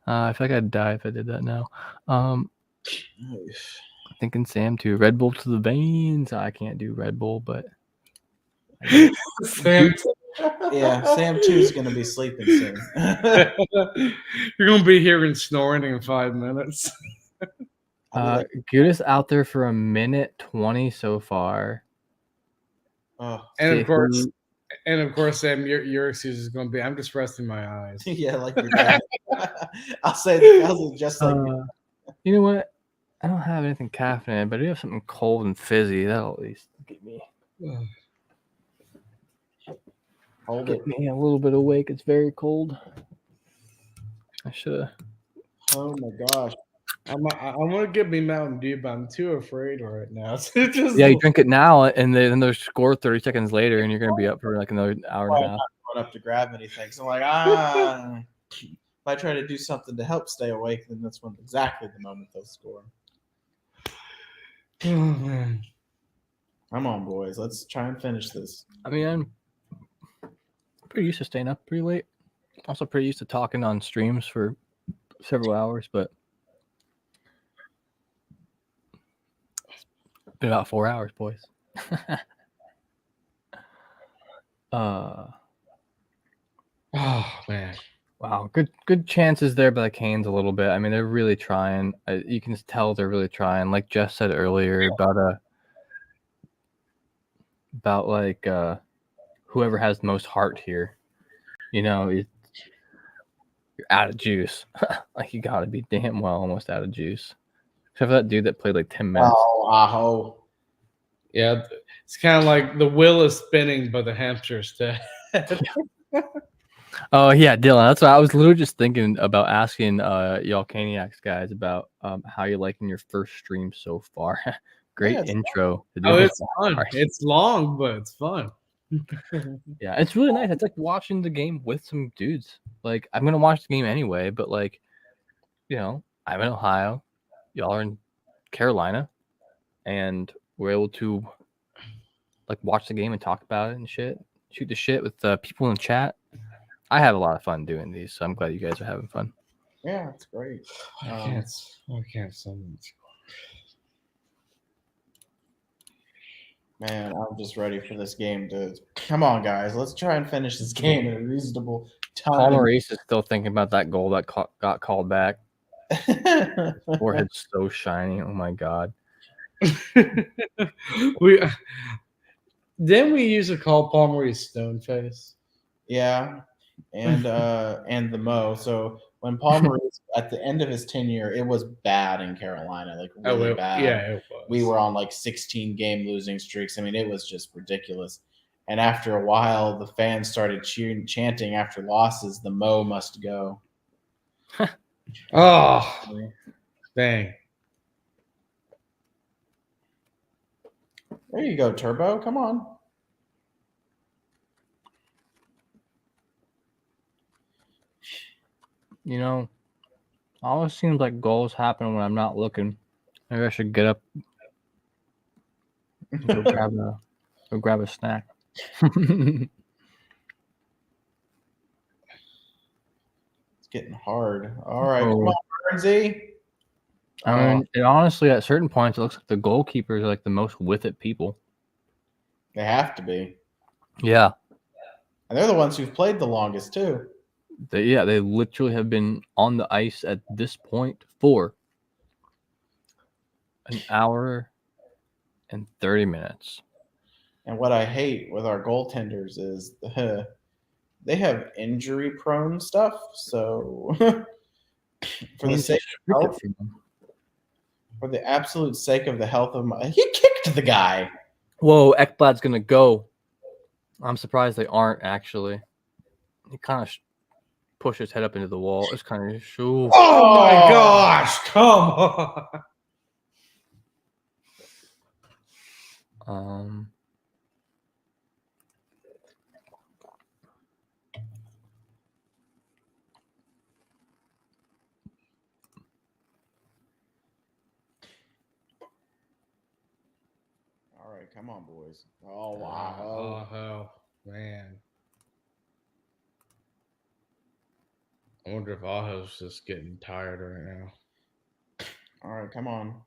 I feel like I'd die if I did that now. Thinking Sam too. Red Bull to the veins. I can't do Red Bull, but Sam, Yeah, Sam 2 is going to be sleeping soon. you're gonna be hearing snoring in 5 minutes. Gudis out there for 1:20 so far. Oh, And of course, Sam, your excuse is gonna be, I'm just resting my eyes. yeah, like your dad. I'll say the just like you know what? I don't have anything caffeinated, but I do have something cold and fizzy. That'll at least get me me a little bit awake. It's very cold. I should have. Oh my gosh. I want to get me Mountain Dew, but I'm too afraid right now. Yeah, you drink it now, and then there's score 30 seconds later, and you're gonna be up for like another hour and a half. I'm not going up to grab anything. So I'm like, if I try to do something to help stay awake, then that's when exactly the moment they'll score. Oh man. Come on, boys. Let's try and finish this. I mean, I'm pretty used to staying up pretty late. Also pretty used to talking on streams for several hours, but it's been about 4 hours, boys. Oh man. Wow, good chances there by the Canes a little bit. I mean, they're really trying. You can just tell they're really trying. Like Jeff said earlier about like whoever has the most heart here. You know, you're out of juice. Like you got to be damn well almost out of juice. Except for that dude that played like 10 minutes. Oh, aho. Yeah, it's kind of like the wheel is spinning, but the hamster's dead. Oh yeah, Dylan. That's what I was literally just thinking about asking y'all Caniacs guys about how you liking your first stream so far. Great intro. Oh, it's fun. It's long, but it's fun. Yeah, it's really nice. It's like watching the game with some dudes. Like I'm gonna watch the game anyway, but like, you know, I'm in Ohio, y'all are in Carolina, and we're able to like watch the game and talk about it and shit, shoot the shit with people in the chat. I have a lot of fun doing these, so I'm glad you guys are having fun. Yeah, it's great. I can't so much. Man, I'm just ready for this game to come on, guys. Let's try and finish this game in a reasonable time. Paul Maurice is still thinking about that goal that got called back. Forehead's so shiny. Oh my god. Didn't we use to call Paul Maurice Stoneface? Yeah, and the Mo. So when Paul Maurice at the end of his tenure, it was bad in Carolina, like really bad. Yeah, it was. We were on like 16 game losing streaks. I mean, it was just ridiculous. And after a while, the fans started chanting after losses, "The Mo must go." Oh, dang! There you go, Turbo. Come on. You know, always seems like goals happen when I'm not looking. Maybe I should get up and go grab a snack. It's getting hard. All right, come on, Bernsey. I mean, honestly, at certain points, it looks like the goalkeepers are like the most with it people. They have to be. Yeah. And they're the ones who've played the longest, too. They literally have been on the ice at this point for an hour and 30 minutes. And what I hate with our goaltenders is they have injury-prone stuff. So for the sake of health, for the absolute sake of the health of he kicked the guy. Whoa, Ekblad's gonna go. I'm surprised they aren't actually. He kind of push his head up into the wall. It's kind of shoo. Oh my gosh! Come on. All right, come on, boys. Oh wow. Oh man. I wonder if Aho's just getting tired right now. All right, come on.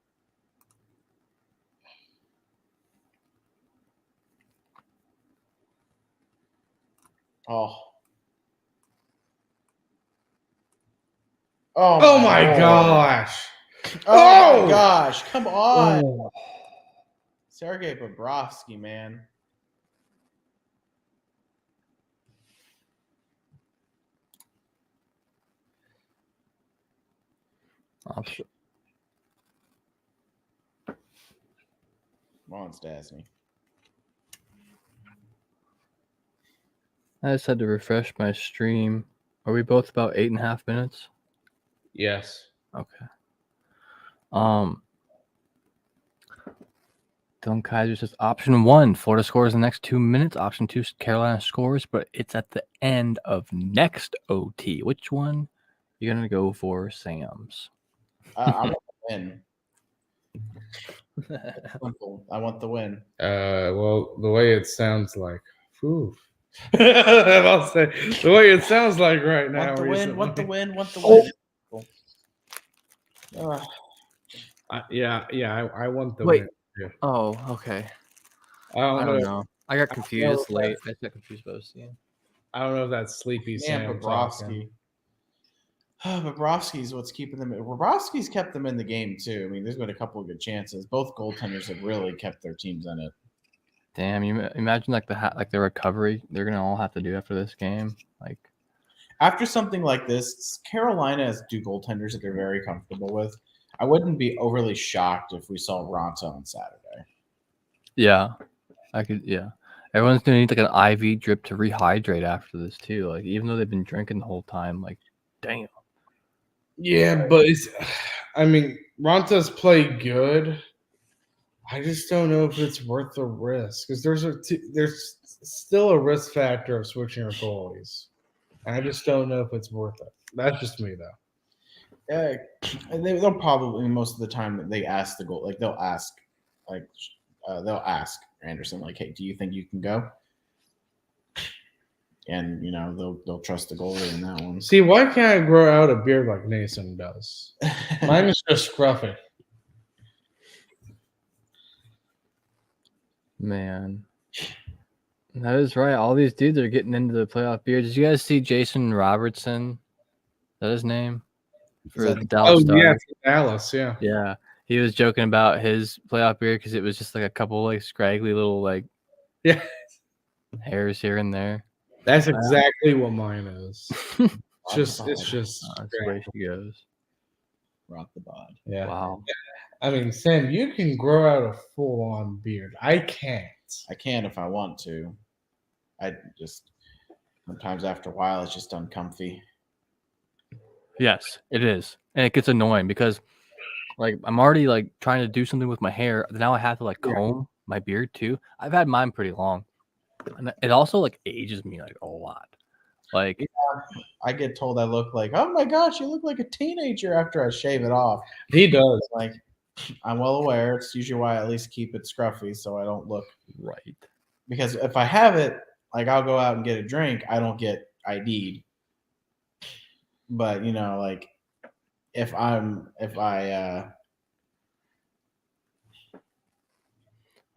Oh. Oh my Lord. gosh! Oh my gosh! Come on, Oh. Sergei Bobrovsky, man. Option. Come on, Stasny. I just had to refresh my stream. Are we both about 8.5 minutes? Yes. Okay. Dylan Kaiser says option 1, Florida scores in the next 2 minutes. Option 2, Carolina scores, but it's at the end of next OT. Which one you gonna go for, Sam's? I want to win. Simple. I want the win. Well, the way it sounds like, whew. I'll say the way it sounds like right now. Want the win. recently. Want the win. Want the Oh. win. Cool. Yeah. I want the Wait. win. Yeah. Oh, okay. I I don't don't know. I got confused late. I got confused by this. Yeah. I don't know if that's sleepy Man, Sam Bobrovsky. Bobrovsky's what's keeping them. Bobrovsky's kept them in the game too. I mean, there's been a couple of good chances. Both goaltenders have really kept their teams in it. Damn, you imagine like the recovery they're gonna all have to do after this game. Like After something like this, Carolina has two goaltenders that they're very comfortable with. I wouldn't be overly shocked if we saw Ronta on Saturday. yeah, I could. Yeah, everyone's gonna need like an IV drip to rehydrate after this too. Like even though they've been drinking the whole time. Like, damn. Yeah, but I mean, Ronta's played good. I just don't know if it's worth the risk because there's still a risk factor of switching your goalies. I just don't know if it's worth it. That's just me though. Yeah, and they'll probably most of the time they ask the goal, like they'll ask Anderson, like, "Hey, do you think you can go?" And they'll trust the goalie in that one. See, why can't I grow out a beard like Nason does? Mine is just scruffy. Man, that is right. All these dudes are getting into the playoff beer. Did you guys see Jason Robertson? Is that his name? For the Dallas Stars. Yeah, for Dallas, yeah. Yeah. He was joking about his playoff beard because it was just like a couple like scraggly little like hairs here and there. That's exactly what mine is. It's just That's the way she goes. Rock the bod. Yeah. Wow. I mean, Sam, you can grow out a full-on beard. I can't. I can if I want to. I just sometimes after a while it's just uncomfy. Yes, it is. And it gets annoying because like I'm already like trying to do something with my hair. Now I have to like comb my beard too. I've had mine pretty long. And it also like ages me like a lot. Like I get told I look like, oh my gosh, you look like a teenager after I shave it off. He does. Like, I'm well aware. It's usually why I at least keep it scruffy so I don't look right. Because if I have it, like I'll go out and get a drink, I don't get ID'd. But like if I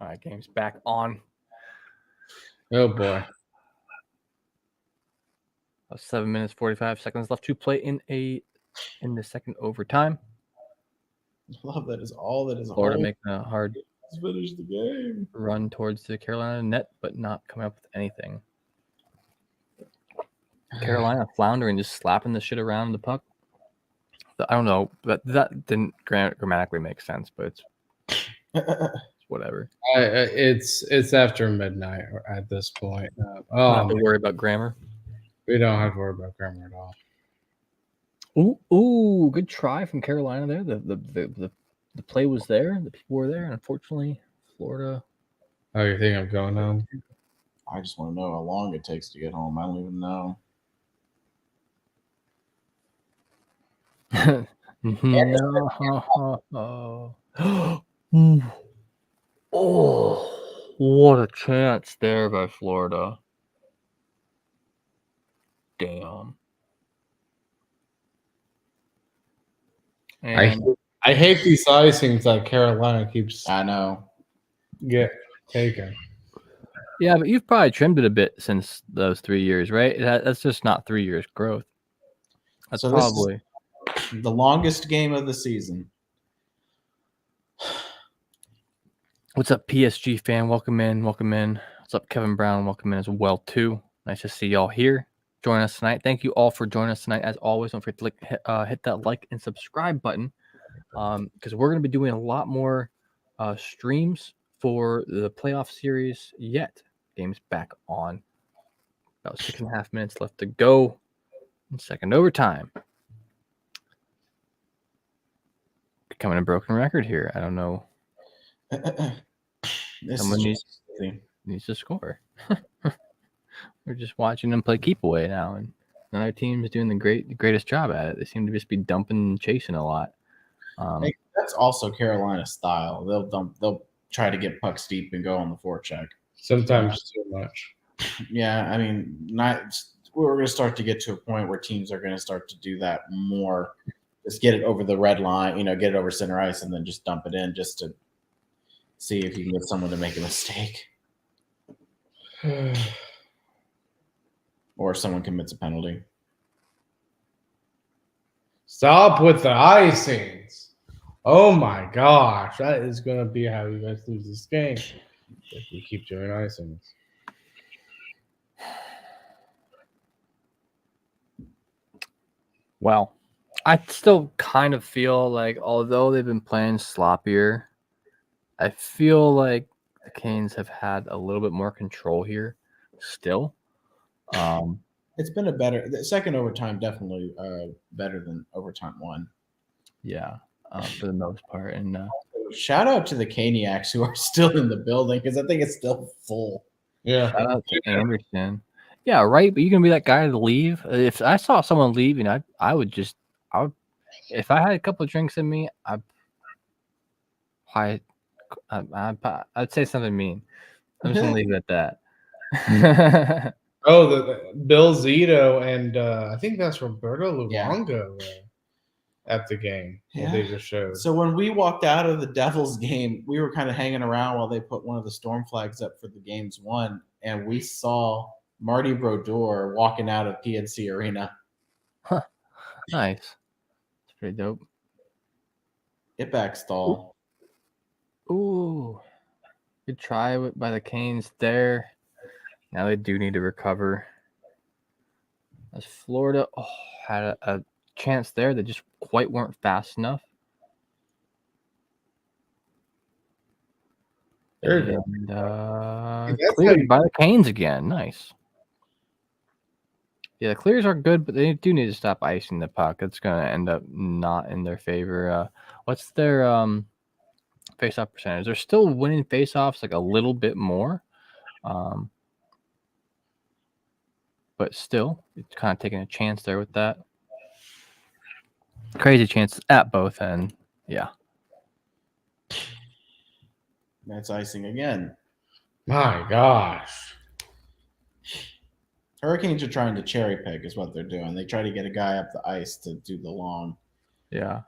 All right, game's back on. Oh boy. 7 minutes 45 seconds left to play in the second overtime. I love that is all that is Florida making a hard finish the game. Run towards the Carolina net, but not coming up with anything. Carolina floundering, just slapping the shit around the puck. I don't know, but that didn't grammatically make sense, but it's whatever. It's after midnight at this point. Don't have to worry about grammar. We don't have to worry about grammar at all. Ooh, good try from Carolina there. The play was there. The people were there. And unfortunately, Florida. Oh, you think I'm going home? I just want to know how long it takes to get home. I don't even know. No. Oh, what a chance there by Florida. Damn. And I hate these icings that Carolina keeps I know. taking. yeah, but you've probably trimmed it a bit since those 3 years, right? That's just not 3 years growth. That's So probably this is the longest game of the season. What's up, PSG fan? Welcome in. What's up, Kevin Brown? Welcome in as well too. Nice to see y'all here. Join us tonight. Thank you all for joining us tonight. As always, don't forget to hit that like and subscribe button because we're going to be doing a lot more streams for the playoff series yet. Game's back on. About 6.5 minutes left to go in second overtime. Becoming a broken record here. I don't know. Someone needs to score. We're just watching them play keep away now, and another team is doing the greatest job at it. They seem to just be dumping and chasing a lot. That's also Carolina style. They'll try to get pucks deep and go on the forecheck. Sometimes too much. Yeah, I mean, we're going to start to get to a point where teams are going to start to do that more. Just get it over the red line, get it over center ice, and then just dump it in just to see if you can get someone to make a mistake. Or someone commits a penalty. Stop with the icings. Oh my gosh. That is going to be how you guys lose this game if you keep doing icings. Well, I still kind of feel like, although they've been playing sloppier, I feel like the Canes have had a little bit more control here still. It's been the second overtime definitely better than overtime one. Yeah, for the most part. And shout out to the Caniacs who are still in the building because I think it's still full. Yeah. Shout out to Anderson. Yeah, right. But you're gonna be that guy to leave. If I saw someone leaving, I would. If I had a couple of drinks in me, I'd say something mean. I'm just gonna leave it at that. Oh, the Bill Zito and I think that's Roberto Luongo at the game. Yeah. They just showed. So when we walked out of the Devils game, we were kind of hanging around while they put one of the storm flags up for the game's one, and we saw Marty Brodeur walking out of PNC Arena. Huh. Nice. It's pretty dope. Get back, Stahl. Ooh. Good try by the Canes there. Now they do need to recover. As Florida had a chance there, they just quite weren't fast enough. Cleared by the Canes again. Nice. Yeah, the clears are good, but they do need to stop icing the puck. It's going to end up not in their favor. What's their face-off percentage? They're still winning face-offs like a little bit more. But still, it's kind of taking a chance there with that. Crazy chance at both ends. Yeah. That's icing again. My gosh. Hurricanes are trying to cherry pick is what they're doing. They try to get a guy up the ice to do the long. Yeah.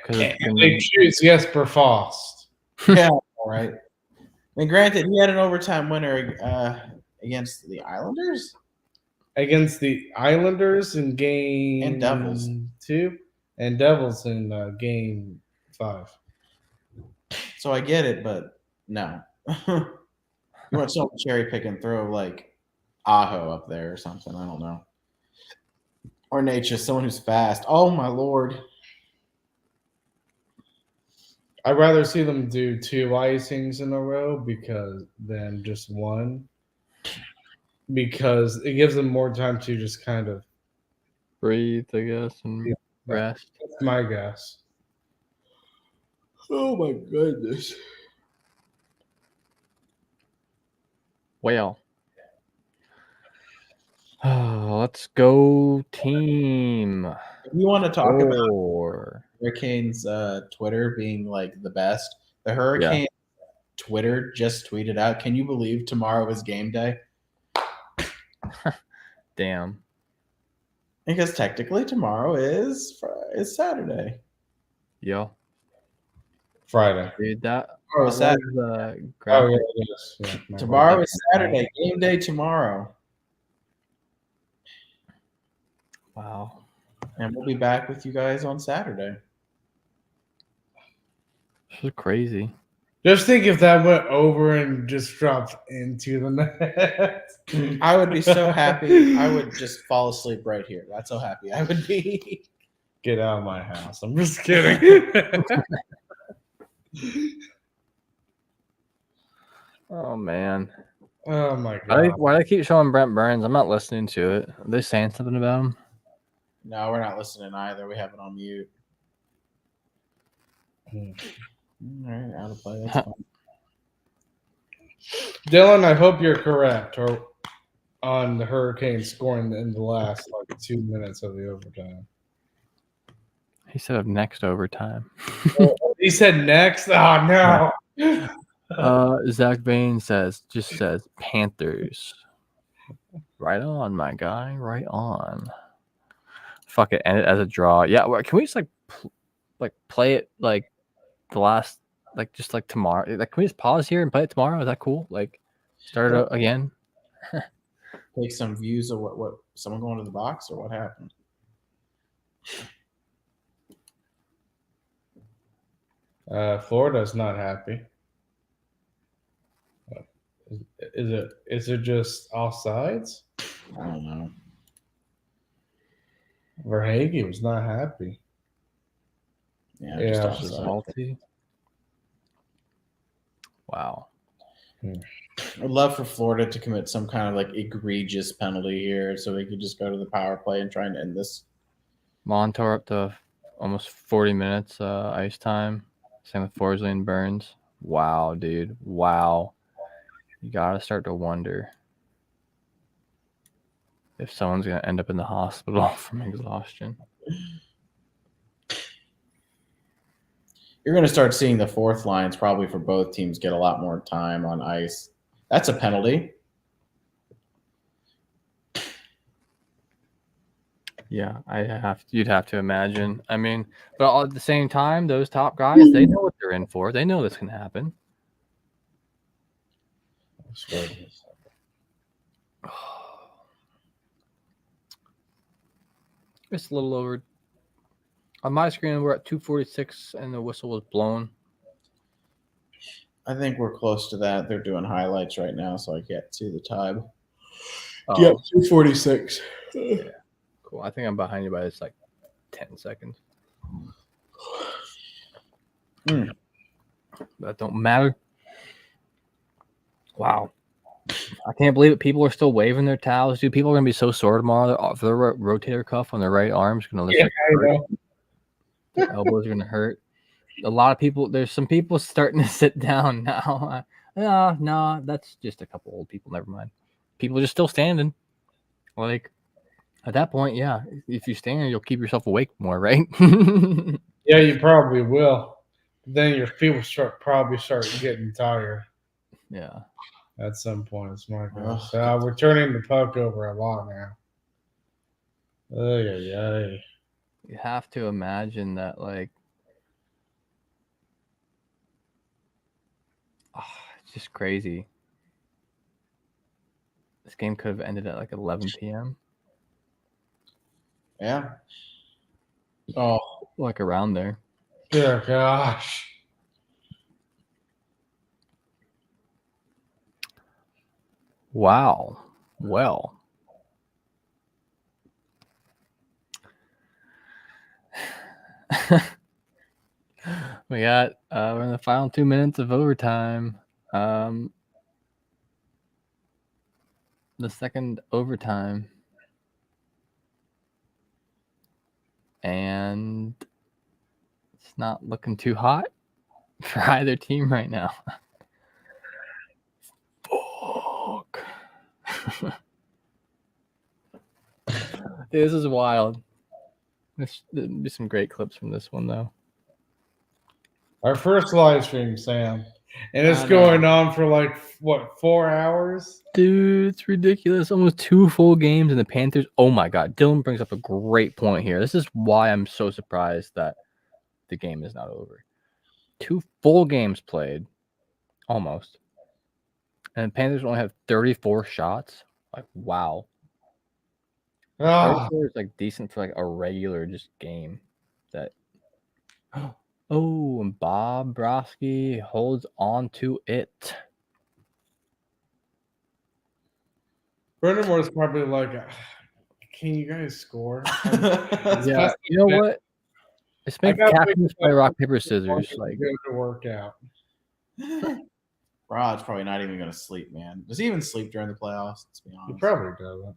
They choose Jesper Fast. Yeah, all right. And granted, he had an overtime winner against the Islanders? Against the Islanders in game and Devils 2 and Devils in game 5. So I get it, but no. You want someone to cherry pick and throw like Aho up there or something. I don't know. Or Nate, just someone who's fast. Oh my Lord. I'd rather see them do 2 icings in a row than just one. Because it gives them more time to just kind of breathe, I guess. And rest. That's my guess. Oh my goodness. Well, let's go team. If you want to talk about 4. Hurricanes Twitter being like the best, the Hurricane Twitter just tweeted out, "Can you believe tomorrow is game day?" Damn. Because technically tomorrow is Saturday. Yo, Friday. dude, that Tomorrow is Saturday. Oh, graphic. yeah, it is. Yeah, my Tomorrow bad. is Saturday. Game day tomorrow. Wow. And we'll be back with you guys on Saturday. This is crazy. Just think if that went over and just dropped into the net. I would be so happy. I would just fall asleep right here. That's how happy I would be. Get out of my house. I'm just kidding. Oh man. Oh my god. Why do they keep showing Brent Burns? I'm not listening to it. Are they saying something about him? No, we're not listening either. We have it on mute. Hmm. All right, out of play. That's fine. Dylan, I hope you're correct or on the Hurricanes scoring in the last 2 minutes of the overtime. He said of next overtime. He said next. Oh no. Zach Bain says Panthers. Right on, my guy. Right on. Fuck it, end it as a draw. Yeah, can we just play it like the last just tomorrow? Like, can we just pause here and play it tomorrow? Is that cool? Like, start it again. Take some views of what someone going to the box or what happened. Florida's not happy. Is it just offsides? I don't know. Verhaeghe was not happy. Yeah, Yeah, just Just offside. salty. Wow. I'd love for Florida to commit some kind of like egregious penalty here so we could just go to the power play and try and end this. Montour up to almost 40 minutes ice time. Same with Forsley and Burns. Wow, dude. Wow. You got to start to wonder if someone's going to end up in the hospital from exhaustion. You're going to start seeing the fourth lines probably for both teams get a lot more time on ice. That's a penalty. Yeah, you'd have to imagine. I mean, but at the same time, those top guys, they know what they're in for. They know this can happen. It's a little over. On my screen, we're at 2:46, and the whistle was blown. I think we're close to that. They're doing highlights right now, so I can't see the time. Oh, Yep, 2:46. cool. I think I'm behind you by just 10 seconds. That don't matter. Wow. I can't believe it. People are still waving their towels. Dude, people are going to be so sore tomorrow. Their rotator cuff on their right arm is going to hurt. Their elbows are going to hurt. A lot of people, there's some people starting to sit down now. No, that's just a couple old people. Never mind. People are just still standing. Like, at that point, yeah, if you stand, you'll keep yourself awake more, right? Yeah, you probably will. Then your feet will probably start getting tired. Yeah. At some point, it's my guess. We're turning the puck over a lot now. Ay. You have to imagine that, it's just crazy. This game could have ended at 11 p.m. Yeah. Oh, Around there. Dear gosh. Wow. Well. We got we're in the final 2 minutes of overtime. The second overtime. and it's not looking too hot for either team right now. Fuck. This is wild. There'll be some great clips from this one, though. Our first live stream, Sam. And it's I know. going on for like, what, 4 hours? Dude, it's ridiculous. Almost 2 full games, and the Panthers. Oh my God. Dylan brings up a great point here. This is why I'm so surprised that the game is not over. 2 full games played, almost. And the Panthers only have 34 shots. Like, wow. Ah, 34 is like decent for like a regular just game. That. Oh, and Bob Broski holds on to it. Brendan Moore's probably like, can you guys score? Yeah, you know what? Let's make gotta captains play rock, paper, Go scissors. Like, to work out. Rod's probably not even going to sleep, man. Does he even sleep during the playoffs? Let's be He honest. probably doesn't.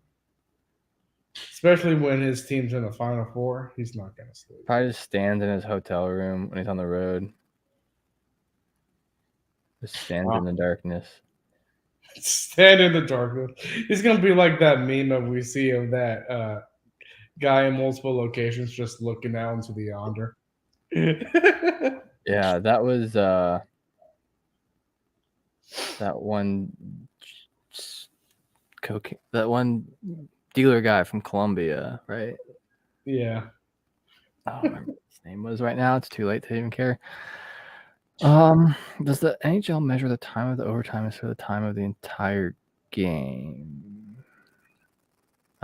Especially when his team's in the Final Four, he's not going to sleep. probably just stands in his hotel room when he's on the road. Just stands in the darkness. Stand in the darkness. He's going to be like that meme that we see of that guy in multiple locations just looking out into the yonder. Yeah, that was that one cocaine, that one dealer guy from Colombia, right? Yeah. I don't remember what his name was right now. It's too late to even care. Does the NHL measure the time of the overtime as for the time of the entire game?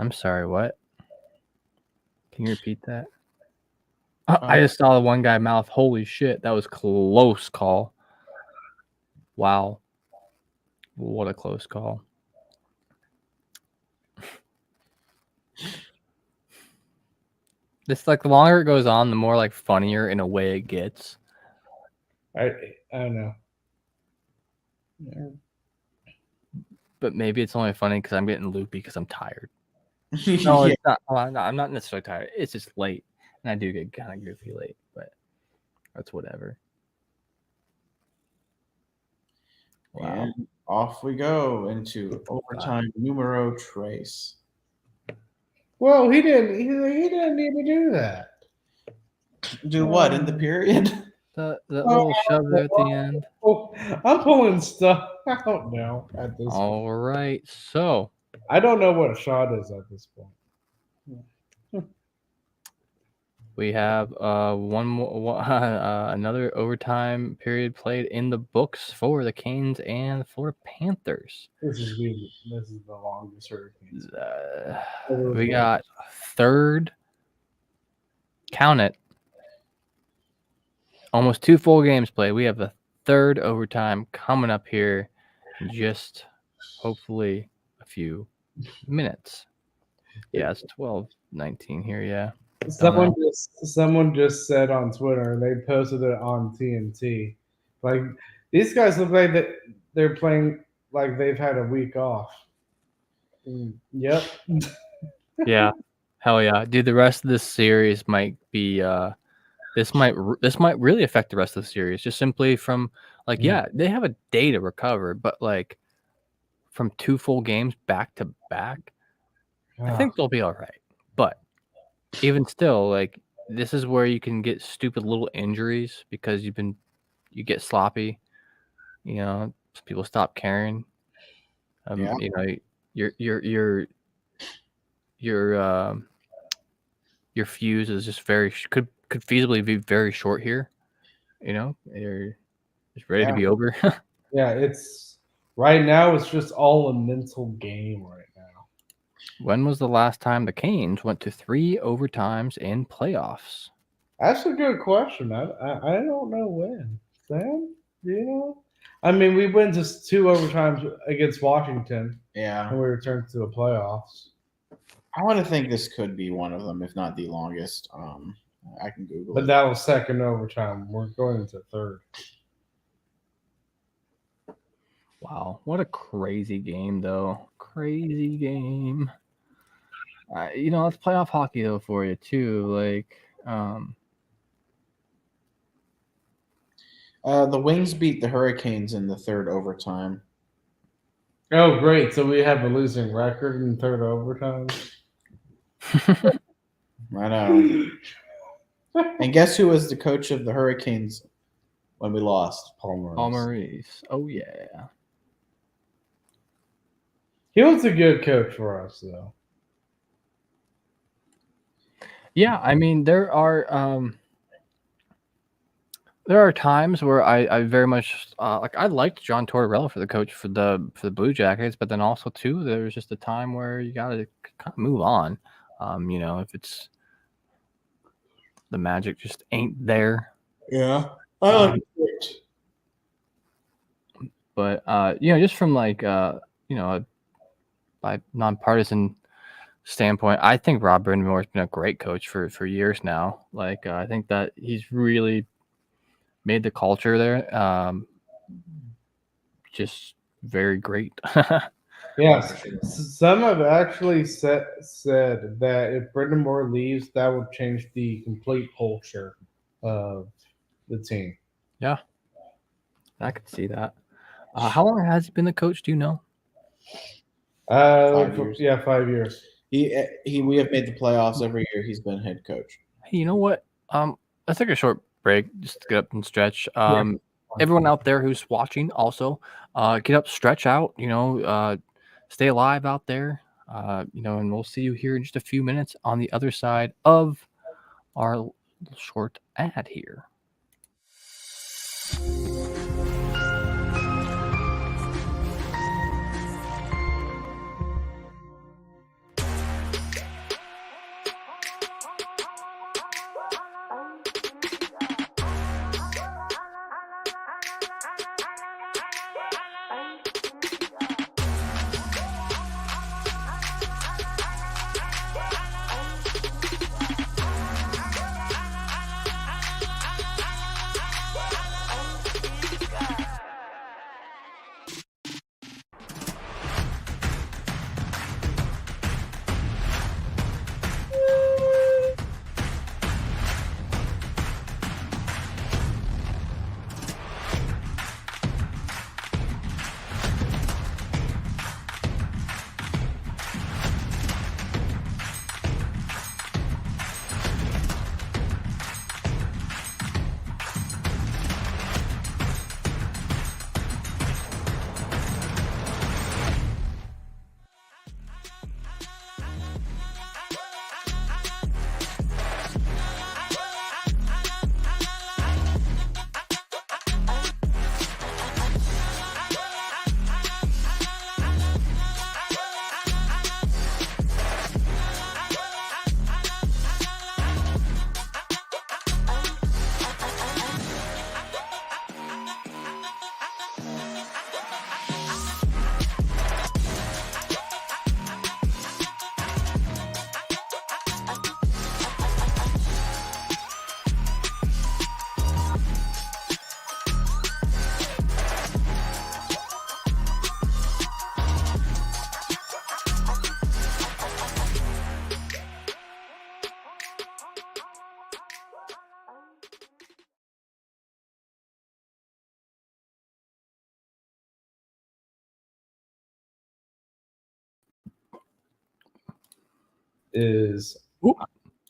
I'm sorry, what? Can you repeat that? I just saw the one guy mouth, holy shit, that was close call. Wow. What a close call. This, like, the longer it goes on, the more, like, funnier in a way it gets. I don't know. But maybe it's only funny because I'm getting loopy because I'm tired. No, Yeah. it's not. Oh, I'm not necessarily tired. It's just late. And I do get kind of goofy late, but that's whatever. Wow. And off we go into overtime numero trace. Well, he didn't need to do that. Do what in the period? That little shove there at the end. Oh, I'm pulling stuff out now at this point. All right. So I don't know what a shot is at this point. we have another overtime period played in the books for the Canes and for Panthers. This is the longest hurricane. We got third. Count it. Almost 2 full games played. We have the third overtime coming up here in just hopefully a few minutes. Yeah, it's 12:19 here. Yeah. Someone just said on Twitter, and they posted it on TNT. Like, these guys look like they're playing like they've had a week off. Yep. Yeah. Hell yeah, dude. The rest of this series might be. This might really affect the rest of the series. Just simply from like, yeah, they have a day to recover, but like from 2 full games back to back, I think they'll be all right. But even still, like, this is where you can get stupid little injuries because you get sloppy. You know, people stop caring. Yeah. You know, your fuse is just could feasibly be very short here. You know, you're just ready to be over. Yeah, it's right now. It's just all a mental game right now. When was the last time the Canes went to 3 overtimes in playoffs? That's a good question. I don't know when. Sam, do you know? I mean, we went to 2 overtimes against Washington. Yeah. And we returned to the playoffs. I want to think this could be one of them, if not the longest. I can Google But it. that was second overtime. We're going into third. Wow, what a crazy game, though. Crazy game. You know, it's playoff hockey, though, for you, too. Like, The Wings beat the Hurricanes in the third overtime. Oh, great! So we have a losing record in third overtime. I know. And guess who was the coach of the Hurricanes when we lost? Palmer. Maurice. Oh yeah. He was a good coach for us, though. Yeah, I mean there are times where I very much like I liked John Tortorella for the coach for the Blue Jackets, but then also too there's just a time where you got to kind of move on. If it's the magic just ain't there. Yeah, I like it. But just from like by nonpartisan standpoint, I think Rob Brind'Amour has been a great coach for years now. Like I think that he's really made the culture there just very great. Yes, some have actually said that if Brind'Amour leaves, that would change the complete culture of the team. Yeah, I could see that. How long has he been the coach? Do you know? 5 years. Yeah, 5 years. We have made the playoffs every year. He's been head coach. Hey, you know what? Let's take a short break just to get up and stretch. Everyone out there who's watching, also, get up, stretch out. Stay alive out there. And we'll see you here in just a few minutes on the other side of our short ad here.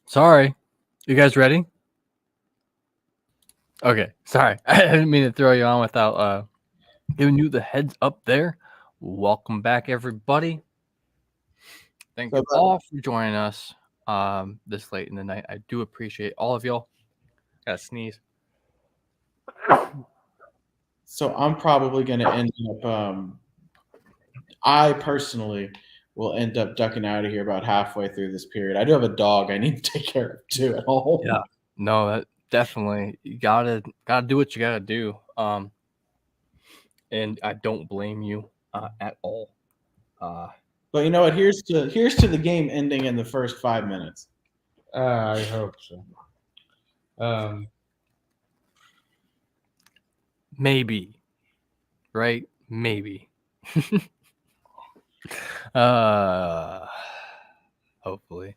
Sorry. You guys ready? Okay. Sorry. I didn't mean to throw you on without giving you the heads up there. Welcome back, everybody. Thank you all for joining us this late in the night. I do appreciate all of y'all. Gotta sneeze. So I'm probably going to end up. I personally will end up ducking out of here about halfway through this period. I do have a dog I need to take care of too at home. Yeah, no, that definitely you gotta do what you gotta do. And I don't blame you at all. But you know what? Here's to the game ending in the first 5 minutes. I hope so. Maybe, right? Maybe. Hopefully.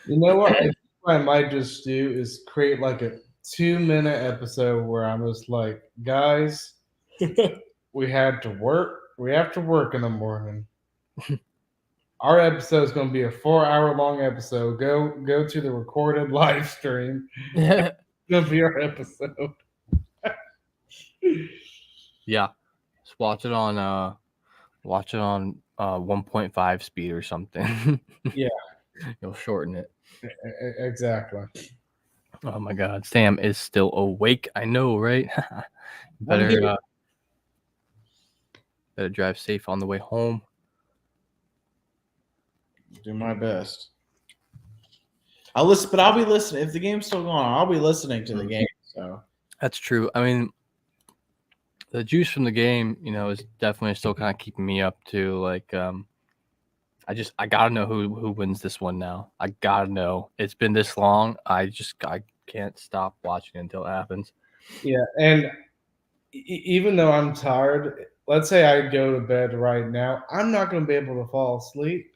You know what? What I might just do is create like a 2-minute episode where I'm just like, guys, we have to work in the morning. Our episode is going to be a 4-hour long episode. Go to the recorded live stream. It's going to be our episode. Yeah, just watch it on 1.5 speed or something. Yeah. You'll shorten it. Exactly. Oh my God, Sam is still awake. I know, right? here. Better drive safe on the way home. Do my best. I'll listen, but I'll be listening. If the game's still going on, I'll be listening to the game. So That's true. I mean, the juice from the game, is definitely still kind of keeping me up to like. I gotta know who wins this one now. I gotta know. It's been this long. I can't stop watching until it happens. Yeah, and even though I'm tired, let's say I go to bed right now, I'm not going to be able to fall asleep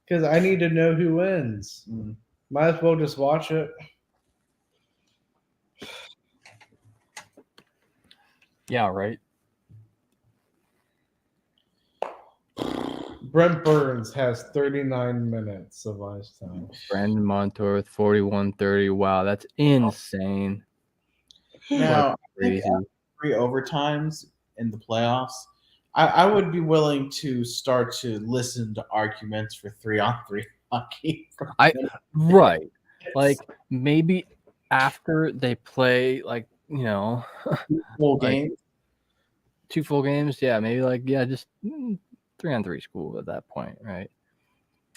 because I need to know who wins. Might as well just watch it. Yeah, right. Brent Burns has 39 minutes of ice time. Brandon Montour with 41-30. Wow, that's insane. now, Crazy. 3 overtimes in the playoffs. I would be willing to start to listen to arguments for 3-on-3 hockey. Right. Like maybe after they play Full like, game. 2 full games. Yeah, maybe just 3-on-3 school at that point, right?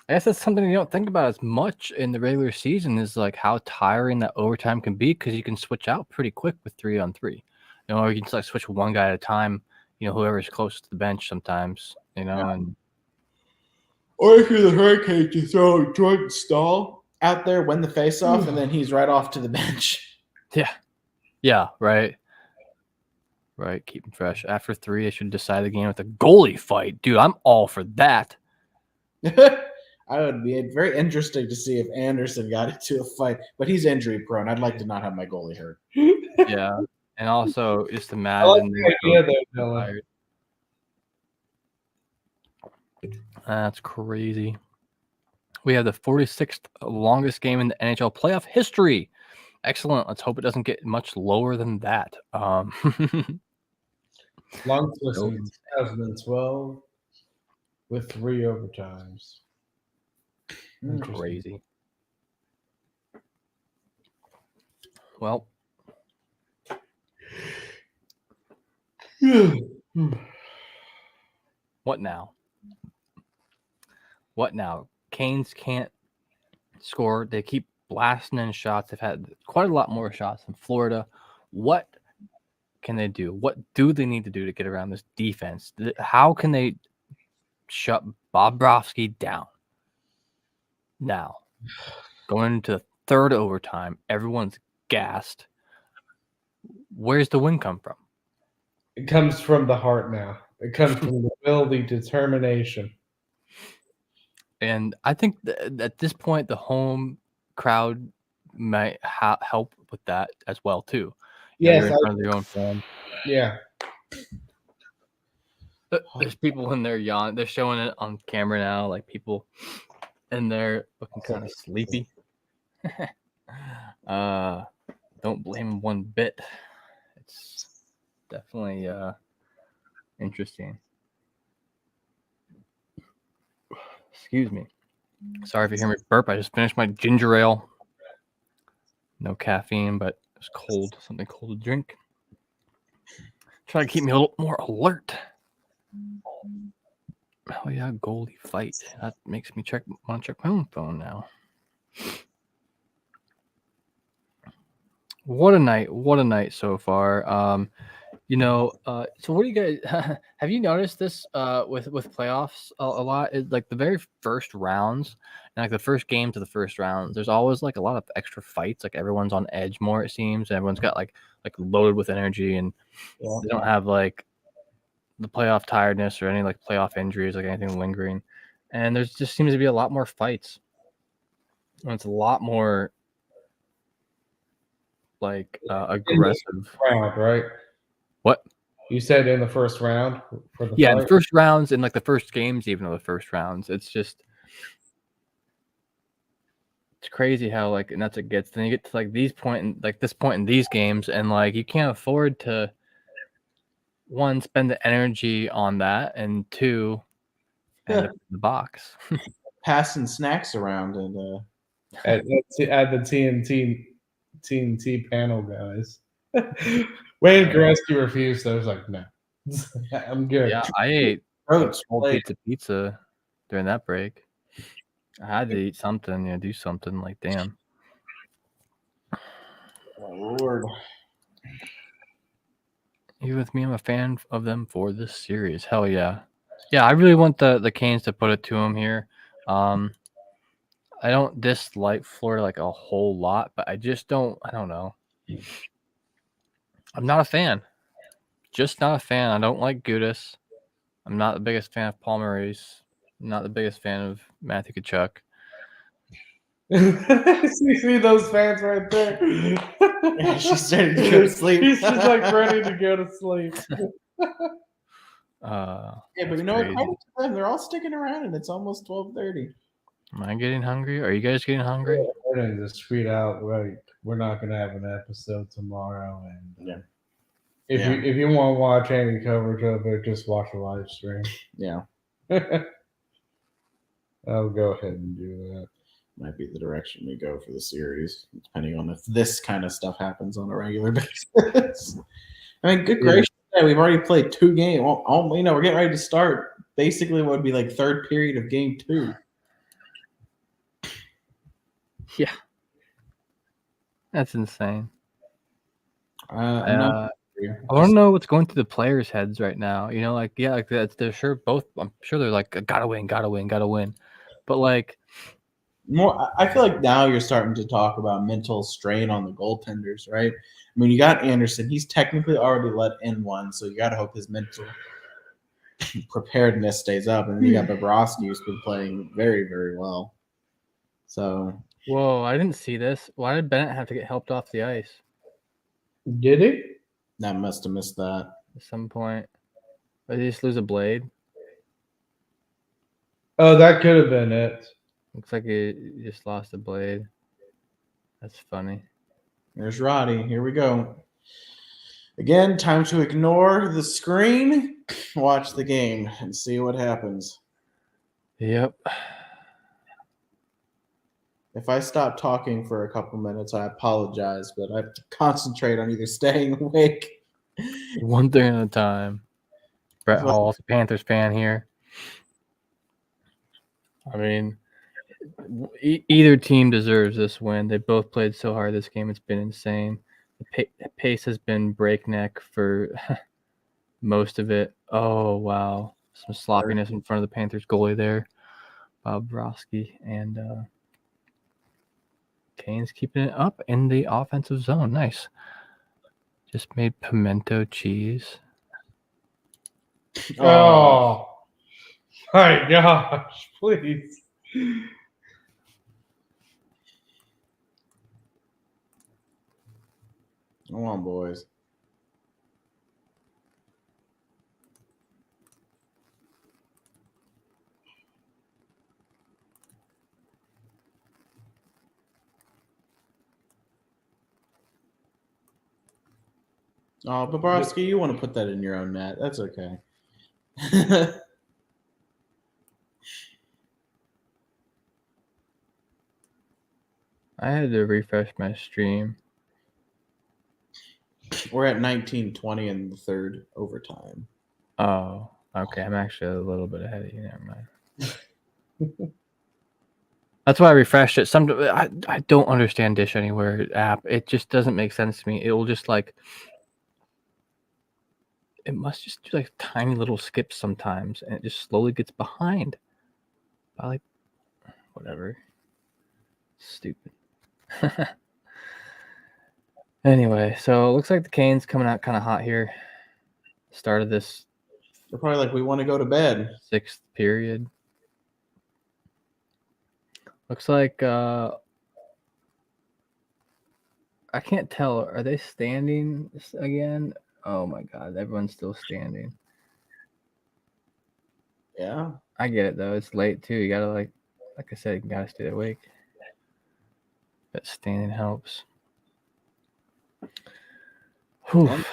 I guess that's something you don't think about as much in the regular season is like how tiring that overtime can be because you can switch out pretty quick with 3-on-3. Or you can just switch one guy at a time. Whoever's closest to the bench sometimes. And Or if you're the Hurricanes, you throw Jordan Stahl out there, win the faceoff, and then he's right off to the bench. Yeah, right. Right, keep him fresh. After 3, they should decide the game with a goalie fight. Dude, I'm all for that. I would be very interesting to see if Anderson got into a fight, but he's injury prone. I'd like to not have my goalie hurt. Yeah, and also just I like imagine. the idea, though, Dylan. That's crazy. We have the 46th longest game in the NHL playoff history. Excellent. Let's hope it doesn't get much lower than that. Longest in 2012 with 3 overtimes. Crazy. Well, what now? What now? Canes can't score. They keep blasting in shots. They've had quite a lot more shots than Florida. What can they do? What do they need to do to get around this defense? How can they shut Bobrovsky down? Now, going into the 3rd overtime, everyone's gassed. Where's the win come from? It comes from the heart now. It comes from the will, the determination. And I think at this point, the home crowd might help with that as well, too. Yes, you're in front of your own fan. Yeah. There's people in there yawning. They're showing it on camera now, like people in there looking kind of sleepy. Don't blame them one bit. It's definitely interesting. Excuse me. Sorry if you hear me burp. I just finished my ginger ale. No caffeine, but it's cold. Something cold to drink. Trying to keep me a little more alert. Oh yeah, goalie fight. That makes me want to check my own phone now. What a night so far. So what do you guys have you noticed this with playoffs a lot? Like the very first rounds and like the first games of the first round, there's always like a lot of extra fights. Like everyone's on edge more, it seems. And everyone's got like loaded with energy, and they don't have like the playoff tiredness or any like playoff injuries, like anything lingering. And there's just seems to be a lot more fights. And it's a lot more like aggressive. Round, right? What? You said in the first round for the Yeah, in fight? the first rounds and like the first games, even of the first rounds, it's crazy how like nuts it gets. Then you get to like this point in these games, and like you can't afford to one spend the energy on that, and two end up in the box. Passing snacks around and At the TNT panel guys. Wayne Gretzky refused. I was like, no, I'm good. Yeah, I ate throats. whole Like, pizza during that break. I had to eat something, do something. Like, damn. oh, Lord. You with me? I'm a fan of them for this series. Hell yeah. Yeah, I really want the Canes to put it to them here. I don't dislike Florida like a whole lot, but I just don't. I don't know. I'm not a fan. Just not a fan. I don't like Gudis. I'm not the biggest fan of Paul Maurice. I'm not the biggest fan of Matthew Tkachuk. See those fans right there? Yeah, she's starting to go to sleep. He's just like ready to go to sleep. Yeah, but That's you know what? crazy. Credit to them. They're all sticking around, and it's almost 12:30. Am I getting hungry? Are you guys getting hungry? We're gonna just tweet out, right? We're not gonna have an episode tomorrow, and Yeah. if you want to watch any coverage of it, just watch a live stream. Yeah, I'll go ahead and do that. might be the direction we go for the series, depending on if this kind of stuff happens on a regular basis. I mean, good gracious, we've already played 2 games. We're getting ready to start basically what would be like third period of game 2. Yeah. That's insane. I I want to know what's going through the players' heads right now. They're sure both. I'm sure they're like, gotta win. But like, more. I feel like now you're starting to talk about mental strain on the goaltenders, right? I mean, you got Anderson. He's technically already let in one, so you got to hope his mental preparedness stays up. And then you got Bobrovsky, who's been playing very, very well. So, whoa, I didn't see this. Why did Bennett have to get helped off the ice Did he? that must have missed that. at some point? Or did he just lose a blade? Oh, that could have been it. Looks like he just lost a blade. That's funny. There's Roddy. Here we go. Again, time to ignore the screen, watch the game, and see what happens. Yep. If I stop talking for a couple minutes, I apologize, but I have to concentrate on either staying awake. One thing at a time. Brett Hall's a Panthers fan here. I mean, either team deserves this win. They both played so hard this game. It's been insane. The pace has been breakneck for most of it. Oh, wow. Some sloppiness in front of the Panthers goalie there. Bobrovsky and Kane's keeping it up in the offensive zone. Nice. Just made pimento cheese. Oh my gosh, please. Come on, boys. Oh, Bobrovsky, you want to put that in your own net. That's okay. I had to refresh my stream. We're at 19-20 in the third overtime. Oh, okay. I'm actually a little bit ahead of you. Never mind. That's why I refreshed it. I don't understand Dish Anywhere app. It just doesn't make sense to me. It will just like it must just do like tiny little skips sometimes, and it just slowly gets behind. By like whatever. Stupid. Anyway, so it looks like the Canes coming out kind of hot here. Start of this They're probably like, we want to go to bed. 6th period. Looks like I can't tell. Are they standing again? Oh my god, everyone's still standing. Yeah. I get it though. It's late too. You gotta like I said, you gotta stay awake. But standing helps. Whew.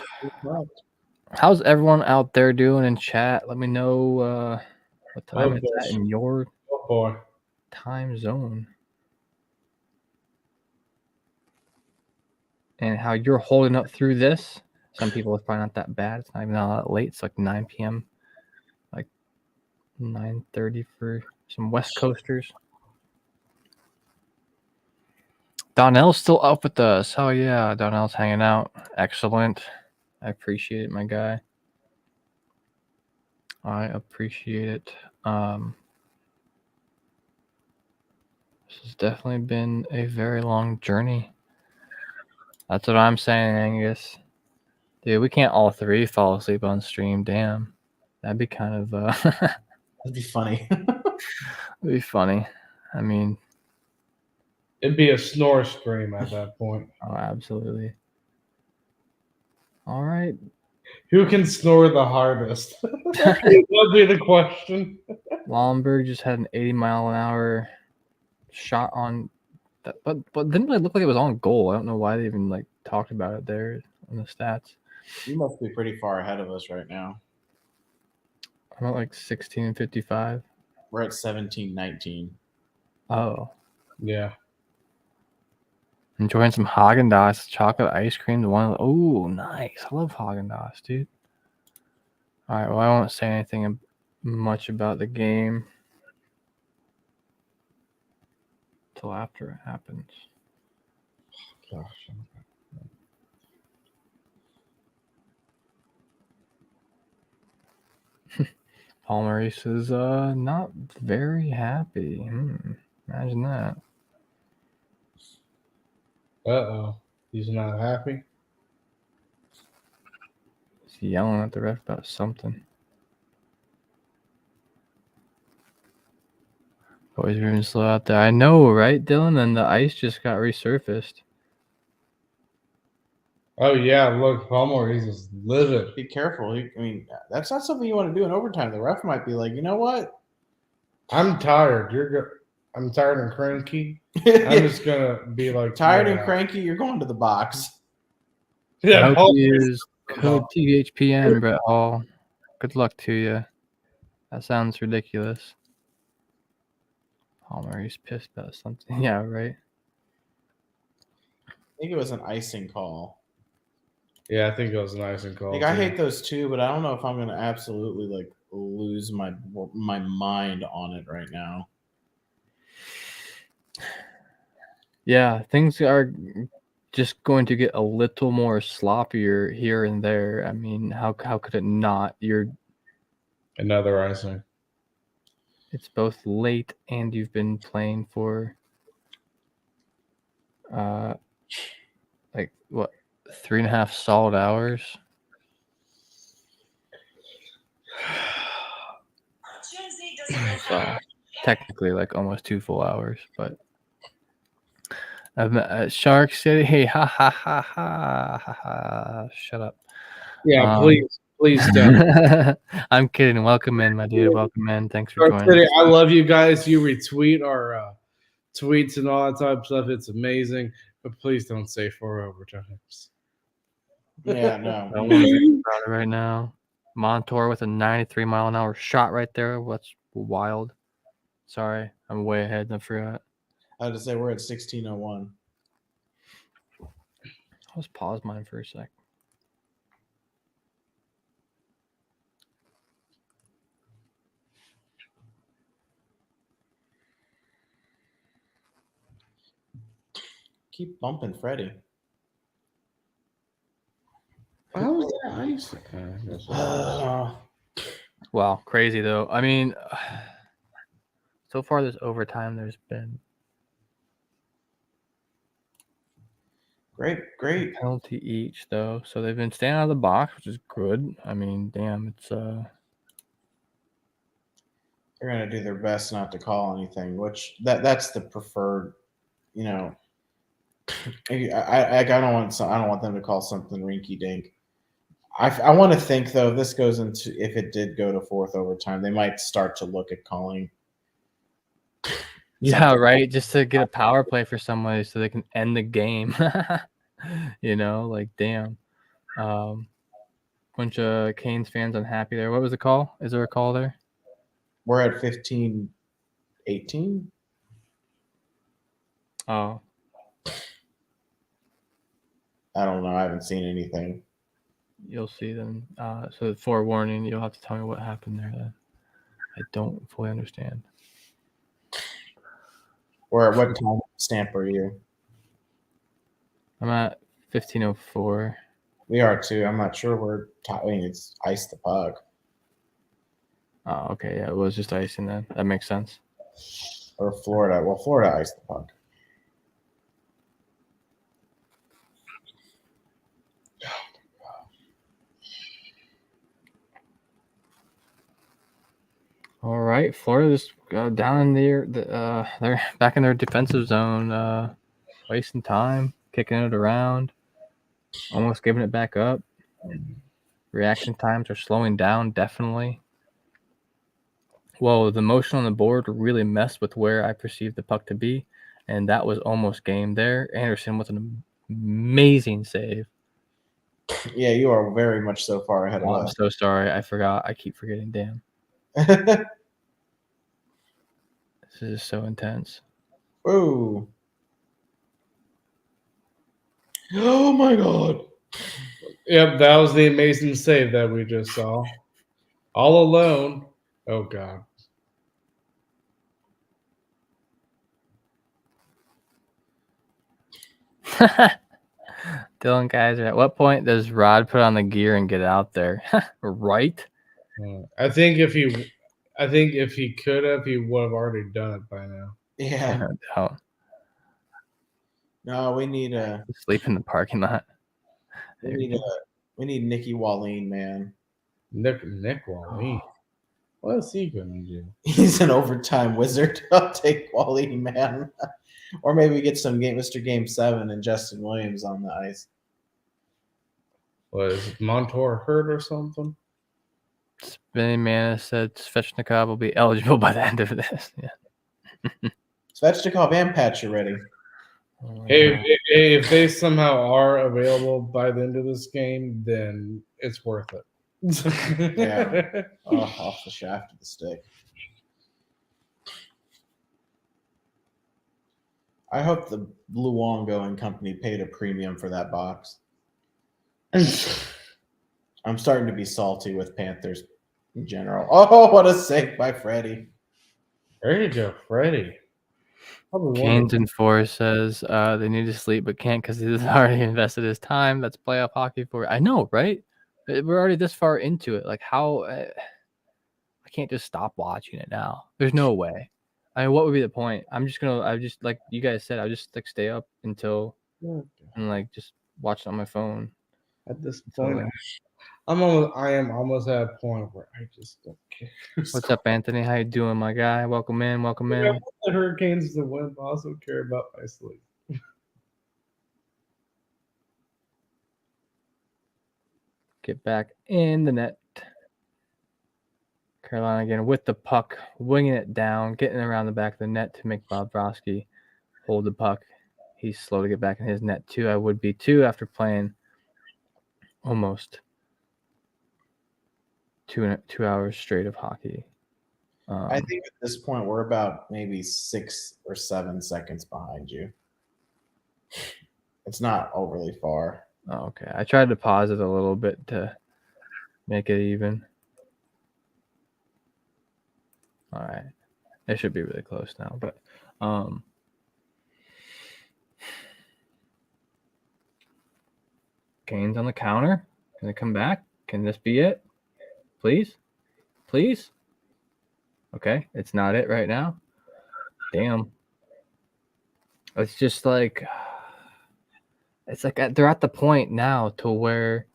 How's everyone out there doing in chat? Let me know what time it's at in your time zone. And how you're holding up through this. Some people it's probably not that bad. It's not even that late. It's like 9 p.m. Like 9:30 for some West Coasters. Donnell's still up with us. Oh yeah, Donnell's hanging out. Excellent. I appreciate it, my guy. I appreciate it. This has definitely been a very long journey. That's what I'm saying, Angus. Dude, we can't all three fall asleep on stream. Damn. That'd be kind of That'd be funny. It'd be funny. I mean, it'd be a snore stream at that point. Oh, absolutely. All right. Who can snore the hardest? That'd be the question. Wallenberg just had an 80-mile-an-hour shot on that, but didn't it look like it was on goal? I don't know why they even like talked about it there on the stats. You must be pretty far ahead of us right now. I'm at like 16:55. We're at 17:19. Oh, yeah. Enjoying some Haagen-Dazs chocolate ice cream. Oh, nice. I love Haagen-Dazs, dude. All right. Well, I won't say anything much about the game until after it happens. Gosh. Paul Maurice is not very happy. Imagine that. Uh-oh. He's not happy? He's yelling at the ref about something. Boys are moving slow out there. I know, right, Dylan? And the ice just got resurfaced. Oh, yeah. Look, Palmer, he's just livid. Be careful. I mean, that's not something you want to do in overtime. The ref might be like, you know what? I'm tired. I'm tired and cranky. I'm just going to be like... Tired and cranky, you're going to the box. Yeah, I hope you use code THPN, Brett Hall. Good luck to you. That sounds ridiculous. Palmer, he's pissed about something. Yeah, right. I think it was an icing call. Yeah, I think it was an icing call. Like, I hate those too, but I don't know if I'm going to absolutely like lose my mind on it right now. Yeah, things are just going to get a little more sloppier here and there. I mean, how could it not? Another icing. It's both late and you've been playing for like what, 3.5 solid hours? So technically like almost 2 full hours, but I've met at Shark City. Hey, ha ha ha ha ha ha. Shut up. Yeah, please don't. I'm kidding. Welcome in, my dude. Welcome in. Thanks for Shark joining. City, I love you guys. You retweet our tweets and all that type of stuff. It's amazing. But please don't say 4 overtimes. Yeah, no. I want to think about it right now. Montour with a 93-mile-an-hour shot right there. What's wild? Sorry, I'm way ahead. I forgot. I had to say we're at 16:01. Let's pause mine for a sec. Keep bumping Freddie. How was that ice? Wow, crazy though. I mean, so far this overtime, there's been great penalty each though, so they've been staying out of the box, which is good. I mean, damn, it's they're gonna do their best not to call anything, which that's the preferred, I don't want them to call something rinky dink. I want to think though, if this goes into, if it did go to fourth overtime, they might start to look at calling. Yeah, right. Just to get a power play for somebody so they can end the game. Like damn. Bunch of Canes fans unhappy there. What was the call? Is there a call there? We're at 15-18. Oh, I don't know. I haven't seen anything. you'll see then. So forewarning, you'll have to tell me what happened there then. I don't fully understand. Or at what time stamp are you? I'm at 15:04. We are too. I'm not sure it's ice the puck. Oh, okay. Yeah, it was just icing then. That makes sense. Or Florida. Well, Florida ice the puck. All right, Florida just down in they're back in their defensive zone, wasting time, kicking it around, almost giving it back up. Reaction times are slowing down, definitely. Whoa, the motion on the board really messed with where I perceived the puck to be, and that was almost game there. Anderson with an amazing save. Yeah, you are very much so far ahead of I'm us. so sorry. I forgot. I keep forgetting. Damn. This is so intense. Ooh. Oh my God. Yep, that was the amazing save that we just saw. All alone. Oh God. Dylan Kaiser, at what point does Rod put on the gear and get out there? Right? I think if he could have, he would have already done it by now. Yeah. Oh, No, we need sleep in the parking lot. we need Nicky Wallin, man. Nick Wallin. What is he gonna do? He's an overtime wizard. I'll take Wallin, man. Or maybe get some Mr. Game 7 and Justin Williams on the ice. Was Montour hurt or something? Spinning Man said Svechnikov will be eligible by the end of this. Yeah. Svechnikov and Patch are ready. If they somehow are available by the end of this game, then it's worth it. Yeah. Off the shaft of the stick. I hope the Luongo and company paid a premium for that box. I'm starting to be salty with Panthers in general. Oh, what a save by Freddie. There you go, Freddie. Canes and Four says they need to sleep but can't because he's already invested his time. That's playoff hockey for. I know, right? We're already this far into it. Like how I can't just stop watching it now. There's no way. I mean, what would be the point? I just like you guys said, I'll just like stay up until and like just watch it on my phone. At this point, I am almost at a point where I just don't care. What's up, Anthony? How you doing, my guy? Welcome in. Welcome in. I want the Hurricanes to win, but I also care about my sleep. Get back in the net. Carolina again with the puck, winging it down, getting around the back of the net to make Bobrovsky hold the puck. He's slow to get back in his net too. I would be too after playing almost 2 hours straight of hockey. I think at this point we're about maybe 6 or 7 seconds behind you. It's not overly far. Oh, okay. I tried to pause it a little bit to make it even. All right. It should be really close now, but Canes on the counter. Can they come back? Can this be it? Please? Please? Okay, it's not it right now. Damn. It's just like it's like they're at the point now to where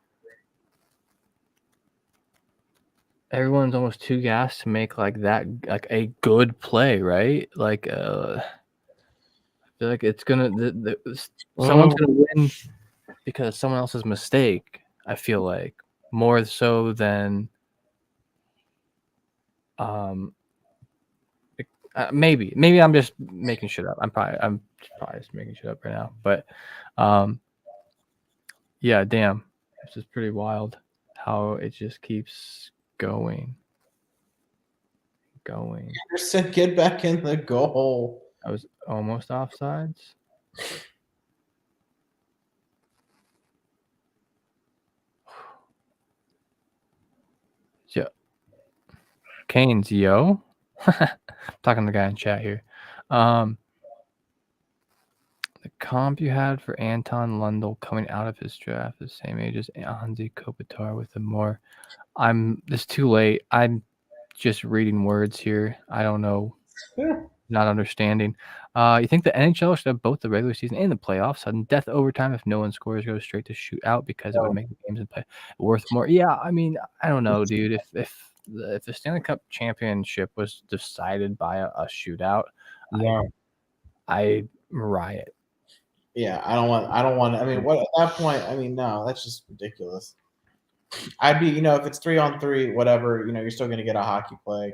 everyone's almost too gassed to make like that, like a good play, right? Like feel like it's gonna someone's gonna win because of someone else's mistake. I feel like more so than maybe I'm just making shit up. I'm probably just making shit up right now. But yeah, damn, this is pretty wild how it just keeps going. Anderson, get back in the goal. I was almost offsides. Yeah. Canes, yo. Talking to the guy in chat here. The comp you had for Anton Lundell coming out of his draft, the same age as Anze Kopitar with a more. It's too late. I'm just reading words here. I don't know. Not understanding. You think the NHL should have both the regular season and the playoffs? Sudden death overtime if no one scores goes straight to shootout because it would make the games and play worth more. Yeah, I mean, I don't know, dude. If the Stanley Cup championship was decided by a shootout, I riot. Yeah, I don't want. I mean, what at that point? I mean, no, that's just ridiculous. I'd be, if it's 3-on-3, whatever, you're still going to get a hockey play.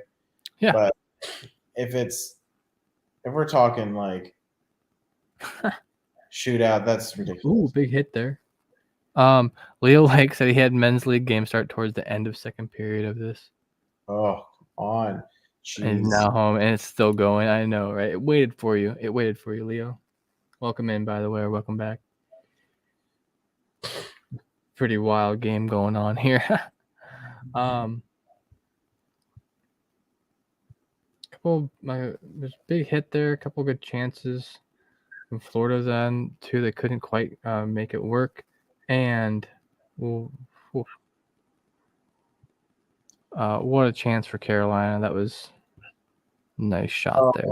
Yeah. But if we're talking like shootout, that's ridiculous. Ooh, big hit there. Leo Lake said he had men's league game start towards the end of second period of this. Oh, come on. Jeez. And now home, and it's still going. I know, right? It waited for you, Leo. Welcome in, by the way, or welcome back. Pretty wild game going on here. There's a big hit there, a couple good chances from Florida then, too. They couldn't quite make it work. And what a chance for Carolina. That was a nice shot there.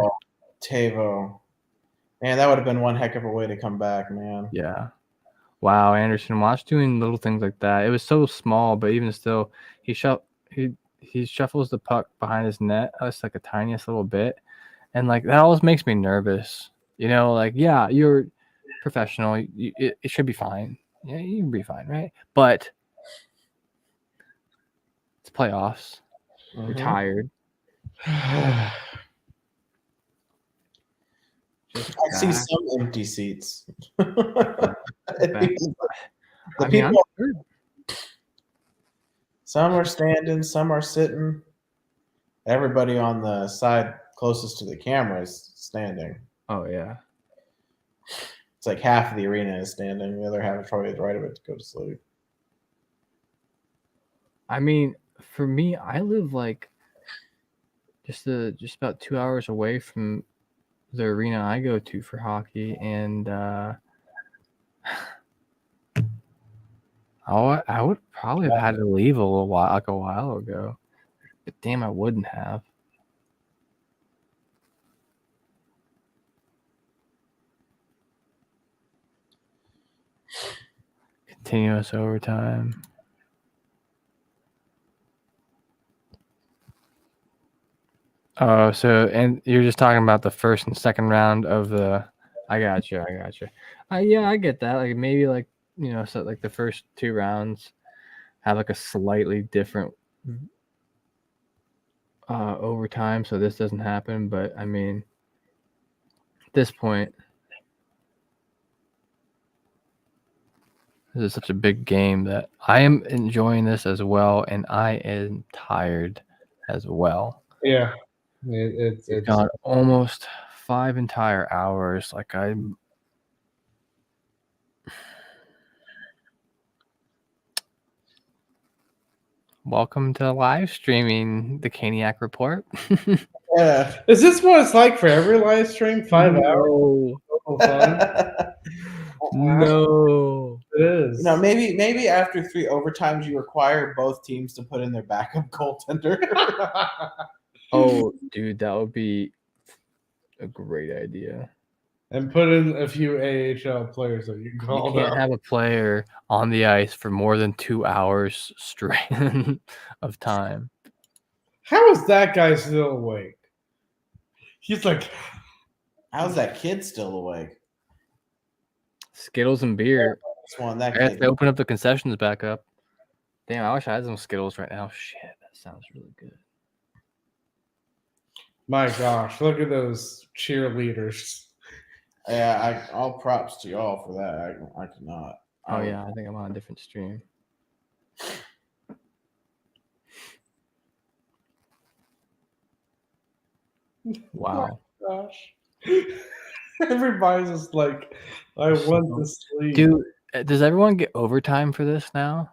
Tavo. Man, that would have been one heck of a way to come back, man. Yeah. Wow, Anderson, watch doing little things like that. It was so small, but even still, he shuffles the puck behind his net just like a tiniest little bit. And like that always makes me nervous. Like, yeah, you're professional. It should be fine. Yeah, you can be fine, right? But it's playoffs. You're tired. I see some empty seats. Some are standing, some are sitting. Everybody on the side closest to the camera is standing. Oh, yeah. It's like half of the arena is standing. The other half is probably right of it to go to sleep. I mean, for me, I live like just about 2 hours away from the arena I go to for hockey, and I would probably have had to leave a while ago, but damn, I wouldn't have. Continuous overtime. Oh, and you're just talking about the first and second round of the. I got you. Yeah, I get that. Like maybe so like the first two rounds have like a slightly different overtime, so this doesn't happen. But I mean, at this point, this is such a big game that I am enjoying this as well, and I am tired as well. Yeah. It's got almost 5 entire hours. Like I'm welcome to live streaming the Caniac Report. Yeah. Is this what it's like for every live stream? 5 hours? No. It is. Maybe after 3 overtimes you require both teams to put in their backup goaltender. Oh, dude, that would be a great idea. And put in a few AHL players that you can call. You can't have a player on the ice for more than 2 hours straight of time. How is that guy still awake? He's like, How's that kid still awake? Skittles and beer. Just want that I guess kid. they open up the concessions back up. Damn, I wish I had some Skittles right now. Shit, that sounds really good. My gosh, look at those cheerleaders. Yeah, all props to y'all for that. I cannot. Oh yeah, I think I'm on a different stream. Wow. Gosh. Everybody's just like, I want to sleep. Dude, does everyone get overtime for this now?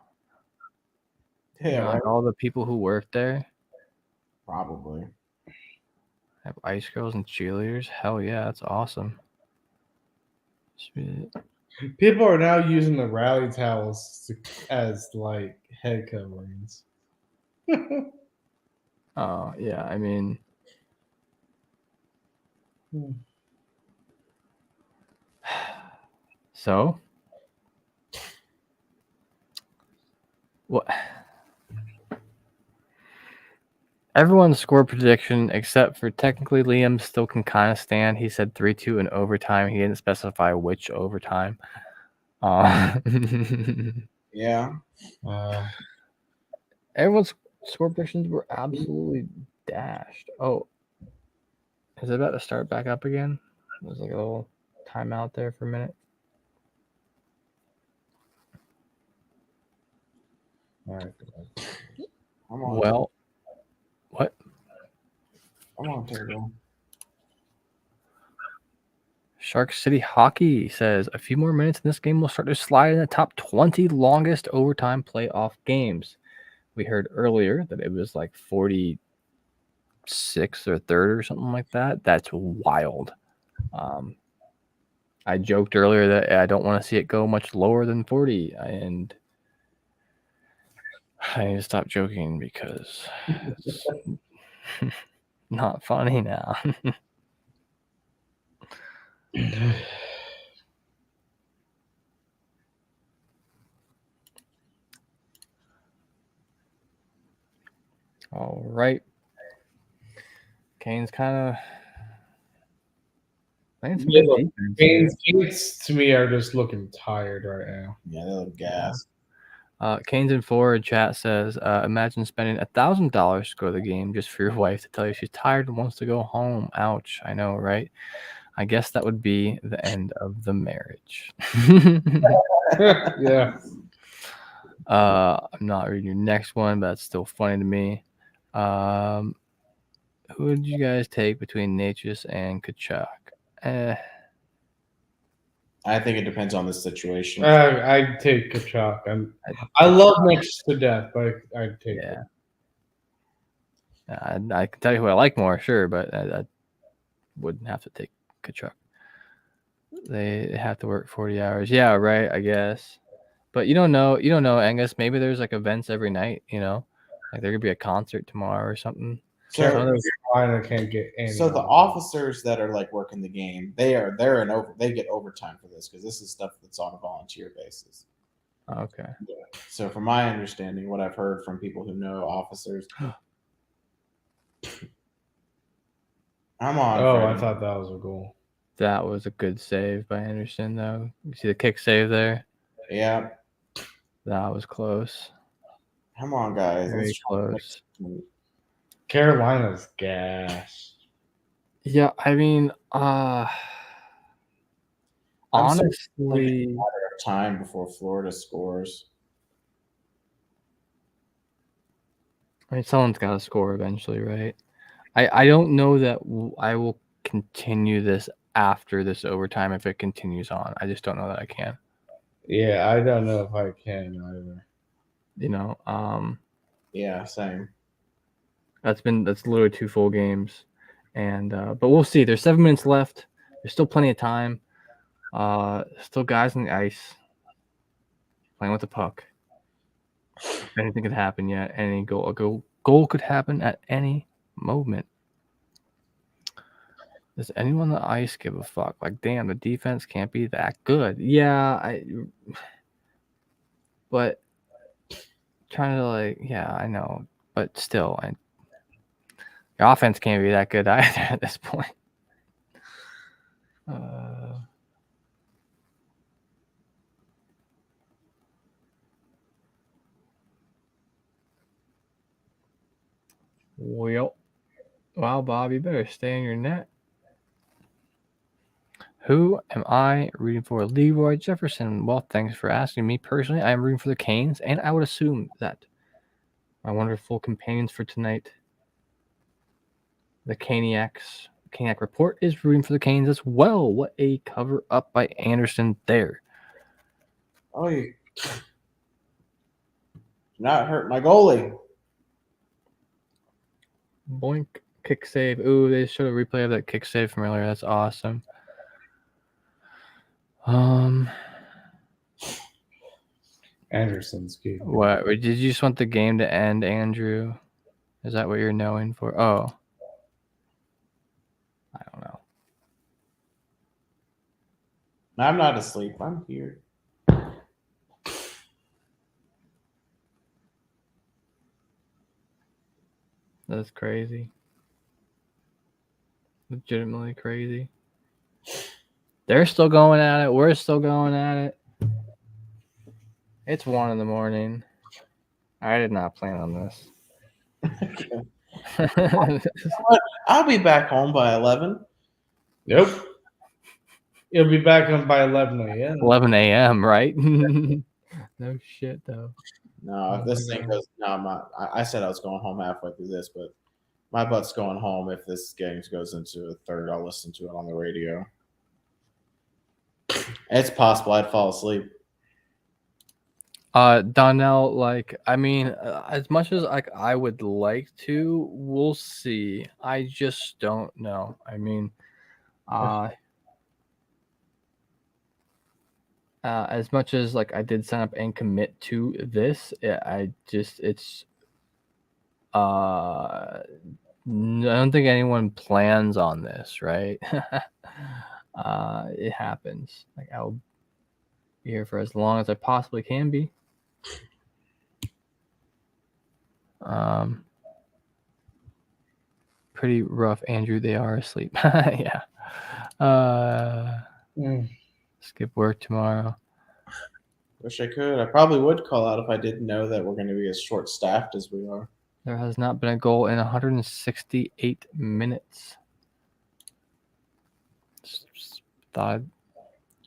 Yeah, You know, right. like all the people who work there Probably. have ice girls and cheerleaders. Hell yeah, that's awesome. Sweet. People are now using the rally towels as like head coverings. Oh yeah, I mean, so what? Everyone's score prediction except for technically Liam still can kind of stand. He said 3-2 in overtime. He didn't specify which overtime. Yeah. Everyone's score predictions were absolutely dashed. Oh, is it about to start back up again? There's like a little timeout there for a minute. All right. Well, what? I'm on table. Shark City Hockey says a few more minutes in this game will start to slide in the top 20 longest overtime playoff games. We heard earlier that it was like 46th or 3rd or something like that. That's wild. I joked earlier that I don't want to see it go much lower than 40, and I need to stop joking because it's not funny now. All right. Kane's kind of playing some good defense. Canes to me are just looking tired right now. Yeah, they look gas. Kane's in forward chat says, imagine spending $1,000 to go to the game just for your wife to tell you she's tired and wants to go home. Ouch. I know, right? I guess that would be the end of the marriage. Yeah. I'm not reading your next one, but it's still funny to me. Who would you guys take between Natchez and Kachuk? I think it depends on the situation. I'd take Kachuk. I love Mitch to death, but I'd take it. I can tell you who I like more, sure, but I wouldn't have to take Kachuk. They have to work 40 hours. Yeah, right, I guess. But you don't know, Angus. Maybe there's like events every night, like there could be a concert tomorrow or something. So Carolina can't get any. So the officers that are like working the game, they get overtime for this because this is stuff that's on a volunteer basis. Okay. So from my understanding, what I've heard from people who know officers, I'm on. Oh, I thought that was a goal. That was a good save by Anderson, though. You see the kick save there? Yeah. That was close. Come on, guys. Very close. Carolina's gas. Yeah, I mean, honestly, matter of time before Florida scores. I mean, someone's got to score eventually, right? I don't know that I will continue this after this overtime if it continues on. I just don't know that I can. Yeah, I don't know if I can either. Yeah, same. That's literally 2 full games, and but we'll see. There's 7 minutes left. There's still plenty of time. Still guys on the ice playing with the puck. Anything could happen yet. A goal could happen at any moment. Does anyone on the ice give a fuck? Like, damn, the defense can't be that good. Yeah, but trying to yeah, I know, but still, your offense can't be that good either at this point. Well, wow, Bob, you better stay in your net. Who am I rooting for? Leroy Jefferson. Well, thanks for asking me. Personally, I am rooting for the Canes, and I would assume that my wonderful companions for tonight, the Caniac Report, is rooting for the Canes as well. What a cover up by Anderson there. Oh, you not hurt my goalie. Boink. Kick save. Ooh, they showed a replay of that kick save from earlier. That's awesome. Anderson's key. What? Did you just want the game to end, Andrew? Is that what you're knowing for? Oh. I don't know. I'm not asleep. I'm here. That's crazy. Legitimately crazy. They're still going at it. We're still going at it. It's 1 a.m. I did not plan on this. I'll be back home by 11. Nope. You'll be back on by 11 a.m. 11 a.m., right? No shit, though. No, if this thing goes, no, I'm not. I said I was going home halfway through this, but my butt's going home. If this game goes into a third, I'll listen to it on the radio. It's possible I'd fall asleep. Donnell, as much as I would like to, we'll see. I just don't know. As much as I did sign up and commit to this, I don't think anyone plans on this, right? It happens. I'll be here for as long as I possibly can be. Pretty rough, Andrew. They are asleep. Yeah. Skip work tomorrow. Wish I could. I probably would call out if I didn't know that we're going to be as short-staffed as we are. There has not been a goal in 168 minutes. Just thought I'd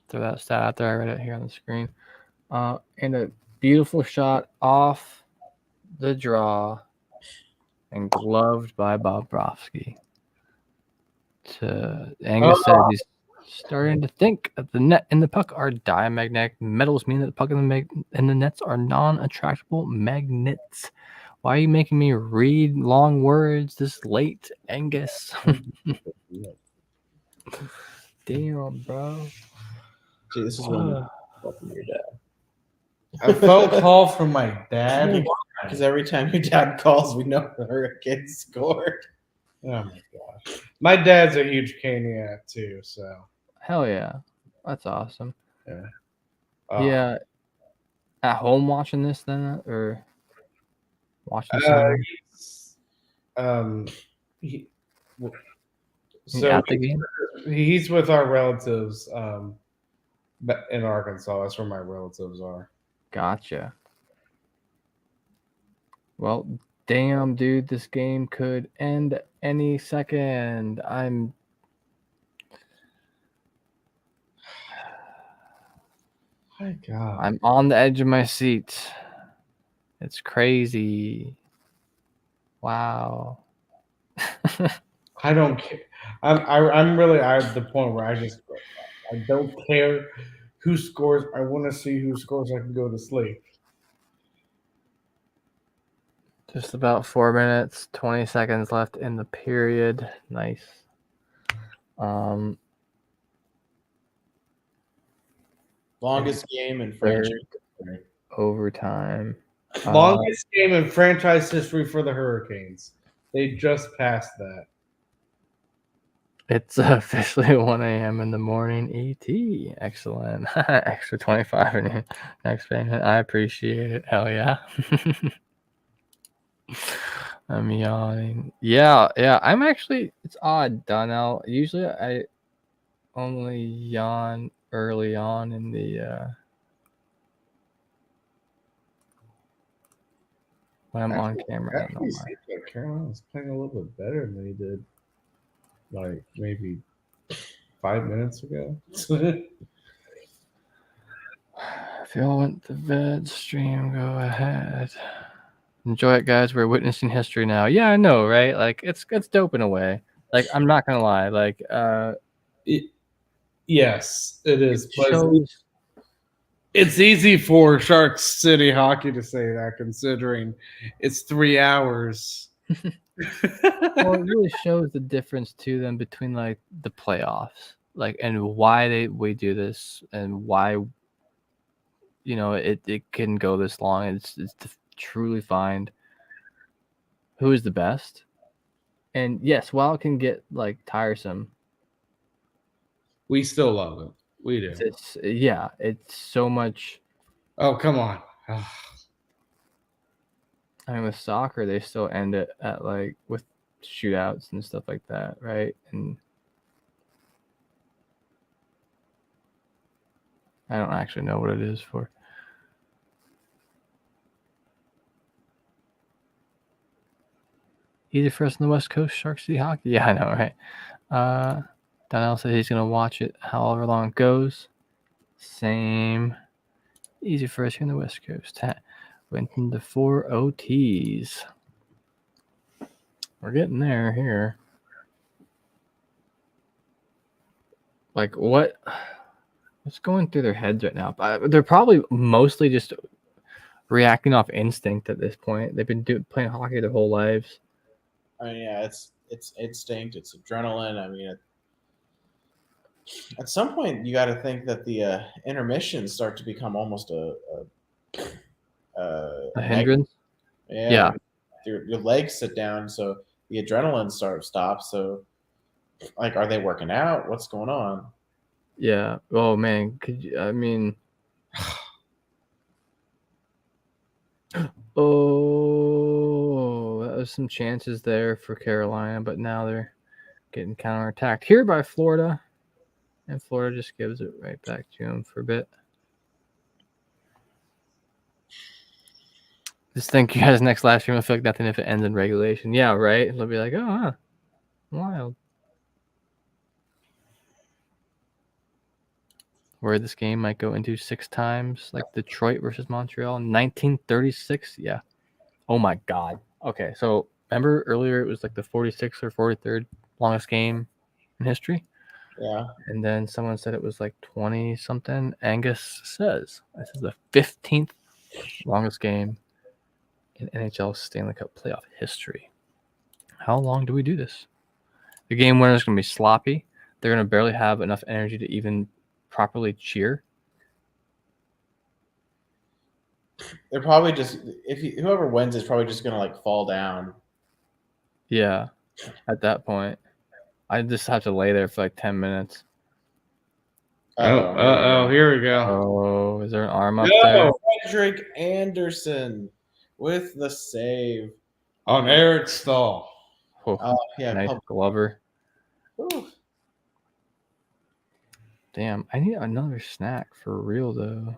throw that stat out there. I read it here on the screen. And a beautiful shot off the draw and gloved by Bobrovsky. Angus said he's starting to think that the net and the puck are diamagnetic metals, meaning that the puck and the nets are non-attractable magnets. Why are you making me read long words this late, Angus? Damn, bro. Gee, this is when from your dad. A phone call from my dad. Because every time your dad calls, we know the Hurricane scored. Oh my gosh. My dad's a huge Caniac too, so. Hell yeah. That's awesome. Yeah. Yeah. At home watching this then, or watching something? At the game? He's with our relatives in Arkansas. That's where my relatives are. Gotcha. Well, damn, dude, this game could end any second. My God. I'm on the edge of my seat. It's crazy. Wow. I don't care. I'm really at the point where I don't care who scores. I want to see who scores. I can go to sleep. Just about 4 minutes, 20 seconds left in the period. Nice. Longest game in franchise history. Overtime. Longest game in franchise history for the Hurricanes. They just passed that. It's officially 1 a.m. in the morning. ET. Excellent. Extra 25 in your next payment. I appreciate it. Hell yeah. I'm yawning. Yeah. I'm actually, it's odd, Donnell. Usually only yawn early on in the when I'm on camera. I don't know Actually, why. seems like Carolina was playing a little bit better than they did, like maybe 5 minutes ago. If y'all want the vid stream, go ahead. Enjoy it, guys. We're witnessing history now. Yeah, I know, right? Like it's dope in a way. Like I'm not gonna lie. Like Yes, it is. it But shows. it's easy for Shark City Hockey to say that, considering it's 3 hours. Well, it really shows the difference to them between like the playoffs, like and why we do this and why it can go this long. It's to truly find who is the best. And yes, while it can get like tiresome, We still love it. We do. it's so much. Oh, come on. I mean, with soccer, they still end it at like with shootouts and stuff like that, right? And I don't actually know what it is for. Easy for us on the West Coast, Shark City Hockey. Yeah, I know, right? Donnell said he's going to watch it however long it goes. Same. Easy for us here on the West Coast. Went into 4 OTs. We're getting there here. Like, what's going through their heads right now? They're probably mostly just reacting off instinct at this point. They've been playing hockey their whole lives. I mean, yeah, it's instinct, it's adrenaline. I mean, at some point, you got to think that the intermissions start to become almost a hindrance. Yeah. Your legs sit down, so the adrenaline stops. So, like, are they working out? What's going on? Yeah. Oh man, I mean, oh, that was some chances there for Carolina, but now they're getting counterattacked here by Florida, and Florida just gives it right back to them for a bit. Just think you guys next live stream will feel like nothing if it ends in regulation. Yeah, right? It'll be like, oh, wild. Where this game might go into 6 times, like Detroit versus Montreal in 1936. Yeah. Oh my God. Okay, so remember earlier it was like the 46th or 43rd longest game in history? Yeah. And then someone said it was like 20 something. Angus says this is the 15th longest game in NHL Stanley Cup playoff history. How long do we do this? The game winner is going to be sloppy. They're going to barely have enough energy to even properly cheer. They're probably just whoever wins is probably just gonna like fall down. Yeah, at that point, I just have to lay there for like 10 minutes. Here we go. Oh, is there an arm up there? Frederik Andersen with the save On Eric Stahl. Oh, yeah, nice Glover. Ooh. Damn, I need another snack for real though.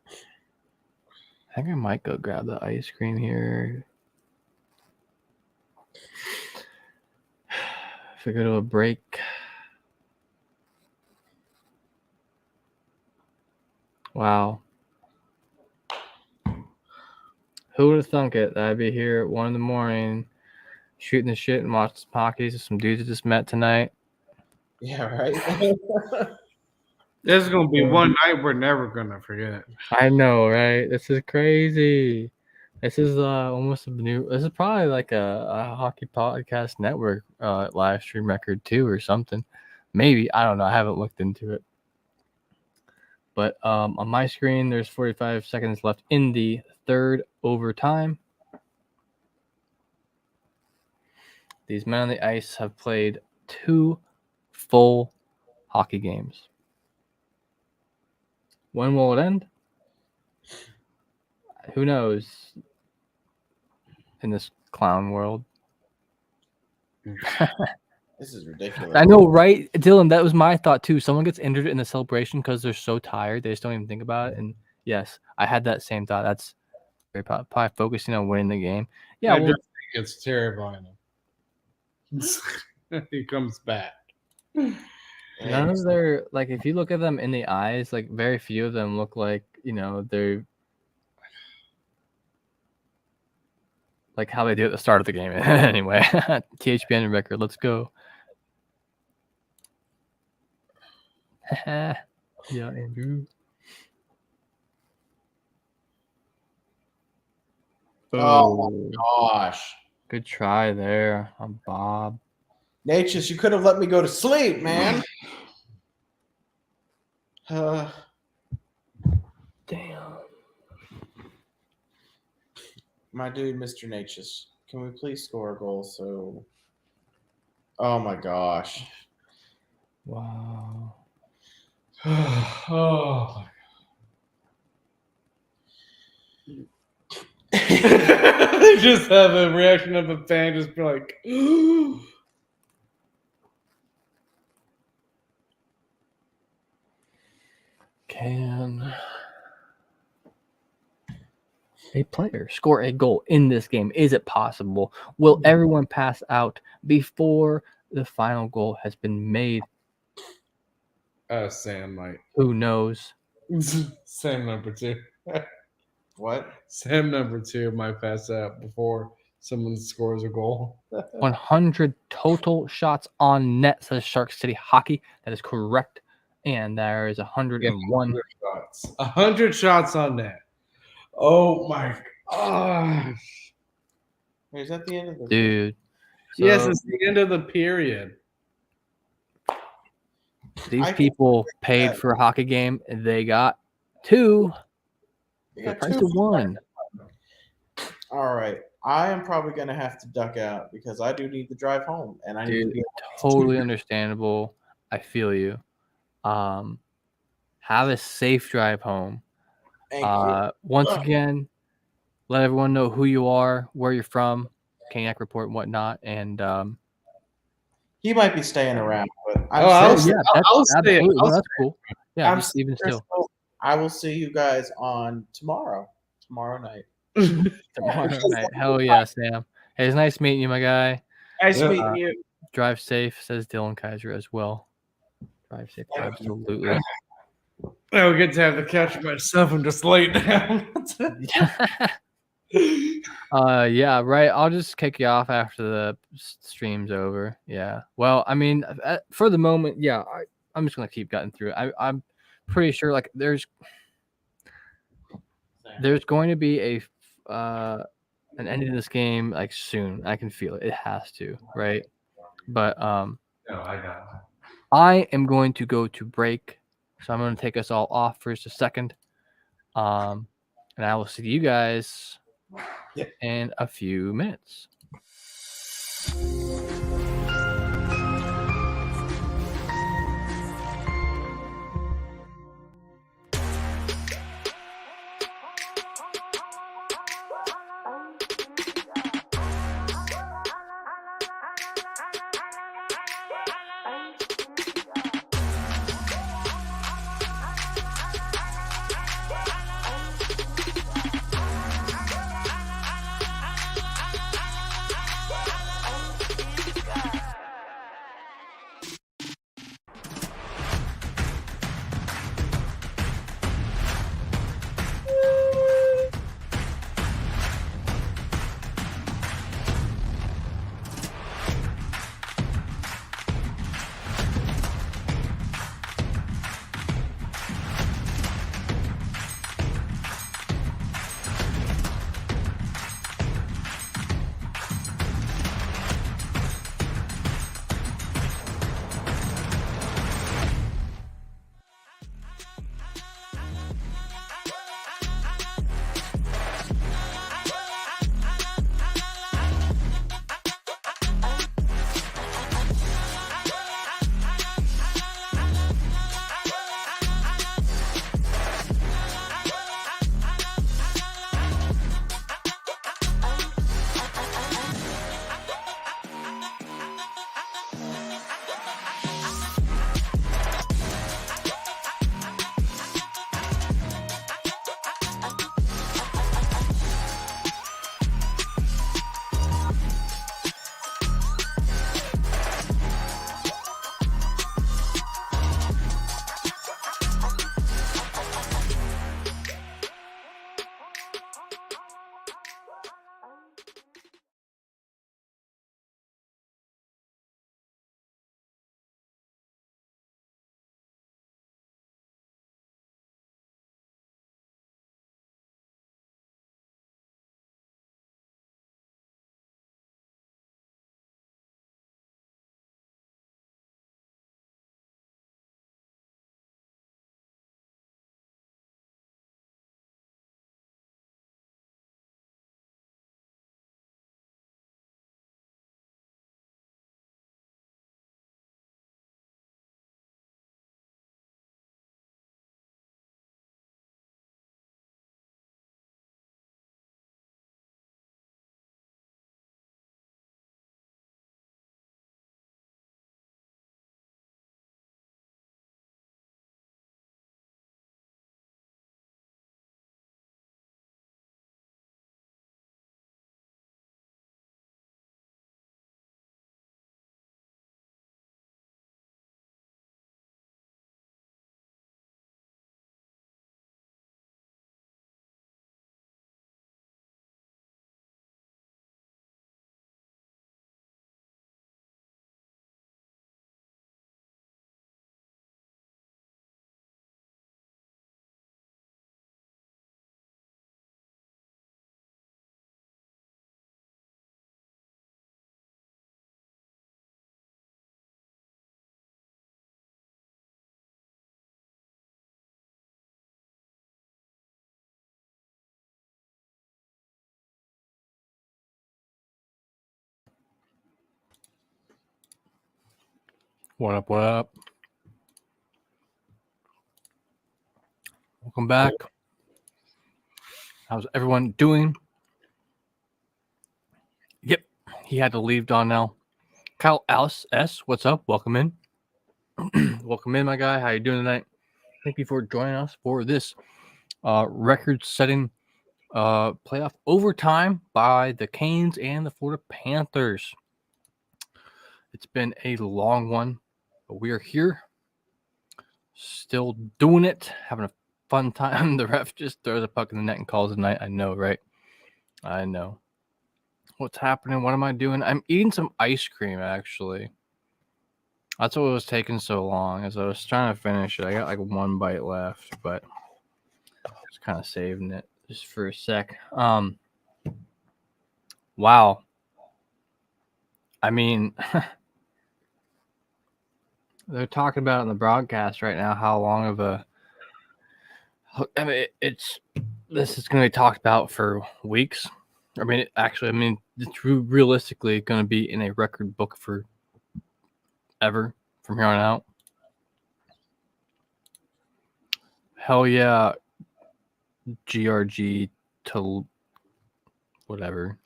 I think I might go grab the ice cream here. If I go to a break. Wow. Who would have thunk it that I'd be here at 1 a.m. shooting the shit and watching some hockey with some dudes I just met tonight? Yeah, right. This is gonna be one night we're never gonna forget. I know, right? This is crazy. This is almost a new. This is probably like a hockey podcast network live stream record too, or something. Maybe, I don't know. I haven't looked into it. But on my screen, there's 45 seconds left in the third overtime. These men on the ice have played 2 full hockey games. When will it end? Who knows in this clown world? This is ridiculous. I know, right, Dylan? That was my thought too. Someone gets injured in the celebration because they're so tired, they just don't even think about it. And yes, I had that same thought. That's very probably focusing on winning the game. Yeah, I well, just think it's terrifying. He comes back. none of their like. If you look at them in the eyes, like very few of them look like they're like how they do at the start of the game. Anyway, THPN record. Let's go. Yeah, Andrew. Oh my gosh. Good try there on Bob. Natchez, you could have let me go to sleep, man. Damn. My dude, Mr. Natchez, can we please score a goal? So, oh my gosh. Wow. Oh. They just have a reaction of a fan, just be like, Can a player score a goal in this game? Is it possible? Will everyone pass out before the final goal has been made? Sam might. Who knows? Sam number 2. What? Sam number 2 might pass out before someone scores a goal. 100 total shots on net, says Shark City Hockey. That is correct. And there is 101. 100 shots. 100 shots on net. Oh my gosh. Wait, is that the end of the Dude. Yes, So it's the end of the period. these I can people think paid that- for a hockey game and they got 2 You for the got price 2 of 1. All right. I am probably going to have to duck out because I do need to drive home. And I need to Dude, be totally understandable. I feel you. Have a safe drive home. Thank you. Once again, let everyone know who you are, where you're from, Caniac Report and whatnot. And He might be staying around, but I'll yeah, that's I'll stay- absolutely I'll no, that's cool. Yeah, I'm just even still. I will see you guys on tomorrow night. Tomorrow night. Hell yeah, Sam. Hey, it's nice meeting you, my guy. Nice Yeah. meeting you. Drive safe, says Dylan Kaiser as well. Drive safe, Thank you. absolutely. I'll get to have the couch myself and just lay down. Yeah, right. I'll just kick you off after the stream's over. Yeah. Well, I mean, for the moment, yeah, I'm just gonna keep getting through it. I'm pretty sure like there's going to be an ending to this game like soon. I can feel it. It has to, right? But No, I know. I am going to go to break, so I'm going to take us all off for just a second. And I will see you guys in a few minutes. What up? What up? Welcome back. How's everyone doing? Yep, he had to leave Donnell. Kyle Alice S, what's up? Welcome in. Welcome in, my guy. How you doing tonight? Thank you for joining us for this record-setting playoff overtime by the Canes and the Florida Panthers. It's been a long one, but we are here, still doing it, having a fun time. The ref just throws a puck in the net and calls it a night. I know, right? I know. What's happening? What am I doing? I'm eating some ice cream, actually. That's what was taking so long, as I was trying to finish it. I got like one bite left, but just kind of saving it just for a sec. Wow. I mean, they're talking about in the broadcast right now how long of a. I mean, this is going to be talked about for weeks. I mean, it's realistically going to be in a record book for ever from here on out. Hell yeah, GRG to whatever.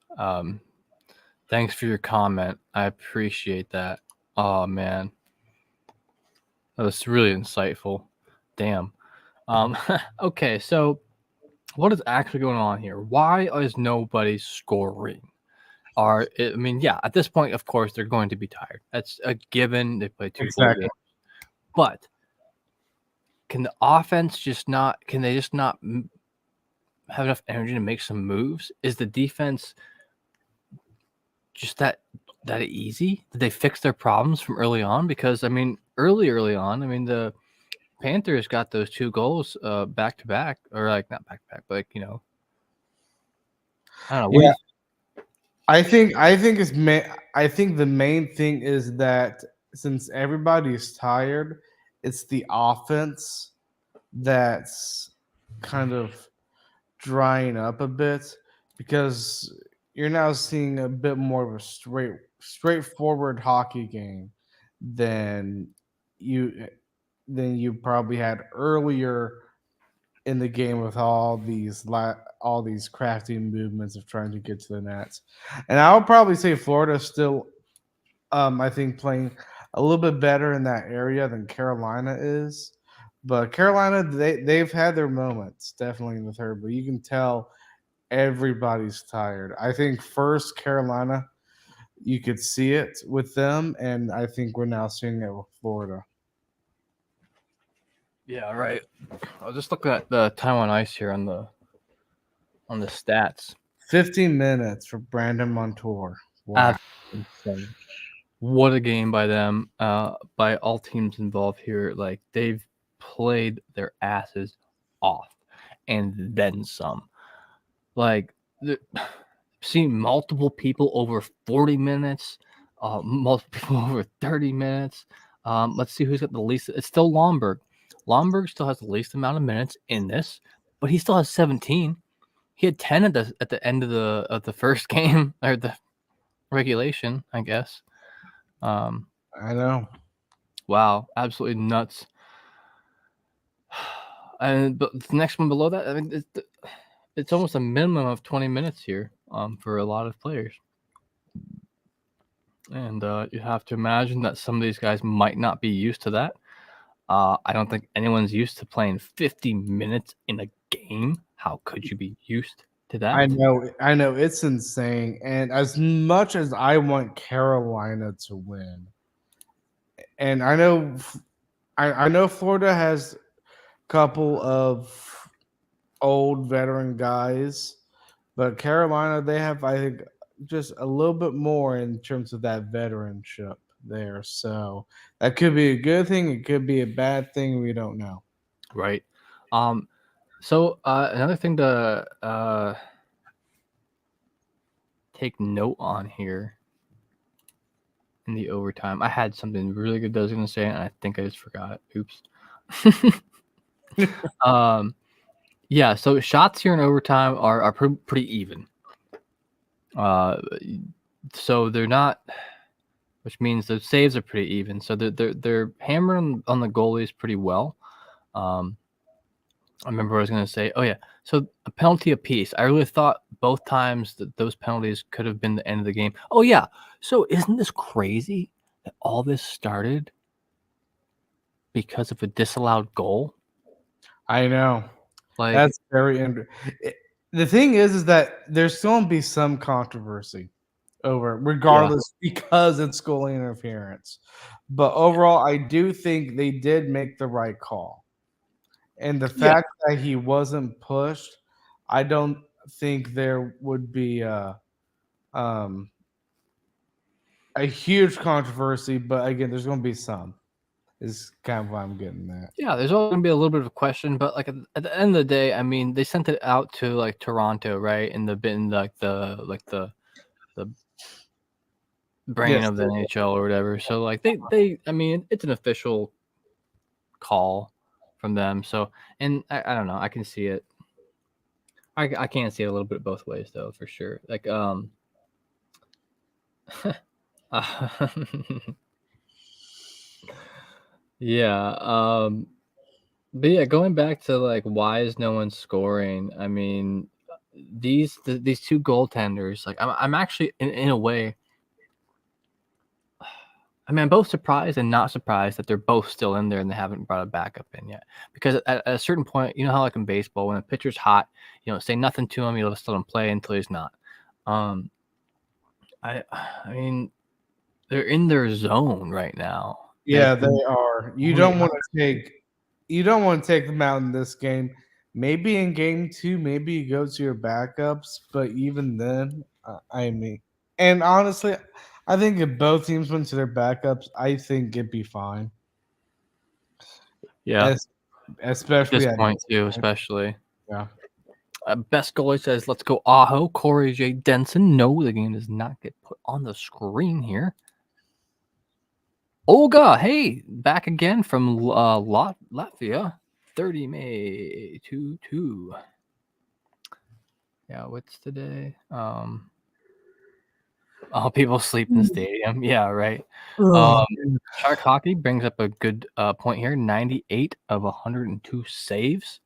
Thanks for your comment. I appreciate that. Oh man, that was really insightful. Damn. Okay, so what is actually going on here? Why is nobody scoring? At this point, of course, they're going to be tired. That's a given. They play two full games. But can the offense can they just not have enough energy to make some moves? Is the defense just that easy? Did they fix their problems from early on? Because, early on, the Panthers got those 2 goals back to back, or like not back to back, but I don't know. Yeah. I think the main thing is that since everybody's tired, it's the offense that's kind of drying up a bit, because you're now seeing a bit more of a straightforward hockey game than you probably had earlier in the game, with all these crafty movements of trying to get to the nets. And I would probably say Florida still, I think, playing a little bit better in that area than Carolina is. But Carolina, they've had their moments, definitely in the third, but you can tell everybody's tired. I think first Carolina, you could see it with them, and I think we're now seeing it with Florida. Yeah, right. I was just looking at the time on ice here on the stats. 15 minutes for Brandon Montour. Wow. Insane. What a game by them, by all teams involved here. Like, they've played their asses off and then some. Like, seen multiple people over 40 minutes, multiple people over 30 minutes. Let's see who's got the least. It's still Lomberg. Lomberg still has the least amount of minutes in this, but he still has 17. He had 10 at the end of the first game, or the regulation, I guess. I know. Wow, absolutely nuts. But the next one below that, it's almost a minimum of 20 minutes here for a lot of players. And you have to imagine that some of these guys might not be used to that. I don't think anyone's used to playing 50 minutes in a game. How could you be used to that? I know, it's insane. And as much as I want Carolina to win, and I know Florida has a couple of old veteran guys, but Carolina, they have, I think, just a little bit more in terms of that veteranship there. So that could be a good thing. It could be a bad thing. We don't know. Right. So another thing to take note on here in the overtime, I had something really good that I was going to say, and I think I just forgot. Oops. Yeah, so shots here in overtime are pretty even. So they're not which means the saves are pretty even. So they're hammering on the goalies pretty well. I remember what I was going to say. Oh yeah, so a penalty apiece. I really thought both times that those penalties could have been the end of the game. Oh yeah, so isn't this crazy that all this started because of a disallowed goal? I know. Like, That's very the thing is that there's still gonna be some controversy over it, regardless, because it's goalie interference. But overall, I do think they did make the right call. And the Yeah. fact that he wasn't pushed, I don't think there would be um, a huge controversy. But again, there's going to be some. Is kind of why I'm getting that. yeah, there's always gonna be a little bit of a question, but like at the end of the day, I mean, they sent it out to like Toronto, right? In the the brain Yes. of the NHL or whatever. So like they I mean, it's an official call from them. So and I don't know, I can see it. I can see it a little bit both ways though, for sure. Like yeah, but yeah, going back to like why is no one scoring? I mean, these two goaltenders, like I'm actually in a way, I mean, I'm both surprised and not surprised that they're both still in there and they haven't brought a backup in yet. Because at a certain point, you know how like in baseball, when a pitcher's hot, you know, say nothing to him, you'll just let him play until he's not. Um, I mean, they're in their zone right now. Yeah, they are. You only don't want to take them out in this game. Maybe in game 2, maybe you go to your backups, but even then, I mean, and honestly, I think if both teams went to their backups, I think it'd be fine. yeah, at Especially this at point this too, point. especially. Yeah. Best goalie says, "Let's go, Aho." Corey J. Denson. No, the game does not get put on the screen here. Olga, hey, back again from Latvia. 30 May 2-2. Yeah, what's today? Oh, people sleep in the stadium. Yeah, right. Shark Hockey brings up a good point here. 98 of 102 saves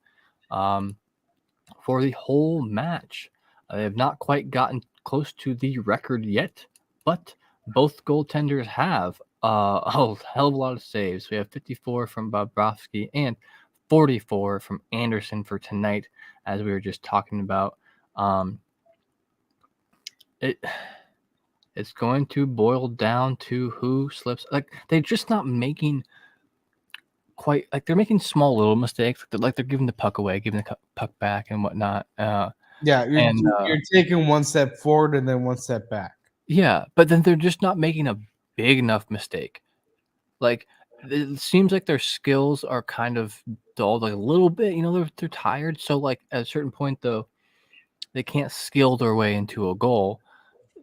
for the whole match. They have not quite gotten close to the record yet, but both goaltenders have a hell of a lot of saves. We have 54 from Bobrovsky and 44 from Anderson for tonight, as we were just talking about. It's going to boil down to who slips. Like they're just not making quite like they're making small little mistakes. Like they're giving the puck away, giving the puck back, and whatnot. Yeah, and you're taking one step forward and then one step back. Yeah, but then they're just not making a big enough mistake. Like it seems like their skills are kind of dulled like a little bit. You know, they're tired. So like at a certain point though, they can't skill their way into a goal.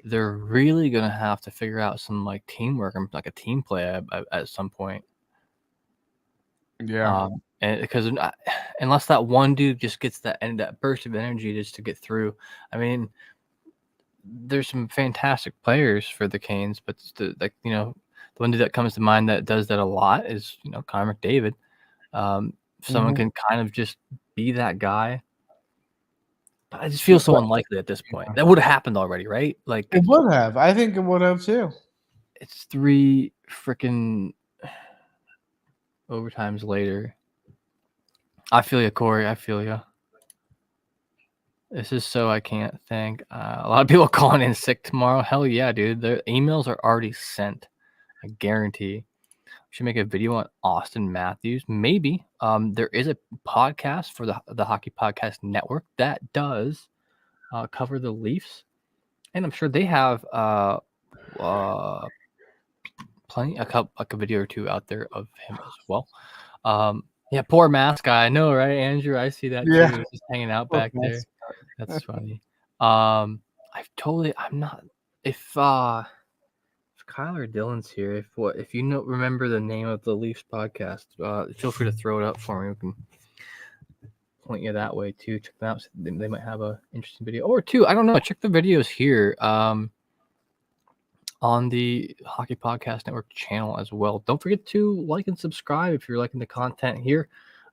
They're really gonna have to figure out some like teamwork and like a team play at some point. Yeah. And because unless that one dude just gets that burst of energy just to get through, I mean, there's some fantastic players for the Canes, but the one dude that comes to mind that does that a lot is Connor McDavid. Someone can kind of just be that guy. But I just feel so unlikely at this point. That would have happened already, right? Like it would have. I think it would have too. It's 3 freaking overtimes later. I feel you, Corey. I feel you. This is so I can't think. A lot of people calling in sick tomorrow. Hell yeah, dude. Their emails are already sent. I guarantee. We should make a video on Austin Matthews. Maybe. There is a podcast for the Hockey Podcast Network that does cover the Leafs, and I'm sure they have plenty a video or two out there of him as well. Yeah, poor mask guy. I know, right, Andrew? I see that too. Just hanging out back there. That's funny. I'm not. If Kyle or Dylan's here, if you remember the name of the Leafs podcast, feel free to throw it up for me. We can point you that way too. Check them out. They might have a interesting video or two. I don't know. Check the videos here. on the Hockey Podcast Network channel as well. Don't forget to like and subscribe if you're liking the content here.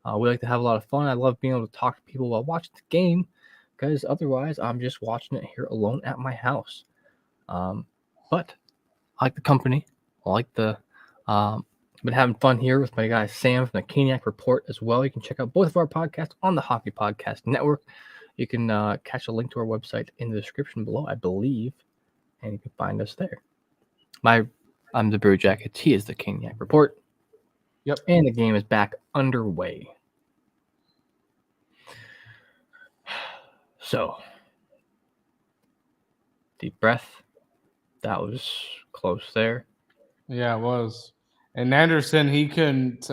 We like to have a lot of fun. I love being able to talk to people while watching the game, because otherwise I'm just watching it here alone at my house. But I like the company. I like the been having fun here with my guy Sam from the Caniac Report as well. You can check out both of our podcasts on the Hockey Podcast Network. You can catch a link to our website in the description below, I believe, and you can find us there. I'm the Brew Jackets. He is the Caniac Report. Yep. And the game is back underway. So, deep breath. That was close there. Yeah, it was. And Anderson, he couldn't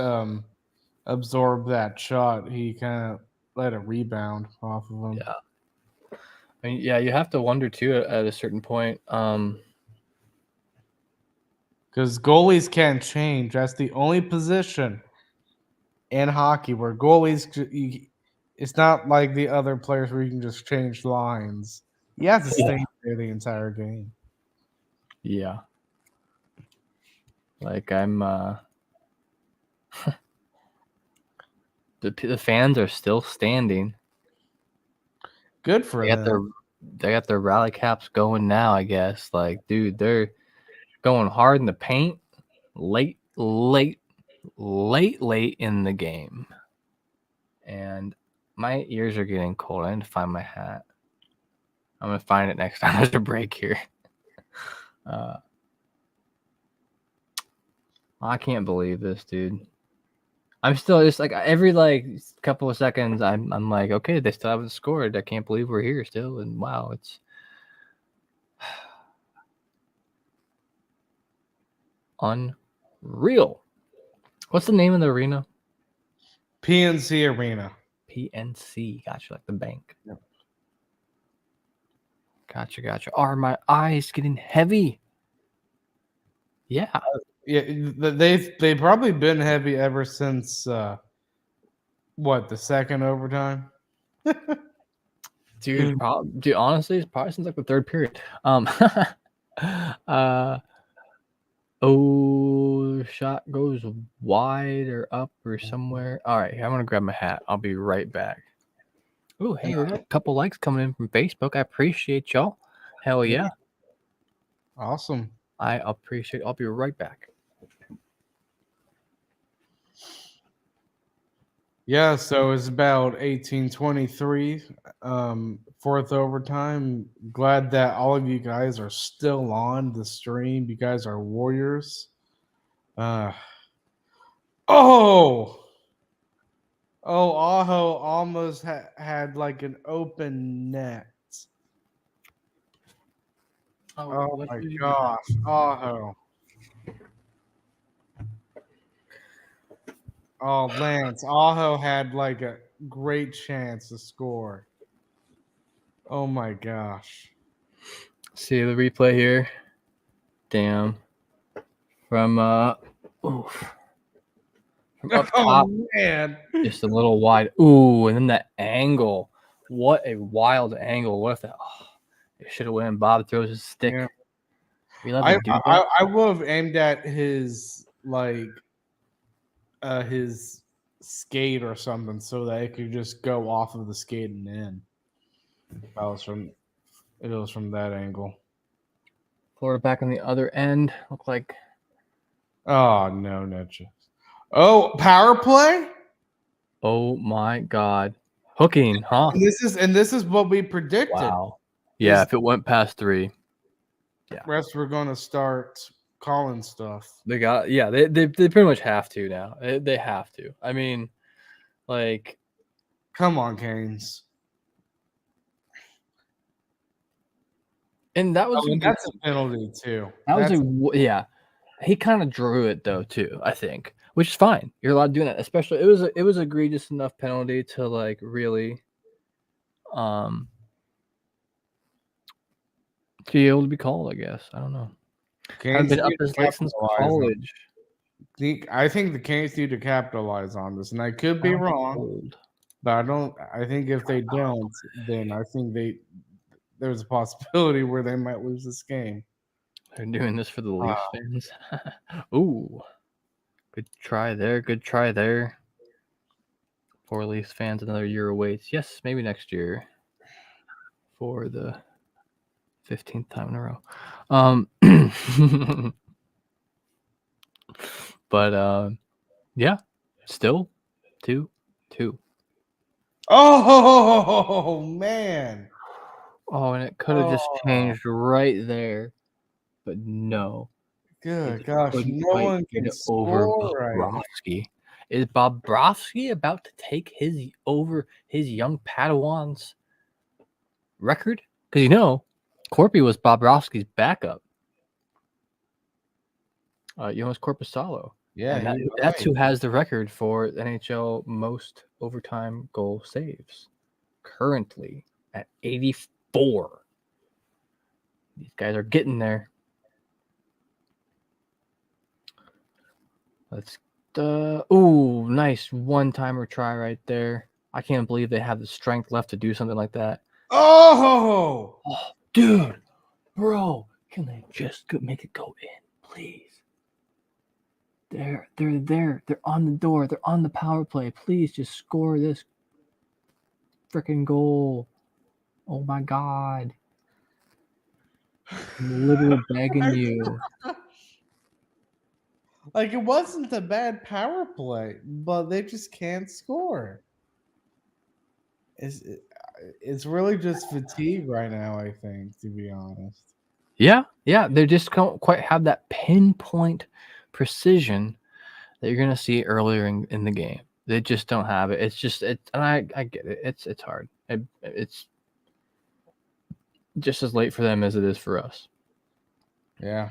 absorb that shot. He kind of let it rebound off of him. Yeah. I mean, yeah, you have to wonder too at a certain point. Because goalies can't change. That's the only position in hockey where goalies, it's not like the other players where you can just change lines. You have to stay there the entire game. Yeah. Like I'm the fans are still standing. Good for them. They got their rally caps going now, I guess. Like, dude, they're going hard in the paint late in the game. And my ears are getting cold. I need to find my hat. I'm going to find it next time there's a break here. I can't believe this, dude. I'm still just like every couple of seconds I'm like, okay, they still haven't scored. I can't believe we're here still. And wow, it's unreal. What's the name of the arena? PNC Arena. PNC. Gotcha, like the bank. Yep. Gotcha. Are my eyes getting heavy? Yeah. Yeah, they've probably been heavy ever since the second overtime? Dude, honestly, it's probably since like the third period. Shot goes wide or up or somewhere. All right, I'm gonna grab my hat. I'll be right back. Oh, hey, we got a couple likes coming in from Facebook. I appreciate y'all. Hell yeah. Awesome. I appreciate. I'll be right back. Yeah, so it's about 18:23, fourth overtime. Glad that all of you guys are still on the stream. You guys are warriors. Aho almost had like an open net. Oh my gosh, Aho. Oh, Lance, Aho had like a great chance to score. Oh my gosh. See the replay here. Damn. From up top. Man. Just a little wide. Ooh, and then that angle. What a wild angle. What if that it should have went and Bob throws his stick. Yeah. I would have aimed at his his skate or something so that it could just go off of the skate and in. It was from that angle. Florida back on the other end. Look like. Oh no chance. Oh, power play. Oh my God, hooking, huh? And this is what we predicted. Wow. Yeah, if it went past 3. Yeah. Refs were going to start calling stuff. They pretty much have to now. They have to. I mean, like, come on, Canes. And that was that's a penalty too. He kind of drew it though too, I think, which is fine. You're allowed to do that. Especially it was egregious enough penalty to like really to be able to be called, I guess. I don't know. I've been up his life since college. I think the Canes need to capitalize on this, and I could be wrong, but I think if they don't, then I think there's a possibility where they might lose this game. They're doing this for the Leafs fans. Ooh, good try there. Good try there. Poor Leafs fans, another year awaits. Yes, maybe next year for the 15th time in a row. But yeah, still 2-2. Oh man. Oh, and it could have just changed right there, but no. Good It gosh, couldn't no quite one get can it over score right now. Bobrovsky. Is Bobrovsky about to take over his young Padawan's record? Because Corpy was Bobrovsky's backup. Jonas Corposalo. Yeah, And you're that's right. who has the record for NHL most overtime goal saves. Currently at 84. These guys are getting there. Let's nice one-timer try right there. I can't believe they have the strength left to do something like that. Oh, Dude, bro, can they just make it go in, please? They're there. They're on the door. They're on the power play. Please just score this freaking goal. Oh my God. I'm literally begging you. like it wasn't a bad power play, but they just can't score. It's really just fatigue right now, I think, to be honest. Yeah, they just don't quite have that pinpoint precision that you're gonna see earlier in the game. They just don't have it. It's just and I get it. It's hard. It's just as late for them as it is for us. Yeah.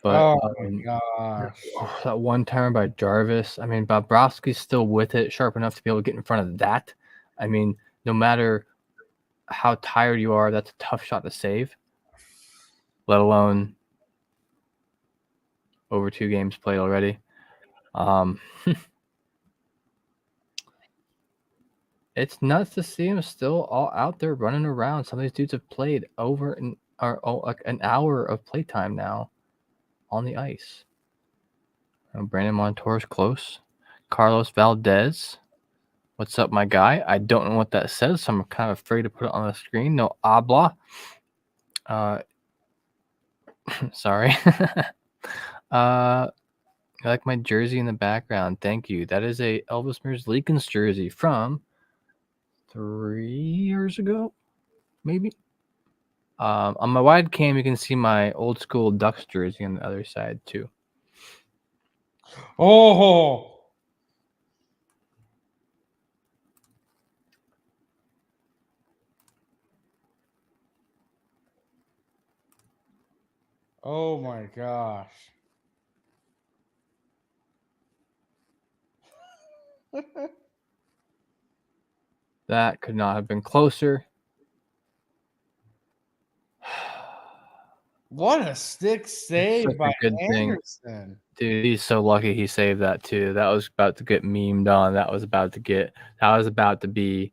But my gosh. that one turn by Jarvis. I mean, Bobrovsky's still with it, sharp enough to be able to get in front of that. I mean, no matter how tired you are, that's a tough shot to save. Let alone over 2 games played already. It's nuts to see him still all out there running around. Some of these dudes have played over like an hour of playtime now on the ice. Brandon Montour's close. Carlos Valdez. What's up, my guy? I don't know what that says, so I'm kind of afraid to put it on the screen. No habla. Sorry. I like my jersey in the background. Thank you. That is a Elvis Merzlikins jersey from 3 years ago, maybe. On my wide cam, you can see my old school Ducks jersey on the other side too. Oh. Oh my gosh. That could not have been closer. What a stick save by good thing. Anderson. Dude, he's so lucky he saved that too. That was about to get memed on. That was about to be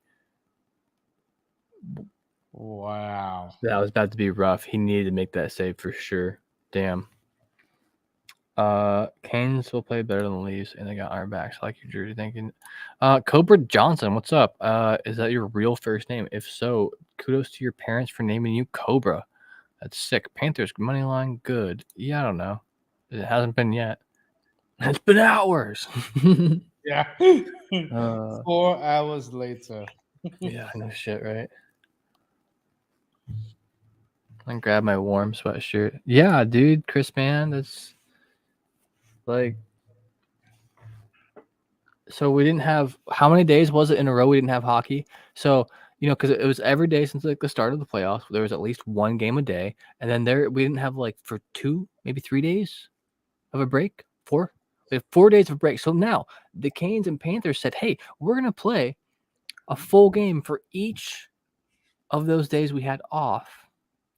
Wow. That was about to be rough. He needed to make that save for sure. Damn. Canes will play better than the Leafs, and they got our backs. I like your jersey. Thank you. Cobra Johnson, what's up? Is that your real first name? If so, kudos to your parents for naming you Cobra. That's sick. Panthers money line, good. Yeah, I don't know. It hasn't been yet. It's been hours. Yeah. 4 hours later. Yeah, no shit, right? I grab my warm sweatshirt. Yeah, dude, Chris, man, that's like. So we didn't have, how many days was it in a row we didn't have hockey? So, because it was every day since like the start of the playoffs. There was at least one game a day, and then we didn't have like for 2, maybe 3 days of a break. 4. We have 4 days of a break. So now the Canes and Panthers said, "Hey, we're gonna play a full game for each of those days we had off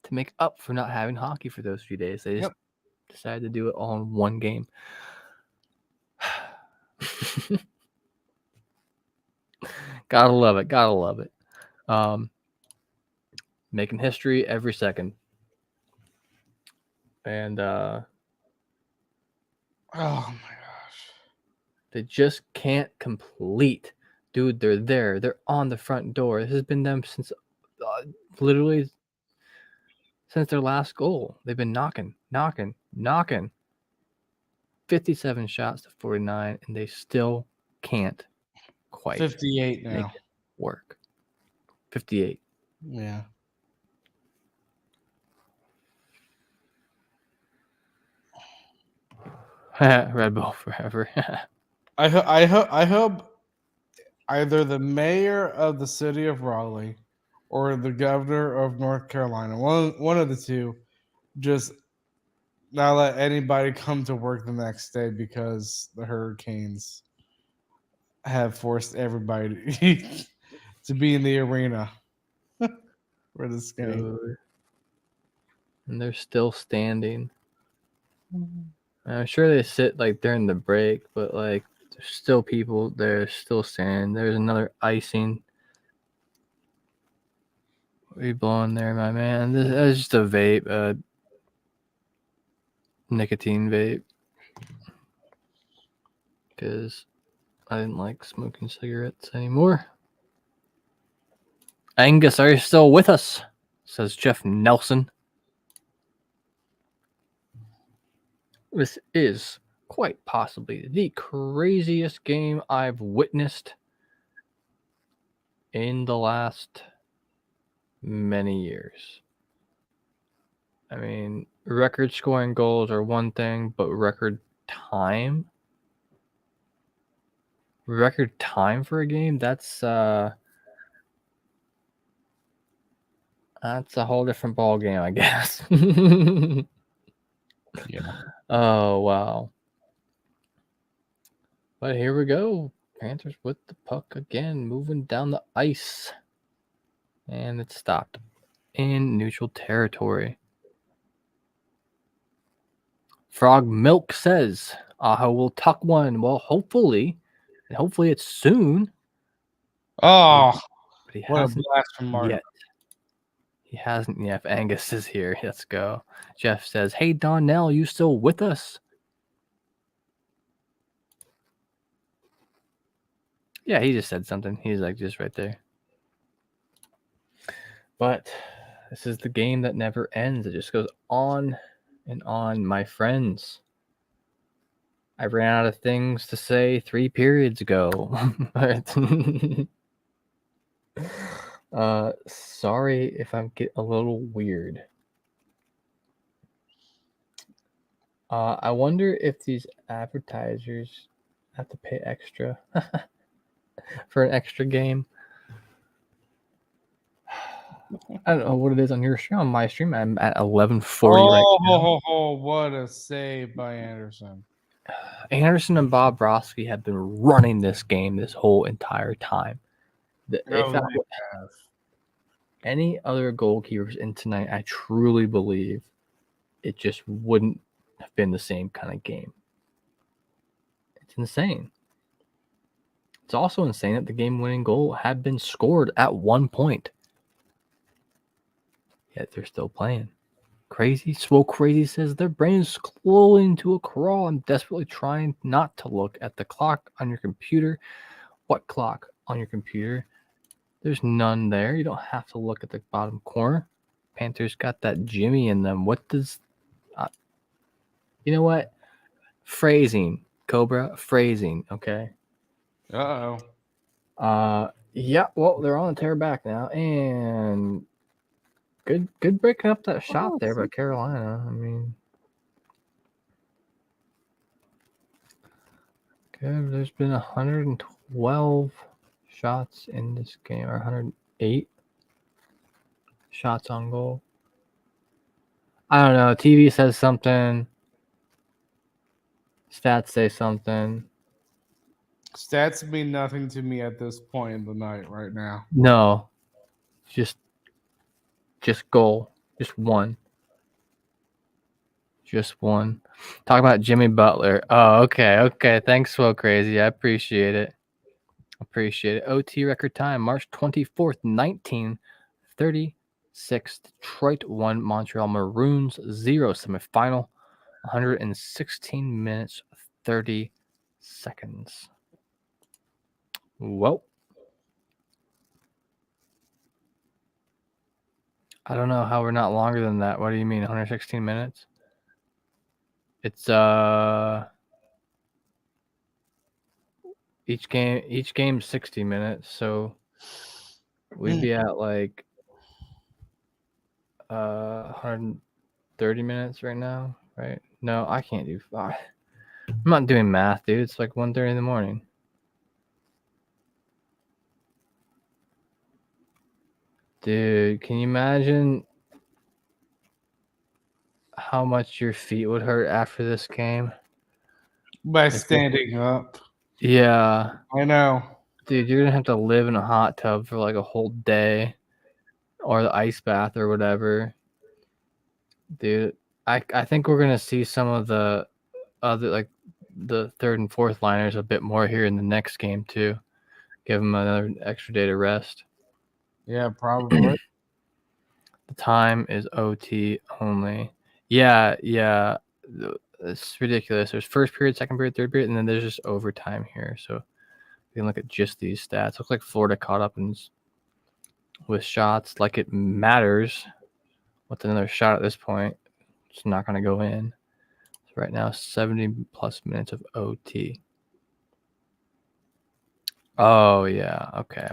to make up for not having hockey for those few days." They just decided to do it all in one game. Gotta love it. making history every second. And Oh my gosh. they just can't complete. Dude, they're there. They're on the front door. This has been them since literally since their last goal. They've been knocking. 57 shots to 49, and they still can't quite 58 make now. it work. 58. Yeah. Red Bull forever. I hope either the mayor of the city of Raleigh or the governor of North Carolina, one of the two, just not let anybody come to work the next day because the hurricanes have forced everybody to be in the arena for this game. Dude. And they're still standing. I'm sure they sit like during the break, but like there's still people there, still standing. There's another icing. What are you blowing there, my man? This is just a vape, nicotine vape. Because I didn't like smoking cigarettes anymore. Angus, are you still with us? Says Jeff Nelson. This is quite possibly the craziest game I've witnessed in the last many years. I mean, record scoring goals are one thing, but record time for a game, that's a whole different ball game, I guess. Yeah. Oh, wow. But here we go. Panthers with the puck again, moving down the ice. And it stopped in neutral territory. Frog Milk says, Aho will tuck one. Well, hopefully it's soon. Oh, But he what a hasn't blast from Martin. yet. He hasn't yet. If Angus is here, let's go. Jeff says, hey, Donnell, you still with us? Yeah, he just said something. He's like just right there. But this is the game that never ends. It just goes on and on, my friends. I ran out of things to say 3 periods ago. Sorry if I get a little weird. I wonder if these advertisers have to pay extra for an extra game. I don't know what it is on your stream. On my stream, I'm at 1140 right now. Oh, what a save by Anderson. Anderson and Bob Broski have been running this game this whole entire time. If any other goalkeepers in tonight, I truly believe it just wouldn't have been the same kind of game. It's insane. It's also insane that the game-winning goal had been scored at one point. Yet they're still playing. Crazy, Swow Crazy says their brain is slowing to a crawl. I'm desperately trying not to look at the clock on your computer. What clock on your computer? There's none there. You don't have to look at the bottom corner. Panthers got that Jimmy in them. What does... you know what? Phrasing, Cobra. Phrasing, okay? Uh-oh. Yeah, well, they're on the tear back now. And... Good breaking up that shot there by Carolina. I mean, good. There's been 112 shots in this game, or 108 shots on goal. I don't know. TV says something. Stats say something. Stats mean nothing to me at this point in the night right now. No, just goal. Just one. Just one. Talk about Jimmy Butler. Oh, okay. Thanks, Swell Crazy. I appreciate it. OT record time, March 24th, 1933. 6. Detroit 1, Montreal Maroons 0 semifinal. 116 minutes, 30 seconds. Well, I don't know how we're not longer than that. What do you mean, 116 minutes? It's each game 60 minutes, so we'd be at like 130 minutes right now, right? No, I can't do. I'm not doing math, dude. It's like 1:30 in the morning. Dude, can you imagine how much your feet would hurt after this game? By standing up. Yeah. I know. Dude, you're going to have to live in a hot tub for like a whole day or the ice bath or whatever. Dude, I think we're going to see some of the other, like the third and fourth liners a bit more here in the next game too. Give them another extra day to rest. Yeah, probably. The time is OT only. Yeah. It's ridiculous. There's first period, second period, third period, and then there's just overtime here. So you can look at just these stats. Looks like Florida caught up with shots like it matters. What's another shot at this point? It's not going to go in. So right now, 70 plus minutes of OT. Oh, yeah. Okay.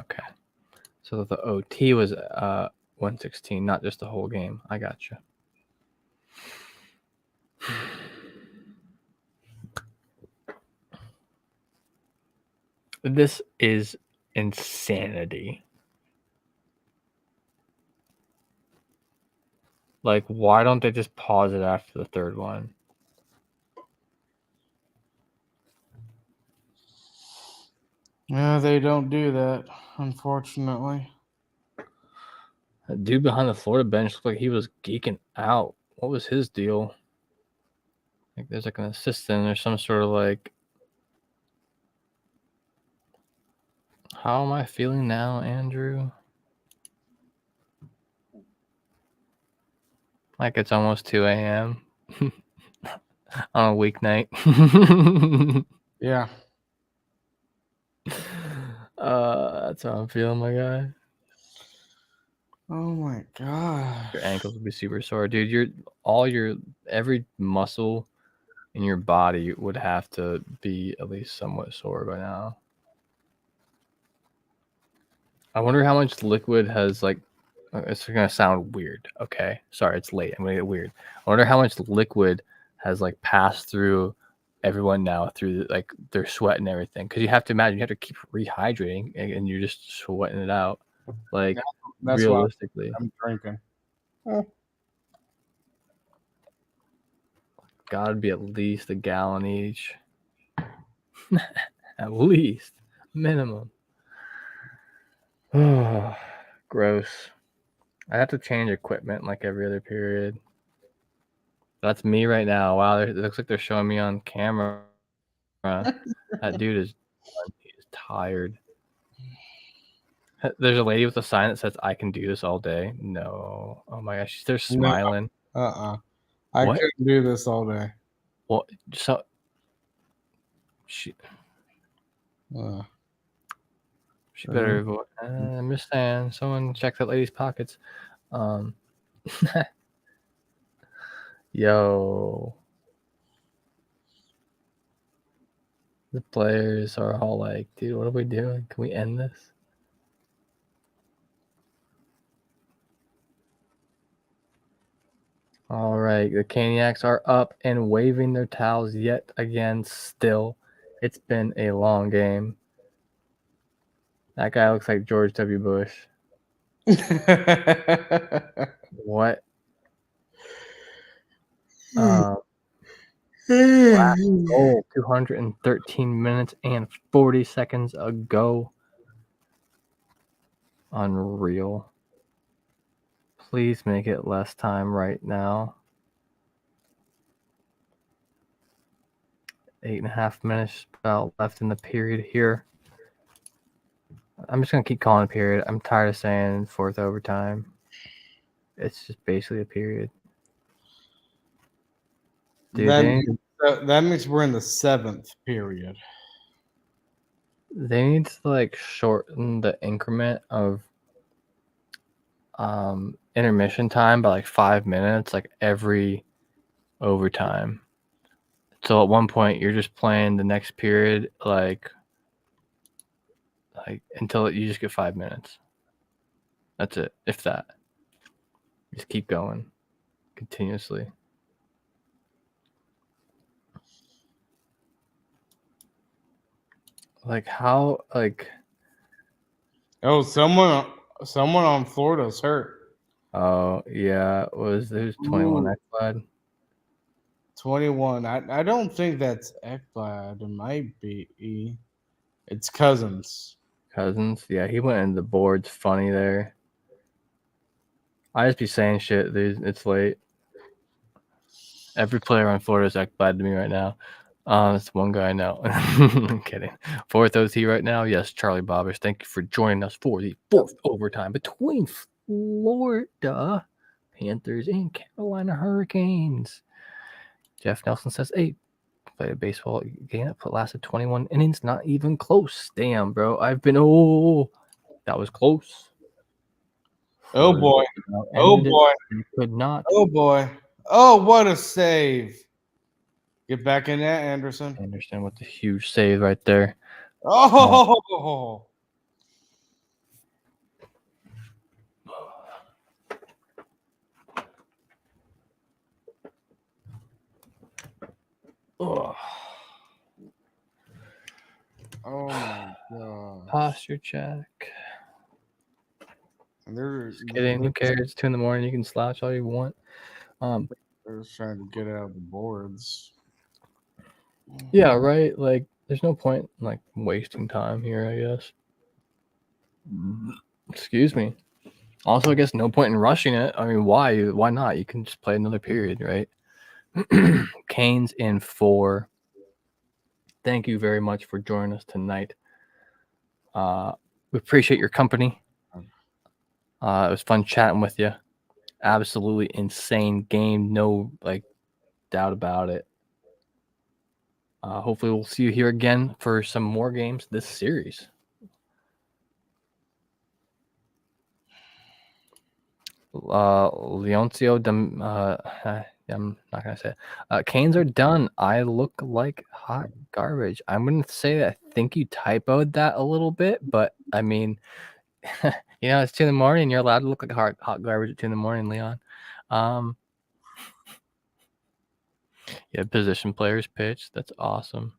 So the OT was 116, not just the whole game. I gotcha. This is insanity. Like, why don't they just pause it after the third one? Yeah, they don't do that, unfortunately. That dude behind the Florida bench looked like he was geeking out. What was his deal? Like, there's like an assistant or some sort of like. How am I feeling now, Andrew? Like it's almost 2 a.m. on a weeknight. Yeah. That's how I'm feeling, my guy. Oh my god. Your ankles would be super sore, dude. Every muscle in your body would have to be at least somewhat sore by now. I wonder how much liquid has like. It's gonna sound weird. Okay, sorry, it's late. I'm gonna get weird. I wonder how much liquid has like passed through everyone now through like their sweat and everything. Because you have to imagine you have to keep rehydrating and you're just sweating it out. Like That's realistically, why I'm drinking. gotta be at least a gallon each. At least minimum. Oh, gross. I have to change equipment like every other period. That's me right now. Wow, it looks like they're showing me on camera. That dude is tired. There's a lady with a sign that says, "I can do this all day." No. Oh my gosh, they're smiling. No. I What? couldn't do this all day. Well, so she better avoid. I'm just saying, someone check that lady's pockets. Yo. The players are all like, dude, what are we doing? Can we end this? All right, the Caniacs are up and waving their towels yet again still. It's been a long game. That guy looks like George W. Bush. What? Last goal, 213 minutes and 40 seconds ago. Unreal. Please make it less time right now. 8.5 minutes about left in the period here. I'm just going to keep calling it period. I'm tired of saying fourth overtime. It's just basically a period. Dude, that means we're in the 7th period. they need to like shorten the increment of intermission time by like 5 minutes, like every overtime. So at one point you're just playing the next period like until you just get 5 minutes. That's it, if that. Just keep going continuously. Like how like Oh, someone on Florida's hurt. oh yeah, there's 21 Ekblad. 21. I don't think that's Ekblad. It might be. It's Cousins. Cousins. Yeah, he went in the boards funny there. I just be saying shit, dude. It's late. Every player on Florida is Ekblad to me right now. That's one guy I know. I'm kidding. 4th OT right now. Yes, Charlie Bobbers. Thank you for joining us for the 4th overtime between Florida Panthers and Carolina Hurricanes. Jeff Nelson says, hey, played a baseball game that lasted 21 innings. Not even close. Damn, bro. That was close. Oh boy. Oh boy. Could not. Oh boy. Oh, what a save. Get back in there, Anderson. Anderson with the huge save right there. Oh. Oh, Oh my god. posture check. They're Kidding. Who cares? It's 2 a.m. You can slouch all you want. They're just trying to get out of the boards. Yeah, right. Like, there's no point in, like, wasting time here, I guess. Excuse me. Also, I guess no point in rushing it. I mean, why? Why not? You can just play another period, right? Canes in 4. Thank you very much for joining us tonight. We appreciate your company. It was fun chatting with you. Absolutely insane game. No, like, doubt about it. Hopefully we'll see you here again for some more games this series. Leoncio, I'm not going to say it. Canes are done. I look like hot garbage. I'm going to say that I think you typoed that a little bit, but I mean, it's 2 a.m. You're allowed to look like hot garbage at 2 a.m, Leon. Yeah, position players pitch. That's awesome.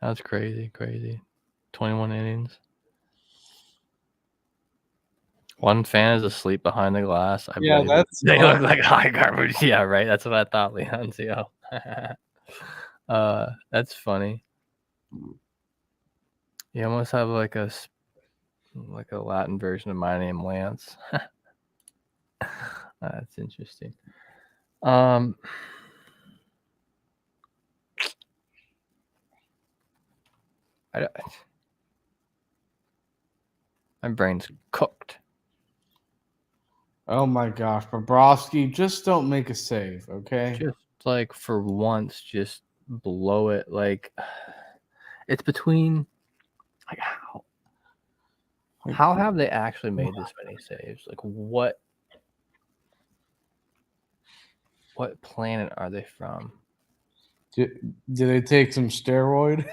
That's crazy. 21 innings. One fan is asleep behind the glass. Yeah, they look like high garbage. Yeah, right. That's what I thought, Leoncio. That's funny. You almost have like a Latin version of my name, Lance. That's interesting. My brain's cooked. Oh my gosh, Bobrovsky, just don't make a save, okay? Just like for once, just blow it. Like it's between like how have they actually made this many saves? Like what planet are they from? Did they take some steroid?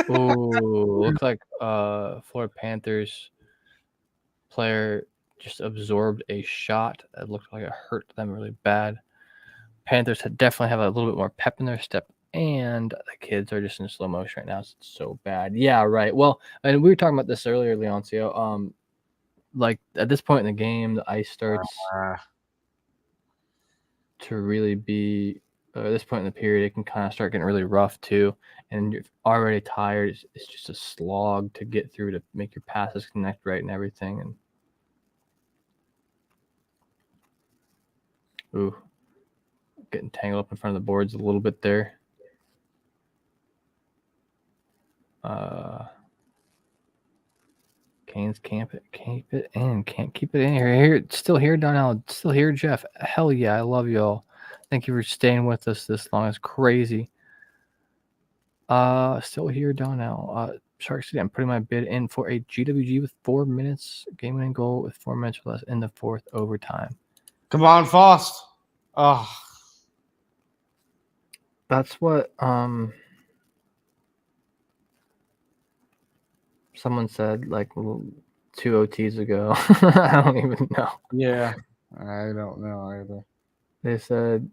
Oh, looks like Florida Panthers player just absorbed a shot that looked like it hurt them really bad. Panthers definitely have a little bit more pep in their step, and the kids are just in slow motion right now. It's so bad. Yeah, right. Well, and we were talking about this earlier, Leoncio. Like at this point in the game, the ice starts to really be. At this point in the period, it can kind of start getting really rough too, and you're already tired. It's just a slog to get through to make your passes connect right and everything. And ooh, getting tangled up in front of the boards a little bit there. Canes can't keep it in. Can't keep it in here. Still here, Donnell. Still here, Jeff. Hell yeah, I love y'all. Thank you for staying with us this long. It's crazy. Still here, Donnell. Sharks City. I'm putting my bid in for a GWG with 4 minutes. Game winning goal with 4 minutes or less in the fourth overtime. Come on, Faust. Oh, That's what someone said like 2 OTs ago. I don't even know. yeah. I don't know either. They said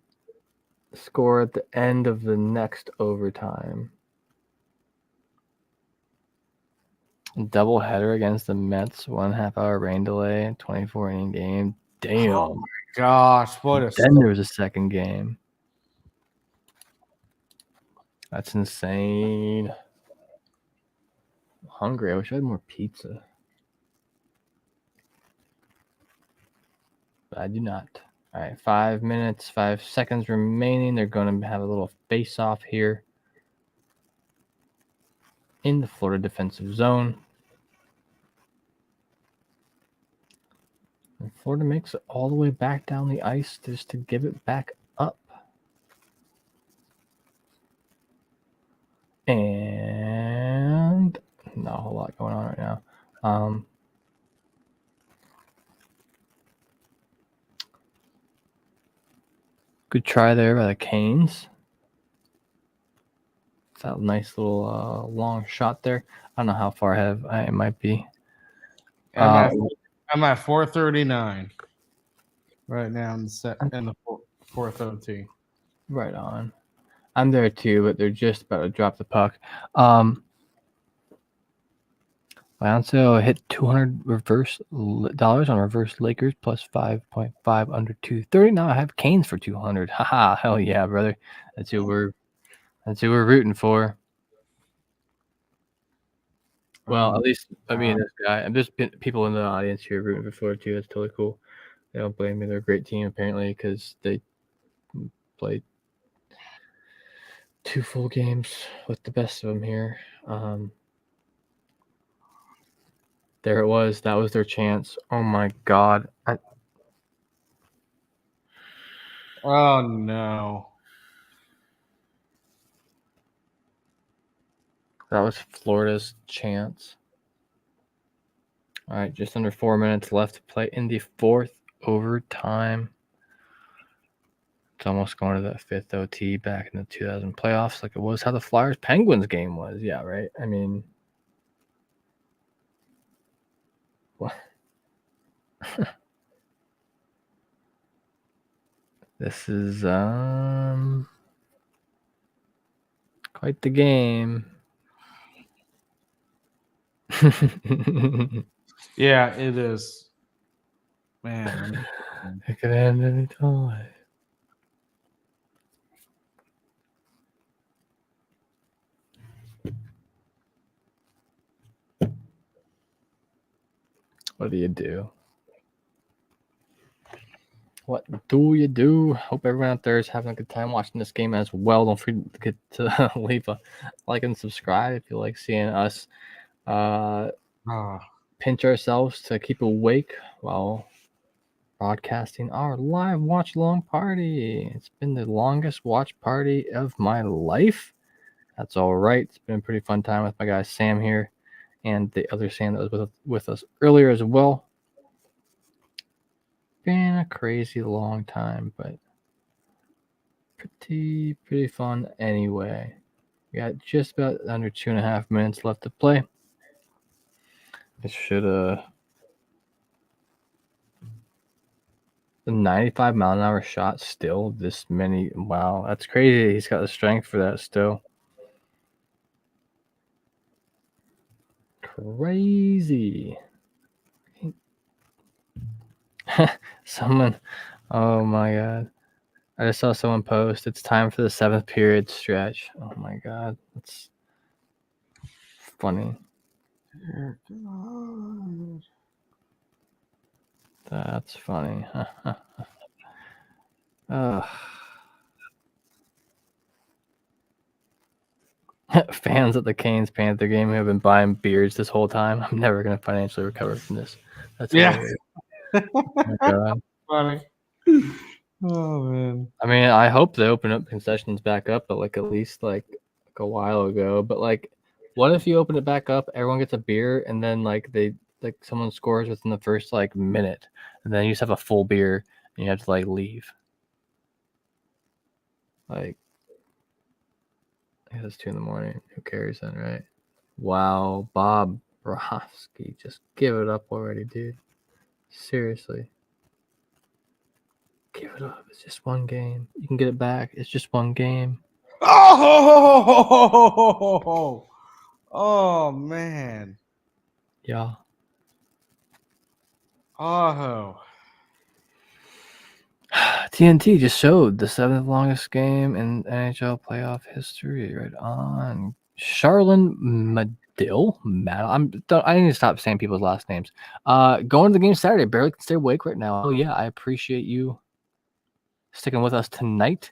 score at the end of the next overtime. Double header against the Mets, 1.5 hour rain delay, 24 inning game. Damn. Oh my gosh, what a Then there was a second game. That's insane. I'm hungry. I wish I had more pizza. But I do not. All right, 5 minutes, 5 seconds remaining. They're going to have a little face-off here in the Florida defensive zone. And Florida makes it all the way back down the ice just to give it back up. And not a whole lot going on right now. Good try there by the Canes. That nice little long shot there. I don't know how far ahead I might be. I'm at 4:39 right now in the fourth OT. Right on. I'm there too, but they're just about to drop the puck. Leoncio hit $200 reverse dollars on reverse Lakers plus 5.5 under 230. Now I have Canes for 200. Haha, hell yeah, brother. That's who we're rooting for. Well, at least me and this guy. I'm just people in the audience here rooting for Florida too. That's totally cool. They don't blame me. They're a great team apparently because they played 2 full games with the best of them here. There it was. That was their chance. Oh my God. Oh no. That was Florida's chance. All right, just under 4 minutes left to play in the fourth overtime. It's almost going to that fifth OT back in the 2000 playoffs, like it was how the Flyers-Penguins game was. Yeah, right? I mean, what? This is quite the game. Yeah, it is. Man, It could end any time. What do you do? What do you do? Hope everyone out there is having a good time watching this game as well. Don't forget to leave a like and subscribe if you like seeing us pinch ourselves to keep awake while broadcasting our live watch along party. It's been the longest watch party of my life. That's all right. It's been a pretty fun time with my guy Sam here and the other Sam that was with us earlier as well. Been a crazy long time, but pretty fun anyway. We got just about under 2.5 minutes left to play. It should the 95-mile-an-hour shot still this many. Wow, that's crazy. He's got the strength for that still. Crazy. Someone, oh my God. I just saw someone post, it's time for the 7th period stretch. Oh my God. That's funny. That's funny. Fans of the Canes Panther game who have been buying beards this whole time. I'm never going to financially recover from this. That's hilarious. Oh my God. Funny. Oh man. I mean, I hope they open up concessions back up, but like at least like a while ago. But like, what if you open it back up, everyone gets a beer, and then like someone scores within the first like minute, and then you just have a full beer and you have to like leave. Like, I guess it's 2 a.m. Who cares then, right? Wow, Bob Brofsky, just give it up already, dude. Seriously. Give it up. It's just one game. You can get it back. It's just one game. Oh man. Yeah. Oh. TNT just showed the 7th longest game in NHL playoff history. Right on. Charlene Medill? I need to stop saying people's last names. Going to the game Saturday. Barely can stay awake right now. Oh, yeah. I appreciate you sticking with us tonight.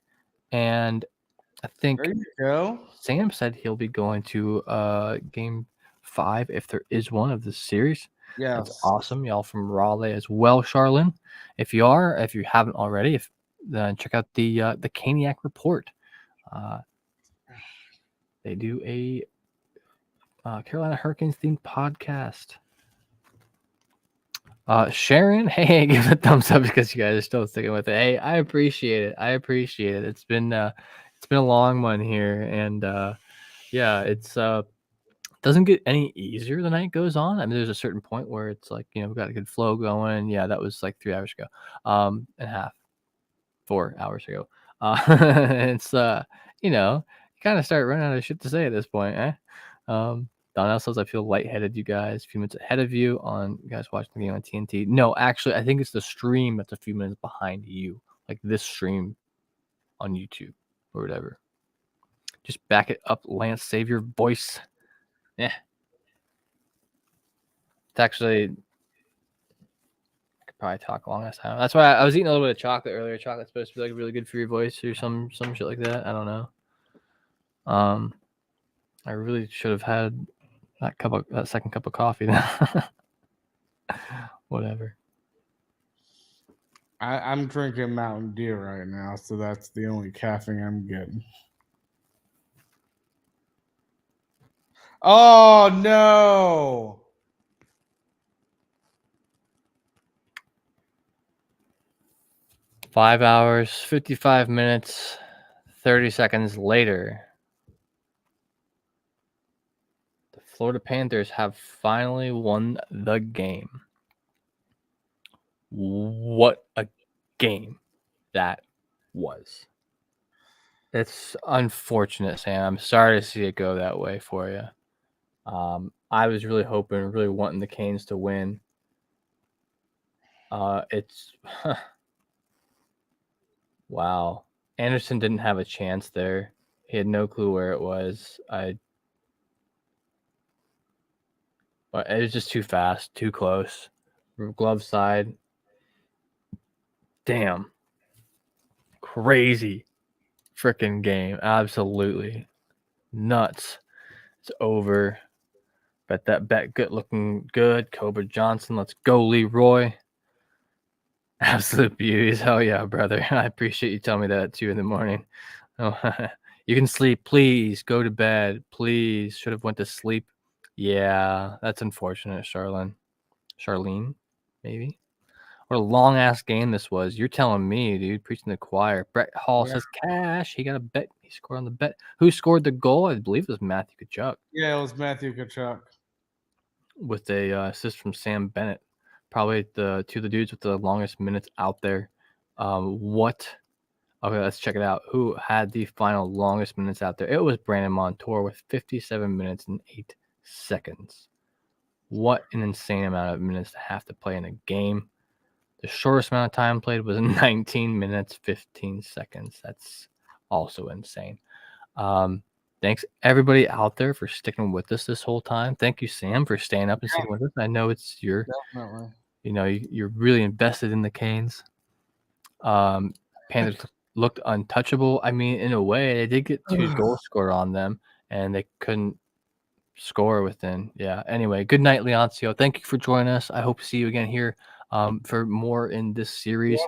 And I think There you go. Sam said he'll be going to game 5 if there is one of this series. Yeah. That's awesome. Y'all from Raleigh as well, Charlene. If you haven't already, then check out the Caniac Report. They do a Carolina Hurricanes themed podcast. Sharon, hey, give it a thumbs up because you guys are still sticking with it. Hey, I appreciate it. It's been a long one here, and yeah, it's doesn't get any easier the night goes on. I mean, there's a certain point where it's like, we got a good flow going. Yeah, that was like 3 hours ago, and a half, 4 hours ago. It's you kind of start running out of shit to say at this point, eh? Donnell says I feel lightheaded, you guys. A few minutes ahead of you on you guys watching the game on TNT. No, actually, I think it's the stream that's a few minutes behind you, like this stream on YouTube or whatever. Just back it up, Lance. Save your voice. Yeah. It's actually, I could probably talk a long ass time. That's why I was eating a little bit of chocolate earlier. Chocolate's supposed to be like really good for your voice or some shit like that. I don't know. I really should have had that second cup of coffee then. Whatever. I'm drinking Mountain Dew right now, so that's the only caffeine I'm getting. Oh no! 5 hours, 55 minutes, 30 seconds later, the Florida Panthers have finally won the game. What a game that was. It's unfortunate, Sam. I'm sorry to see it go that way for you. I was really hoping, really wanting the Canes to win. It's wow. Anderson didn't have a chance there. He had no clue where it was. But it was just too fast, too close. Glove side. Damn. Crazy freaking game. Absolutely nuts. It's over. Bet that bet good looking good. Cobra Johnson. Let's go, Leroy. Absolute beauties. Hell yeah, brother. I appreciate you telling me that at 2 a.m. Oh, you can sleep. Please go to bed. Please. Should have went to sleep. Yeah, that's unfortunate, Charlene, maybe. What a long ass game this was. You're telling me, dude, preaching to the choir. Brett Hall says cash. He got a bet. He scored on the bet. Who scored the goal? I believe it was Matthew Tkachuk. Yeah, it was Matthew Tkachuk. With a assist from Sam Bennett. Probably two of the dudes with the longest minutes out there. What? Okay, let's check it out. Who had the final longest minutes out there? It was Brandon Montour with 57 minutes and 8 seconds. What an insane amount of minutes to have to play in a game. The shortest amount of time played was 19 minutes, 15 seconds. That's also insane. Thanks everybody out there for sticking with us this whole time. Thank you, Sam, for staying up and sticking with us. I know it's your, you're really invested in the Canes. Panthers looked untouchable. I mean, in a way, they did get 2 goals scored on them, and they couldn't score within. Yeah. Anyway, good night, Leoncio. Thank you for joining us. I hope to see you again here for more in this series,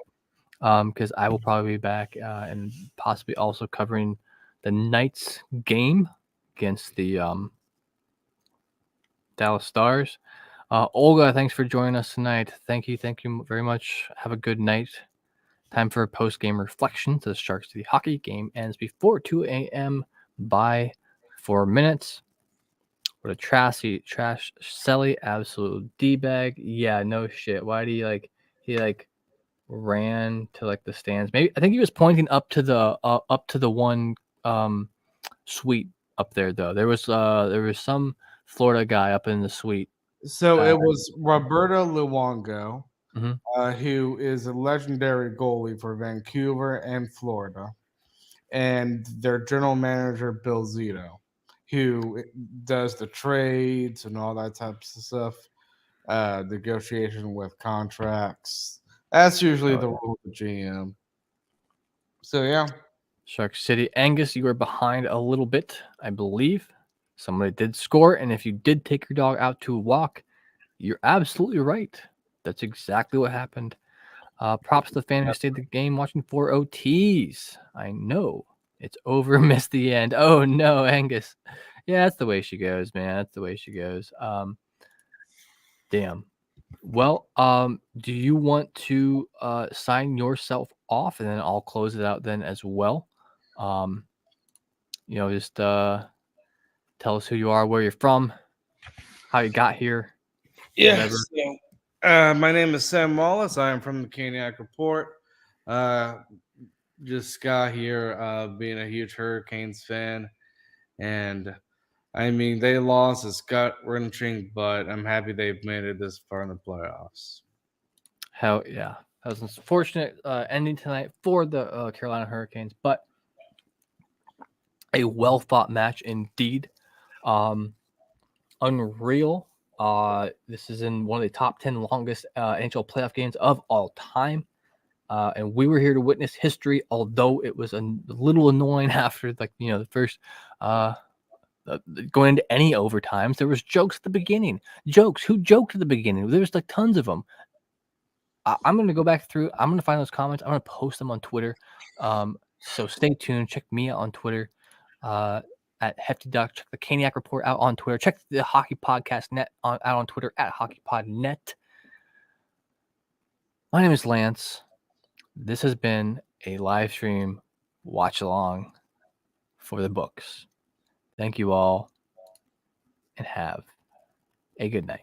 because I will probably be back and possibly also covering the Knights game against the Dallas Stars. Olga, thanks for joining us tonight. Thank you very much. Have a good night. Time for a post-game reflection to the Sharks City hockey game ends before 2 a.m. by 4 minutes. What a trash Selly, absolute D-bag. Yeah, no shit. Why do you he ran to the stands? Maybe I think he was pointing up to the one suite up there though. There was some Florida guy up in the suite. So it was Roberto Luongo, Mhm. who is a legendary goalie for Vancouver and Florida, and their general manager Bill Zito, who does the trades and all that types of stuff, negotiation with contracts. That's usually the role of the GM. So yeah. Shark City. Angus, you were behind a little bit, I believe. Somebody did score, and if you did take your dog out to a walk, you're absolutely right. That's exactly what happened. Props to the fan who stayed the game watching 4 OTs. I know. It's over, missed the end. Oh, no, Angus. Yeah, that's the way she goes, man. That's the way she goes. Damn. Well, do you want to sign yourself off, and then I'll close it out then as well? Just tell us who you are, where you're from, how you got here. Yes. My name is Sam Wallace. I am from the Caniac Report. Just got here being a huge Hurricanes fan. And I mean, they lost. It's gut-wrenching, but I'm happy they've made it this far in the playoffs. Hell yeah. That was an unfortunate ending tonight for the Carolina Hurricanes, but a well-fought match indeed. Unreal. This is in one of the top 10 longest NHL playoff games of all time. And we were here to witness history, although it was a little annoying after the first going into any overtimes. There was jokes at the beginning. Jokes. Who joked at the beginning? There was tons of them. I'm going to go back through. I'm going to find those comments. I'm going to post them on Twitter. So stay tuned. Check me out on Twitter at Hefty Duck. Check the Caniac Report out on Twitter. Check the Hockey Podcast Net out on Twitter at HockeyPodNet. My name is Lance. This has been a live stream watch along for the books. Thank you all, and have a good night.